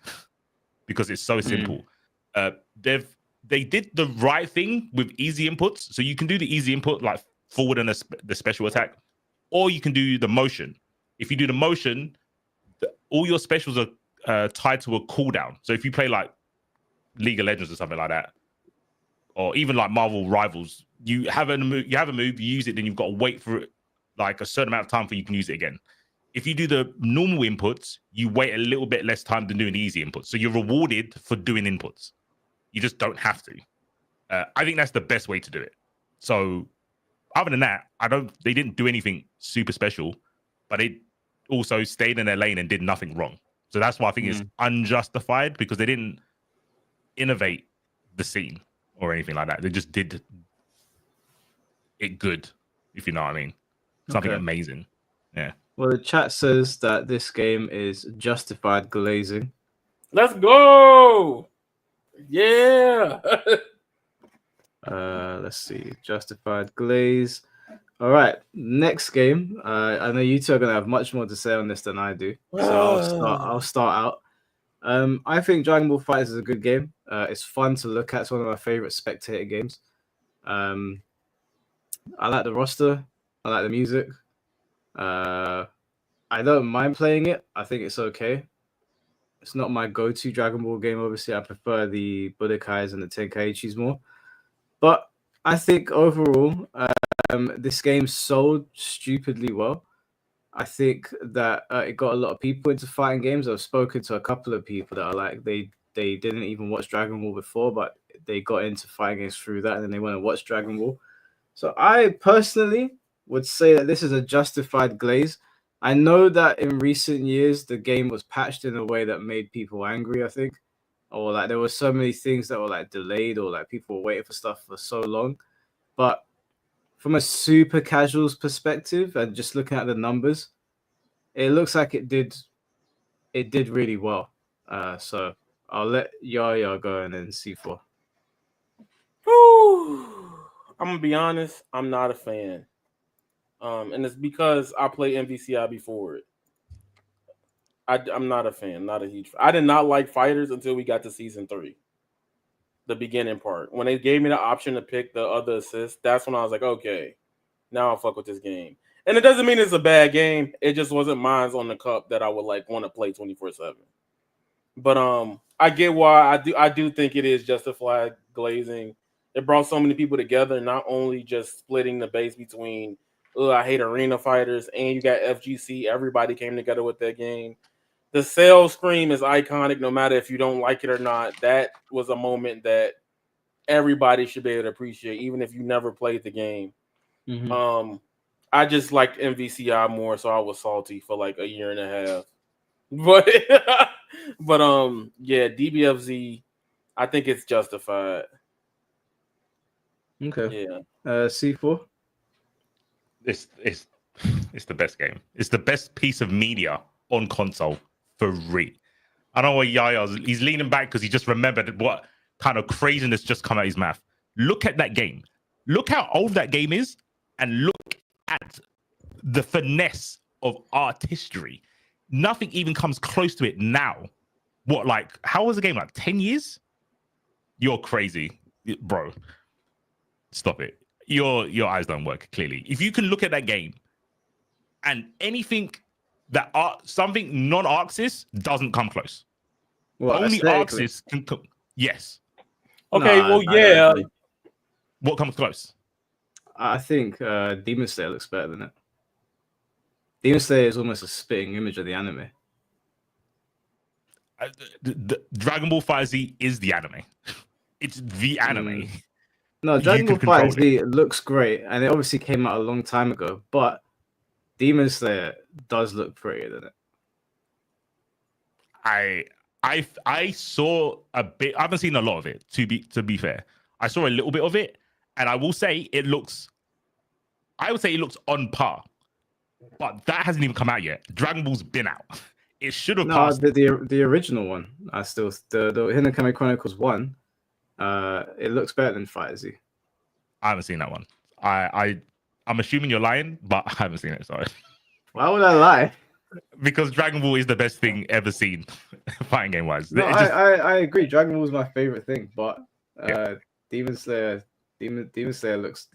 because it's so simple. They did the right thing with easy inputs, so you can do the easy input like forward and the special attack, or you can do the motion. If you do the motion, all your specials are tied to a cooldown. So if you play like League of Legends or something like that, or even like Marvel Rivals, you have a move, you use it, then you've got to wait for it like a certain amount of time before you can use it again. If you do the normal inputs, you wait a little bit less time than doing the easy inputs. So you're rewarded for doing inputs. You just don't have to. I think that's the best way to do it. So other than that, they didn't do anything super special, but it also stayed in their lane and did nothing wrong. So that's why I think it's unjustified, because they didn't innovate the scene or anything like that. They just did it good, if you know what I mean. Something amazing. Yeah. Well, the chat says that this game is justified glazing. Let's go. Yeah. Let's see. Justified glaze. All right. Next game. I know you two are gonna have much more to say on this than I do. So I'll start out. I think Dragon Ball FighterZ is a good game. It's fun to look at. It's one of my favorite spectator games. I like the roster. I like the music. I don't mind playing it. I think it's okay. It's not my go-to Dragon Ball game. Obviously, I prefer the Budokais and the Tenkaichis more. But I think overall, this game sold stupidly well. I think that it got a lot of people into fighting games. I've spoken to a couple of people that are like, they didn't even watch Dragon Ball before, but they got into fighting games through that, and then they want to watch Dragon Ball. So I personally would say that this is a justified glaze. I know that in recent years, the game was patched in a way that made people angry, I think. Or like there were so many things that were like delayed, or like people were waiting for stuff for so long. But from a super casual's perspective and just looking at the numbers, it looks like it did really well. So I'll let Yaya go and then C4. I'm gonna be honest, I'm not a fan. And it's because I played MVCI before it. I'm not a fan, not a huge fan. I did not like fighters until we got to season 3. The beginning part. When they gave me the option to pick the other assists, that's when I was like, okay, now I'll fuck with this game. And it doesn't mean it's a bad game. It just wasn't mine on the cup that I would like want to play 24/7. But I get why I do think it is justified glazing. It brought so many people together, not only just splitting the base between I hate arena fighters and you got FGC. Everybody came together with that game. The Cell scream is iconic, no matter if you don't like it or not. That was a moment that everybody should be able to appreciate, even if you never played the game. Mm-hmm. I just liked MVCI more, so I was salty for like a year and a half. But yeah, DBFZ, I think it's justified. Okay. Yeah. C4. It's the best game. It's the best piece of media on console for free. I don't know what he's leaning back because he just remembered what kind of craziness just come out of his mouth. Look at that game. Look how old that game is, and look at the finesse of artistry. Nothing even comes close to it now. What, like, how was the game? Like 10 years? You're crazy, bro. Stop it. Your eyes don't work, clearly. If you can look at that game and anything that something non-Arxis doesn't come close. Well, only Arxis can come. Yes. Okay, well, yeah. What comes close? I think Demon Slayer looks better than it. Demon Slayer is almost a spitting image of the anime. The Dragon Ball FighterZ is the anime. It's the anime. No, Dragon Ball FighterZ looks great, and it obviously came out a long time ago, but Demon Slayer does look prettier than it. I saw a bit. I haven't seen a lot of it, to be fair. I saw a little bit of it, and I will say it looks. I would say it looks on par, but that hasn't even come out yet. Dragon Ball's been out. It should have passed. The original one. I still the Hinokami Chronicles 1. It looks better than FighterZ. I haven't seen that one, I'm assuming you're lying, but I haven't seen it. Sorry. Why would I lie? Because Dragon Ball is the best thing ever seen, fighting game wise. No, I agree. Dragon Ball is my favorite thing, but Demon Slayer looks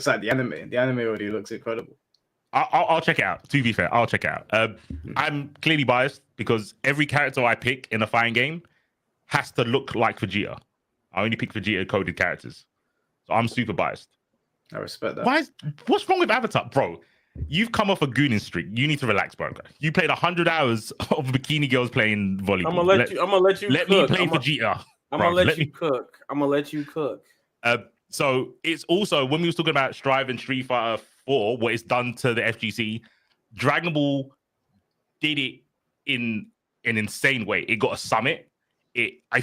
like the anime. The anime already looks incredible. I'll check it out. To be fair, I'll check it out. I'm clearly biased because every character I pick in a fighting game has to look like Vegeta. I only pick Vegeta coded characters, so I'm super biased. I respect that. What's wrong with Avatar, bro? You've come off a gooning streak. You need to relax, bro. You played 100 hours of bikini girls playing volleyball. I'm gonna let you. Let cook. me play Vegeta. I'm gonna let you cook. I'm gonna let you cook. So it's also when we was talking about Strive and Street Fighter 4, what it's done to the FGC. Dragon Ball did it in an insane way. It got a summit. I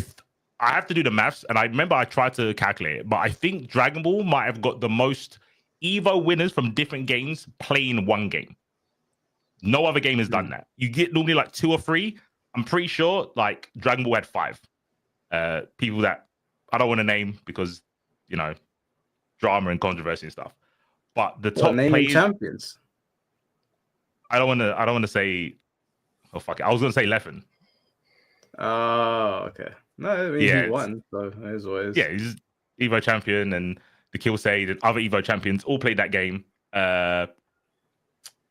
have to do the maths, and I remember I tried to calculate it, but I think Dragon Ball might have got the most Evo winners from different games playing one game. No other game has done that. You get normally like 2 or 3. I'm pretty sure like Dragon Ball had 5. People that I don't want to name because drama and controversy and stuff. But the top players, champions. I don't want to say. Oh fuck it! I was gonna say Leffen. Oh, okay. No, I mean, he won, so it is what it is. Yeah, he's Evo champion, and the Killsade and other Evo champions all played that game. The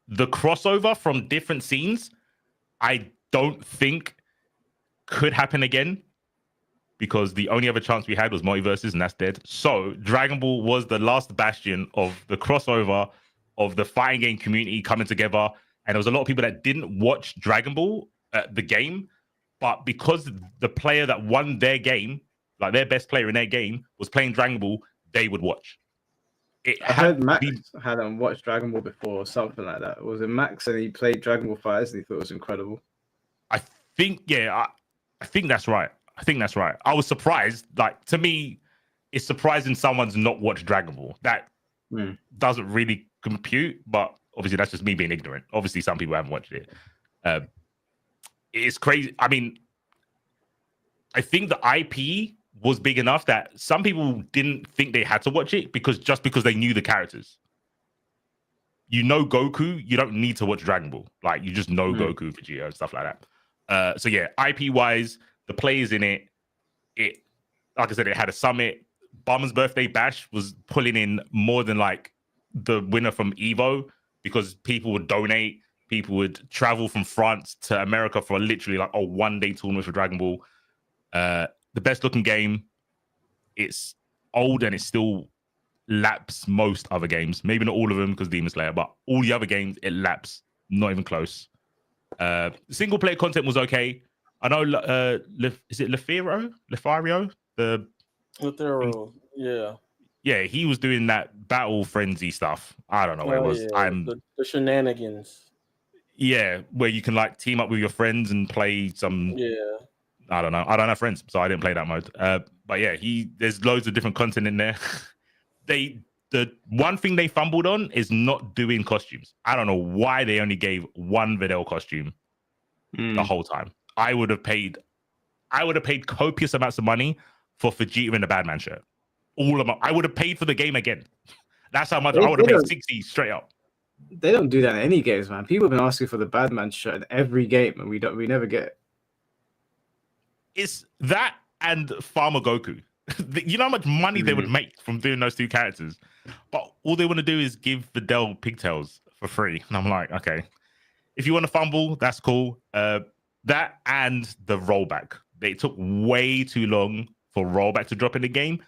crossover from different scenes, I don't think could happen again because the only other chance we had was Multiverses, and that's dead. So Dragon Ball was the last bastion of the crossover of the fighting game community coming together. And there was a lot of people that didn't watch Dragon Ball, the game, but because the player that won their game, like their best player in their game, was playing Dragon Ball, they would watch. I heard Max hadn't watched Dragon Ball before or something like that. Was it Max and he played Dragon Ball Fighters and he thought it was incredible? I think that's right. I was surprised. Like, to me, it's surprising someone's not watched Dragon Ball. That doesn't really compute, but obviously that's just me being ignorant. Obviously, some people haven't watched it. It's crazy. I mean, I think the IP was big enough that some people didn't think they had to watch it because they knew the characters. Goku, you don't need to watch Dragon Ball. Like, you just know Goku, Vegeta, and stuff like that. So yeah, IP wise, the players in it, like I said, it had a summit. Bum's Birthday Bash was pulling in more than like the winner from Evo because people would donate. People would travel from France to America for literally like a one-day tournament for Dragon Ball. The best looking game. It's old and it still laps most other games. Maybe not all of them because Demon Slayer, but all the other games it laps. Not even close. Single player content was okay. I know. Is it Lothario? Lothario, yeah. Yeah, he was doing that battle frenzy stuff. I don't know what it was. Yeah. The shenanigans. Yeah, where you can like team up with your friends and play some. Yeah. I don't know. I don't have friends, so I didn't play that mode. But yeah, there's loads of different content in there. The one thing they fumbled on is not doing costumes. I don't know why they only gave one Videl costume the whole time. I would have paid copious amounts of money for Vegeta in the Badman shirt. All of them. I would have paid for the game again. That's how much I would have paid 60 straight up. They don't do that in any games, man. People have been asking for the Badman shirt in every game, and we never get it. It's that and Farmer Goku. You know how much money they would make from doing those two characters, but all they want to do is give Videl pigtails for free. And I'm like, okay, if you want to fumble, that's cool. That and the rollback. They took way too long for rollback to drop in the game,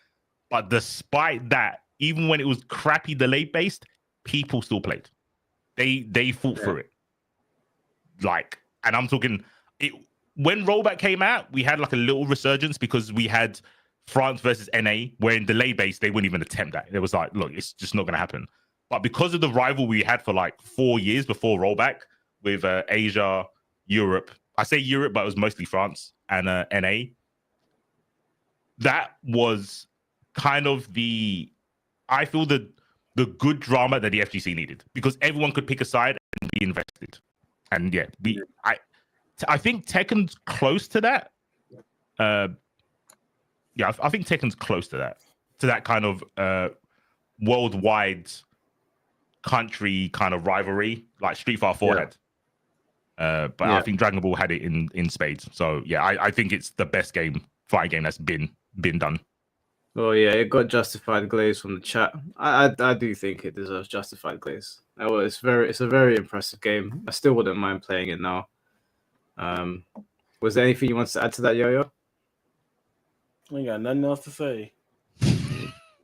but despite that, even when it was crappy delay based, people still played. They fought through it. Like, and I'm talking it when rollback came out, we had like a little resurgence because we had France versus NA, where in delay based they wouldn't even attempt that. It was like, look, it's just not going to happen. But because of the rival we had for like 4 years before rollback with Asia, Europe, I say Europe, but it was mostly France and NA. That was kind of I feel the good drama that the FGC needed because everyone could pick a side and be invested. And yeah, I think Tekken's close to that. Yeah, I think Tekken's close to that kind of worldwide country kind of rivalry like Street Fighter 4 had. But I think Dragon Ball had it in spades. So yeah, I think it's the best fighting game that's been done. Oh yeah, it got justified glaze from the chat. I do think it deserves justified glaze. It's a very impressive game. I still wouldn't mind playing it now. Was there anything you want to add to that, Yo-Yo? I ain't got nothing else to say.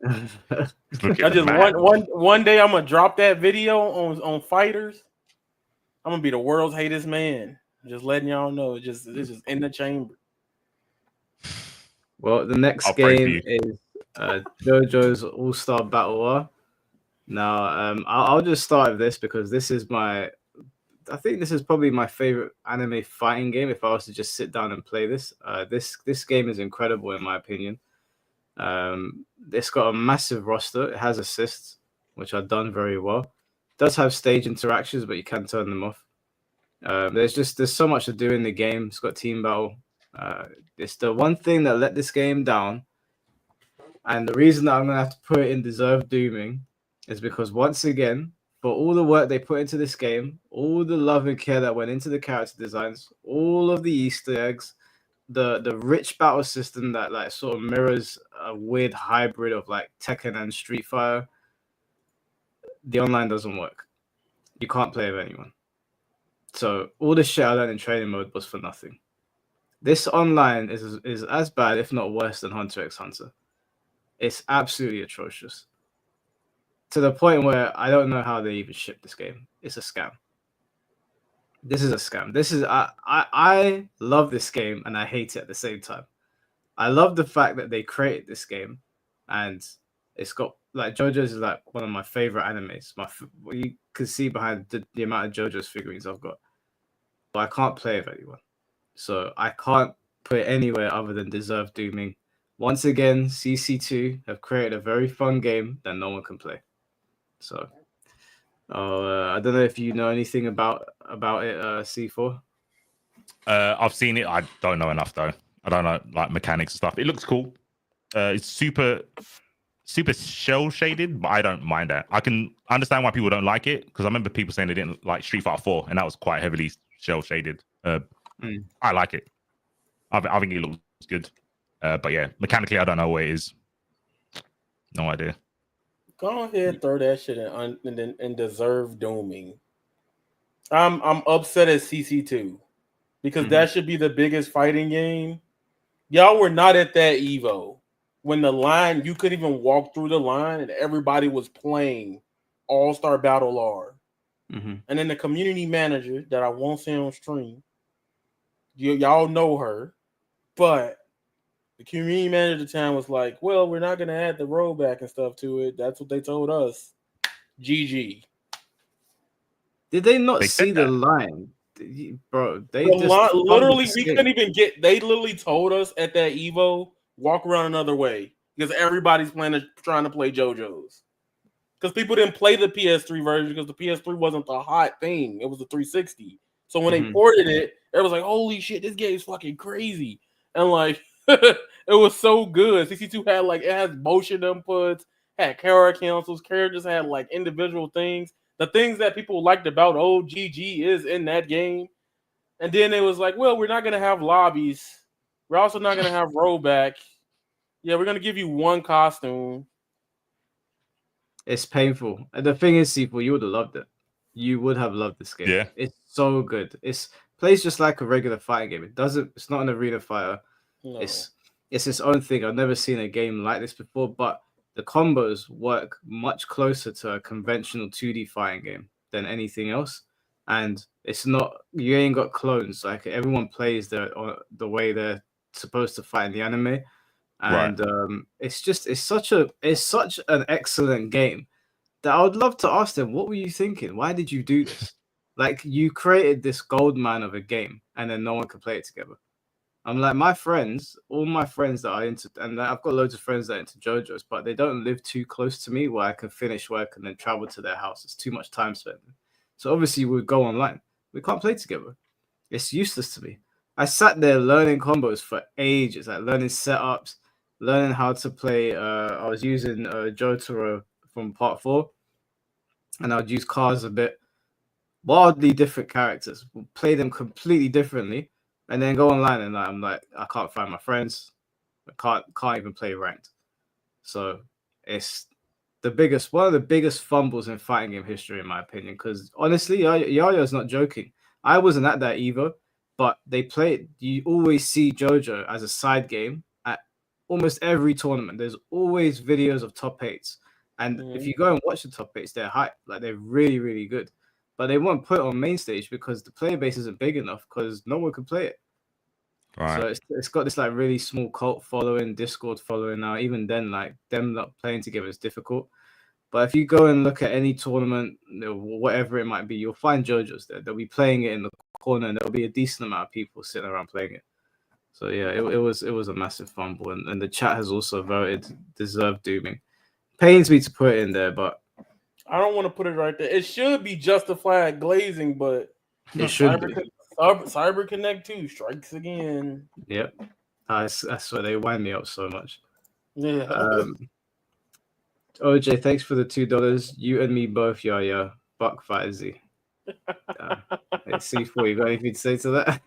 I one day I'm gonna drop that video on fighters. I'm gonna be the world's hatest man. Just letting y'all know, it's just in the chamber. Well, the next game is JoJo's All-Star Battle War. Now, I'll just start with this because this is I think this is probably my favorite anime fighting game. If I was to just sit down and play this, this game is incredible in my opinion. It's got a massive roster. It has assists, which are done very well. It does have stage interactions, but you can turn them off. There's so much to do in the game. It's got team battle. It's the one thing that let this game down, and the reason that I'm gonna have to put it in deserved dooming is because once again, for all the work they put into this game, all the love and care that went into the character designs, all of the Easter eggs, the rich battle system that like sort of mirrors a weird hybrid of like Tekken and Street Fighter, the online doesn't work. You can't play with anyone. So all the shit I learned in training mode was for nothing. This online is as bad, if not worse, than Hunter x Hunter. It's absolutely atrocious. To the point where I don't know how they even ship this game. It's a scam. This is a scam. I love this game and I hate it at the same time. I love the fact that they created this game, and it's got like JoJo's is like one of my favorite animes. You can see behind the amount of JoJo's figurines I've got, but I can't play with anyone, so I can't put it anywhere other than deserved dooming. Once again, CC2 have created a very fun game that no one can play. So, I don't know if you know anything about it, C4. I've seen it. I don't know enough though. I don't know like mechanics and stuff. It looks cool. It's super shell shaded, but I don't mind that. I can understand why people don't like it because I remember people saying they didn't like Street Fighter 4, and that was quite heavily shell shaded. I like it. I think it looks good. But yeah, mechanically, I don't know what it is. No idea. Go ahead, throw that shit in deserve dooming. I'm upset at CC2 because that should be the biggest fighting game. Y'all were not at that Evo when the line, you couldn't even walk through the line and everybody was playing All-Star Battle R. And then the community manager that I won't say on stream, y'all know her, but the community manager at the time was like, well, we're not going to add the rollback and stuff to it. That's what they told us. GG. Did they not see the line? Bro, they literally, we couldn't even get, they literally told us at that Evo, walk around another way because everybody's trying to play JoJo's. Because people didn't play the PS3 version because the PS3 wasn't the hot thing. It was the 360. So when they ported it, everyone was like, holy shit, this game is fucking crazy. And like, it was so good. CC2 had like, it has motion inputs, had character cancels, characters had like individual things. The things that people liked about old GG is in that game. And then it was like, well, we're not going to have lobbies. We're also not going to have rollback. Yeah, we're going to give you one costume. It's painful. And the thing is, C4, you would have loved it. You would have loved this game. Yeah. It's so good. It plays just like a regular fighting game. It's not an arena fighter. No. It's its own thing. I've never seen a game like this before, but the combos work much closer to a conventional 2D fighting game than anything else. And it's not, you ain't got clones. Like everyone plays the way they're supposed to fight in the anime. And it's such an excellent game that I would love to ask them, what were you thinking? Why did you do this? Like you created this gold mine of a game and then no one could play it together. I'm like, all my friends that are into, and I've got loads of friends that are into JoJo's, but they don't live too close to me where I can finish work and then travel to their house. It's too much time spent. So obviously we would go online. We can't play together. It's useless to me. I sat there learning combos for ages, like learning setups, learning how to play. I was using Jotaro from part 4, and I would use cars a bit. Wildly different characters, we'll play them completely differently, and then go online and I'm like, I can't find my friends. I can't even play ranked. So it's one of the biggest fumbles in fighting game history, in my opinion. Because honestly, Yaya's not joking. I wasn't at that either, but you always see JoJo as a side game at almost every tournament. There's always videos of top 8s. And if you go and watch the top 8s, they're hype. Like, they're really, really good. But they won't put it on main stage because the player base isn't big enough because no one can play it. Right. So it's got this like really small cult following, Discord following now. Even then, like them not playing together is difficult. But if you go and look at any tournament, whatever it might be, you'll find JoJo's there. They'll be playing it in the corner, and there'll be a decent amount of people sitting around playing it. So yeah, it was a massive fumble, and the chat has also voted deserved dooming. Pains me to put it in there, but I don't want to put it right there. It should be justified glazing, but it should be. Cyber Connect 2 strikes again. Yep. I swear they wind me up so much. Yeah. OJ, thanks for the $2. You and me both, yeah. Buck 5Z. C4, you got anything to say to that?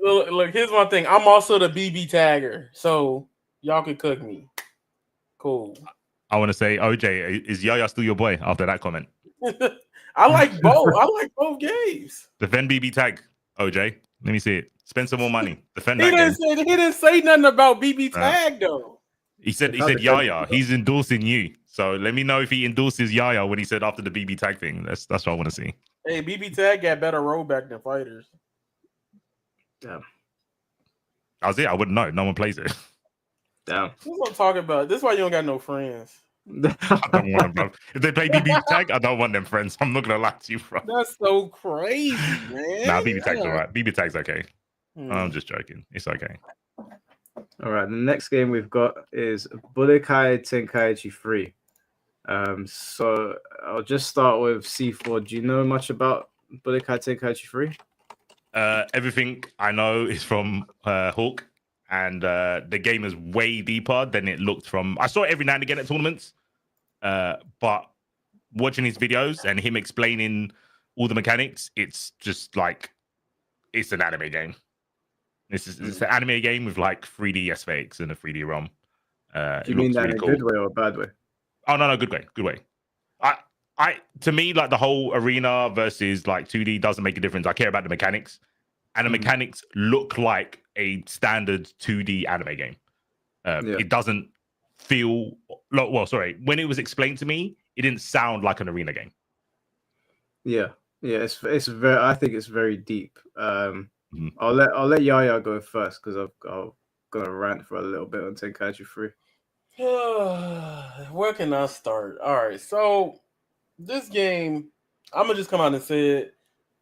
Look, here's one thing. I'm also the BB tagger, so y'all can cook me. Cool. I want to say, OJ, is Yaya still your boy after that comment? I like both. I like both games. Defend BB tag, OJ. Let me see it. Spend some more money. Defend he that didn't he didn't say nothing about BB tag though. He said Yaya. He's endorsing you. So let me know if he endorses Yaya when he said after the BB tag thing. That's what I want to see. Hey, BB tag got better rollback than fighters. Damn. I wouldn't know. No one plays it. Damn. This is what I'm talking about. This is why you don't got no friends. I don't want them, bro. If they play BB tag, I don't want them friends. I'm not gonna lie to you, bro. That's so crazy, man. Nah, BB tag's alright. BB tag's okay. I'm just joking. It's okay. All right. The next game we've got is Budokai Tenkaichi 3. So I'll just start with C4. Do you know much about Budokai Tenkaichi 3? Everything I know is from Hawk. And the game is way deeper than it looked from. I saw it every now and again at tournaments, but watching his videos and him explaining all the mechanics, it's just like it's an anime game. It's an anime game with like 3D aesthetics and a 3D ROM. Do you mean that in a good way or a bad way? Oh no, good way, good way. To me, like the whole arena versus like 2D doesn't make a difference. I care about the mechanics. And the mechanics look like a standard 2D anime game. It doesn't feel when it was explained to me, it didn't sound like an arena game. Yeah, it's very. I think it's very deep. I'll let Yaya go first because I've got a rant for a little bit on Tenkaichi 3. Where can I start? All right, so this game, I'm gonna just come out and say it.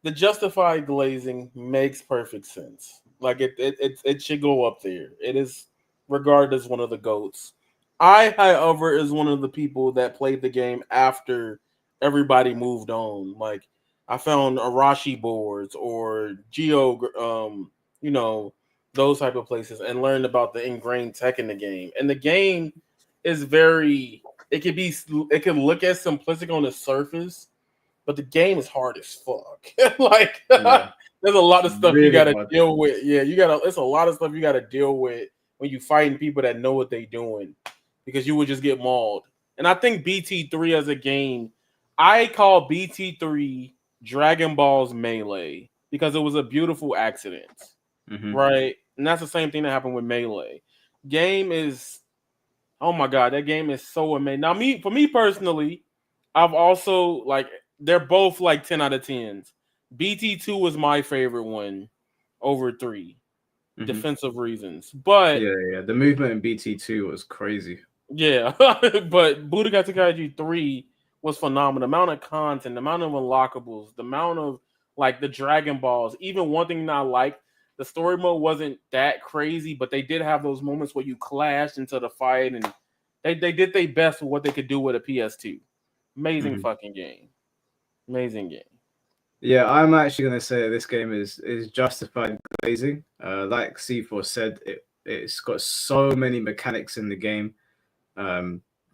The justified glazing makes perfect sense. Like it should go up there. It is regarded as one of the GOATs. I, however, is one of the people that played the game after everybody moved on. Like I found Arashi boards or Geo, those type of places, and learned about the ingrained tech in the game. And the game is it can look as simplistic on the surface, but the game is hard as fuck. There's a lot of stuff really you gotta deal with. Yeah, it's a lot of stuff you gotta deal with when you fighting people that know what they're doing, because you would just get mauled. And I think BT3 as a game, I call BT3 Dragon Ball's Melee because it was a beautiful accident, right? And that's the same thing that happened with Melee. Game is, oh my god, that game is so amazing. Now, for me personally, I've also they're both like 10 out of 10s. BT2 was my favorite one over 3, defensive reasons. But yeah, the movement in BT2 was crazy. Yeah, but Budokai Tenkaichi 3 was phenomenal. The amount of content, the amount of unlockables, the amount of the Dragon Balls. Even one thing that I liked, the story mode wasn't that crazy, but they did have those moments where you clashed into the fight, and they did their best with what they could do with a PS2. Amazing fucking game. Amazing game. Yeah, I'm actually going to say that this game is justified glazing. Like C4 said, it's got so many mechanics in the game.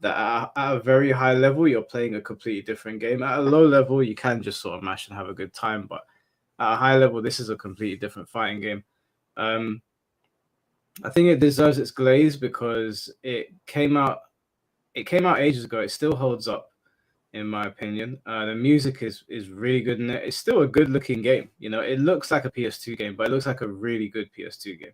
that at a very high level, you're playing a completely different game. At a low level, you can just sort of mash and have a good time. But at a high level, this is a completely different fighting game. I think it deserves its glaze because it came out ages ago. It still holds up, in my opinion. The music is really good in it. It's still a good looking game. You know, it looks like a PS2 game, but it looks like a really good PS2 game.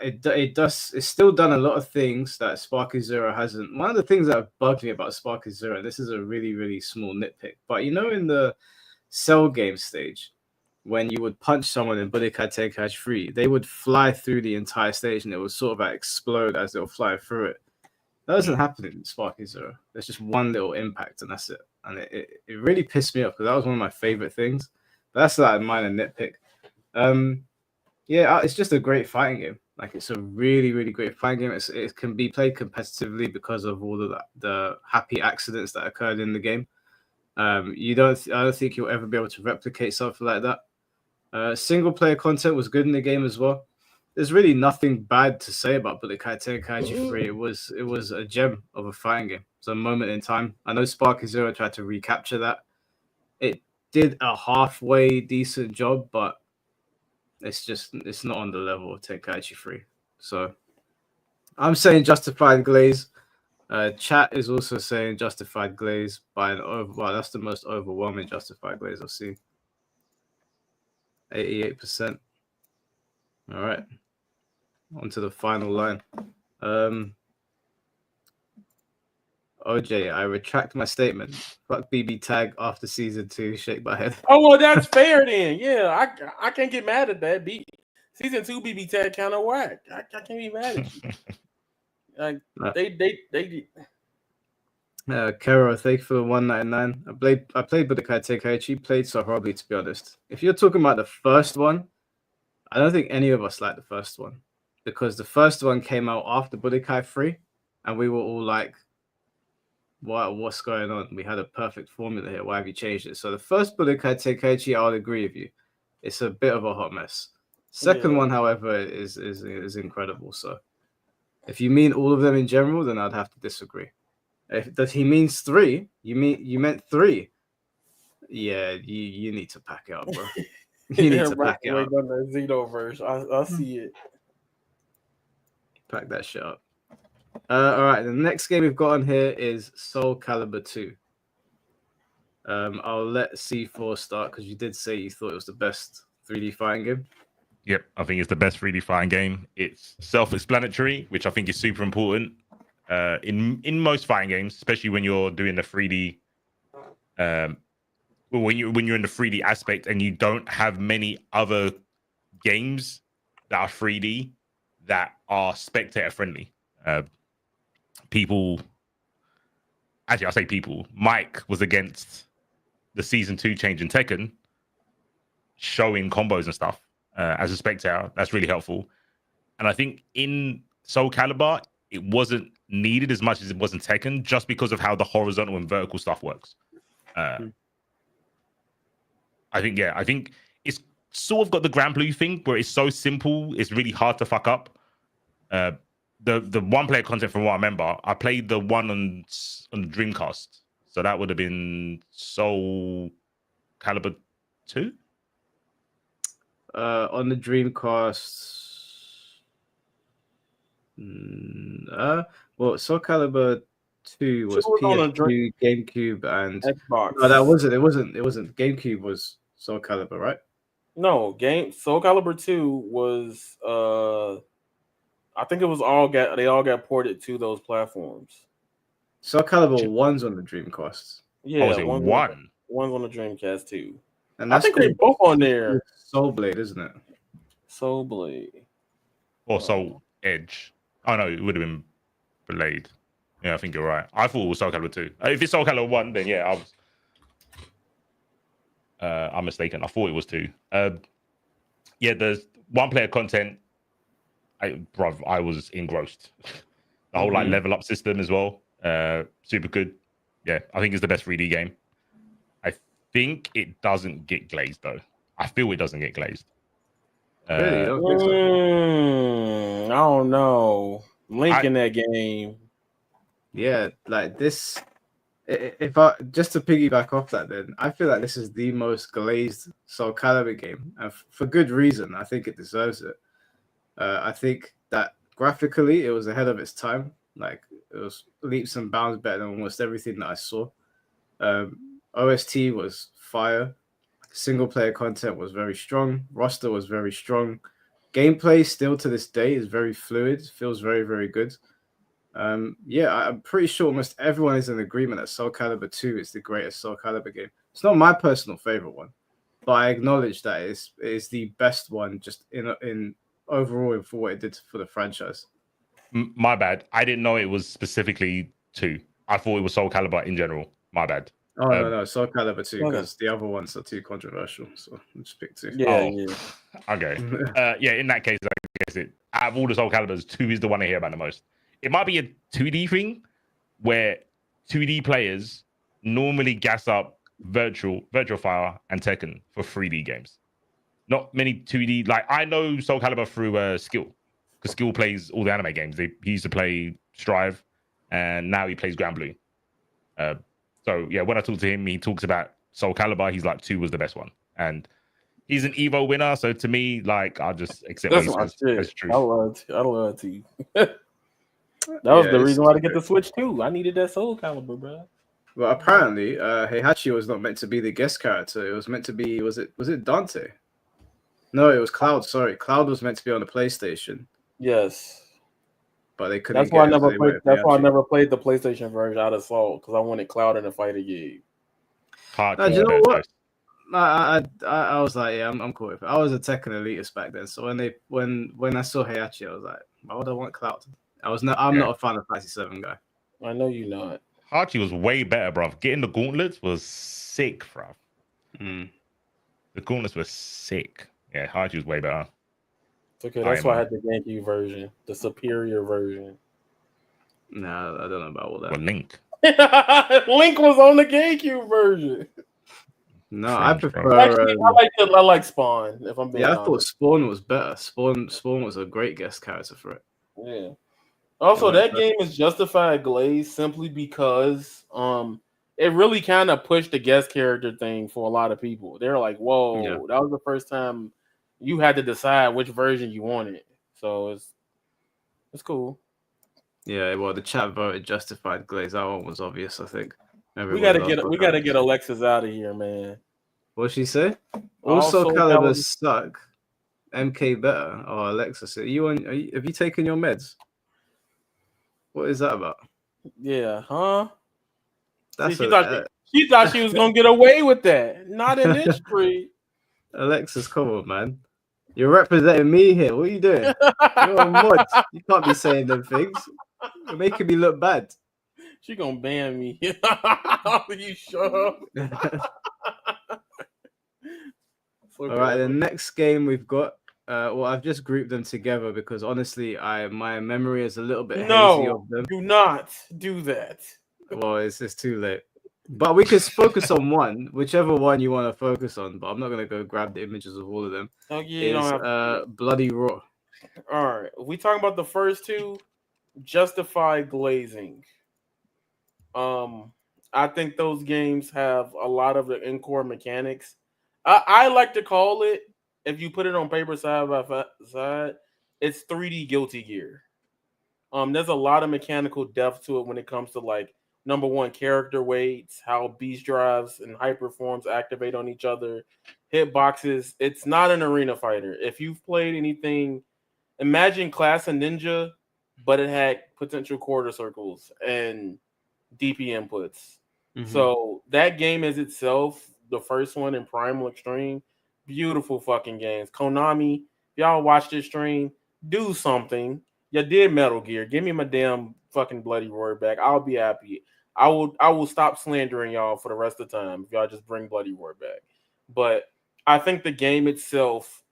It's still done a lot of things that Sparky Zero hasn't. One of the things that bugged me about Sparky Zero, this is a really, really small nitpick, but you know, in the cell game stage, when you would punch someone in Budokai Tenkaichi 3, they would fly through the entire stage and it would sort of like explode as they'll fly through it. That doesn't happen in Sparky Zero. There's just one little impact and that's it. And it really pissed me off because that was one of my favorite things. But that's like a minor nitpick. Yeah, it's just a great fighting game. Like, it's a really, really great fighting game. It can be played competitively because of all of the happy accidents that occurred in the game. I don't think you'll ever be able to replicate something like that. Single player content was good in the game as well. There's really nothing bad to say about Budokai Tenkaichi 3. It was a gem of a fighting game. It's a moment in time. I know Sparky Zero tried to recapture that. It did a halfway decent job, but it's not on the level of Tenkaichi 3. So I'm saying justified glaze. Chat is also saying justified glaze by well, that's the most overwhelming justified glaze I've seen. 88%. All right. On to the final line. OJ, I retract my statement. Fuck BB tag after season 2. Shake my head. Oh, well, that's fair then. Yeah, I can't get mad at that. Season 2 BB tag kind of whack. I can't be mad at you. Like, they Kero, thank you for the 199. I played Budokai Tenkaichi. Played so horribly, to be honest. If you're talking about the first one, I don't think any of us liked the first one because the first one came out after Budokai 3, and we were all like, what's going on? We had a perfect formula here. Why have you changed it? So the first Budokai Tenkaichi, I would agree with you. It's a bit of a hot mess. Second one, however, is incredible. So if you mean all of them in general, then I'd have to disagree. If he means 3, you meant 3. Yeah, you need to pack it up, bro. You need to pack it up. On the Xenoverse. I see it. Pack that shit up. All right, the next game we've got on here is Soul Calibur 2. I'll let C4 start because you did say you thought it was the best 3D fighting game. Yep, I think it's the best 3D fighting game. It's self-explanatory, which I think is super important in most fighting games, especially when you're doing the 3D. When you're in the 3D aspect and you don't have many other games that are 3D that are spectator friendly. Mike was against the season 2 change in Tekken, showing combos and stuff as a spectator. That's really helpful. And I think in Soul Calibur, it wasn't needed as much as it was in Tekken, just because of how the horizontal and vertical stuff works. I think it's sort of got the Grand Blue thing where it's so simple, it's really hard to fuck up. The one player content, from what I remember, I played the one on the Dreamcast, so that would have been Soul Calibur 2. On the Dreamcast. Well, Soul Calibur 2 was PS2, GameCube, and Xbox. No, that wasn't. It wasn't. GameCube was Soul Calibur, right? No, Soul Calibur 2 was I think it was they all got ported to those platforms. Soul Calibur 1's on the Dreamcast. Yeah, was it one? One's on the Dreamcast too. And I think they're both on there. Soul Blade, isn't it? Soul Blade. Or Soul Edge. Oh no, it would have been Blade. Yeah, I think you're right. I thought it was Soul Calibur 2. If it's Soul Calibur 1, then yeah, I'm mistaken. I thought it was 2. Yeah, the one player content, I was engrossed. The whole like level up system as well, super good. Yeah, I think it's the best 3D game. I think it doesn't get glazed though. I feel it doesn't get glazed. Really? Don't think so? I don't know. Link in that game. Yeah, like this. If I just to piggyback off that, then I feel like this is the most glazed Soul Calibur game, and for good reason. I think it deserves it. I think that graphically, it was ahead of its time. Like it was leaps and bounds better than almost everything that I saw. OST was fire. Single player content was very strong. Roster was very strong. Gameplay still to this day is very fluid. Feels very very good. Yeah, I'm pretty sure almost everyone is in agreement that Soul Calibur 2 is the greatest Soul Calibur game. It's not my personal favorite one, but I acknowledge that it is the best one just in overall for what it did for the franchise. My bad. I didn't know it was specifically 2. I thought it was Soul Calibur in general. My bad. Oh no, Soul Calibur 2 because the other ones are too controversial. So I'll just pick 2. Yeah, Okay. Yeah, in that case, I guess it out of all the Soul Caliburs, 2 is the one I hear about the most. It might be a 2D thing where 2D players normally gas up Virtual Fire and Tekken for 3D games. Not many 2D. Like I know Soul Calibur through Skill, because Skill plays all the anime games. He used to play Strive, and now he plays Grand Blue. So yeah, when I talk to him, he talks about Soul Calibur. He's like 2 was the best one, and he's an Evo winner. So to me, like I'll just accept that's what he says as truth. I love to. That was the reason why to get the Switch too. I needed that Soul Calibur, bro. Well, apparently, Heihachi was not meant to be the guest character. It was meant to be. Was it Dante? No, it was Cloud. Sorry, Cloud was meant to be on the PlayStation. Yes, but they couldn't. That's why I never played. That's why I never played the PlayStation version out of Assault because I wanted Cloud in a fighter game. Do you know what? I was like, yeah, I'm cool with it. I was a Tekken elitist back then, so when I saw Heihachi, I was like, why would I want Cloud? I'm not a Final Fantasy VII guy. I know you're not. Hachi was way better, bro. Getting the gauntlets was sick, bro. The gauntlets were sick. Yeah, Hachi was way better. It's okay, that's why I had the GameCube version, the superior version. Nah, I don't know about all that. Well, Link. Link was on the GameCube version. No, I prefer. Actually, I like Spawn. If I'm being honest. I thought Spawn was better. Spawn was a great guest character for it. Yeah. Also, that game is justified glazed simply because it really kind of pushed the guest character thing for a lot of people. They're like, "Whoa, that was the first time you had to decide which version you wanted." So it's cool. Yeah, well, the chat voted justified glaze. That one was obvious, I think. We gotta get Alexis out of here, man. What'd she say? Also, Calibur suck. MK better. Oh, Alexis, have you taken your meds? What is that about? Yeah, huh? That's she thought she was gonna get away with that. Not in this street. Alexis, come on, man. You're representing me here. What are you doing? You're a mod. You can't be saying them things. You're making me look bad. She gonna ban me. You sure? All right, the next game we've got. Well, I've just grouped them together because honestly, my memory is a little bit hazy of them. Do not do that. Well, it's too late. But we can focus on one, whichever one you want to focus on. But I'm not gonna go grab the images of all of them. Oh, yeah, Bloody Raw. All right, we talking about the first two. Justified glazing. I think those games have a lot of the in-core mechanics. I like to call it, if you put it on paper side by side, it's 3D Guilty Gear. There's a lot of mechanical depth to it when it comes to like number one, character weights, how beast drives and hyper forms activate on each other, hitboxes. It's not an arena fighter. If you've played anything, imagine Class of Ninja, but it had potential quarter circles and DP inputs. So that game is itself, the first one in Primal Extreme, beautiful fucking games. Konami, y'all watch this stream, do something. You did Metal Gear. Give me my damn fucking Bloody Roar back. I'll be happy. I will stop slandering y'all for the rest of the time if y'all just bring Bloody Roar back. But I think the game itself,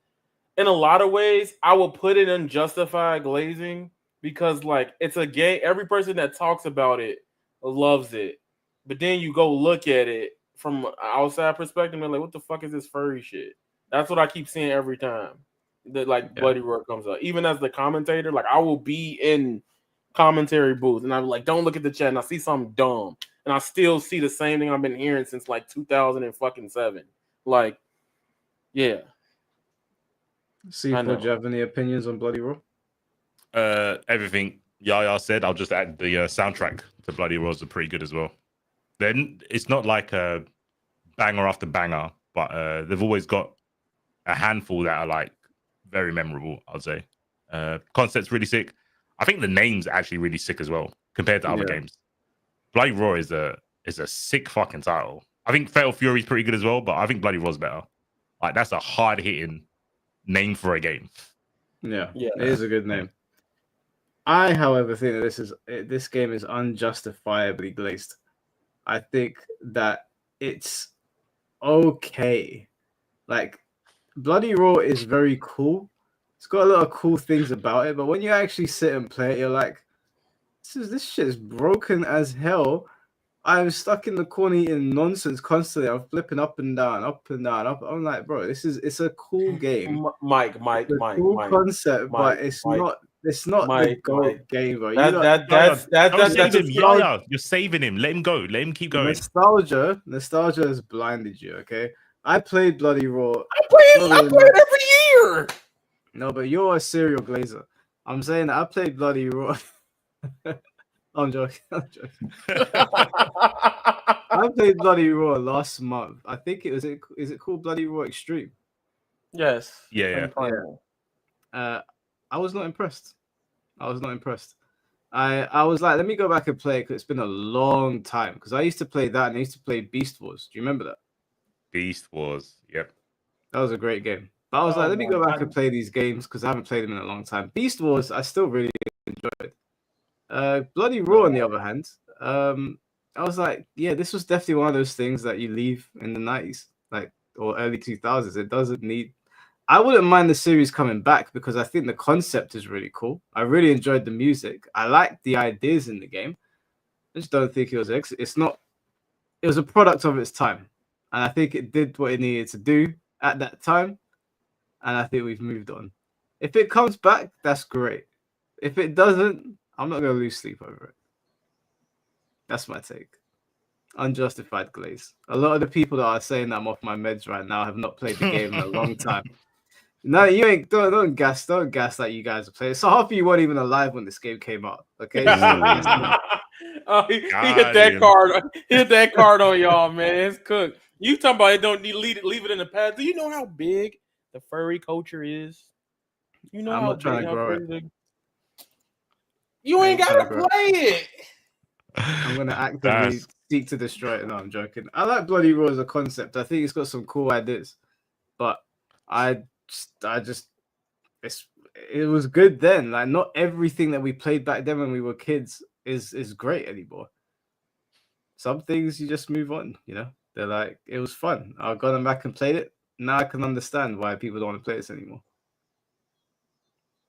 in a lot of ways, I will put it in justified glazing because like it's a game. Every person that talks about it loves it. But then you go look at it from an outside perspective and like, what the fuck is this furry shit? That's what I keep seeing every time that Bloody Roar comes up. Even as the commentator, like I will be in commentary booth, and I'm like, don't look at the chat, and I see something dumb, and I still see the same thing I've been hearing since like 2007. Like, yeah. C4, do you have any opinions on Bloody Raw? Everything Yaya said, I'll just add the soundtrack to Bloody Roars are pretty good as well. Then it's not like a banger after banger, but they've always got a handful that are like very memorable, I'd say. Concept's really sick. I think the name's actually really sick as well compared to other games. Bloody Roar is a sick fucking title. I think Fatal Fury is pretty good as well, but I think Bloody Roar's better. Like, that's a hard hitting name for a game. Yeah, it is a good name. I, however, think that this game is unjustifiably glazed. I think that it's okay. Like, Bloody Roar is very cool. It's got a lot of cool things about it, but when you actually sit and play it, you're like, this shit is broken as hell. I'm stuck in the corner eating nonsense constantly. I'm flipping up and down, up and down, up. I'm like, bro, it's a cool game. Mike, cool concept, but it's not the GOAT game, bro. You're saving him. Let him go. Let him keep going. Nostalgia has blinded you. Okay, I played Bloody Raw. I play it every year. No, but you're a serial glazer. I'm saying that I played Bloody Raw. I'm joking. I played Bloody Raw last month. I think is it called Bloody Raw Extreme? Yes. Yeah. I was not impressed. I was like, let me go back and play it because it's been a long time. Because I used to play that and I used to play Beast Wars. Do you remember that? Beast Wars. Yep. That was a great game. But I was like, let me go back and play these games because I haven't played them in a long time. Beast Wars, I still really enjoyed. Bloody Raw, on the other hand, I was like, yeah, this was definitely one of those things that you leave in the 90s, like, or early 2000s. It doesn't need. I wouldn't mind the series coming back because I think the concept is really cool. I really enjoyed the music. I liked the ideas in the game. I just don't think it was. It's not. It was a product of its time, and I think it did what it needed to do at that time. And I think we've moved on. If it comes back, that's great. If it doesn't, I'm not going to lose sleep over it. That's my take. Unjustified glaze. A lot of the people that are saying that I'm off my meds right now have not played the game in a long time. No, you ain't. Don't gas that you guys are playing. So half of you weren't even alive when this game came out. Okay. Oh, he hit that card. Hit that card on y'all, man. It's cooked. You talking about it? Don't leave it in the past. Do you know how big the furry culture is? You know I'm how not trying to grow it. You ain't gotta play it. I'm gonna actively seek to destroy it. No, I'm joking. I like Bloody Raw as a concept. I think it's got some cool ideas, but it was good then. Like, not everything that we played back then when we were kids is great anymore. Some things you just move on. You know, they're like, it was fun. I've gone back and played it. Now I can understand why people don't want to play this anymore.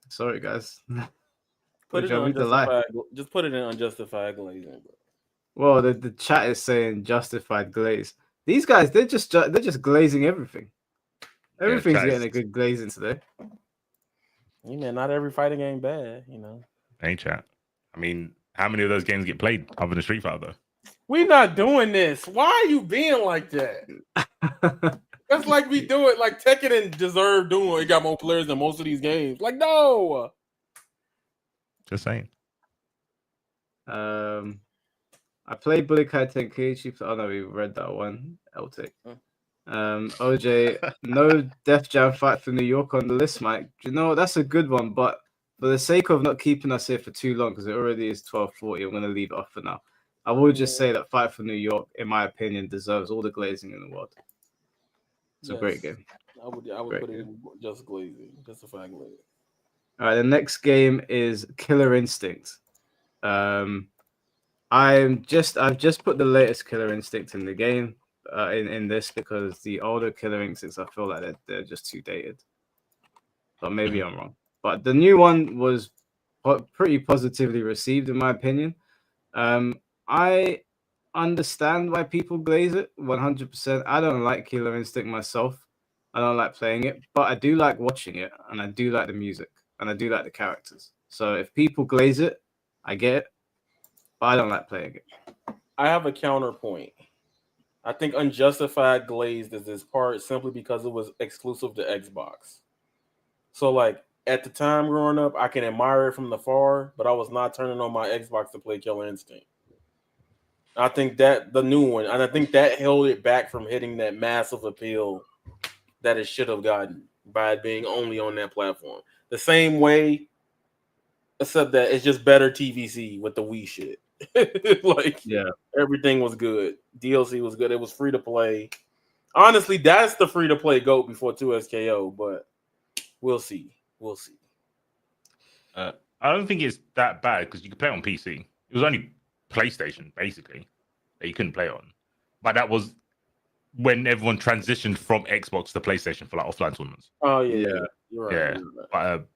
Sorry, guys. Just put it in unjustified glazing, bro. Well, the chat is saying justified glaze. These guys, they're just glazing everything. Everything's getting a good glazing today. Yeah, man, not every fighting game bad, you know. Hey, chat. I mean, how many of those games get played other than Street Fighter, though? We're not doing this. Why are you being like that? That's like we do it. Like Tekken and deserve doing. It got more players than most of these games. Like, no. Just saying. I played Budokai Tenkaichi. Oh no, we read that one. I'll take. OJ, no Def Jam Fight for New York on the list, Mike. You know, that's a good one, but for the sake of not keeping us here for too long, because it already is 12:40, I'm going to leave it off for now. I will just say that Fight for New York, in my opinion, deserves all the glazing in the world. It's a great game. I would put it in just glazing, justified glazing. All right, the next game is Killer Instinct. I've just put the latest Killer Instinct in the game in this because the older Killer Instincts, I feel like they're just too dated. But maybe I'm wrong. But the new one was pretty positively received, in my opinion. I understand why people glaze it 100%. I don't like Killer Instinct myself. I don't like playing it, but I do like watching it, and I do like the music, and I do like the characters. So if people glaze it, I get it, but I don't like playing it. I have a counterpoint. I think Unjustified Glazed is this part simply because it was exclusive to Xbox. So like at the time growing up, I can admire it from the far, but I was not turning on my Xbox to play Killer Instinct. I think that the new one, and I think that held it back from hitting that massive appeal that it should have gotten by it being only on that platform. The same way, except that it's just better TVC with the Wii shit. Like, Yeah, everything was good. DLC was good. It was free to play. Honestly, that's the free to play GOAT before 2SKO, but we'll see. We'll see. I don't think it's that bad because you could play it on PC. It was only PlayStation basically that you couldn't play on, but that was when everyone transitioned from Xbox to PlayStation for like offline tournaments. Oh yeah, Yeah. you're right. Yeah, You're right. but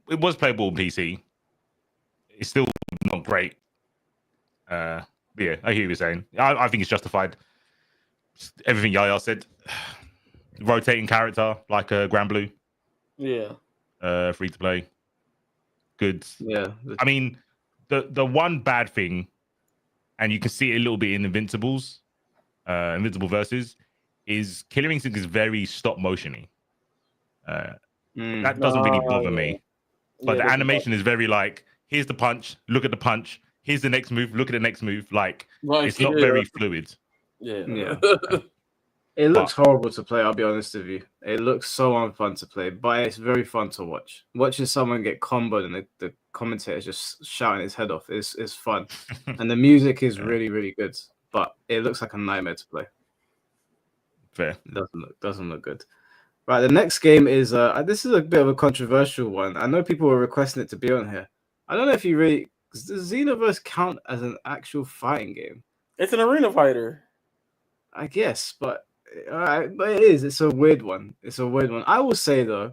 it was playable on PC. It's still not great. But yeah, I hear what you're saying. I think it's justified. Everything Yaya said. Rotating character like a Grand Blue. Yeah. Free to play. Good. yeah. I mean, the one bad thing, and you can see it a little bit in Invincibles, Invincible Versus, is Killer Instinct is very stop motiony. That doesn't really bother me. But the animation is very like, here's the punch, look at the punch, here's the next move, look at the next move. Like it's not very fluid. Yeah. It looks horrible to play, I'll be honest with you. It looks so unfun to play, but it's very fun to watch. Watching someone get comboed and the commentator just shouting his head off is fun. And the music is really, really good, but it looks like a nightmare to play. Fair. It doesn't look good. Right, the next game is this is a bit of a controversial one. I know people were requesting it to be on here. I don't know if you really does Xenoverse count as an actual fighting game? It's an arena fighter. I guess, but but it is. It's a weird one. I will say though,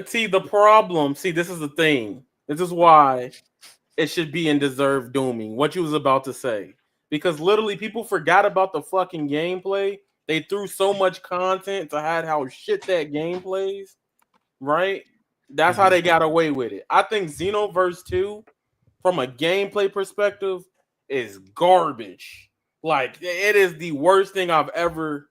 See the problem. See, this is the thing. This is why it should be in deserved dooming. What you was about to say, because literally people forgot about the fucking gameplay. They threw so much content to hide how shit that game plays, right? That's how they got away with it. I think Xenoverse 2, from a gameplay perspective, is garbage. Like, it is the worst thing I've ever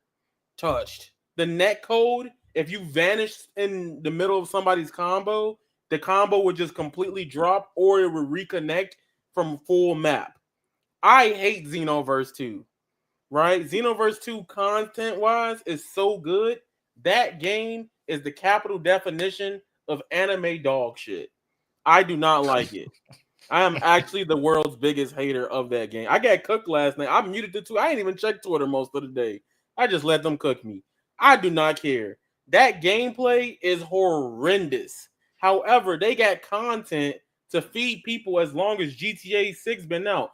touched. The net code, if you vanished in the middle of somebody's combo, the combo would just completely drop or it would reconnect from full map. I hate Xenoverse 2. Right? Xenoverse 2 content-wise is so good. That game is the capital definition of anime dog shit. I do not like it. I am actually the world's biggest hater of that game. I got cooked last night. I muted the two. I ain't even checked Twitter most of the day. I just let them cook me. I do not care. That gameplay is horrendous. However, they got content to feed people as long as GTA 6 been out.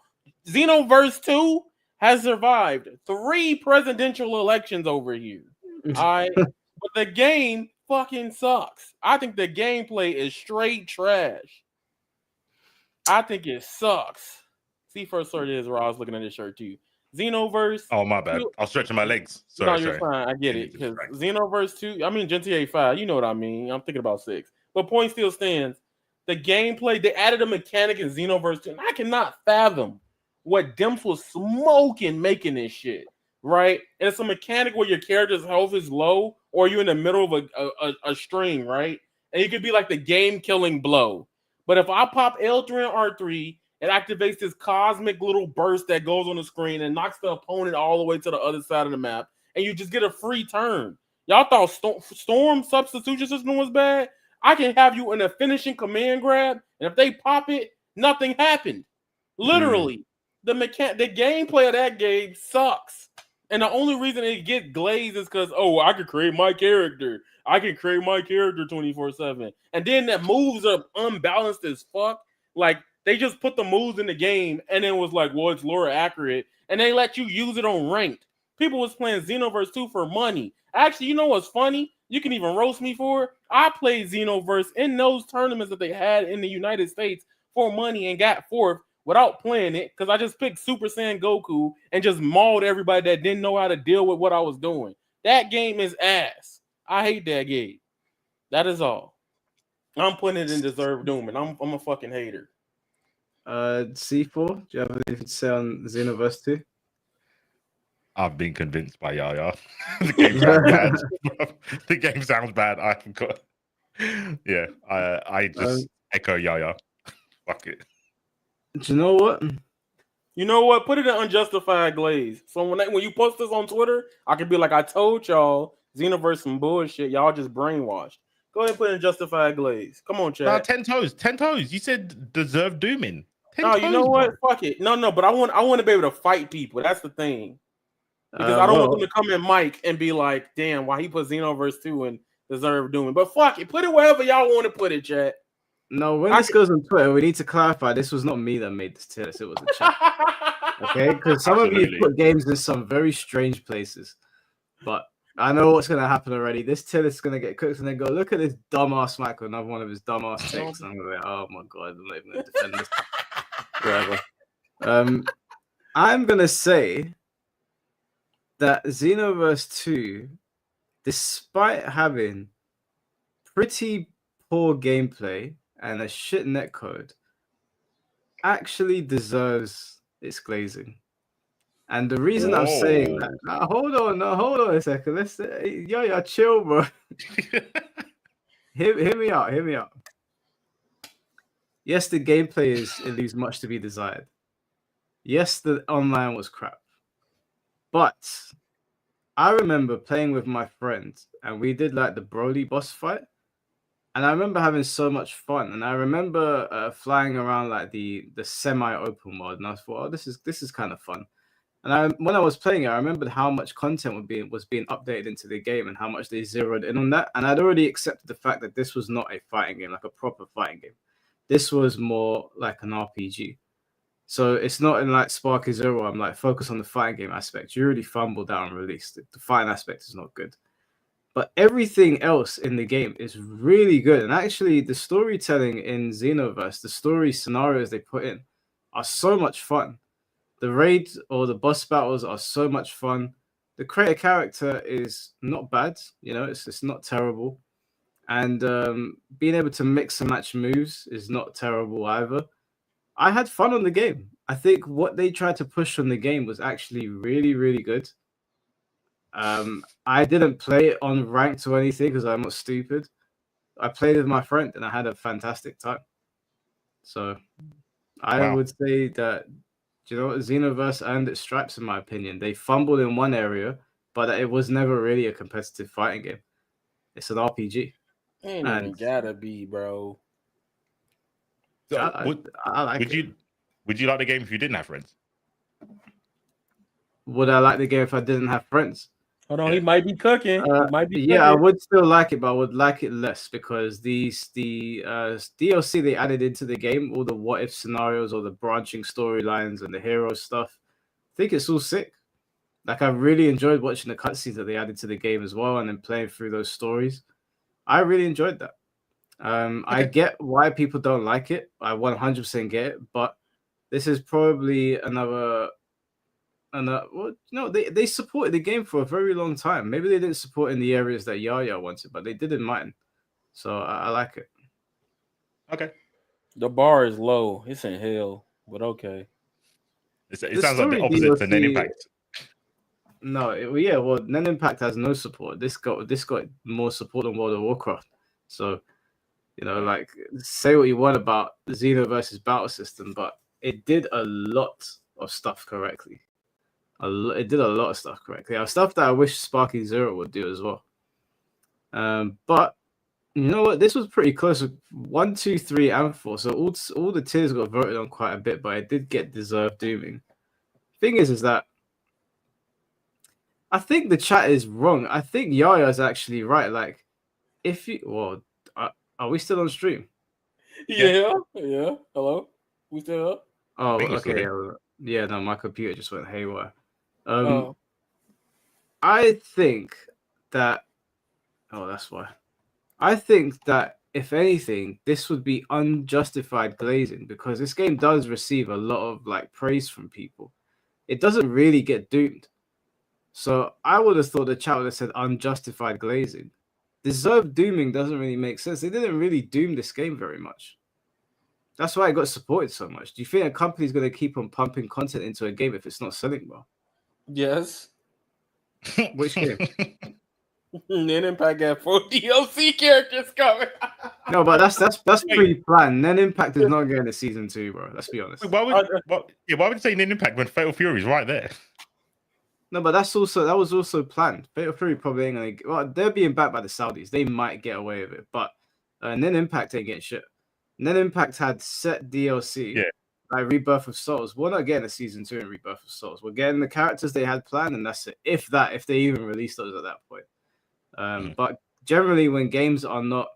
Xenoverse 2 has survived 3 presidential elections over here. But the game fucking sucks. I think the gameplay is straight trash. I think it sucks. See, first shirt is where I was looking at this shirt too. Xenoverse. Oh, my bad. I was stretching my legs. No, you're fine. I get it. Because Xenoverse 2, I mean, GTA 5, you know what I mean. I'm thinking about 6. But point still stands. The gameplay, they added a mechanic in Xenoverse 2, and I cannot fathom what Dimps was smoking making this shit, right? And it's a mechanic where your character's health is low or you're in the middle of a string, right? And you could be like the game-killing blow. But if I pop L3 and R3, it activates this cosmic little burst that goes on the screen and knocks the opponent all the way to the other side of the map, and you just get a free turn. Y'all thought Storm substitution system was bad? I can have you in a finishing command grab, and if they pop it, nothing happened. Literally. The gameplay of that game sucks. And the only reason it gets glazed is because, I could create my character. I can create my character 24/7. And then that moves are unbalanced as fuck. Like, they just put the moves in the game and then was like, well, it's lore accurate. And they let you use it on ranked. People was playing Xenoverse 2 for money. Actually, you know what's funny? You can even roast me for it. I played Xenoverse in those tournaments that they had in the United States for money and got fourth without playing it because I just picked Super Saiyan Goku and just mauled everybody that didn't know how to deal with what I was doing. That game is ass. I hate that game. That is all. I'm putting it in deserved doom, and I'm a fucking hater. C4. Do you have anything to say on Xenoverse 2? I've been convinced by Yaya. The game sounds bad. The game sounds bad. I forgot. Yeah, I just echo Yaya. Fuck it. Do you know what? You know what? Put it in unjustified glaze. So when you post this on Twitter, I could be like, I told y'all Xenoverse some bullshit. Y'all just brainwashed. Go ahead and put in justified glaze. Come on, chat. Nah, 10 toes. 10 toes. You said deserve dooming. 10 No, toes, you know what? bro. Fuck it. No, but I want to be able to fight people. That's the thing. Because I don't want them to come in Mike and be like, damn, why he put Xenoverse 2 and deserve dooming. But fuck it. Put it wherever y'all want to put it, chat. No, when this goes on Twitter, we need to clarify this was not me that made this tier list. It was the chat. Okay? Because some of you put games in some very strange places. But I know what's going to happen already. This tier list is going to get cooked and then go, look at this dumbass Michael, another one of his dumbass takes. And I'm going to be like, oh my God, I'm not even going to defend this. Whatever. I'm going to say that Xenoverse 2, despite having pretty poor gameplay and a shit netcode, actually deserves its glazing. And the reason I'm saying that, hold on a second. Let's yo, chill, bro. hear me out. Yes, the gameplay it leaves much to be desired. Yes, the online was crap. But I remember playing with my friend and we did like the Broly boss fight. And I remember having so much fun. And I remember flying around like the semi-open world. And I thought, oh, this is kind of fun. And when I was playing it, I remembered how much content was being updated into the game and how much they zeroed in on that. And I'd already accepted the fact that this was not a fighting game, like a proper fighting game. This was more like an RPG. So it's not in like Sparky Zero. I'm like focus on the fighting game aspect. You really fumbled out and released it. The fighting aspect is not good. But everything else in the game is really good. And actually, the storytelling in Xenoverse, the story scenarios they put in are so much fun. The raids or the boss battles are so much fun. The creator character is not bad. You know, it's not terrible. And being able to mix and match moves is not terrible either. I had fun on the game. I think what they tried to push on the game was actually really, really good. I didn't play it on ranked or anything because I'm not stupid. I played with my friend and I had a fantastic time. So I would say that, you know, Xenoverse earned its stripes in my opinion. They fumbled in one area, but it was never really a competitive fighting game. It's an RPG. Ain't even gotta be, bro. So I like it. Would you like the game if you didn't have friends? Would I like the game if I didn't have friends? Hold on, he might be cooking. I would still like it, but I would like it less because the DLC they added into the game, all the what if scenarios or the branching storylines and the hero stuff, I think it's all sick. Like I really enjoyed watching the cutscenes that they added to the game as well, and then playing through those stories. I really enjoyed that. I get why people don't like it. I 100% get it, but this is probably another. And they supported the game for a very long time. Maybe they didn't support in the areas that Yaya wanted, but they did in mine. So I like it. Okay. The bar is low. It's in hell, but okay. It sounds like the opposite for Nen Impact. No, Nen Impact has no support. This got more support than World of Warcraft. So, you know, like say what you want about the Xenoverse's battle system, but it did a lot of stuff correctly. It did a lot of stuff correctly. Stuff that I wish Sparky Zero would do as well. But you know what? This was pretty close. 1, 2, 3, and 4. So all the tiers got voted on quite a bit, but it did get deserved dooming. Thing is that I think the chat is wrong. I think Yaya's actually right. Like, are we still on stream? Yeah. Hello, we still up? Oh, okay. Yeah, no, my computer just went haywire. I think that. Oh, that's why. I think that if anything, this would be unjustified glazing because this game does receive a lot of like praise from people. It doesn't really get doomed. So I would have thought the chat would have said unjustified glazing. Deserved dooming doesn't really make sense. They didn't really doom this game very much. That's why it got supported so much. Do you think a company's going to keep on pumping content into a game if it's not selling well? Yes. Which game? Then Impact got 4 DLC characters coming. No, but that's pre-planned. Then Impact is not getting a season 2, bro. Let's be honest. Why would you say Nin Impact when Fatal Fury is right there? No, but that was also planned. Fatal Fury probably ain't gonna. Well, they're being backed by the Saudis. They might get away with it, but then Impact ain't getting shit. Then Impact had set DLC, like Rebirth of Souls. We're not getting a season 2 in Rebirth of Souls. We're getting the characters they had planned, and that's it. If they even release those at that point. But generally, when games are not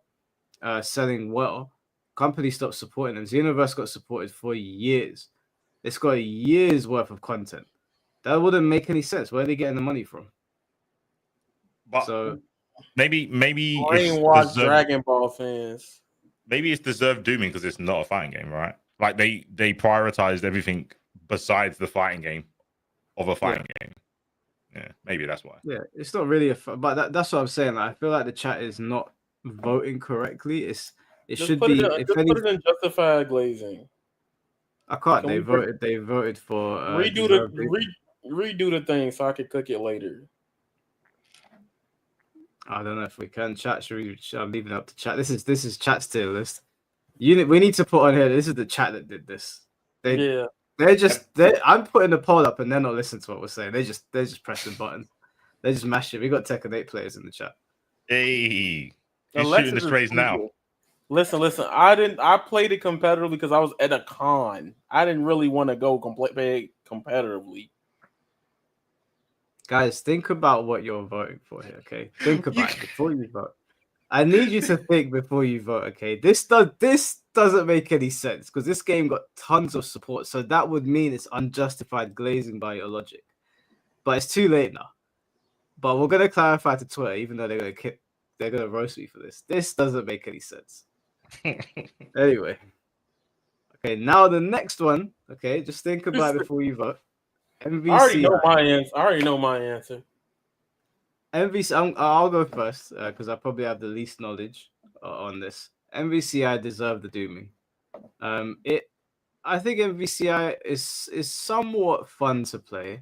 selling well, companies stop supporting them. Xenoverse got supported for years. It's got a year's worth of content. That wouldn't make any sense. Where are they getting the money from? But so maybe brainwashed Dragon Ball fans. Maybe it's deserved dooming because it's not a fighting game, right? Like they prioritized everything besides the fighting game of a fighting game. Yeah, maybe that's why. Yeah, it's not really but that's what I'm saying. Like, I feel like the chat is not voting correctly. It should be. Put it in justified glazing. I can't. They voted for redo the thing so I can cook it later. I don't know if we can. Chat, I'm leaving it up to chat. This is chat's tier list. We need to put on here. This is the chat that did this. I'm putting the poll up and they're not listening to what we're saying. They're just pressing buttons. They just mash it. We got Tekken 8 players in the chat. Hey, you're shooting the strays now. Listen. I played it competitively because I was at a con. I didn't really want to go play competitively. Guys, think about what you're voting for here, okay? Think about it before you vote. I need you to think before you vote, okay? This doesn't make any sense because this game got tons of support, so that would mean it's unjustified glazing by your logic. But it's too late now. But we're gonna clarify to Twitter, even though they're gonna roast me for this. This doesn't make any sense. Anyway, okay. Now the next one, okay? Just think about it before you vote. MVC. I already know my answer. MVC. I'll go first because I probably have the least knowledge on this. MVCI deserve the dooming. I think MVCI is somewhat fun to play,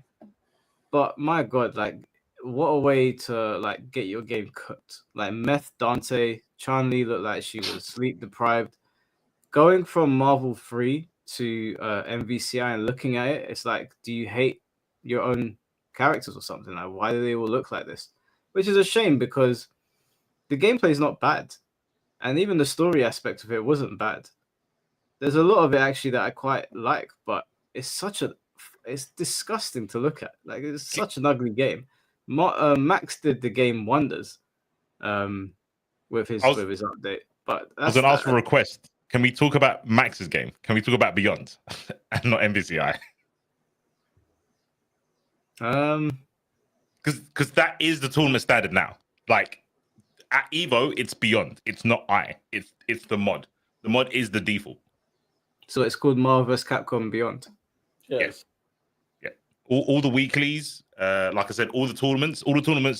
but my god, like what a way to like get your game cooked. Like Meth Dante, Chan-Li looked like she was sleep deprived. Going from Marvel 3 to MVCI and looking at it, it's like, do you hate your own characters or something? Like, why do they all look like this? Which is a shame because the gameplay is not bad, and even the story aspect of it wasn't bad. There's a lot of it actually that I quite like, but it's disgusting to look at. Like, it's such an ugly game. Max did the game wonders with his update. But I was going to ask for a request. Can we talk about Max's game? Can we talk about Beyond and not MVCI? Because that is the tournament standard now. Like at Evo, it's Beyond. It's not It's the mod. The mod is the default. So it's called Marvel vs. Capcom Beyond. Yes. Yeah. All the weeklies, like I said, all the tournaments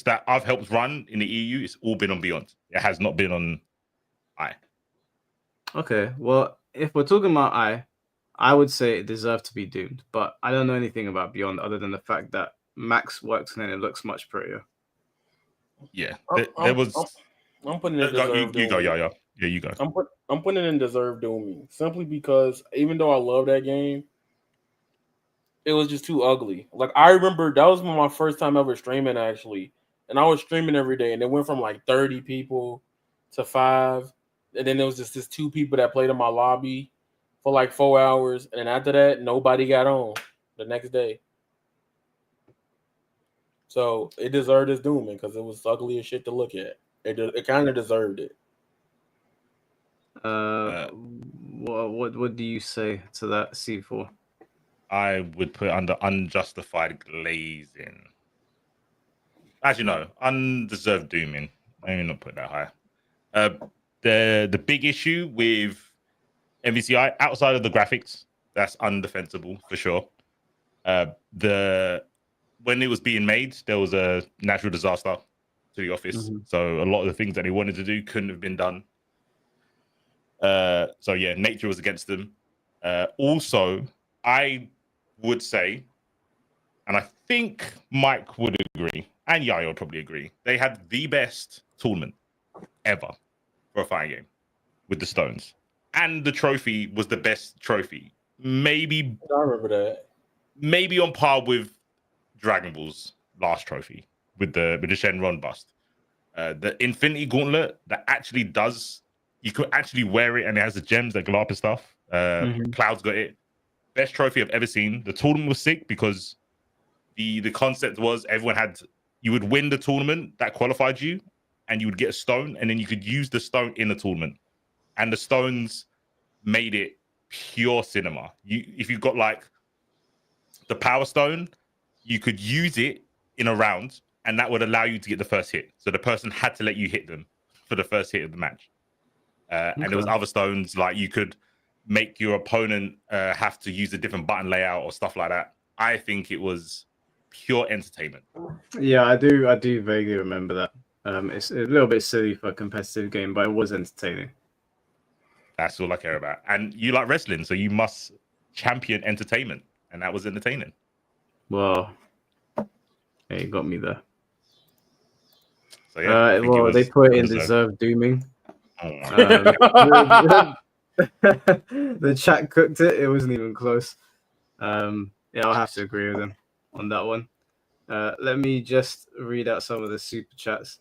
that I've helped run in the EU, it's all been on Beyond. It has not been on I. Okay, well, if we're talking about I would say it deserved to be doomed, but I don't know anything about Beyond other than the fact that Max works and it looks much prettier. Yeah, I'm putting it. You go, yeah, you go. I'm putting it in deserved dooming simply because even though I love that game, it was just too ugly. Like I remember that was my first time ever streaming actually, and I was streaming every day, and it went from like 30 people to 5. And then there was just this 2 people that played in my lobby for like 4 hours. And then after that, nobody got on the next day. So it deserved its dooming because it was ugly as shit to look at. It kind of deserved it. What do you say to that, C4? I would put it under unjustified glazing. Actually, no, undeserved dooming. Maybe not put that high. The big issue with MVCI outside of the graphics, that's undefensible for sure. When it was being made, there was a natural disaster to the office, so a lot of the things that they wanted to do couldn't have been done. So yeah, nature was against them. Also, I would say, and I think Mike would agree, and Yaya would probably agree, they had the best tournament ever for a fighting game with the stones. And the trophy was the best trophy. Maybe I remember that. Maybe on par with Dragon Ball's last trophy with the Shenron bust. The Infinity Gauntlet that actually does, you could actually wear it and it has the gems that glow up and stuff. Cloud's got it. Best trophy I've ever seen. The tournament was sick because the concept was you would win the tournament that qualified you, and you would get a stone, and then you could use the stone in the tournament. And the stones made it pure cinema. If you got like the power stone, you could use it in a round, and that would allow you to get the first hit. So the person had to let you hit them for the first hit of the match. And there was other stones, like you could make your opponent have to use a different button layout or stuff like that. I think it was pure entertainment. Yeah, I do vaguely remember that. It's a little bit silly for a competitive game, but it was entertaining. That's all I care about. And you like wrestling, so you must champion entertainment, and that was entertaining. Well, hey, you got me there. So yeah, well, they put it in deserved dooming. Oh, The chat cooked it. It wasn't even close. Yeah, I'll have to agree with him on that one. Let me just read out some of the super chats.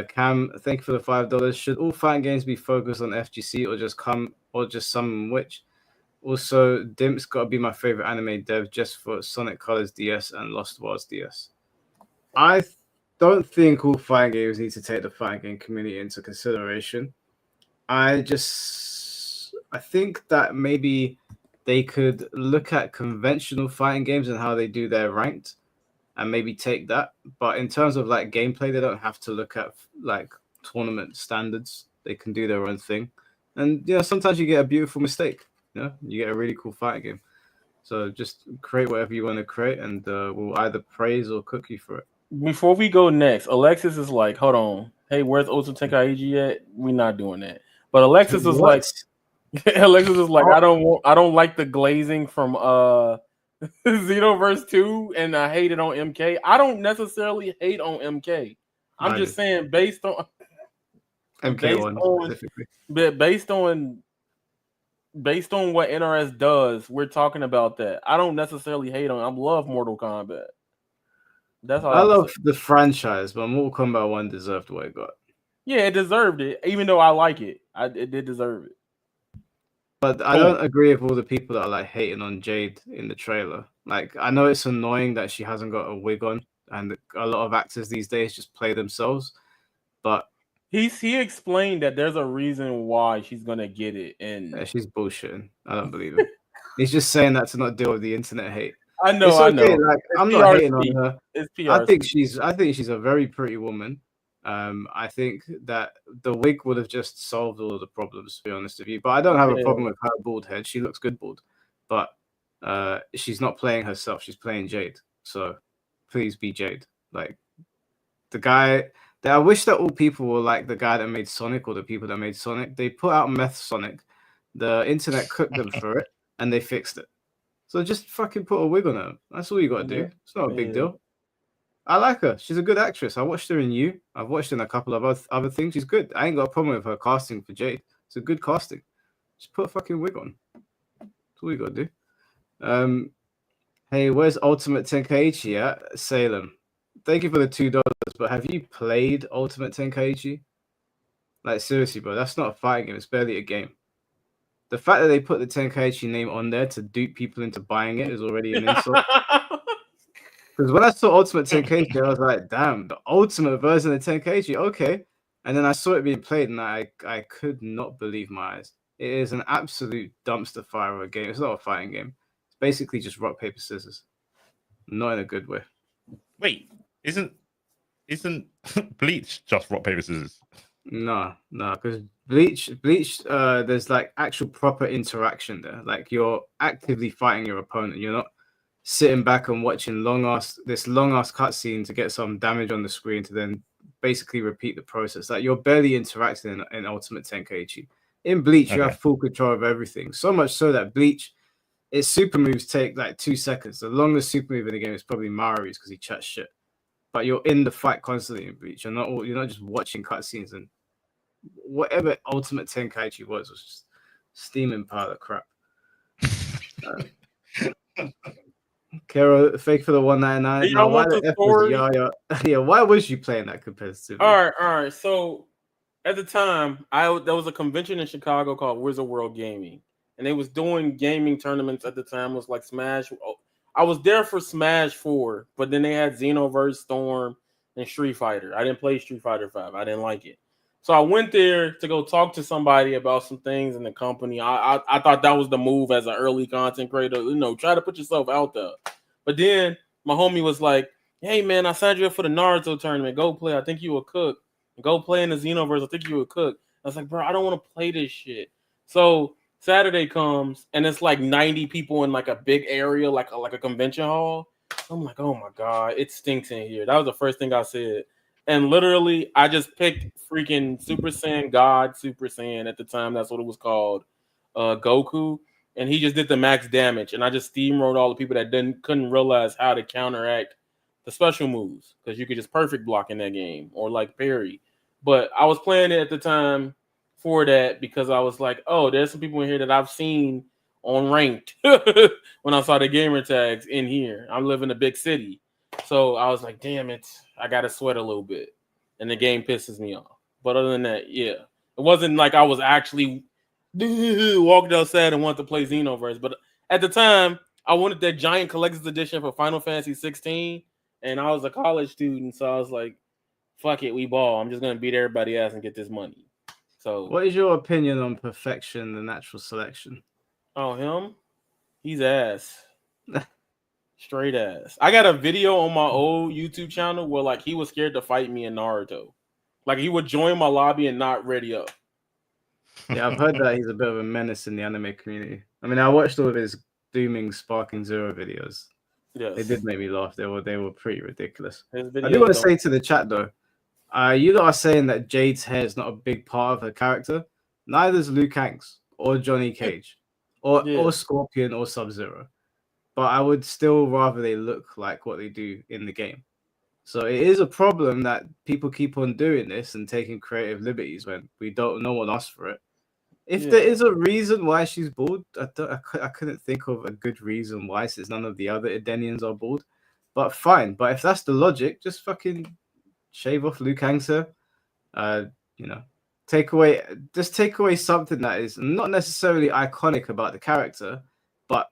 Cam, thank you for the $5. Should all fighting games be focused on FGC or just some which? Also, Dimp's got to be my favorite anime dev just for Sonic Colors DS and Lost Worlds DS. I don't think all fighting games need to take the fighting game community into consideration. I think that maybe they could look at conventional fighting games and how they do their ranked and maybe take that. But in terms of like gameplay, they don't have to look at like tournament standards. They can do their own thing. And sometimes you get a beautiful mistake. You get a really cool fighting game. So just create whatever you want to create, and we'll either praise or cook you for it. Before we go next, Alexis is like, hold on. Hey, where's Ultimate Tenkaichi at? We're not doing that. But Alexis is like, I don't like the glazing from Xenoverse 2, and I hate it on MK. I don't necessarily hate on MK. I'm just saying based on MK1 specifically. Based on what NRS does, we're talking about that. I don't necessarily hate on. I love Mortal Kombat. That's all I love the franchise, but Mortal Kombat 1 deserved what it got. Yeah, it deserved it. Even though I like it, it did deserve it. But I don't agree with all the people that are like hating on Jade in the trailer. Like, I know it's annoying that she hasn't got a wig on, and a lot of actors these days just play themselves. But he explained that there's a reason why she's gonna get it, and yeah, she's bullshitting. I don't believe it. He's just saying that to not deal with the internet hate. I know. I know. Like, I'm not hating on her. It's PR. I think she's a very pretty woman. I think that the wig would have just solved all of the problems, to be honest with you. But I don't have a problem with her bald head. She looks good bald. But she's not playing herself. She's playing Jade. So please be Jade. Like, the guy that I wish that all people were like the guy that made Sonic or the people that made Sonic. They put out Meth Sonic. The internet cooked them for it, and they fixed it. So just fucking put a wig on her. That's all you got to do. It's not a big deal. I like her. She's a good actress. I watched her in You. I've watched her in a couple of other things. She's good. I ain't got a problem with her casting for Jade. It's a good casting. Just put a fucking wig on. That's all you got to do. Hey, where's Ultimate Tenkaichi at? Salem. Thank you for the $2, but have you played Ultimate Tenkaichi? Like, seriously, bro. That's not a fighting game. It's barely a game. The fact that they put the Tenkaichi name on there to dupe people into buying it is already an insult. Because when I saw Ultimate Tenkaichi, I was like, damn, the ultimate version of Tenkaichi, okay. And then I saw it being played, and I could not believe my eyes. It is an absolute dumpster fire of a game. It's not a fighting game. It's basically just rock, paper, scissors. Not in a good way. Wait, isn't Bleach just rock, paper, scissors? No, because Bleach, there's like actual proper interaction there. Like, you're actively fighting your opponent. You're not sitting back and watching this long ass cutscene to get some damage on the screen to then basically repeat the process. Like, you're barely interacting in Ultimate Tenkaichi. In Bleach, you Okay. have full control of everything. So much so that Bleach, its super moves take like 2 seconds. The longest super move in the game is probably Mari's because he chats shit. But you're in the fight constantly in Bleach. You're not just watching cutscenes and whatever Ultimate Tenkaichi was just steaming pile of crap. Kero, fake for the 199. Y'all Now, why want the the F was story? Yaya? Yeah, why was you playing that competitively? All right. So at the time, there was a convention in Chicago called Wizard World Gaming, and they was doing gaming tournaments at the time. It was like Smash. I was there for Smash 4, but then they had Xenoverse, Storm, and Street Fighter. I didn't play Street Fighter 5. I didn't like it. So I went there to go talk to somebody about some things in the company. I thought that was the move as an early content creator. Try to put yourself out there. But then my homie was like, "Hey man, I signed you up for the Naruto tournament. Go play. I think you will cook. Go play in the Xenoverse. I think you would cook." I was like, "Bro, I don't want to play this shit." So Saturday comes and it's like 90 people in like a big area, like a convention hall. I'm like, "Oh my god, it stinks in here." That was the first thing I said. And literally, I just picked freaking Super Saiyan God, Super Saiyan at the time. That's what it was called, Goku. And he just did the max damage. And I just steamrolled all the people that couldn't realize how to counteract the special moves because you could just perfect block in that game or like parry. But I was playing it at the time for that because I was like, oh, there's some people in here that I've seen on ranked when I saw the gamer tags in here. I live in a big city. So I was like, damn it, I got to sweat a little bit. And the game pisses me off. But other than that, yeah. It wasn't like I was actually walked outside and wanted to play Xenoverse. But at the time, I wanted that giant collector's edition for Final Fantasy 16. And I was a college student. So I was like, fuck it, we ball. I'm just going to beat everybody ass and get this money. So what is your opinion on Perfection, the natural selection? Oh, him? He's ass. Straight ass. I got a video on my old YouTube channel where like he was scared to fight me in Naruto. Like he would join my lobby and not ready up. Yeah, I've heard that he's a bit of a menace in the anime community. I mean, I watched all of his Dooming Sparking Zero videos. Yes. They did make me laugh. They were pretty ridiculous. His I do videos want to don't- say to the chat though, you lot are saying that Jade's hair is not a big part of her character. Neither is Liu Kang's or Johnny Cage Yeah. or Scorpion or Sub-Zero. But I would still rather they look like what they do in the game. So it is a problem that people keep on doing this and taking creative liberties when no one asked for it. If Yeah. there is a reason why she's bald, I couldn't think of a good reason why, since none of the other Edenians are bald. But fine. But if that's the logic, just fucking shave off Liu Kang's hair. Take away something that is not necessarily iconic about the character, but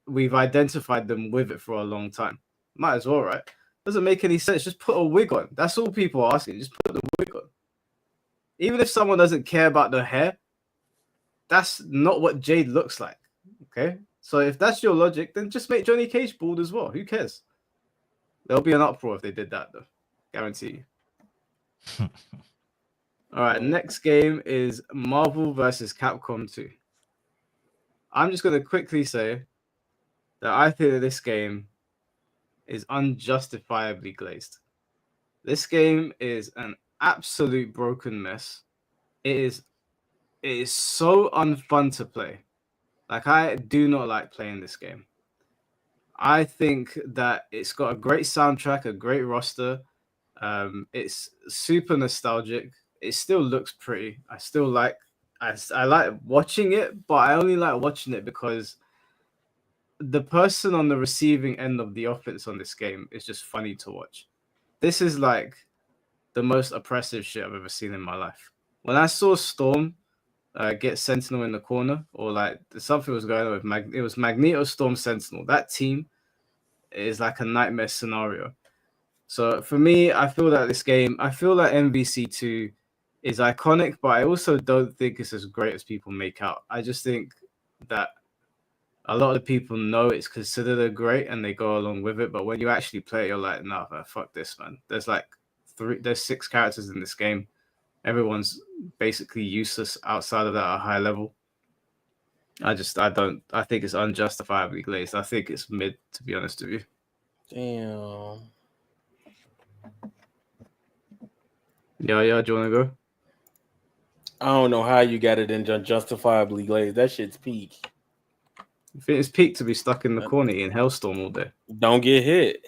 we've identified them with it for a long time. Might as well, right? Doesn't make any sense. Just put a wig on. That's all people are asking. Just put the wig on. Even if someone doesn't care about the hair, that's not what Jade looks like. Okay? So if that's your logic, then just make Johnny Cage bald as well. Who cares? There'll be an uproar if they did that, though. Guarantee you. All right, next game is Marvel versus Capcom 2. I'm just going to quickly say that I think that this game is unjustifiably glazed. This game is an absolute broken mess. It is so unfun to play. Like, I do not like playing this game. I think that it's got a great soundtrack, a great roster. It's super nostalgic. It still looks pretty. I like watching it, but I only like watching it because the person on the receiving end of the offense on this game is just funny to watch. This is like the most oppressive shit I've ever seen in my life. When I saw Storm get Sentinel in the corner, or like something was going on with it was Magneto, Storm, Sentinel. That team is like a nightmare scenario. So for me, I feel that MVC2 is iconic, but I also don't think it's as great as people make out. I just think that a lot of the people know it's considered a great and they go along with it, but when you actually play it, you're like, nah, fuck this, man. There's 6 characters in this game. Everyone's basically useless outside of that at a high level. I think it's unjustifiably glazed. I think it's mid, to be honest with you. Damn. Yeah, do you want to go? I don't know how you got it in justifiably glazed. That shit's peak. You think it's peak to be stuck in the corner in Hellstorm all day? Don't get hit.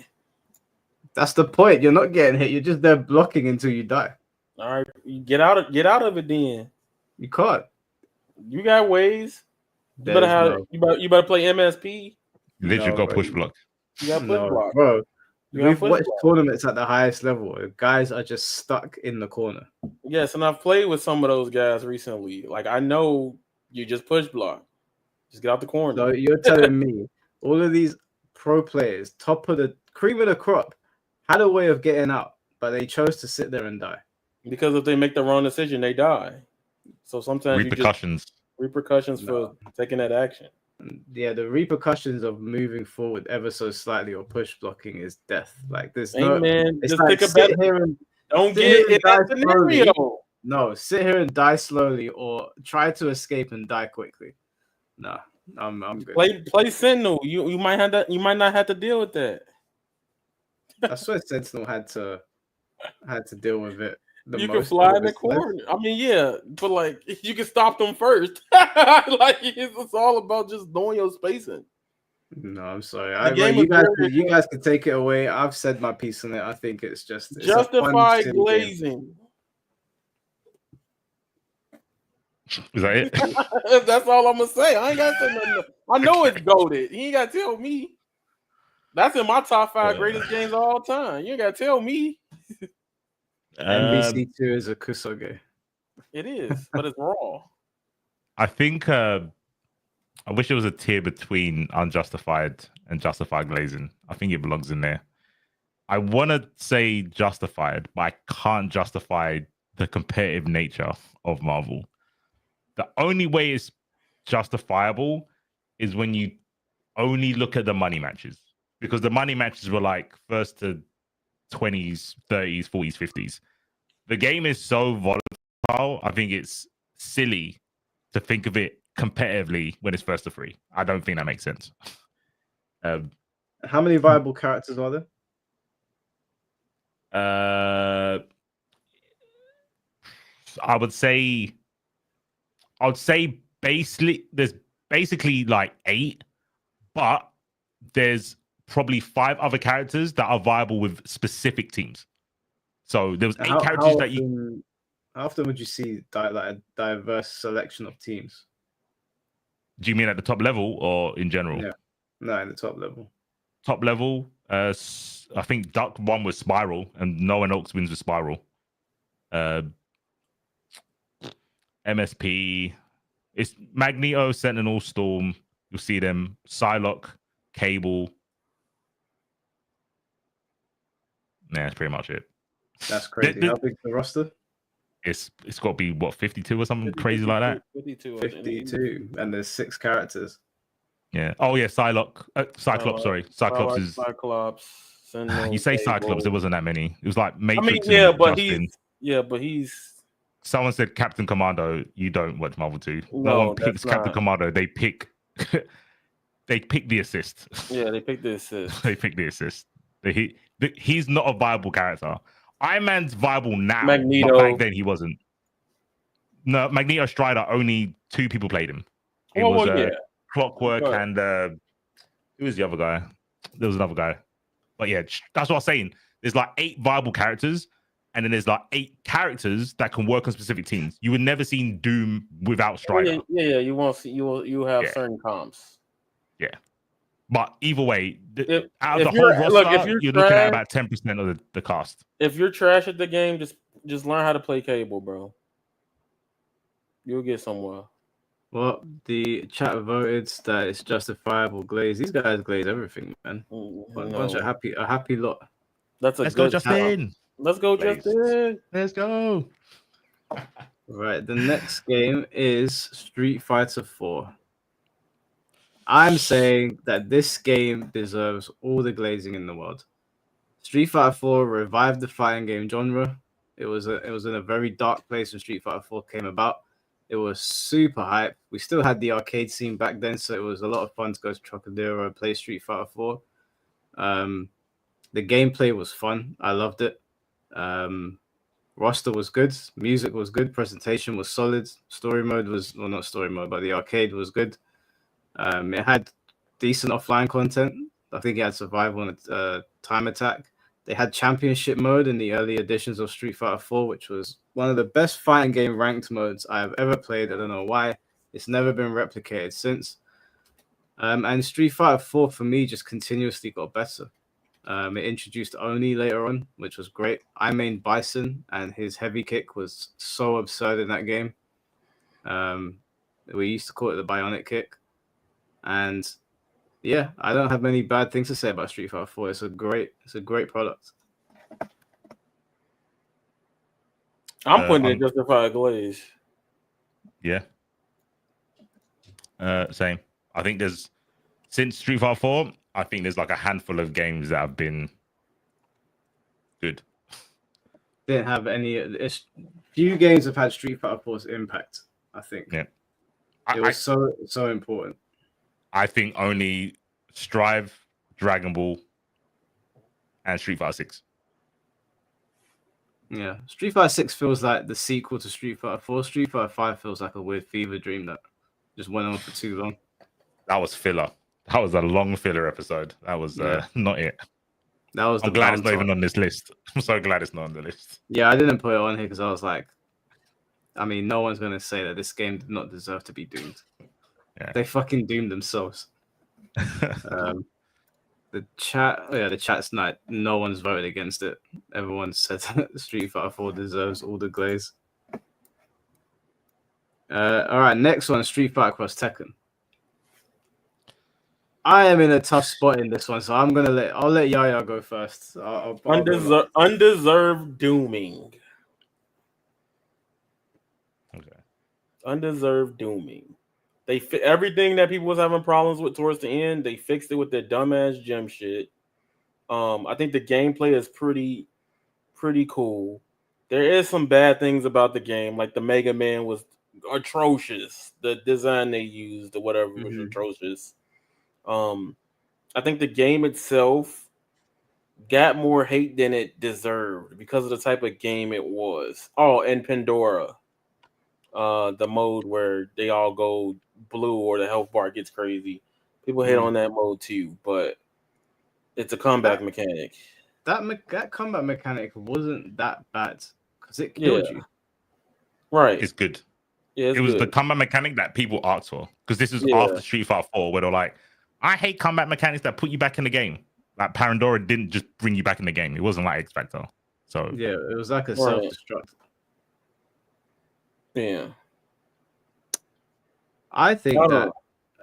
That's the point. You're not getting hit. You're just there blocking until you die. All right, you get out of it. Then You can't. you got ways. You better have. You better play MSP. Literally got push block. You got push block, bro. We've watched block. tournaments at the highest level. Guys are just stuck in the corner. Yes, and I've played with some of those guys recently. Like I know you just push block. Just get out the corner. So you're telling me all of these pro players, top of the cream of the crop, had a way of getting out, but they chose to sit there and die. Because if they make the wrong decision, they die. So sometimes repercussions for taking that action. Yeah, the repercussions of moving forward ever so slightly or push blocking is death. Like there's just like pick a better. Don't get in that scenario. Slowly. No, sit here and die slowly, or try to escape and die quickly. No, I'm good. Play Sentinel. You might not have to deal with that. I swear Sentinel had to deal with it. You can fly in the corner. I mean, yeah, but like you can stop them first. Like it's all about just knowing your spacing. No, I'm sorry. You guys can take it away. I've said my piece on it. I think it's justified glazing. Is that it? That's all I'm gonna say. I ain't gotta say nothing. I know it's goated. You ain't gotta tell me. That's in my top 5 greatest games of all time. You ain't gotta tell me. MVC2 is a kusoge. It is, but it's raw. I think I wish there was a tier between unjustified and justified glazing. I think it belongs in there. I want to say justified, but I can't justify the competitive nature of Marvel. The only way it's justifiable is when you only look at the money matches, because the money matches were like first to 20s, 30s, 40s, 50s. The game is so volatile. I think it's silly to think of it competitively when it's first to 3. I don't think that makes sense. How many viable characters are there? I would say there's basically like 8, but there's probably 5 other characters that are viable with specific teams. So there was 8 characters that you. How often would you see like a diverse selection of teams? Do you mean at the top level or in general? Yeah, no, in the top level. Top level, I think Duck won with Spiral, and Noah Oaks wins with Spiral. MSP, it's Magneto, Sentinel, Storm. You'll see them. Psylocke, Cable. Nah, that's pretty much it. That's crazy. How big's the roster? It's got to be what, 52 or something crazy like that. 52, and there's 6 characters. Yeah. Oh yeah, Cyclops. Sorry, Cyclops is. Cyclops. Sentinel, you say Cyclops? There wasn't that many. It was like Matrix. But he's. Someone said Captain Commando. You don't watch Marvel 2. No one picks Captain Commando. They pick. They pick the assist. Yeah, they pick the assist. They pick the assist. He's not a viable character. Iron Man's viable now. Magneto. But back then he wasn't. No, Magneto Strider, only 2 people played him. It was Clockwork and who was the other guy? There was another guy. But yeah, that's what I was saying. There's like 8 viable characters, and then there's like 8 characters that can work on specific teams. You would never seen Doom without Strider. Yeah. You won't see. You have certain comps. Yeah. But either way, out of the whole roster, you're looking at about 10% of the cast. If you're trash at the game, just learn how to play Cable, bro. You'll get somewhere. Well, the chat voted that it's justifiable glaze. These guys glaze everything, man. Bunch of a happy lot. Let's go, Justin. Let's go, Justin. Let's go. Right, the next game is Street Fighter 4. I'm saying that this game deserves all the glazing in the world. Street Fighter 4 revived the fighting game genre. It was in a very dark place when Street Fighter 4 came about. It was super hype. We still had the arcade scene back then, so it was a lot of fun to go to Trocadero and play Street Fighter 4. The gameplay was fun. I loved it. Roster was good, music was good, presentation was solid, story mode was not story mode, but the arcade was good. It had decent offline content. I think it had survival and time attack. They had championship mode in the early editions of Street Fighter 4, which was one of the best fighting game ranked modes I have ever played. I don't know why. It's never been replicated since. And Street Fighter 4 for me just continuously got better. It introduced Oni later on, which was great. I mained Bison, and his heavy kick was so absurd in that game. We used to call it the Bionic kick. And yeah, I don't have many bad things to say about Street Fighter 4. It's a great product. I'm putting it justified glaze. Yeah. Same. I think since Street Fighter 4, I think there's like a handful of games that have been good. Didn't have any. Few games have had Street Fighter 4's impact. I think. Yeah. It was so important. I think only Strive, Dragon Ball, and Street Fighter 6. Yeah, Street Fighter 6 feels like the sequel to Street Fighter 4. Street Fighter 5 feels like a weird fever dream that just went on for too long. That was filler. That was a long filler episode. That was not it. That was. I'm glad it's not even on this list. I'm so glad it's not on the list. Yeah, I didn't put it on here because I was like, I mean, no one's going to say that this game did not deserve to be doomed. Yeah. They fucking doomed themselves. The chat's not. No one's voted against it. Everyone said Street Fighter 4 deserves all the glaze. All right, next one, Street Fighter Cross Tekken. I am in a tough spot in this one, so I'll let Yaya go first. Undeserved dooming. Okay. Undeserved dooming. They everything that people was having problems with towards the end, they fixed it with their dumbass gem shit. I think the gameplay is pretty cool. There is some bad things about the game, like the Mega Man was atrocious. The design they used or whatever was atrocious. I think the game itself got more hate than it deserved because of the type of game it was. Oh, and Pandora. The mode where they all go blue or the health bar gets crazy. People hate on that mode too, but it's a comeback mechanic. That combat mechanic wasn't that bad because it killed you. Right. It's good. Yeah, it was the combat mechanic that people asked for because this is after Street Fighter 4 where they're like, I hate combat mechanics that put you back in the game. Like Pandora didn't just bring you back in the game. It wasn't like X Factor. So yeah, it was like a self-destruct. Yeah. I think that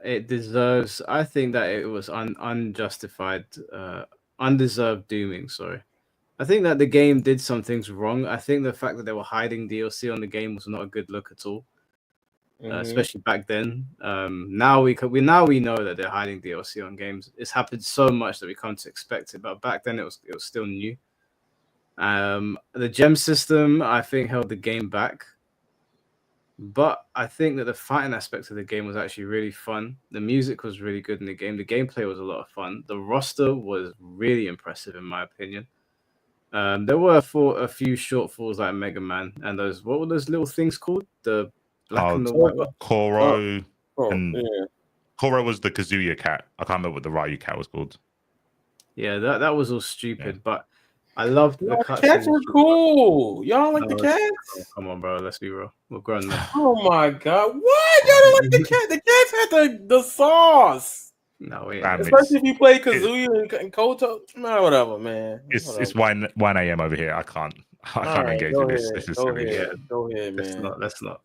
it deserves. I think that it was unjustified, undeserved dooming. Sorry, I think that the game did some things wrong. I think the fact that they were hiding DLC on the game was not a good look at all, especially back then. Now we know that they're hiding DLC on games. It's happened so much that we come to expect it. But back then it was still new. The gem system I think held the game back. But I think that the fighting aspect of the game was actually really fun. The music was really good in the game. The gameplay was a lot of fun. The roster was really impressive, in my opinion. There were a few shortfalls like Mega Man and those. What were those little things called? The black and the white. Koro. Koro was the Kazuya cat. I can't remember what the Ryu cat was called. Yeah, that was all stupid, but I loved the cats were cool. Y'all like the cats? Oh, come on, bro. Let's be real. We're grown men. Oh my god. What? Y'all don't like the cat? The cats had the sauce. No, wait. Especially if you play Kazuya and Koto. No, whatever, man. It's 1 a.m. over here. I can't engage with this. This is silly. Go ahead, man. Let's not.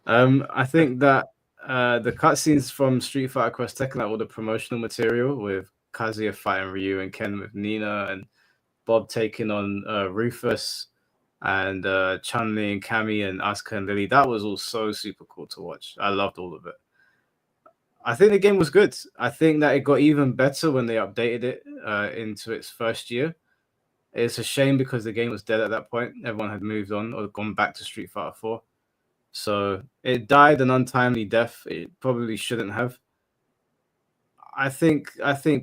I think that the cutscenes from Street Fighter Cross Tekken, like all the promotional material with Kazuya fighting Ryu and Ken with Nina and Bob taking on Rufus and Chun-Li and Cammy and Asuka and Lily. That was all so super cool to watch. I loved all of it. I think the game was good. I think that it got even better when they updated it into its first year. It's a shame because the game was dead at that point. Everyone had moved on or gone back to Street Fighter 4. So it died an untimely death. It probably shouldn't have. I think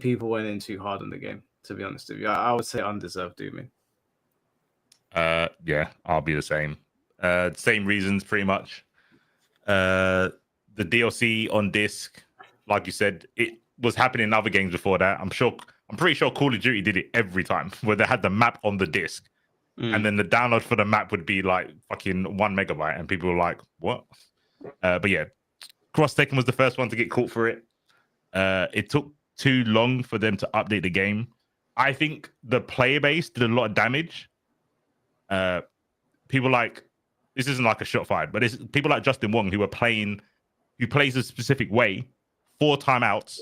people went in too hard on the game, to be honest with you. I would say undeserved dooming. Yeah, I'll be the same. Same reasons, pretty much. The DLC on disc, like you said, it was happening in other games before that. I'm pretty sure Call of Duty did it every time, where they had the map on the disc, and then the download for the map would be like fucking 1 megabyte, and people were like, "What?" But yeah, Cross Tekken was the first one to get caught for it. It took too long for them to update the game. I think the player base did a lot of damage. People like, this isn't like a shot fired, but it's people like Justin Wong who plays a specific way, 4 timeouts,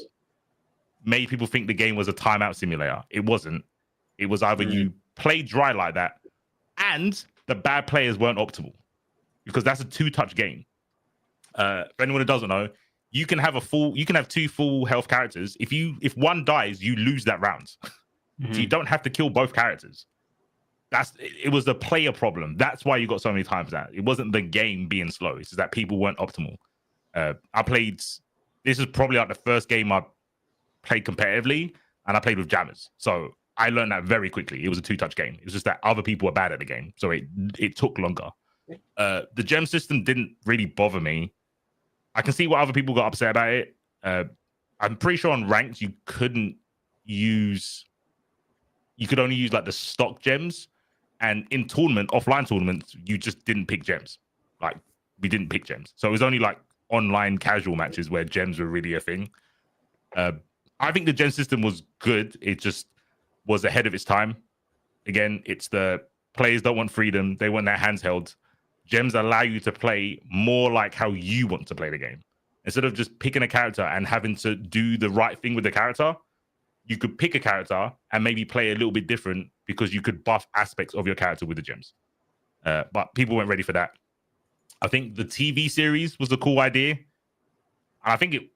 made people think the game was a timeout simulator. It wasn't. It was either you play dry like that, and the bad players weren't optimal, because that's a 2-touch game. For anyone who doesn't know, you can have 2 full health characters. If one dies, you lose that round. So you don't have to kill both characters. It was the player problem. That's why you got so many times that. It wasn't the game being slow. It's just that people weren't optimal. This is probably like the first game I played competitively, and I played with jammers. So I learned that very quickly. It was a 2-touch game. It was just that other people were bad at the game. So it took longer. The gem system didn't really bother me. I can see why other people got upset about it. I'm pretty sure on ranked you could only use like the stock gems, and in offline tournaments, you just didn't pick gems. Like, we didn't pick gems. So it was only like online casual matches where gems were really a thing. I think the gem system was good. It just was ahead of its time. Again, it's the players don't want freedom. They want their hands held. Gems allow you to play more like how you want to play the game. Instead of just picking a character and having to do the right thing with the character, you could pick a character and maybe play a little bit different, because you could buff aspects of your character with the gems. But people weren't ready for that. I think the TV series was a cool idea. And I think it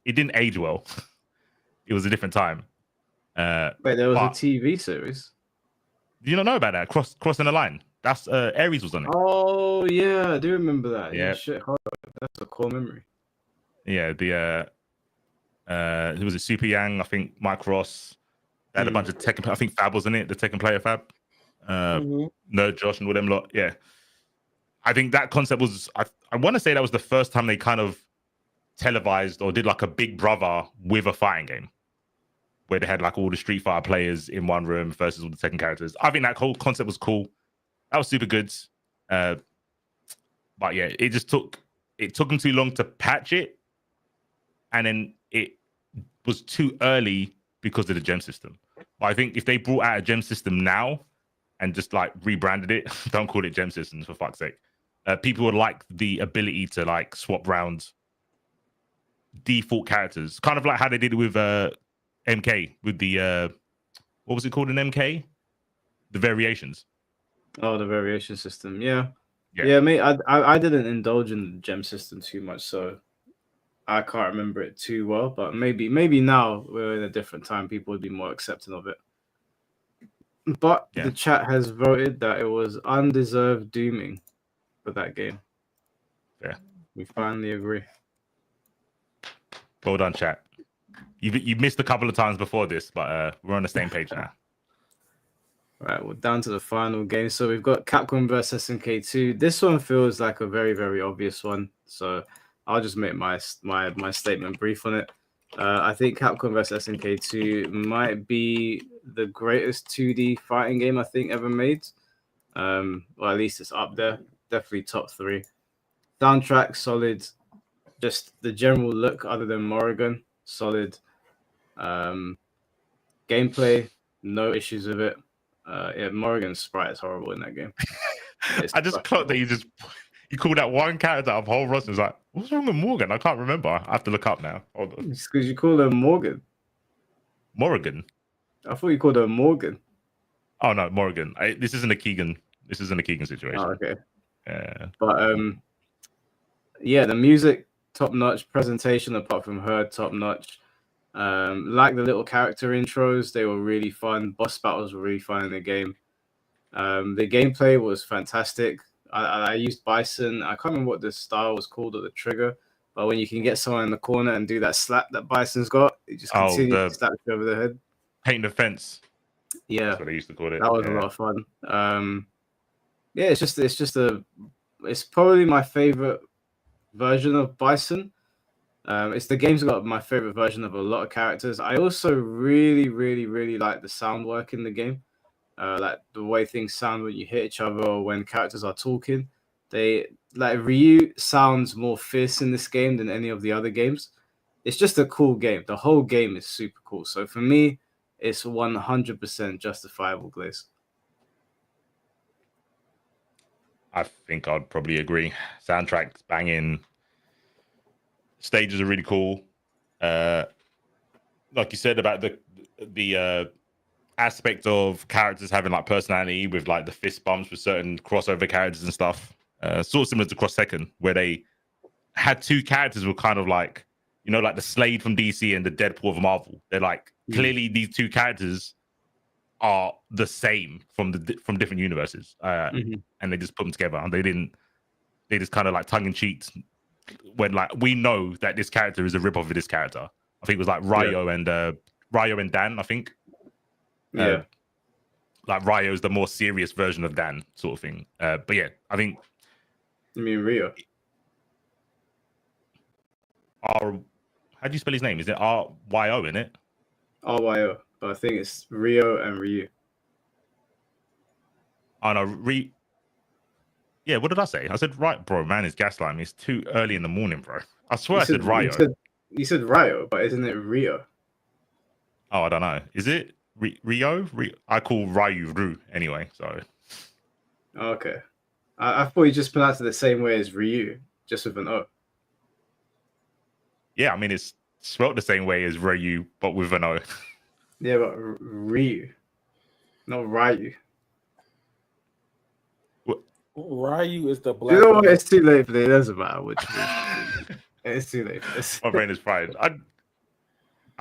didn't age well. It was a different time. Wait, there was a TV series? Do you not know about that? Crossing the Line. That's Ares was on it. Oh yeah, I do remember that. Yeah, shit, that's a core memory. Yeah, who was it? Super Yang, I think Mike Ross. They had a bunch of Tekken. I think Fab was in it, the Tekken player Fab. Nerd Josh and all them lot. Yeah, I think that concept was. I want to say that was the first time they kind of televised or did like a Big Brother with a fighting game, where they had like all the Street Fighter players in one room versus all the Tekken characters. I think that whole concept was cool. That was super good. But yeah, it took them too long to patch it, and then it was too early because of the gem system. But I think if they brought out a gem system now and just like rebranded it, don't call it gem systems for fuck's sake, people would like the ability to like swap around default characters, kind of like how they did with MK with the what was it called in MK? The variations. Oh, the variation system. Yeah. Mate. I didn't indulge in the gem system too much, so I can't remember it too well. But maybe now we're in a different time. People would be more accepting of it. But the chat has voted that it was undeserved dooming for that game. Yeah, we finally agree. Well done, chat. You missed a couple of times before this, but we're on the same page now. Right, we're down to the final game. So we've got Capcom versus SNK 2. This one feels like a very, very obvious one. So I'll just make my statement brief on it. I think Capcom vs SNK 2 might be the greatest 2D fighting game I think ever made. Or at least it's up there. Definitely top 3. Soundtrack, solid. Just the general look, other than Morrigan, solid. Gameplay, no issues with it. Morrigan's sprite is horrible in that game. I just clocked that you called that one character out of whole roster. It's like, what's wrong with Morgan? I can't remember. I have to look up now. Hold on. It's because you call her Morgan. Morrigan. I thought you called her Morgan. Oh no, Morrigan. This isn't a Keegan. This isn't a Keegan situation. Oh, okay. Yeah. But the music top notch. Presentation apart from her top notch. Like the little character intros, they were really fun. Boss battles were really fun in the game. The gameplay was fantastic. I used Bison. I can't remember what the style was called or the trigger, but when you can get someone in the corner and do that slap that Bison's got, it just continues to slap you over the head. Paint the fence. Yeah, That's what they used to call it. that was a lot of fun. Yeah, it's probably my favorite version of Bison. It's the game's got my favorite version of a lot of characters. I also really, really, really like the sound work in the game. Like the way things sound when you hit each other or when characters are talking. They like Ryu sounds more fierce in this game than any of the other games. It's just a cool game. The whole game is super cool. So for me, it's 100% justifiable, Glaze. I think I'd probably agree. Soundtrack's banging. Stages are really cool. Like you said about the aspect of characters having like personality with like the fist bumps with certain crossover characters and stuff. Sort of similar to Cross Tekken, where they had two characters were kind of like, you know, like the Slade from DC and the Deadpool of Marvel. They're like clearly these two characters are the same from different universes, and they just put them together. And they just kind of like tongue in cheek when like we know that this character is a rip off of this character. I think it was like Ryo and Dan. I think. Yeah. Like Ryo is the more serious version of Dan, sort of thing. But yeah, I think. You mean Rio? How do you spell his name? Is it RYO in it? RYO, but I think it's Rio and Ryu. Oh no, Yeah, what did I say? I said right, bro. Man, it's gaslighting me. It's too early in the morning, bro. I swear I said Ryo. You said Ryo, but isn't it Rio? Oh, I don't know. Is it Rio? I call Ryu Ru anyway. So. Okay. I thought you just pronounced it the same way as Ryu, just with an O. Yeah, I mean it's spelled the same way as Ryu, but with an O. Yeah, but Ryu, not Ryu. Ryu is the black. You know what? It's too late for this. It doesn't matter which. It's too late for this. My brain is fried. I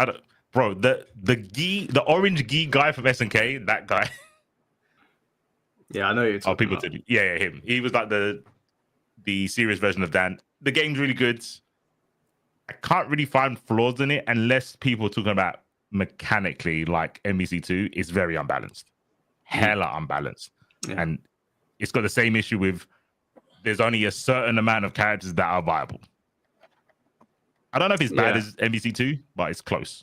don't, bro. The orange gi guy from SNK, that guy. Yeah, I know you're talking about. Yeah, him. He was like the serious version of Dan. The game's really good. I can't really find flaws in it unless people are talking about mechanically, like MVC2 is very unbalanced, hella unbalanced, and it's got the same issue with there's only a certain amount of characters that are viable. I don't know if it's bad as MVC2, but it's close.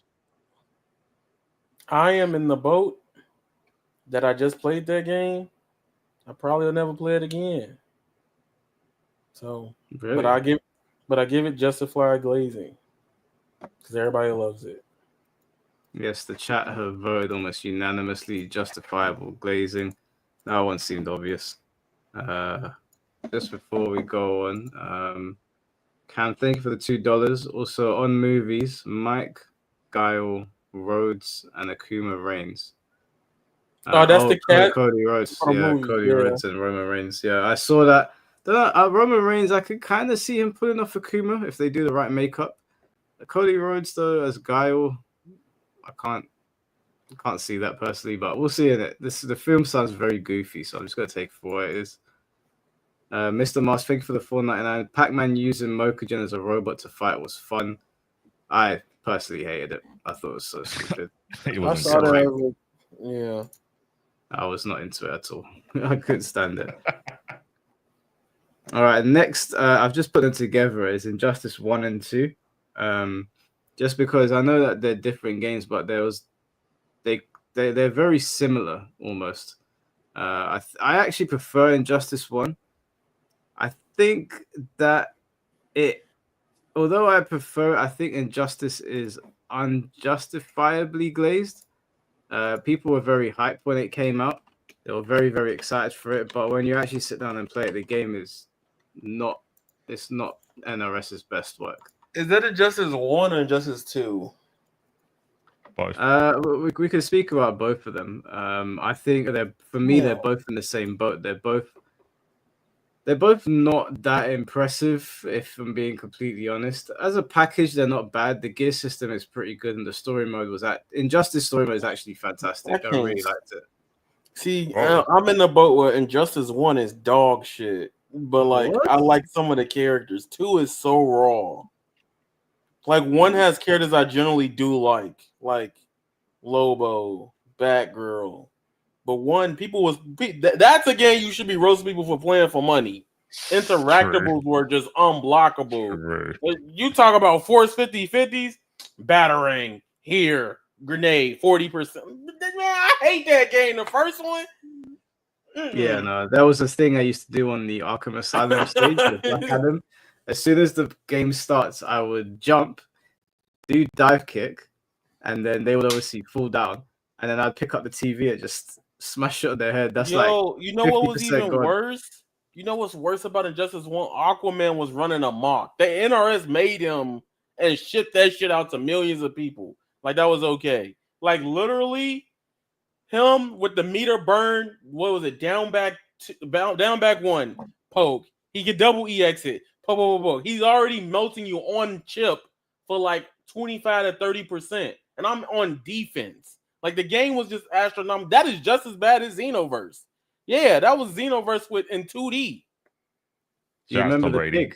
I am in the boat that I just played that game. I probably will never play it again. So, really? but I give it justified glazing because everybody loves it. Yes, the chat have voted almost unanimously justifiable glazing. That one seemed obvious. Just before we go on, Cam, thank you for the $2. Also on movies, Mike, Guile, Rhodes, and Akuma Reigns. That's the cat. Cody Rhodes. Cody Rhodes and Roman Reigns. Yeah, I saw that. Roman Reigns, I could kind of see him pulling off Akuma if they do the right makeup. Cody Rhodes, though, as Guile, I can't see that personally, but we'll see in it. The film sounds very goofy, so I'm just gonna take it for what it is. Mr. Mars, thank you for the $4.99. Pac-Man using Mokugen as a robot to fight was fun. I personally hated it. I thought it was so stupid. It wasn't great. Yeah. I was not into it at all. I couldn't stand it. All right, next, I've just put them together as Injustice 1 and 2. Just because I know that they're different games, but they're very similar almost. I actually prefer Injustice 1. I think that although I think Injustice is unjustifiably glazed. People were very hyped when it came out. They were very, very excited for it. But when you actually sit down and play it, the game is not NRS's best work. Is that Injustice 1 or Injustice 2? Both. We could speak about both of them. I think they're both in the same boat. They're both not that impressive, if I'm being completely honest. As a package, they're not bad. The gear system is pretty good, and the story mode Injustice story mode is actually fantastic. I really liked it. See, I'm in the boat where Injustice 1 is dog shit, but I like some of the characters. 2 is so raw. Like 1 has characters I generally do like Lobo, Batgirl, But one, that's a game you should be roasting people for playing for money. Interactables were just unblockable. True. You talk about force 50/50s, battering here, grenade 40%. Man, I hate that game. The first one. Yeah, no, that was a thing I used to do on the Arkham Asylum stage with Black Adam. As soon as the game starts, I would jump, do dive kick, and then they would obviously fall down, and then I'd pick up the TV and just smash it on their head. That's you know what was 50% even gone. worse? You know what's worse about Injustice 1? Aquaman was running amok. The NRS made him and shipped that shit out to millions of people. Like, that was okay. Like, literally, him with the meter burn, what was it? Down back one, poke. He could double EX it. Poke. He's already melting you on chip for like 25 to 30%. And I'm on defense. Like, the game was just astronomical. That is just as bad as Xenoverse. Yeah, that was Xenoverse in 2D. Do you remember the Brady. pig?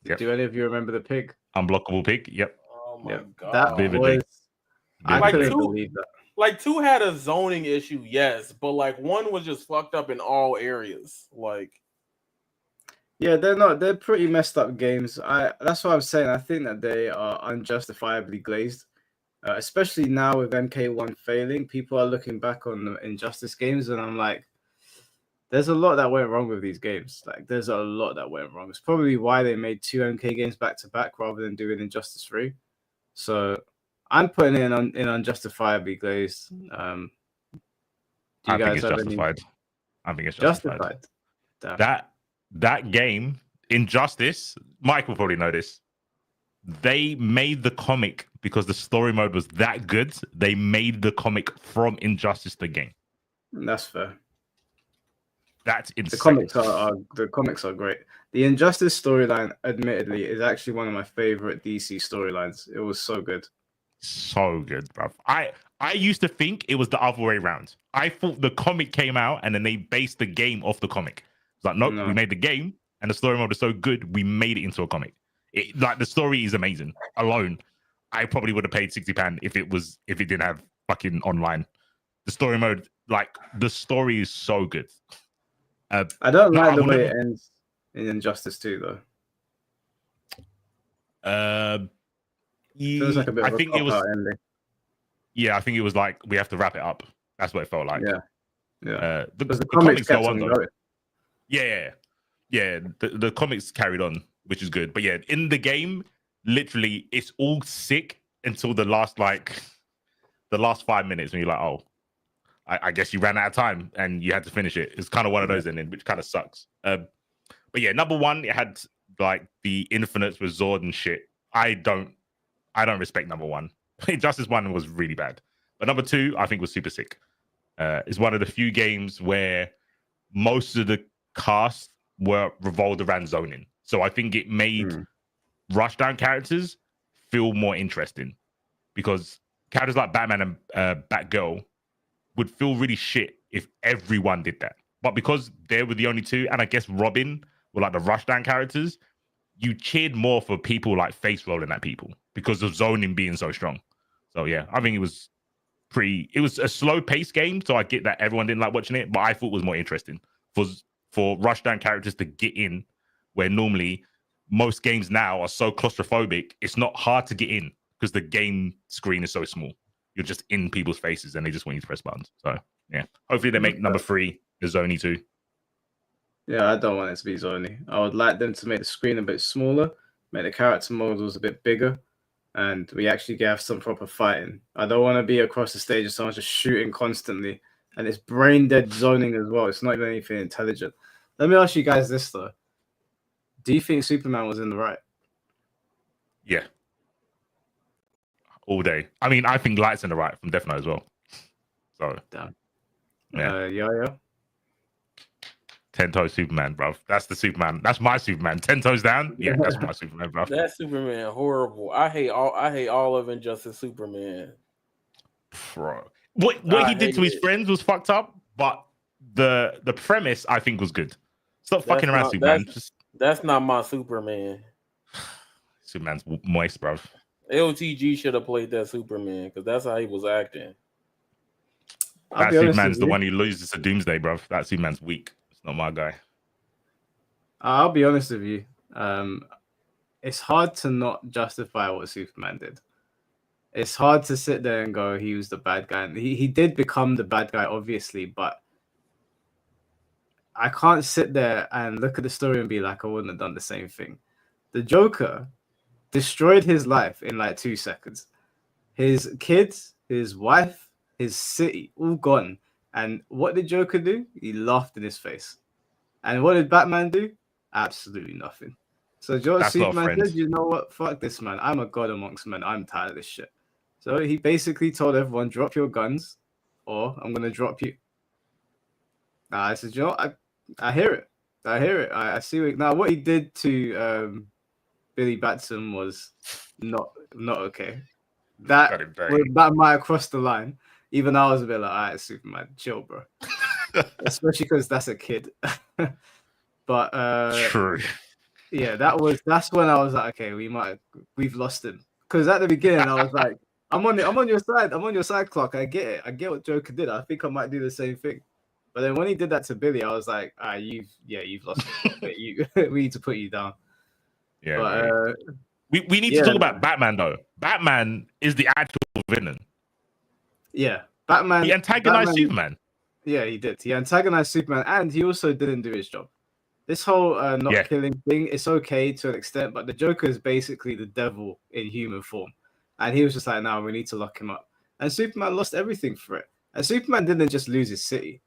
Yep. Do any of you remember the pig? Unblockable pig. Yep. Oh my god. That Vividly. was. I couldn't believe that. Like 2 had a zoning issue, yes, but like 1 was just fucked up in all areas. Like, yeah, they're pretty messed up games. That's what I'm saying. I think that they are unjustifiably glazed. Especially now with MK1 failing, people are looking back on the Injustice games, and I'm like, there's a lot that went wrong with these games. Like, there's a lot that went wrong. It's probably why they made 2 MK games back to back rather than doing Injustice 3. So I'm putting it in unjustifiably glazed. I think it's justified. I think it's justified. That game, Injustice, Mike will probably know this. They made the comic because the story mode was that good. They made the comic from Injustice the game. That's fair. That's insane. The comics are great. The Injustice storyline, admittedly, is actually one of my favorite DC storylines. It was so good. So good, bruv. I used to think it was the other way around. I thought the comic came out and then they based the game off the comic. It's like, nope, we made the game and the story mode is so good, we made it into a comic. Like, the story is amazing. Alone, I probably would have paid £60 if it didn't have fucking online. The story mode, like, the story is so good. I don't like the way it ends in Injustice 2 though. Feels like a bit of a cop-out ending. Yeah, I think it was like, we have to wrap it up. That's what it felt like. Yeah. The comics go on though. Yeah. The comics carried on, which is good. But yeah, in the game, literally, it's all sick until the last 5 minutes when you're like, oh, I guess you ran out of time and you had to finish it. It's kind of one of those endings, which kind of sucks. But yeah, number 1, it had like the infinites with Zord and shit. I don't respect number 1. Injustice 1 was really bad. But number 2, I think was super sick. It's one of the few games where most of the cast were revolved around zoning. So I think it made rushdown characters feel more interesting, because characters like Batman and Batgirl would feel really shit if everyone did that. But because they were the only 2, and I guess Robin were like the rushdown characters, you cheered more for people like face rolling at people because of zoning being so strong. So yeah, I think it was a slow paced game. So I get that everyone didn't like watching it, but I thought it was more interesting for rushdown characters to get in, where normally most games now are so claustrophobic. It's not hard to get in because the game screen is so small. You're just in people's faces and they just want you to press buttons. So yeah, hopefully they make number 3 the Zony 2. Yeah, I don't want it to be Zony. I would like them to make the screen a bit smaller, make the character models a bit bigger, and we actually have some proper fighting. I don't want to be across the stage and someone's just shooting constantly, and it's brain dead zoning as well. It's not even anything intelligent. Let me ask you guys this though: do you think Superman was in the right? Yeah, all day. I mean, I think Light's in the right from Death Note as well. So damn. Yeah. 10 toes Superman, bruv. That's the Superman. That's my Superman. 10 toes down. Yeah, that's my Superman, bruv. That Superman horrible. I hate all of Injustice Superman. Bro. What he did to his friends was fucked up, but the premise I think was good. Stop fucking around, Superman. That's not my Superman. Superman's moist, bruv. LTG should have played that Superman because that's how he was acting. I'll That be honest Superman's with the you. one who loses to Doomsday, bro. That Superman's weak. It's not my guy. I'll be honest with you. It's hard to not justify what Superman did. It's hard to sit there and go, he was the bad guy. And he did become the bad guy, obviously, but I can't sit there and look at the story and be like, I wouldn't have done the same thing. The Joker destroyed his life in like 2 seconds. His kids, his wife, his city, all gone. And what did Joker do? He laughed in his face. And what did Batman do? Absolutely nothing. So That's not a Superman friend. said, you know what? Fuck this, man. I'm a god amongst men. I'm tired of this shit. So he basically told everyone, drop your guns or I'm going to drop you. I said, you know, I hear it. I hear it. I see it. Now, what he did to Billy Batson was not okay. That might have crossed the line. Even I was a bit like, all right, Superman, chill, bro. Especially because that's a kid. But True. yeah, that's when I was like, okay, we've lost him. Because at the beginning I was like, I'm on your side. I'm on your side, Clark. I get it. I get what Joker did. I think I might do the same thing. But then when he did that to Billy, I was like, you've lost it. We need to put you down. Yeah. But, we need to talk about Batman though. Batman is the actual villain. Yeah. Batman. He antagonized Superman. Yeah, he did. He antagonized Superman, and he also didn't do his job. This whole not killing thing, it's okay to an extent, but the Joker is basically the devil in human form. And he was just like, no, we need to lock him up. And Superman lost everything for it. And Superman didn't just lose his city.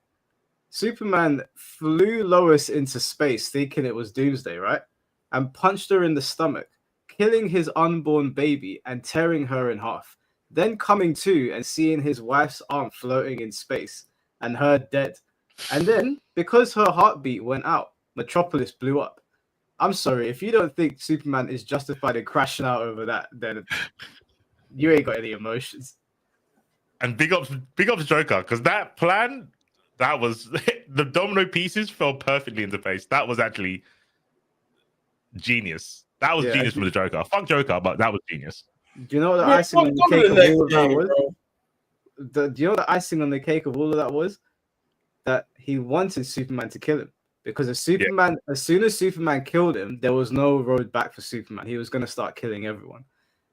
Superman flew Lois into space thinking it was Doomsday, right? And punched her in the stomach, killing his unborn baby and tearing her in half. Then coming to and seeing his wife's arm floating in space and her dead. And then, because her heartbeat went out, Metropolis blew up. I'm sorry, if you don't think Superman is justified in crashing out over that, then you ain't got any emotions. And big ups Joker, because that plan, that was the domino pieces fell perfectly into place. That was actually genius. That was genius from the Joker. Fuck Joker, but that was genius. Do you know what the icing on the cake of all of that was? Do you know the icing on the cake of all of that was? That he wanted Superman to kill him. Because as soon as Superman killed him, there was no road back for Superman. He was going to start killing everyone.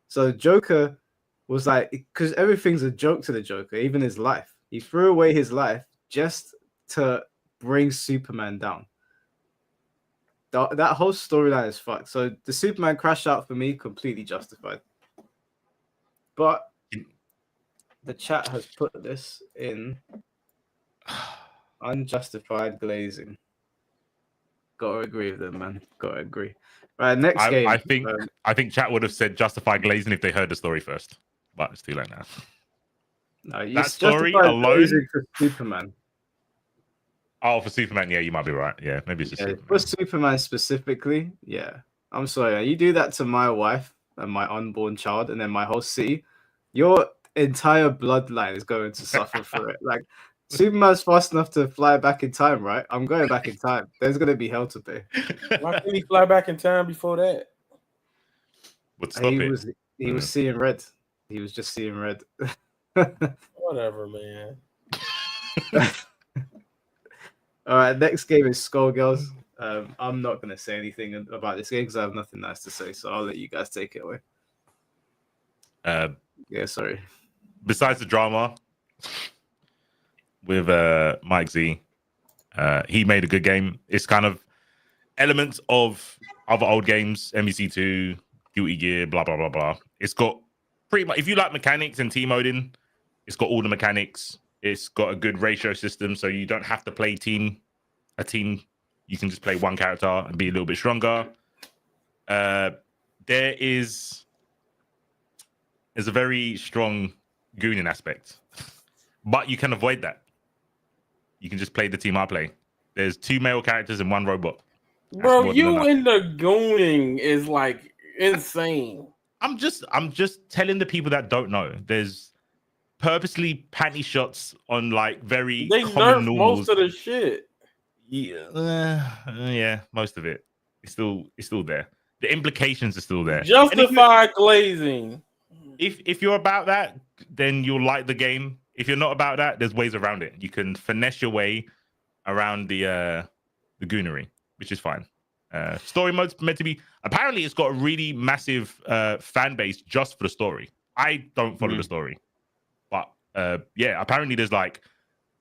So Joker was like, because everything's a joke to the Joker, even his life. He threw away his life just to bring Superman down. That whole storyline is fucked. So the Superman crash out for me, completely justified. But the chat has put this in unjustified glazing. Gotta agree with them, man. Gotta agree. Right, next game. I think chat would have said justified glazing if they heard the story first, but it's too late now. No, that story alone for Superman. Oh, for Superman, yeah, you might be right. Yeah, maybe it's just Superman. For Superman specifically, yeah. I'm sorry, you do that to my wife and my unborn child, and then my whole city. Your entire bloodline is going to suffer for it. Like. Superman's fast enough to fly back in time, right? I'm going back in time. There's going to be hell to pay. Why can't he fly back in time before that? But stop he was seeing red. He was just seeing red. Whatever, man. All right, next game is Skullgirls. I'm not going to say anything about this game because I have nothing nice to say, so I'll let you guys take it away. Yeah, sorry. Besides the drama with Mike Z, he made a good game. It's kind of elements of other old games, MVC2, Guilty Gear, blah blah blah blah. It's got pretty much, if you like mechanics and team moding, it's got all the mechanics. It's got a good ratio system, so you don't have to play a team. You can just play one character and be a little bit stronger. There's a very strong gooning aspect, but you can avoid that. You can just play the team I play. There's 2 male characters and 1 robot. Bro, you in the gooning is like insane. I'm just telling the people that don't know. There's purposely panty shots on like very common normals. Most of the shit. Yeah, most of it. It's still there. The implications are still there. Justified glazing. If you're about that, then you'll like the game. If you're not about that, there's ways around it. You can finesse your way around the goonery, which is fine. Story mode's meant to be. Apparently, it's got a really massive fan base just for the story. I don't follow the story, but yeah, apparently there's like,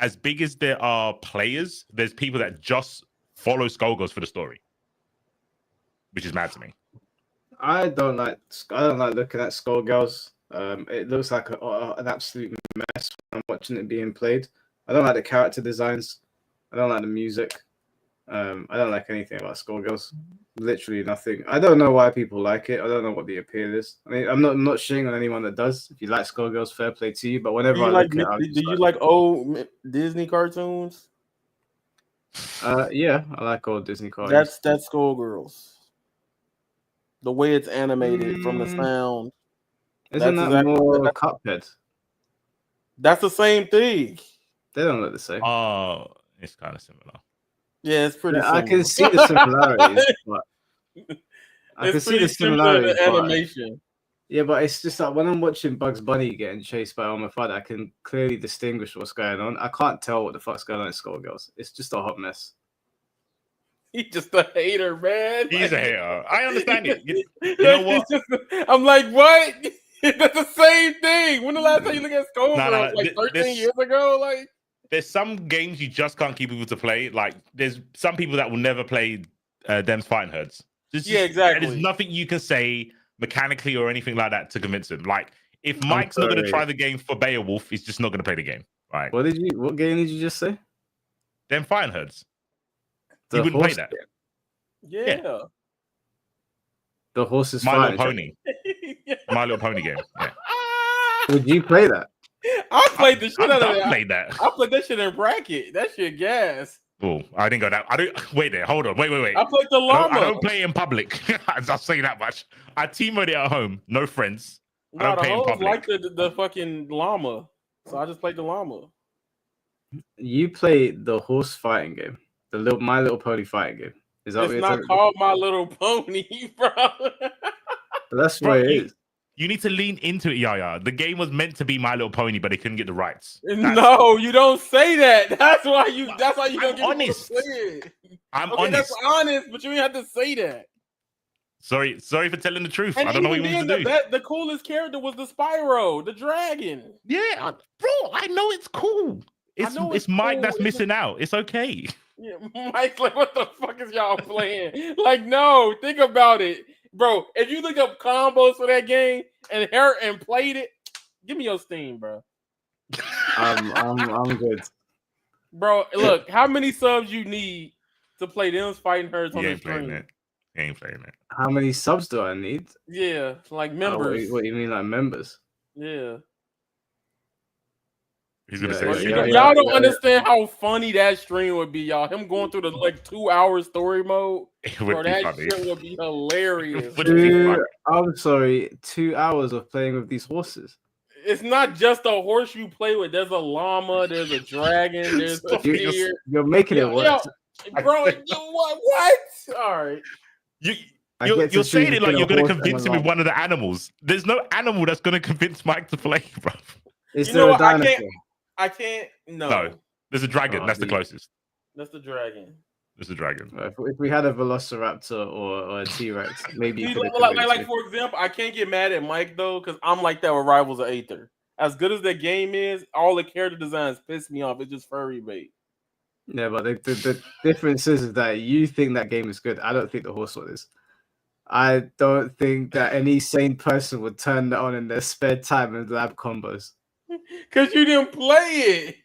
as big as there are players, there's people that just follow Skullgirls for the story, which is mad to me. I don't like looking at Skullgirls. It looks like an absolute mess when I'm watching it being played. I don't like the character designs. I don't like the music. I don't like anything about Skullgirls. Literally nothing. I don't know why people like it. I don't know what the appeal is. I mean, I'm not shitting on anyone that does. If you like Skullgirls, fair play to you. But whenever I look at it, do you like old Disney cartoons? Yeah, I like old Disney cartoons. That's Skullgirls. The way it's animated from the sound. Isn't that more Cuphead? That's the same thing. They don't look the same. Oh, it's kind of similar. Yeah, it's pretty similar. I can see the similarities, but I can see the similarities. Animation. Yeah, but it's just like when I'm watching Bugs Bunny getting chased by Elmer Fudd, I can clearly distinguish what's going on. I can't tell what the fuck's going on in Skullgirls. It's just a hot mess. He's just a hater, man. He's a hater. I understand it. You know what? I'm like, what? That's the same thing. When the last time you look at Skullgirls? Like 13 years ago? Like, there's some games you just can't keep people to play. Like, there's some people that will never play Them's Fighting Herds. Exactly. There's nothing you can say mechanically or anything like that to convince him. Like, if Mike's not going to try the game for Beowulf, he's just not going to play the game. Right? What game did you just say? Them Fighting Herds. You wouldn't play that. Yeah. The horses. My Little Pony. My Little Pony game. Yeah. Would you play that? I played the shit out of that. I played that. I played that shit in bracket. That shit gas. Oh, I didn't go down. Wait there. Hold on. Wait. I played the llama. I don't play in public. I'll say that much. I teamed it at home. No friends. I don't play in public. Like the fucking llama. So I just played the llama. You play the horse fighting game. My Little Pony fighting game. Is that it's not called My Little Pony, bro. That's what it is. You need to lean into it, Yaya. The game was meant to be My Little Pony, but they couldn't get the rights. No, you don't say that. That's why you don't get honest. To play it. I'm honest. That's honest, but you didn't have to say that. Sorry for telling the truth. And I don't know what you want to do. The coolest character was the Spyro, the dragon. Yeah, bro, I know it's cool. It's Mike cool. That's missing out. It's okay. Yeah, Mike's like, what the fuck is y'all playing? Like, no, think about it. Bro, if you look up combos for that game and played it, give me your Steam, bro. I'm good. Bro, look, how many subs you need to play Them's Fighting Herds on the stream? You ain't playing it. How many subs do I need? Yeah, like members. What do you mean, like members? Yeah. He's gonna say y'all don't understand how funny that stream would be, y'all. Him going through the 2-hour story mode. Bro, that shit would be hilarious. I'm sorry, 2 hours of playing with these horses. It's not just a horse you play with. There's a llama, there's a dragon, there's a deer. You're making it worse. Bro, what? All right. You're saying it like you're going to convince him with one of the animals. There's no animal that's going to convince Mike to play, bro. Is there a dinosaur? I can't. No, there's a dragon. That's the closest. That's the dragon. There's a dragon. If we had a Velociraptor or a T-Rex, maybe. Like for example, I can't get mad at Mike though, because I'm like that with Rivals of Aether. As good as that game is, all the character designs piss me off. It's just furry bait. Yeah, but the difference is that you think that game is good. I don't think the horse one is. I don't think that any sane person would turn that on in their spare time and lab combos. Because you didn't play it.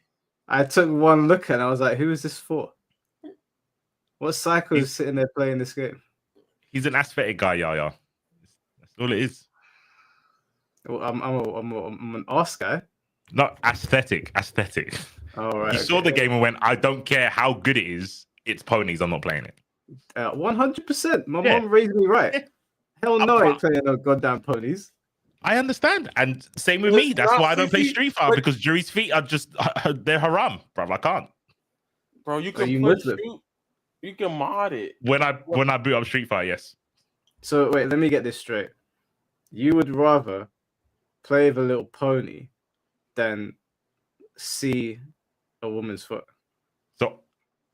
I took one look and I was like, who is this for? What psycho is sitting there playing this game? He's an aesthetic guy, Yaya. That's all it is. Well, I'm an arse guy. Not aesthetic. All right. You saw the game and went, I don't care how good it is. It's ponies. I'm not playing it. 100%. My mom raised me right. Yeah. Hell no, I ain't playing no goddamn ponies. I understand. And same with me. That's why I don't play Street Fighter, because Jury's feet are just, they're haram, bro. I can't. Bro, you can you can mod it. When I boot up Street Fighter, yes. So wait, let me get this straight. You would rather play with a little pony than see a woman's foot? So,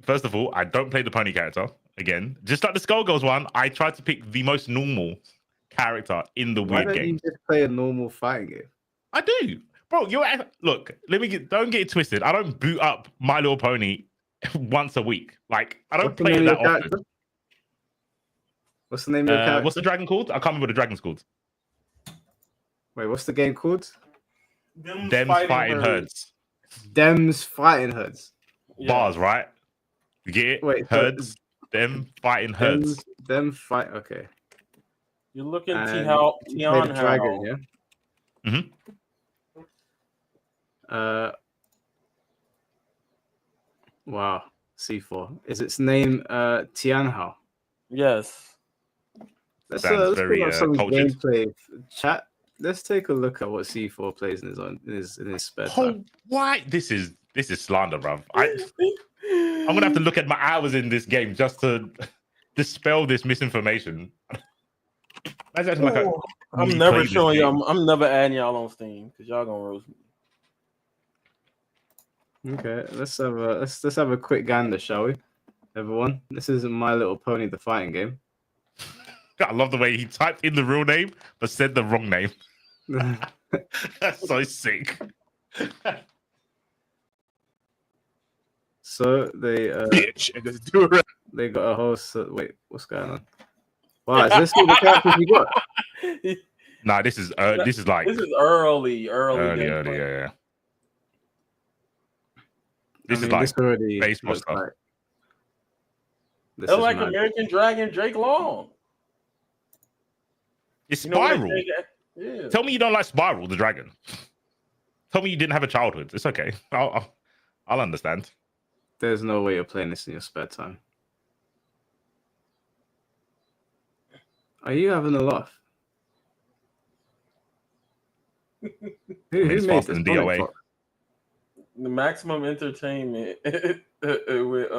first of all, I don't play the pony character. Again, just like the Skullgirls one, I tried to pick the most normal character in the Why weird don't game. you just play a normal fighting game? I do, bro. Look. Don't get it twisted. I don't boot up My Little Pony once a week. Like I don't What's the play name it of that your often. character? What's the name of your character? What's the dragon called? I can't remember what the dragon's called. Wait, what's the game called? Them fighting herds. Dems fighting herds. Bars, right? You get it? Wait, herds. Them fighting herds. Them fight. Okay. You're looking And Tian you play the dragon, Hao. yeah. Mm-hmm. Wow. C4. Is its name Tianhao? Yes. Let's Sounds pull very up some cultured. gameplay chat. Let's take a look at what C4 plays in his spare time. Why? This is slander, bruv. I'm gonna have to look at my hours in this game just to dispel this misinformation. That's actually like I'm never showing y'all. I'm never adding y'all on Steam because y'all gonna roast me. Okay, let's have a quick gander, shall we, everyone? This is My Little Pony, the fighting game. I love the way he typed in the real name but said the wrong name. That's so sick. So they Bitch, and just do it. they got a whole wait, what's going on? Wow, is this all the characters you got? Nah, this is like This is early early, gameplay. yeah. This I is mean, like this already baseball looks stuff. like this They're is like mad. American Dragon Drake Long. It's You know what Spiral. Yeah. Tell me you don't like Spiral, the dragon. Tell me you didn't have a childhood. It's okay. I'll understand. There's no way you're playing this in your spare time. Are you having a laugh? Who it's made faster this than DOA. clock? The Maximum Entertainment with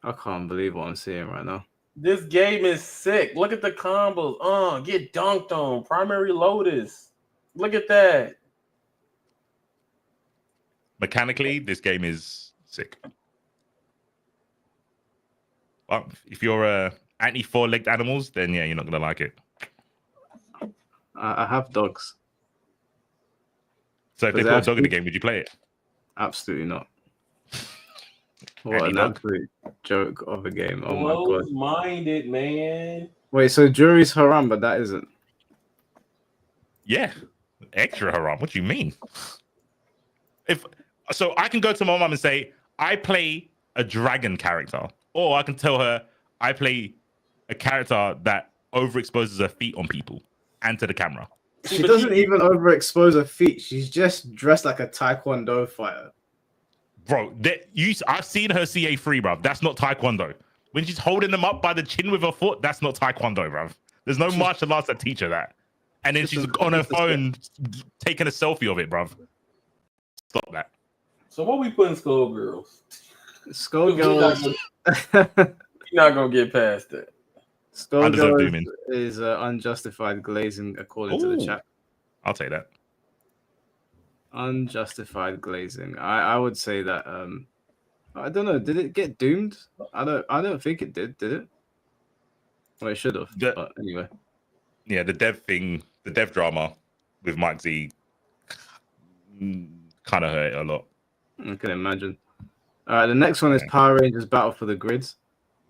I can't believe what I'm seeing right now. this game is sick. Look at the combos. Get dunked on. Primary Lotus. Look at that. Mechanically, this game is sick. Well, if you're anti four-legged animals, then yeah, you're not gonna like it. I have dogs. So if they Does put it a dog in the actually- game, would you play it? Absolutely not. What an Anti-dog? absolute joke of a game. Oh my god. Close-minded, man. Wait, so jury's haram, but that isn't. Yeah, extra haram. What do you mean? So I can go to my mom and say I play a dragon character, or I can tell her I play a character that overexposes her feet on people and to the camera. She doesn't even overexpose her feet. She's just dressed like a taekwondo fighter. Bro, I've seen her CA3, bruv. That's not taekwondo. When she's holding them up by the chin with her foot, that's not taekwondo, bruv. There's no martial arts that teach her that. And then she's on her phone taking a selfie of it, bruv. Stop that. So what we put in Skullgirls? Skullgirls. You're not gonna get past that. Undeserved Skullgirls dooming. is unjustified glazing, according to the Ooh. chat. I'll take that. Unjustified glazing. I would say that. I don't know. Did it get doomed? I don't think it did. Did it? Well, it should have. But anyway. Yeah, the dev drama with Mike Z kind of hurt it a lot. I can imagine. All right, the next one is Power Rangers Battle for the Grids.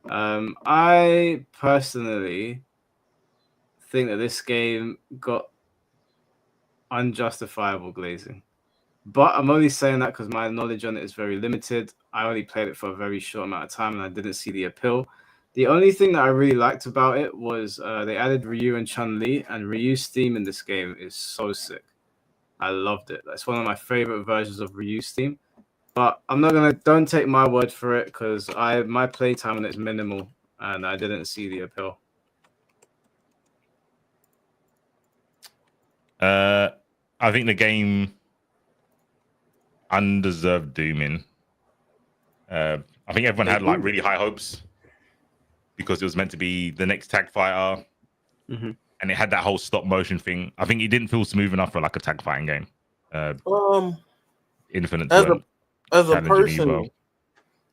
I personally think that this game got unjustifiable glazing. But I'm only saying that because my knowledge on it is very limited. I only played it for a very short amount of time and I didn't see the appeal. The only thing that I really liked about it was they added Ryu and Chun-Li, and Ryu's theme in this game is so sick. I loved it. That's one of my favorite versions of Ryu's theme. But I'm not don't take my word for it because my playtime on it is minimal and I didn't see the appeal. I think the game undeserved dooming. I think everyone had like really high hopes because it was meant to be the next tag fighter, and it had that whole stop motion thing. I think it didn't feel smooth enough for like a tag fighting game. Infinite as a weren't as a challenging me person, well.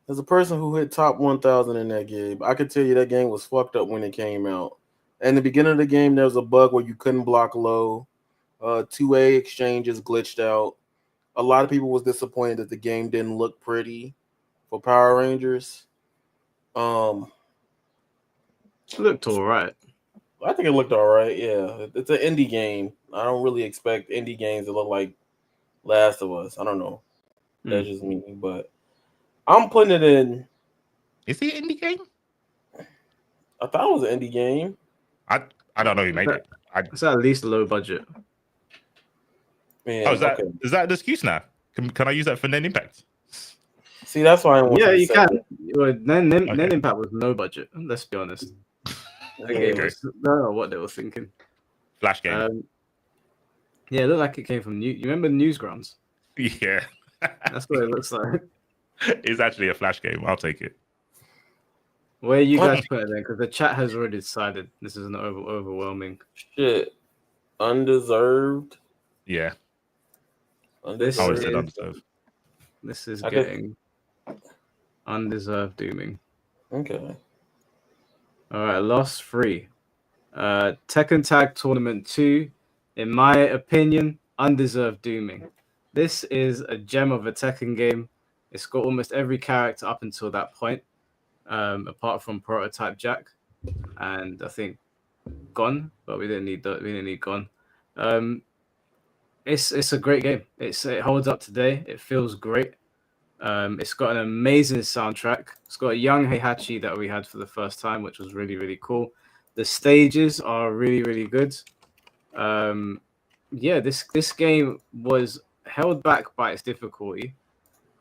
as a person who hit top 1,000 in that game, I can tell you that game was fucked up when it came out. In the beginning of the game, there was a bug where you couldn't block low. 2A exchanges glitched out. A lot of people was disappointed that the game didn't look pretty for Power Rangers. It looked all right. I think it looked all right. Yeah, it's an indie game. I don't really expect indie games to look like Last of Us. I don't know. That's just me, but I'm putting it in. Is it an indie game? I thought it was an indie game. I don't know who made it. It's at least low budget. Man, is that an excuse now? Can I use that for Nen Impact? See, that's why I want. Yeah, you can. Well, Nen Impact was no budget. Let's be honest. Okay. I don't know what they were thinking. Flash game. Yeah, it looked like it came from You remember Newsgrounds? Yeah. That's what it looks like. It's actually a Flash game. I'll take it. Where you guys put it then? Because the chat has already decided this is an overwhelming. Shit. Undeserved. Yeah. This I would have said undeserved. This is getting undeserved dooming. Okay. All right, last 3. Tekken Tag Tournament 2, in my opinion, undeserved dooming. This is a gem of a Tekken game. It's got almost every character up until that point, apart from Prototype Jack, and I think Gon, but we didn't need that. We didn't need Gon. It's a great game. It holds up today. It feels great. It's got an amazing soundtrack. It's got a young Heihachi that we had for the first time, which was really, really cool. The stages are really, really good. Yeah, this game was held back by its difficulty,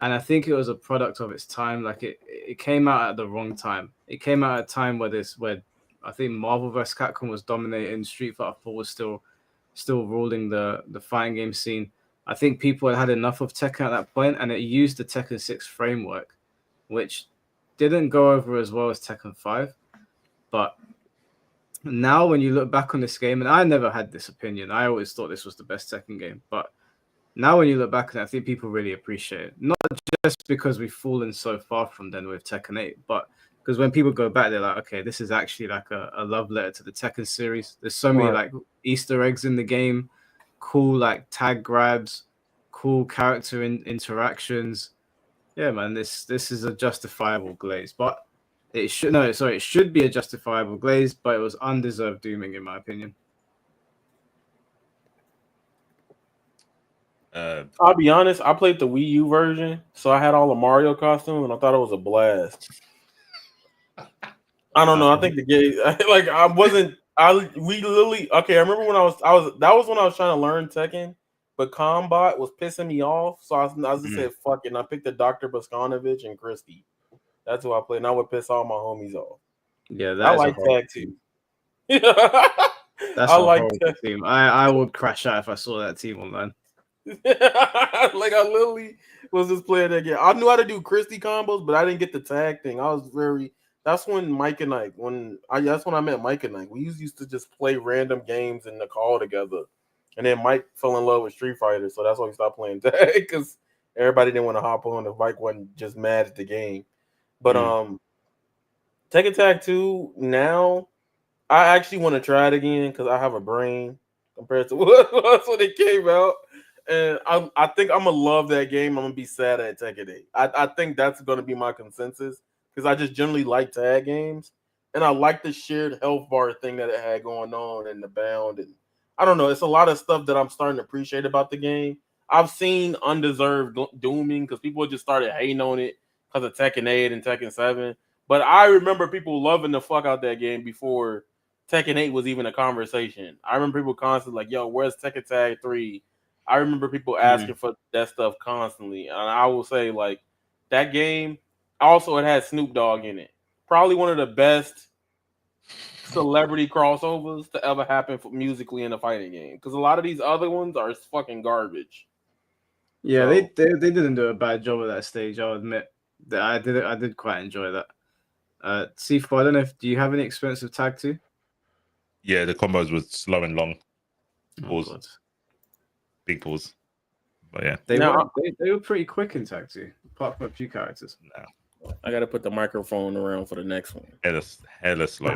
and I think it was a product of its time. Like it came out at the wrong time. It came out at a time where I think Marvel vs. Capcom was dominating. Street Fighter 4 was still ruling the fighting game scene. I think people had enough of Tekken at that point, and it used the Tekken 6 framework, which didn't go over as well as Tekken 5. But now when you look back on this game, and I never had this opinion, I always thought this was the best Tekken game. But now when you look back on it, I think people really appreciate it. Not just because we've fallen so far from then with Tekken 8, but because when people go back, they're like, okay, this is actually like a love letter to the Tekken series. There's so many like Easter eggs in the game, cool like tag grabs, cool character interactions. Yeah, man, this is a justifiable glaze, but it should be a justifiable glaze, but it was undeserved dooming in my opinion. I'll be honest, I played the Wii U version, so I had all the Mario costumes, and I thought it was a blast. I don't know. I think the game, like, we literally, okay, I remember when that was when I was trying to learn Tekken, but Kombat was pissing me off, so I just said, fuck it, and I picked the Dr. Boskanovich and Christy. That's who I played, and I would piss all my homies off. Yeah, I like tag team. That's a horrible team. I would crash out if I saw that team online. Like I literally was just playing that game. I knew how to do Christy combos, but I didn't get the tag thing. That's when Mike and I that's when I met Mike and I. We used to just play random games in the call together. And then Mike fell in love with Street Fighter, so that's why we stopped playing tag, because everybody didn't want to hop on if Mike wasn't just mad at the game. But Tekken Tag 2 now, I actually want to try it again because I have a brain compared to what was when it came out. And I think I'm going to love that game. I'm going to be sad at Tekken 8. I think that's going to be my consensus because I just generally like tag games. And I like the shared health bar thing that it had going on and the bound. And I don't know. It's a lot of stuff that I'm starting to appreciate about the game. I've seen undeserved dooming because people just started hating on it because of Tekken 8 and Tekken 7. But I remember people loving the fuck out that game before Tekken 8 was even a conversation. I remember people constantly like, yo, where's Tekken Tag 3? I remember people asking for that stuff constantly. And I will say, like, that game, also it had Snoop Dogg in it. Probably one of the best celebrity crossovers to ever happen musically in a fighting game. Because a lot of these other ones are fucking garbage. Yeah, so, they didn't do a bad job at that stage, I'll admit. That I did quite enjoy that. C4, I don't know do you have any experience with Tag 2? Yeah, the combos were slow and long. Pause. Oh, big pause. But yeah, They Now- were pretty quick in tag 2, apart from a few characters. I gotta put the microphone around for the next one. hella slow.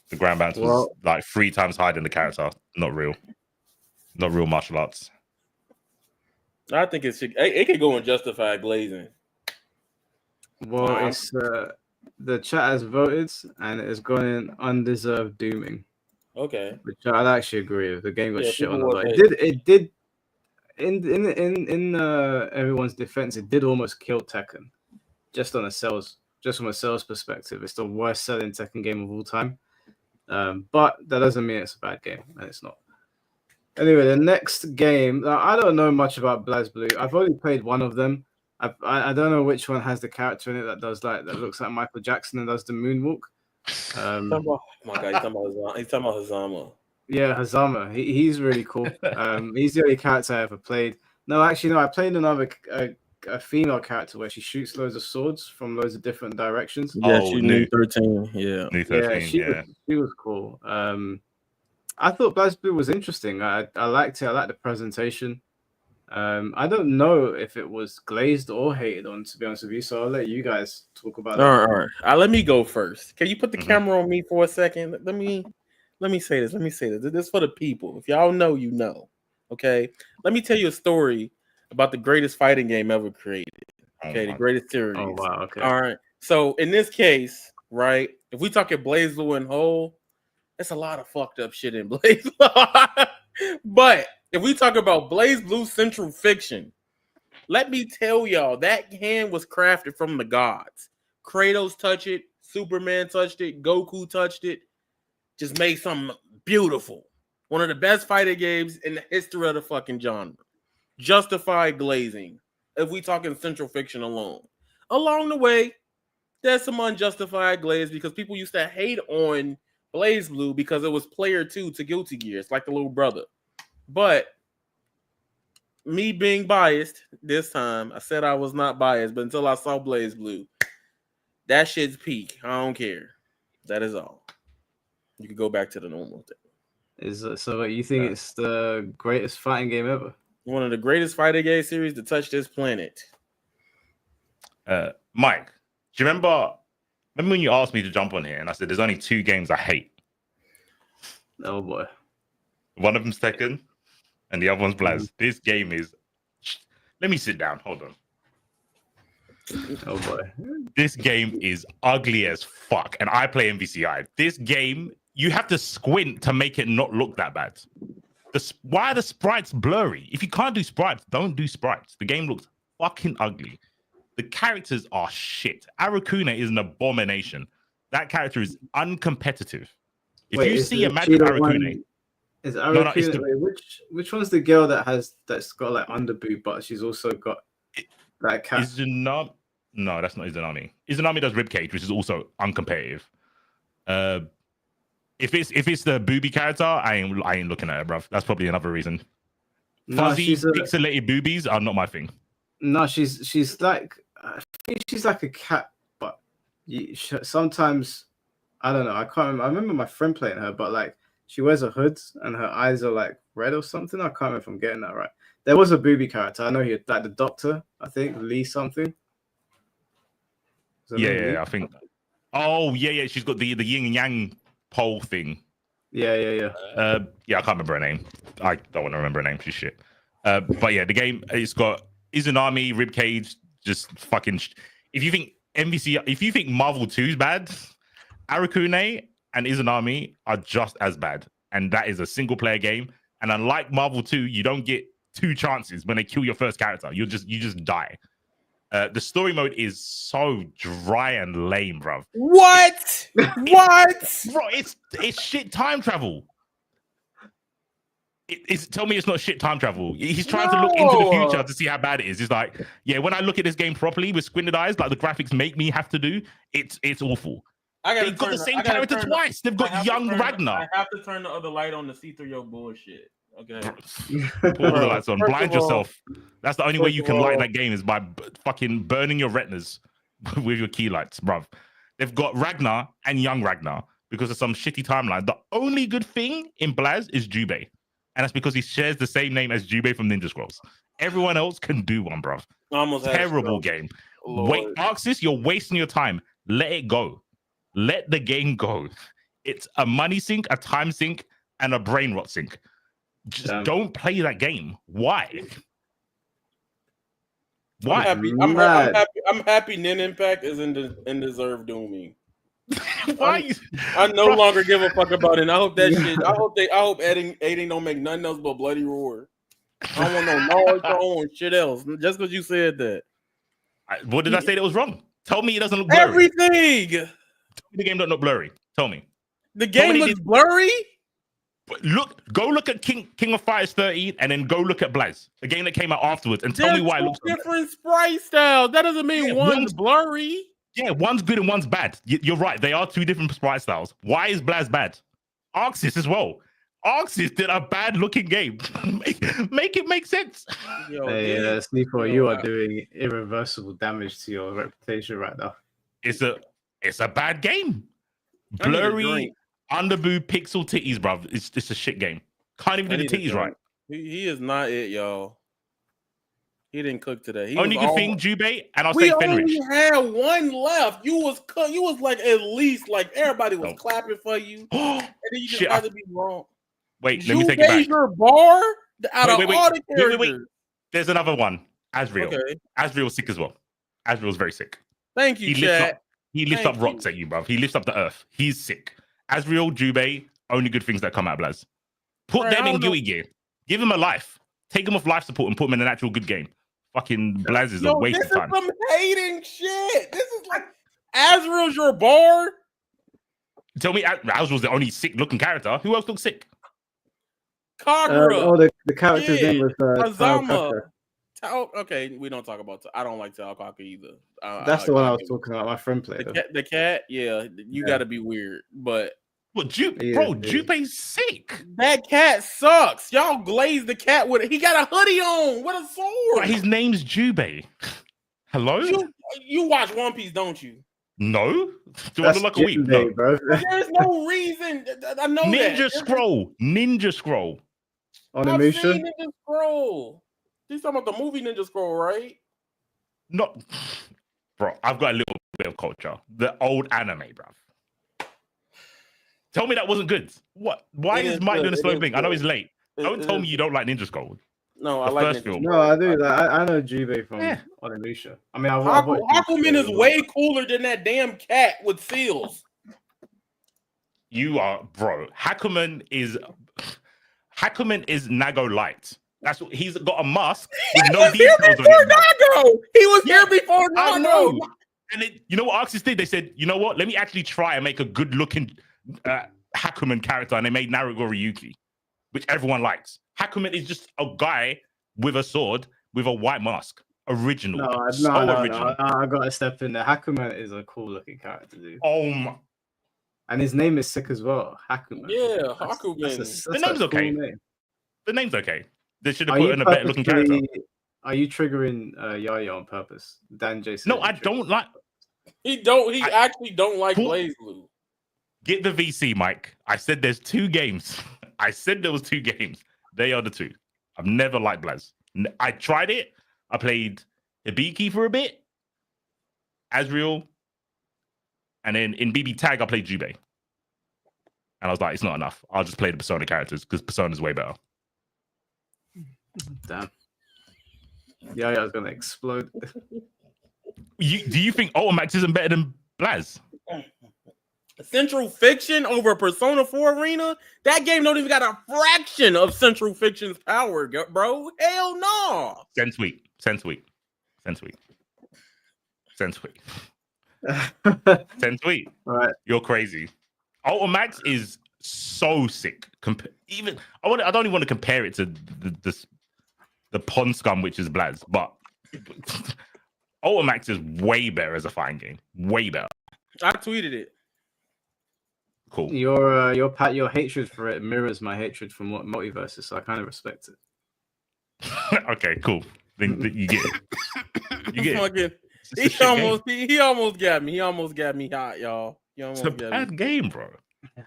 The ground bounce was Well- like 3 times higher than the character. Not real martial arts. I think it could go in justified glazing. Well, Wow. it's the chat has voted, and it has gone in undeserved dooming, Okay. which I'd actually agree with. The game got Yeah, shit on people a will lot. say- It did. In everyone's defense, it did almost kill Tekken, just from a sales perspective. It's the worst selling Tekken game of all time. But that doesn't mean it's a bad game, and it's not. Anyway, the next game, I don't know much about BlazBlue. I've only played one of them. I don't know which one has the character in it that looks like Michael Jackson and does the moonwalk. Oh my God, he's talking about Hazama. Yeah, Hazama. He's really cool. He's the only character I ever played. No, actually, no. I played another a female character where she shoots loads of swords from loads of different directions. Yeah, Oh, she's new. new 13. Yeah. New 13, she was cool. I thought BlazBlue was interesting. I liked it. I liked the presentation. I don't know if it was glazed or hated on, to be honest with you. So I'll let you guys talk about it. All right. Let me go first. Can you put the Mhm. camera on me for a second? Let me say this. This is for the people. If y'all know, you know. Okay. Let me tell you a story about the greatest fighting game ever created. Okay, the greatest series. Oh wow. Okay. All right. So in this case, right, if we talk at BlazBlue and whole, that's a lot of fucked up shit in BlazBlue. But if we talk about BlazBlue Central Fiction, let me tell y'all that hand was crafted from the gods. Kratos touched it, Superman touched it, Goku touched it. Just made something beautiful. One of the best fighting games in the history of the fucking genre. Justified glazing. If we talking Central Fiction alone. Along the way, there's some unjustified glaze because people used to hate on BlazBlue because it was player 2 to Guilty Gear. It's like the little brother. But me being biased this time, I said I was not biased, but until I saw BlazBlue, that shit's peak. I don't care. That is all. You can go back to the normal thing. So you think it's the greatest fighting game ever? One of the greatest fighting game series to touch this planet. Mike, do you remember when you asked me to jump on here and I said there's only 2 games I hate? Oh boy. One of them's Tekken and the other one's Blaz. This game is... Let me sit down. Hold on. Oh boy. This game is ugly as fuck. And I play MVCI. This game, you have to squint to make it not look that bad. Why are the sprites blurry? If you can't do sprites, don't do sprites. The game looks fucking ugly. The characters are shit. Arakune is an abomination. That character is uncompetitive. If you see a match with Arakune... Is Arakune, which one's the girl that's got like underboob, but she's also got that cat? Izanami? No, that's not Izanami. Izanami does ribcage, which is also uncompetitive. If it's the booby character, I ain't looking at it, bruv. That's probably another reason. Fuzzy, pixelated boobies are not my thing. No, she's like, I think she's like a cat, but sometimes I don't know. I can't remember. I remember my friend playing her, but like she wears a hood and her eyes are like red or something. I can't remember if I'm getting that right. There was a booby character. I know he like the doctor. I think Lee something. Yeah, I think. Oh yeah. She's got the yin and yang pole thing. Yeah. Yeah, I can't remember her name. I don't want to remember her name. She's shit. But yeah, the game, it's got Izanami, ribcage, just fucking. If you think Marvel 2 is bad, Arakune and Izanami are just as bad, and that is a single player game. And unlike Marvel 2, you don't get 2 chances when they kill your first character. You just die. The story mode is so dry and lame, bro. What? What? Bro, it's shit time travel. Tell me it's not shit time travel. He's trying to look into the future to see how bad it is. He's like, yeah, when I look at this game properly with squinted eyes, like the graphics make me have to do, it's awful. They've got the same character twice. They've got young Ragnar. I have to turn the other light on to see through your bullshit. Okay. Pull all the lights on. Blind yourself. That's the only way you can light that game is by fucking burning your retinas with your key lights, bruv. They've got Ragnar and young Ragnar because of some shitty timeline. The only good thing in Blaz is Jubei. and that's because he shares the same name as Jubei from Ninja Scrolls. Everyone else can do one, bro. Terrible game. Wait, Arxis, you're wasting your time. Let it go. Let the game go. It's a money sink, a time sink, and a brain rot sink. Just don't play that game. Why? Why? I'm happy Nin Impact is in Deserve Dooming. Why? I no longer give a fuck about it. I hope that shit. I hope Aiden don't make nothing else but Bloody Roar. I don't want no Naruto and shit else. Just because you said that. What did I say that was wrong? Tell me it doesn't look blurry. Everything. Tell me the game don't look blurry. Tell me. The game looks blurry? Go look at King of Fighters 13 and then go look at Blaz, the game that came out afterwards, and tell me why it looks different sprite styles. That doesn't mean one's blurry. Yeah, one's good and one's bad. You're right. They are two different sprite styles. Why is Blaz bad? Arxis as well. Arxis did a bad looking game. make it make sense. Hey, C4, you are doing irreversible damage to your reputation right now. It's a bad game. Blurry, underboob, pixel titties, bruv. It's a shit game. Can't even do the titties right. He is not it, y'all. He didn't cook today. Only good thing, Jubei, and I'll say Fenrich. We only had one left. You was like at least like everybody was clapping for you, and then you just had to be wrong. Wait, let me take it back. Your bar out of all the characters. Wait. There's another one. Asriel. Okay. Asriel's sick as well. Asriel's very sick. Thank you, Chad. He lifts up rocks at you, bruv. He lifts up the earth. He's sick. Asriel, Jubei, only good things that come out of Blaz. Put them in GUI gear. Give them a life. Take them off life support and put them in an actual good game. Fucking Blaz is a waste of time. This is some hating shit. This is like Asriel's your bar. Tell me Asriel's the only sick looking character. Who else looks sick? Kagura. The character's name was Azama. Okay, we don't talk about. I don't like Taokaka either. That's the one I was talking about. My friend played the cat. Yeah, you got to be weird, but. Well, Jubei's sick. That cat sucks. Y'all glazed the cat with it. He got a hoodie on with a sword. But his name's Jubei. Hello? You watch One Piece, don't you? No. Do I look like a week? No. Bro. There's no reason. I know Ninja Scroll. Ninja Scroll. Animation. I've seen Ninja Scroll. He's talking about the movie Ninja Scroll, right? No. Bro, I've got a little bit of culture. The old anime, bro. Tell me that wasn't good. What? Why is Mike doing a slow thing? I know he's late. Don't tell me you don't like Ninja Scroll. No, I like film. No, I do. I know Jubei from Onimusha. I mean, Hakumen is way cooler than that damn cat with seals. You are, bro. Hakumen is Nago light. That's what he's got, a mask with no details on it. Nago. He was here before Nago. And you know what Arxis did? They said, you know what? Let me actually try and make a good looking Hakumen character, and they made Naruto Ryuki, which everyone likes. Hakumen is just a guy with a sword with a white mask. Original. No, original. I gotta step in there. Hakumen is a cool looking character, dude. Oh my. And his name is sick as well. Hakumen. Yeah, Hakumen. The name's okay. Name. The name's okay. They should have put in a better looking character. Are you triggering Yaya on purpose? Dan Jason. No, I don't like. He actually don't like BlazBlue. Get the VC, Mike. I said there's two games. I said there was two games. They are the two. I've never liked Blaz. I tried it. I played Hibiki for a bit, Asriel, and then in BB Tag I played Jubei. And I was like, it's not enough. I'll just play the Persona characters because Persona's way better. Damn. Yaya's gonna explode. Do you think Ultimax isn't better than Blaz? Central Fiction over Persona 4 Arena? That game don't even got a fraction of Central Fiction's power, bro. Hell no. Sensweet. Right. You're crazy. Ultimax is so sick. I don't even want to compare it to the Pond Scum, which is Blaz, but Ultimax is way better as a fighting game. Way better. I tweeted it. Cool. Your hatred for it mirrors my hatred for Multiverses, so I kind of respect it. Okay, cool. Then you get it. You get it. He almost got me. He almost got me hot, y'all. It's a bad game, bro.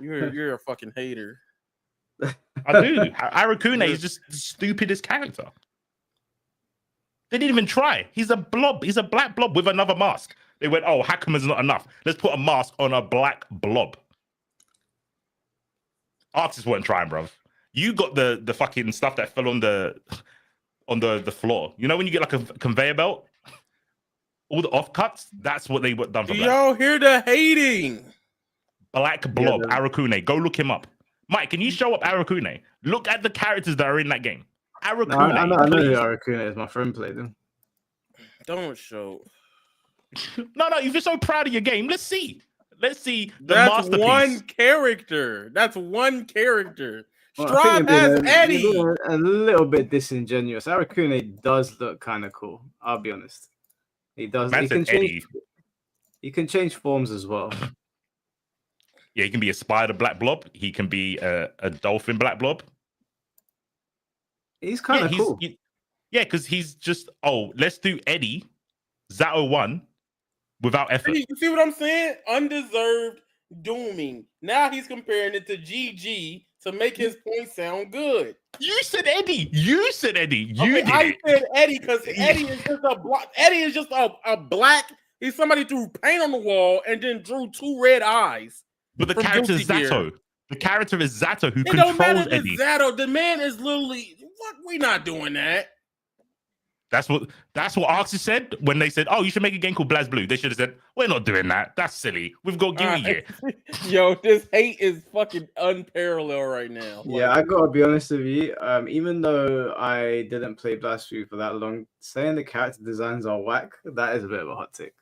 You're a fucking hater. I do. Arakune is just the stupidest character. They didn't even try. He's a blob. He's a black blob with another mask. They went, oh, Hakuma's not enough. Let's put a mask on a black blob. Artists weren't trying, bro. You got the fucking stuff that fell on the floor. You know when you get like a conveyor belt? All the offcuts, that's what they were done for Do black. y'all hear the hating? Black blob, Arakune. Go look him up. Mike, can you show up Arakune? Look at the characters that are in that game. Arakune. No, I know who Arakune is. My friend played him. Don't show. No, if you're so proud of your game, let's see. Let's see the That's masterpiece. one character. That's one character. Well, Strive has Eddie. A little bit disingenuous. Arakune does look kind of cool. I'll be honest. He does. Man He can said change. Eddie. He can change forms as well. Yeah, he can be a spider black blob. He can be a dolphin black blob. He's kind of cool. Yeah, because he's just, let's do Eddie, Zato 1 without effort. You see what I'm saying? Undeserved dooming. Now he's comparing it to GG to make his point sound good. You said Eddie. You said Eddie. I said Eddie because Eddie is just a black. Eddie is just a black. He's somebody threw paint on the wall and then drew 2 red eyes. But the character is Zato. The character is Zato who it don't controls matter Eddie. Zato. The man is literally what? We not doing that. That's what Arxis said when they said, "Oh, you should make a game called Blaz Blue." They should have said, "We're not doing that. That's silly. We've got Gui here." Yo, this hate is fucking unparalleled right now. Yeah, I gotta be honest with you. Even though I didn't play Blaz Blue for that long, saying the character designs are whack, that is a bit of a hot take.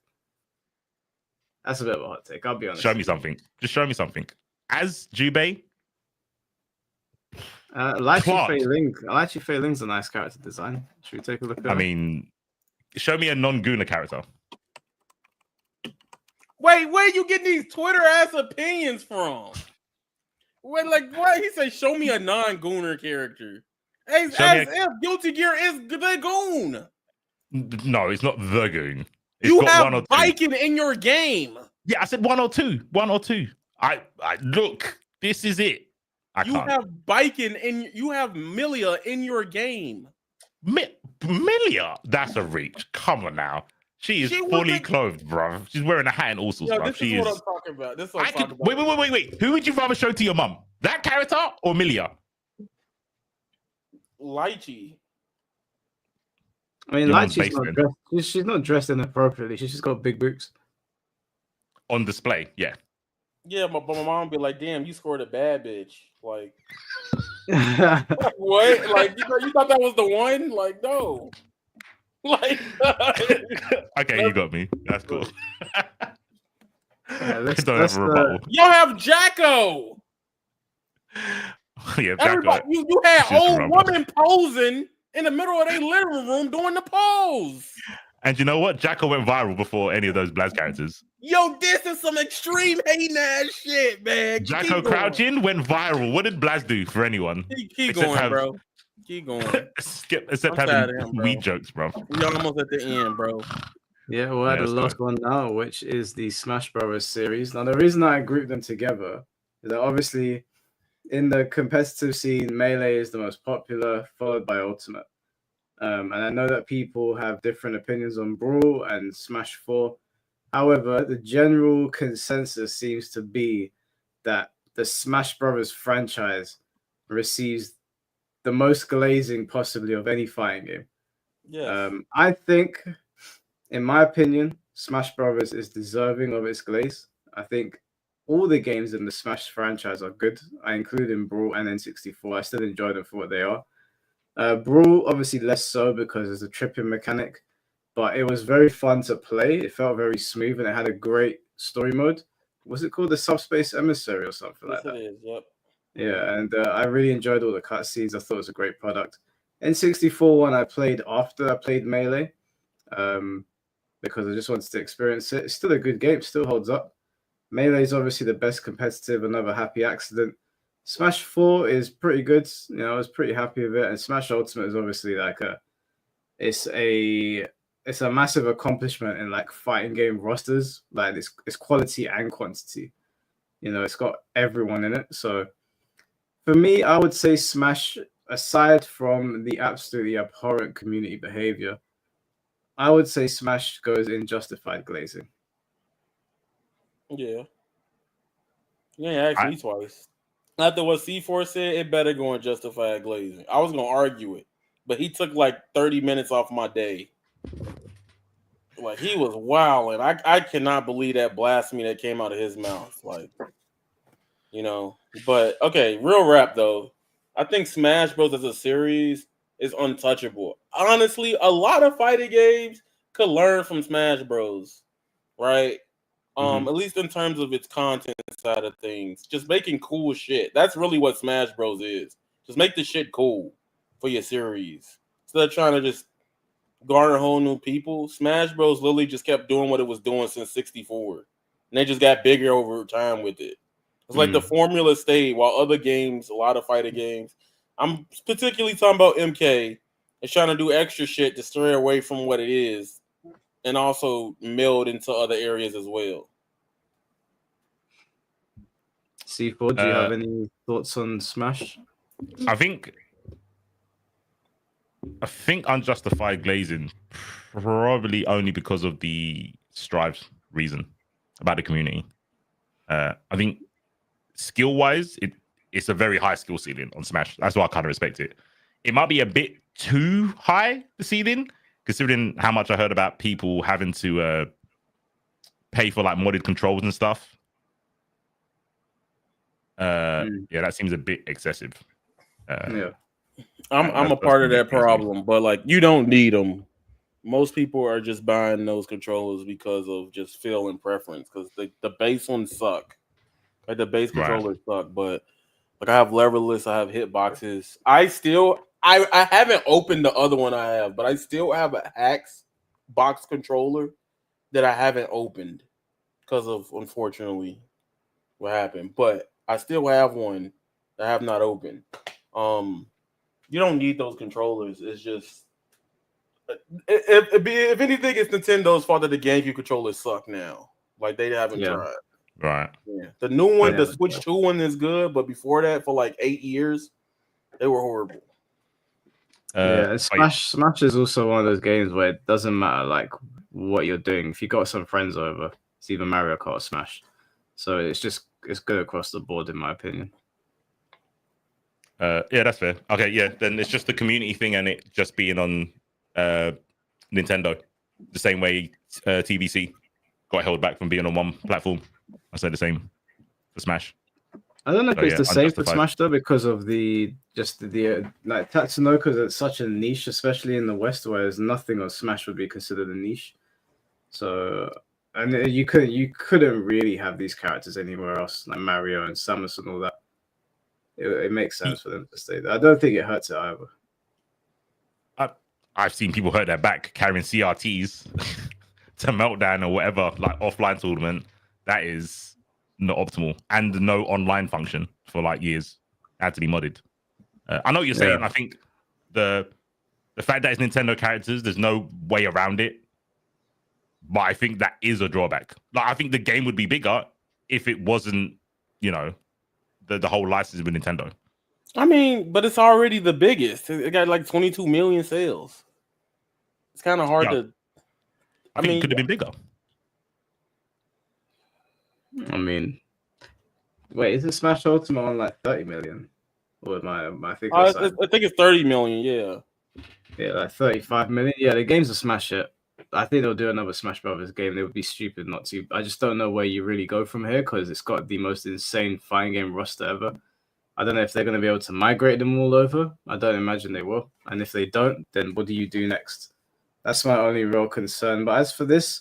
That's a bit of a hot take. I'll be honest. Show me something. Just show me something. As Jubei, Lychee Fei Ling's a nice character design. Should we take a look at it? I mean, show me a non-Guna character. Wait, where you getting these Twitter ass opinions from? Wait, like what? He said, "Show me a non-Gooner character." As if Guilty Gear is the Goon. No, it's not the Goon. It's You got have one or two. Viking in your game. Yeah, I said 1 or 2. 1 or 2. I look. This is it. You have Viking and you have Milia in your game. Milia? That's a reach. Come on now. She is fully clothed, bro. She's wearing a hat and all sorts, bro. This is what I'm talking about. This is what I'm talking about. Wait. Who would you rather show to your mum? That character or Milia? Lychee. I mean, Lychee's she's not dressed inappropriately. She's just got big boobs. On display, yeah. Yeah, but my mom be like, "Damn, you scored a bad bitch." Like, what? Like, you thought that was the one? Like, no. Like, okay, you got me. That's cool. Yeah, Don't have a rebuttal. You have Jacko. Yeah, Everybody, Jacko. you had old woman posing in the middle of their living room doing the pose. And you know what? Jacko went viral before any of those Blaz characters. Yo, this is some extreme hating ass shit, man. Jacko crouching went viral. What did Blaz do for anyone? Keep going, bro. Keep going. Except having weed jokes, bro. We're almost at the end, bro. Yeah, we're at the last one now, which is the Smash Brothers series. Now, the reason I grouped them together is that obviously in the competitive scene, Melee is the most popular, followed by Ultimate. And I know that people have different opinions on Brawl and Smash 4. However, the general consensus seems to be that the Smash Brothers franchise receives the most glazing possibly of any fighting game. Yeah. I think, in my opinion, Smash Brothers is deserving of its glaze. I think all the games in the Smash franchise are good. I include in Brawl and N64. I still enjoy them for what they are. Brawl, obviously less so because there's a tripping mechanic, but it was very fun to play. It felt very smooth and it had a great story mode. Was it called the Subspace Emissary or something like that? Yes, it is, yep. Yeah, and I really enjoyed all the cutscenes. I thought it was a great product. N64 one I played after I played Melee because I just wanted to experience it. It's still a good game, still holds up. Melee is obviously the best competitive, another happy accident. Smash 4 is pretty good. You know, I was pretty happy with it. And Smash Ultimate is obviously like it's a massive accomplishment in like fighting game rosters. Like it's quality and quantity. You know, it's got everyone in it. So For me, I would say Smash, aside from the absolutely abhorrent community behavior, I would say Smash goes in justified glazing. Yeah. Yeah, actually I, twice. After what C4 said, it better go and justify glazing. I was gonna argue it, but he took like 30 minutes off my day. Like he was wilding. I cannot believe that blasphemy that came out of his mouth. Like, But okay, real rap though. I think Smash Bros. As a series is untouchable. Honestly, a lot of fighting games could learn from Smash Bros. Right? At least in terms of its content side of things. Just making cool shit. That's really what Smash Bros is. Just make the shit cool for your series. Instead of trying to just garner whole new people, Smash Bros literally just kept doing what it was doing since 64. And they just got bigger over time with it. It's like the formula stayed while other games, a lot of fighting games, I'm particularly talking about MK, is trying to do extra shit to stray away from what it is and also meld into other areas as well. C4, do you have any thoughts on Smash? I think unjustified glazing probably only because of the Strive's reason about the community. I think skill-wise, it's a very high skill ceiling on Smash. That's why I kind of respect it. It might be a bit too high, the ceiling, considering how much I heard about people having to pay for like modded controls and stuff. Yeah, that seems a bit excessive. Yeah. I'm a part of that problem, but like you don't need them. Most people are just buying those controllers because of just feel and preference. Because the base ones suck. Like the base controllers suck, but like I have leverless, I have hitboxes. I haven't opened the other one I have, but I still have a Axe box controller that I haven't opened because of unfortunately what happened. But I still have one that I have not opened. You don't need those controllers. It's just if anything, it's Nintendo's fault that the GameCube controllers suck now. Like they haven't tried. Right. Yeah. The new one, the Switch 2 one is good, but before that, for like 8 years, they were horrible. Yeah, Smash is also one of those games where it doesn't matter like what you're doing. If you got some friends over, it's either Mario Kart or Smash. So it's good across the board, in my opinion. Yeah, that's fair. Okay, yeah, then it's just the community thing and it just being on Nintendo, the same way TBC got held back from being on one platform. I say the same for Smash. I don't know if it's the same for Smash though, because of the like Tatsunoko is such a niche, especially in the West, whereas nothing on Smash would be considered a niche. So, and you couldn't really have these characters anywhere else, like Mario and Samus and all that. It makes sense for them to stay there. I don't think it hurts it either. I've seen people hurt their back carrying CRTs to Meltdown or whatever, like offline tournament. That is not optimal, and no online function for like years. It had to be modded. I know what you're saying. I think the fact that it's Nintendo characters, there's no way around it. But I think that is a drawback. Like I think the game would be bigger if it wasn't, the whole license with Nintendo. I mean, but it's already the biggest. It got like 22 million sales. It's kind of hard to. I mean, it could have been bigger. I mean, wait, isn't Smash Ultimate on like 30 million? Or I think I think it's 30 million. Yeah, like 35 million. Yeah, the game's a smash hit. I think they'll do another Smash Brothers game. They would be stupid not to. I just don't know where you really go from here because it's got the most insane fighting game roster ever. I don't know if they're going to be able to migrate them all over. I don't imagine they will. And if they don't, then what do you do next? That's my only real concern. But as for this,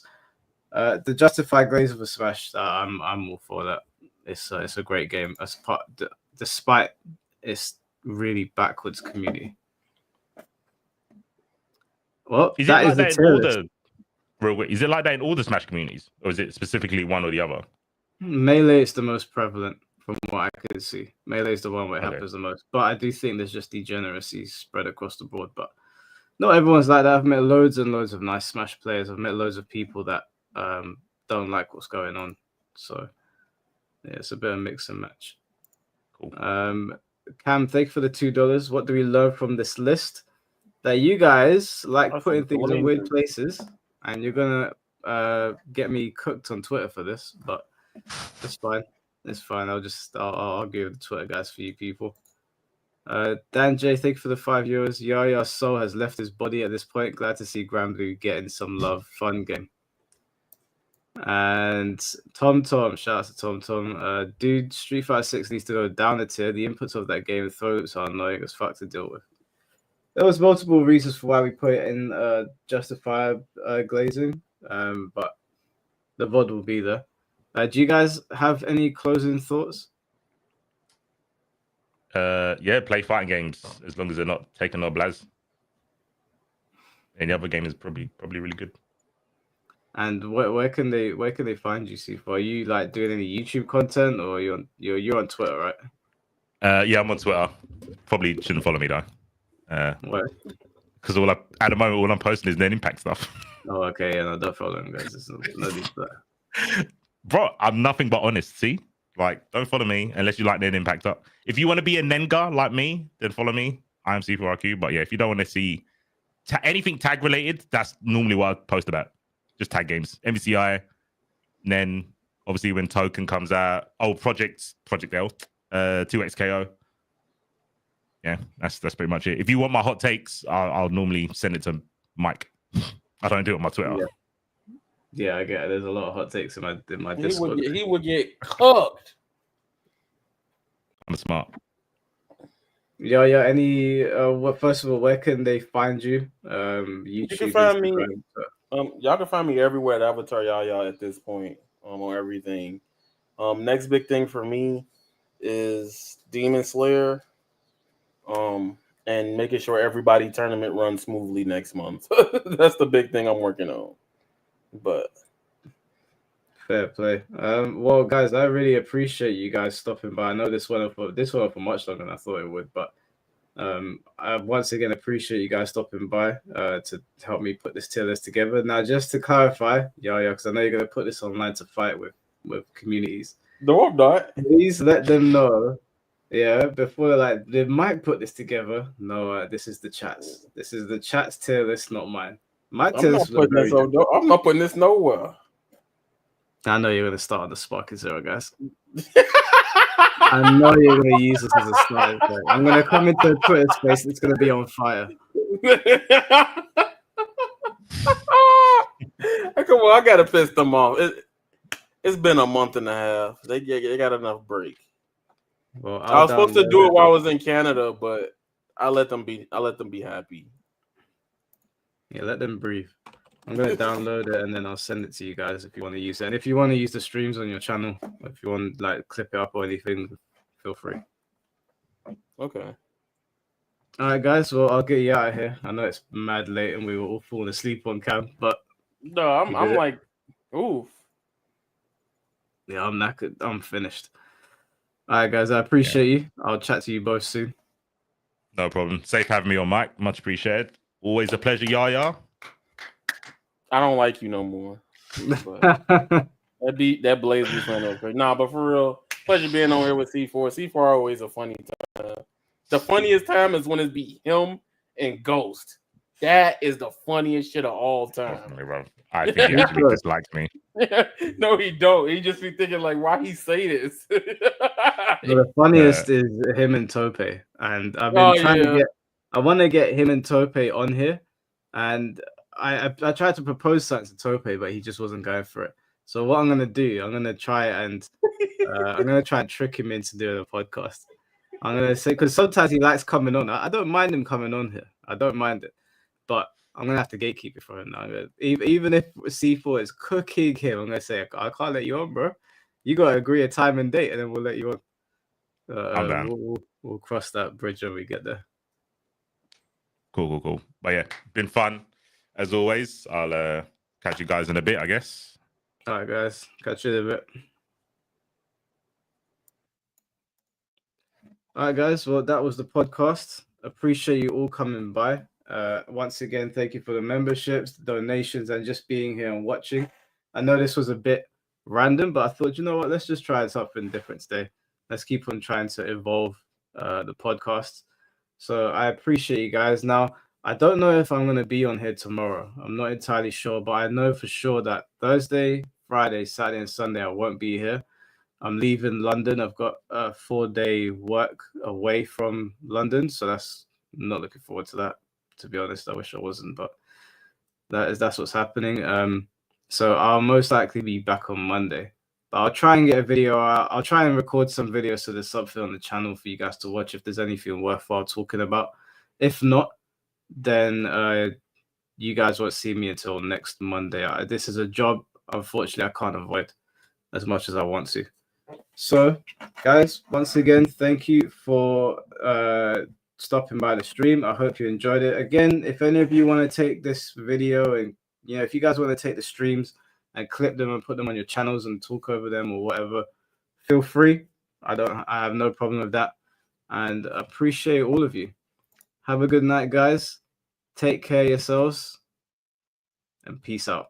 the justified Glazer for Smash, I'm all for that. It's a great game. Despite its really backwards community. Well, is it like that in all the Smash communities, or is it specifically one or the other? Melee is the most prevalent, from what I can see. Melee is the one where it happens the most. But I do think there's just degeneracy spread across the board. But not everyone's like that. I've met loads and loads of nice Smash players. I've met loads of people that don't like what's going on. So yeah, it's a bit of mix and match. Cool. Cam, thank you for the $2. What do we learn from this list? That you guys like That's putting things in weird Glazer. places, and you're gonna get me cooked on Twitter for this, but it's fine. It's fine. I'll argue with the Twitter guys for you people. Dan J, thank you for the €5. Yaya's soul has left his body at this point. Glad to see Grand Blue getting some love. Fun game. And Tom, shout out to Tom. Dude, Street Fighter 6 needs to go down a tier. The inputs of that game throw loops are annoying as fuck to deal with. There was multiple reasons for why we put it in justified glazing, but the VOD will be there. Do you guys have any closing thoughts? Yeah, play fighting games as long as they're not Tekken or Blaz. Any other game is probably really good. And where can they find you, C4? Are you like doing any YouTube content, or you're on Twitter, right? Yeah, I'm on Twitter. Probably shouldn't follow me though. Where? Because at the moment all I'm posting is Net Impact stuff. Oh, okay, yeah, no, don't follow him, guys. There's no need for that. Bro, I'm nothing but honest. See, like, don't follow me unless you like Net Impact up. If you want to be a Nenga like me, then follow me. I am C4IQ. But yeah, if you don't want to see anything tag related, that's normally what I post about. Just tag games, MVCI, and then obviously when Token comes out, Project L, 2XKO. Yeah, that's pretty much it. If you want my hot takes, I'll normally send it to Mike. I don't do it on my Twitter. Yeah, I get it. There's a lot of hot takes in my Discord. He would get cooked. I'm smart. Yeah. Any first of all, where can they find you? YouTube. You can find me. Instagram, Y'all can find me everywhere at Avataryaya at this point. On everything. Next big thing for me is Demon Slayer. And making sure everybody tournament runs smoothly next month. That's the big thing I'm working on. But fair play. Well, guys, I really appreciate you guys stopping by. I know this went on for much longer than I thought it would, but I once again appreciate you guys stopping by to help me put this tier list together. Now, just to clarify, because I know you're gonna put this online to fight with communities. No, I'm not. Please let them know. Yeah, before did Mike put this together? No, this is the chats. This is the chats tier list, not mine. My tier list. I'm not putting this nowhere. I know you're gonna start on the Sparky Zero, guys. I know you're gonna use this as a start. I'm gonna come into a Twitter space. It's gonna be on fire. Come on, I gotta piss them off. It's been a month and a half. They got enough break. Well, I was supposed to do it while I was in Canada, but I let them be happy. Yeah, let them breathe. I'm gonna download it and then I'll send it to you guys if you want to use it. And if you want to use the streams on your channel, if you want clip it up or anything, feel free. Okay. All right, guys. Well, I'll get you out of here. I know it's mad late and we were all falling asleep on cam, but no, I'm like, oof. Yeah, I'm knackered. I'm finished. All right, guys. I appreciate you. I'll chat to you both soon. No problem. Safe having me on, Mike. Much appreciated. Always a pleasure, Yaya. I don't like you no more. That Blaze be playing over. Nah, but for real, pleasure being on here with C4. C4 always a funny time. The funniest time is when it be him and Ghost. That is the funniest shit of all time. I think he actually dislikes me. No, he don't. He just be thinking like, why he say this? The funniest is him and Tope, and I've been trying to get. I want to get him and Tope on here, and I tried to propose something to Tope, but he just wasn't going for it. So what I'm gonna do, I'm gonna try and trick him into doing a podcast. I'm gonna say, because sometimes he likes coming on. I don't mind him coming on here. I don't mind it, but I'm gonna have to gatekeep it for him now. Even if C4 is cooking him, I'm gonna say I can't let you on, bro. You gotta agree a time and date, and then we'll let you on. We'll cross that bridge when we get there. Cool. But yeah, been fun as always. I'll catch you guys in a bit, I guess. All right, guys. Catch you in a bit. All right, guys. Well, that was the podcast. Appreciate you all coming by. Once again, thank you for the memberships, the donations, and just being here and watching. I know this was a bit random, but I thought, you know what? Let's just try something different today. Let's keep on trying to evolve the podcast. So I appreciate you guys. Now, I don't know if I'm going to be on here tomorrow. I'm not entirely sure, but I know for sure that Thursday, Friday, Saturday, and Sunday I won't be here. I'm leaving London. I've got a 4-day work away from London, so I'm not looking forward to that. To be honest, I wish I wasn't, but that's what's happening. So I'll most likely be back on Monday. But I'll try and get a video. I'll try and record some videos so there's something on the channel for you guys to watch if there's anything worthwhile talking about. If not, then you guys won't see me until next Monday. This is a job, unfortunately, I can't avoid as much as I want to. So, guys, once again, thank you for stopping by the stream. I hope you enjoyed it. Again, if any of you want to take this video and, if you guys want to take the streams and clip them and put them on your channels and talk over them or whatever, feel free. I have no problem with that. And appreciate all of you. Have a good night, guys. Take care of yourselves. And peace out.